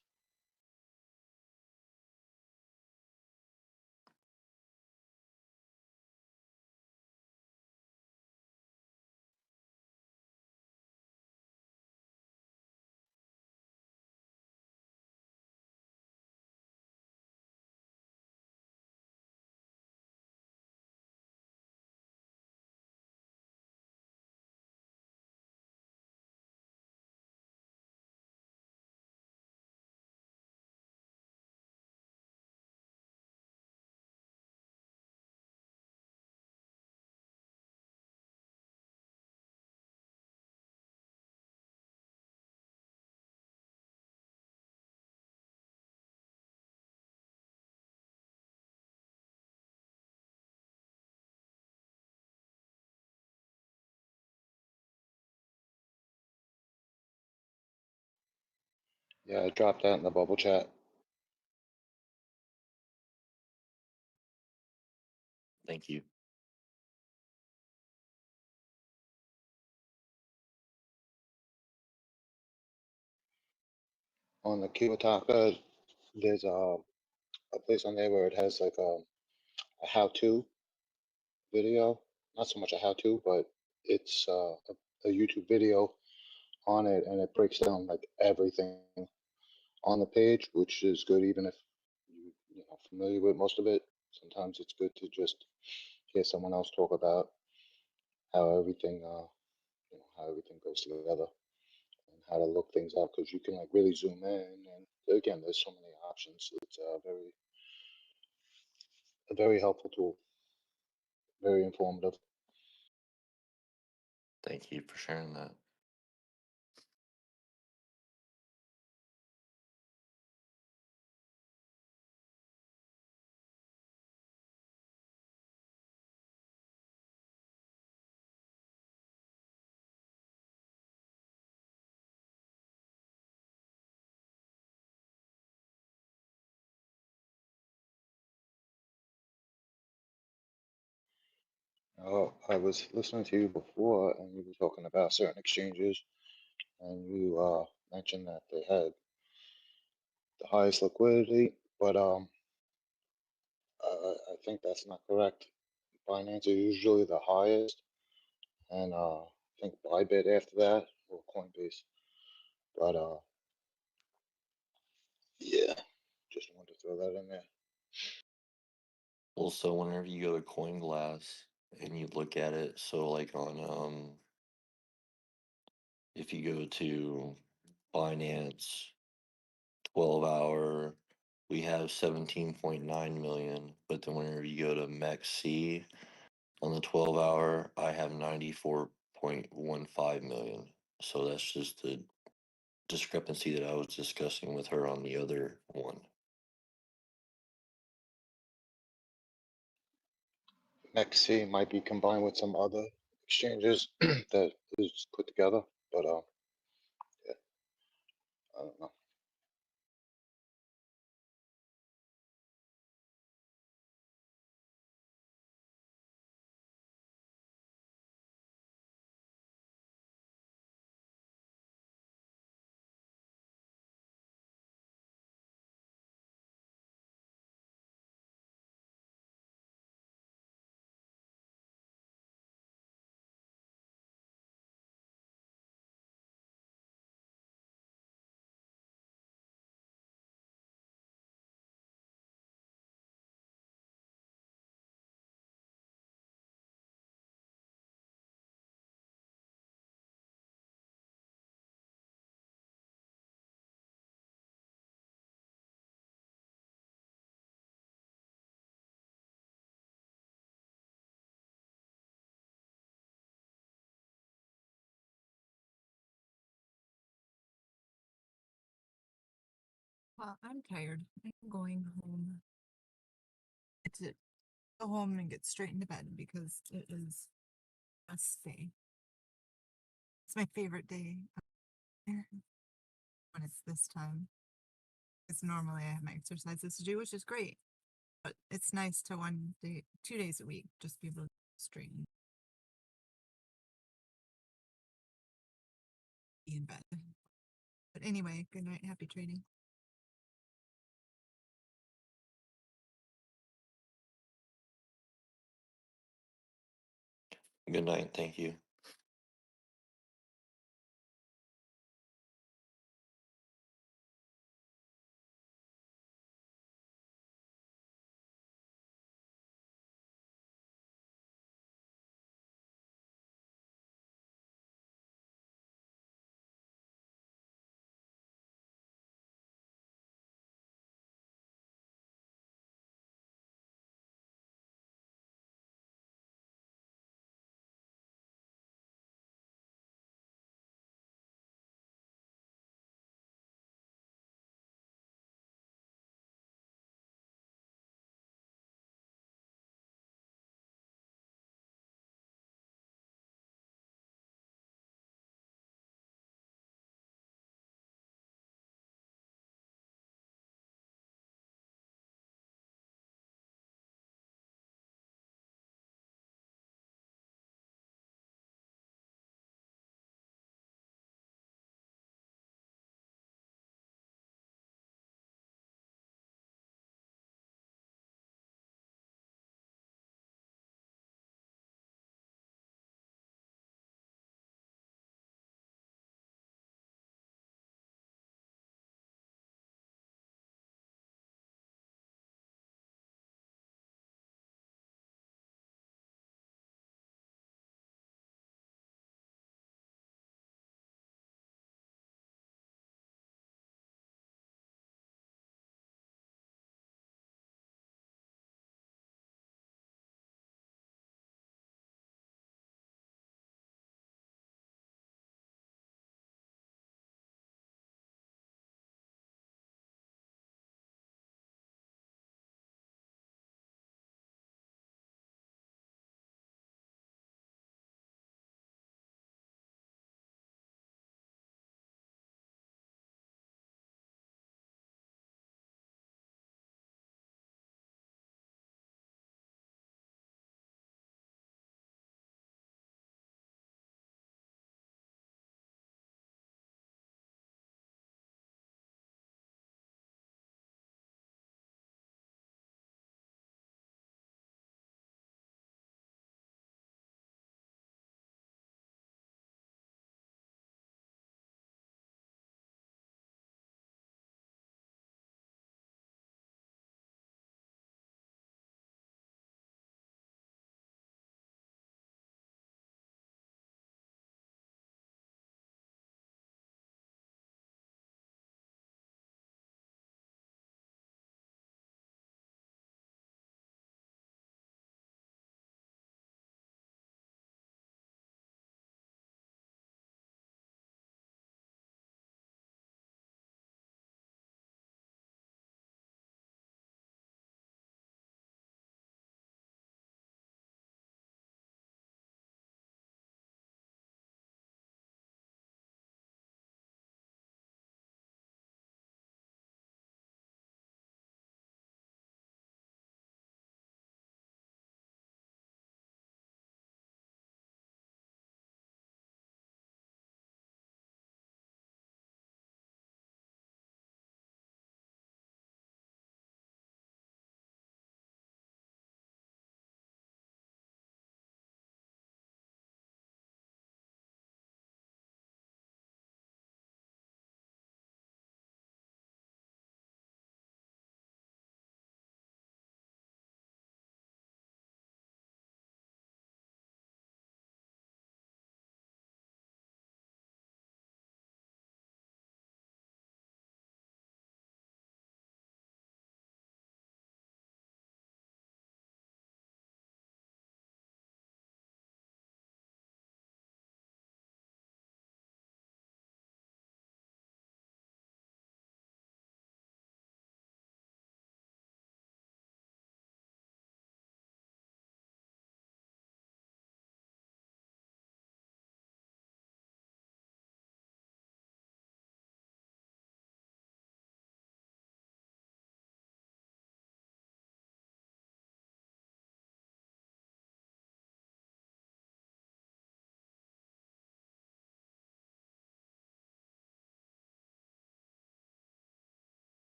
Yeah, I dropped that in the bubble chat. Thank you. On the Kiyotaka, there's a place on there where it has like a how-to video. Not so much a how-to, but it's a YouTube video on it, and it breaks down like everything on the page, which is good even if you're not familiar with most of it. Sometimes it's good to just hear someone else talk about how everything how everything goes together and how to look things up, because you can like really zoom in, and again there's so many options. It's a very helpful tool, very informative. Thank you for sharing that. I was listening to you before, and you were talking about certain exchanges, and you mentioned that they had the highest liquidity, but I think that's not correct. Binance is usually the highest, and I think Bybit after that, or Coinbase. But yeah, just wanted to throw that in there. Also, whenever you go to CoinGlass and you look at it, so like on if you go to Binance 12-hour, we have 17.9 million, but then whenever you go to MEXC on the 12-hour, I have 94.15 million. So that's just the discrepancy that I was discussing with her on the other one. XC might be combined with some other exchanges that is put together, but yeah, I don't know. Well, I'm tired. I'm going home. To go home and get straight into bed because it is a day. It's my favorite day when it's this time. Because normally I have my exercises to do, which is great. But it's nice to 2 days a week, just be able to straighten be in bed. But anyway, good night. Happy trading. Good night. Thank you.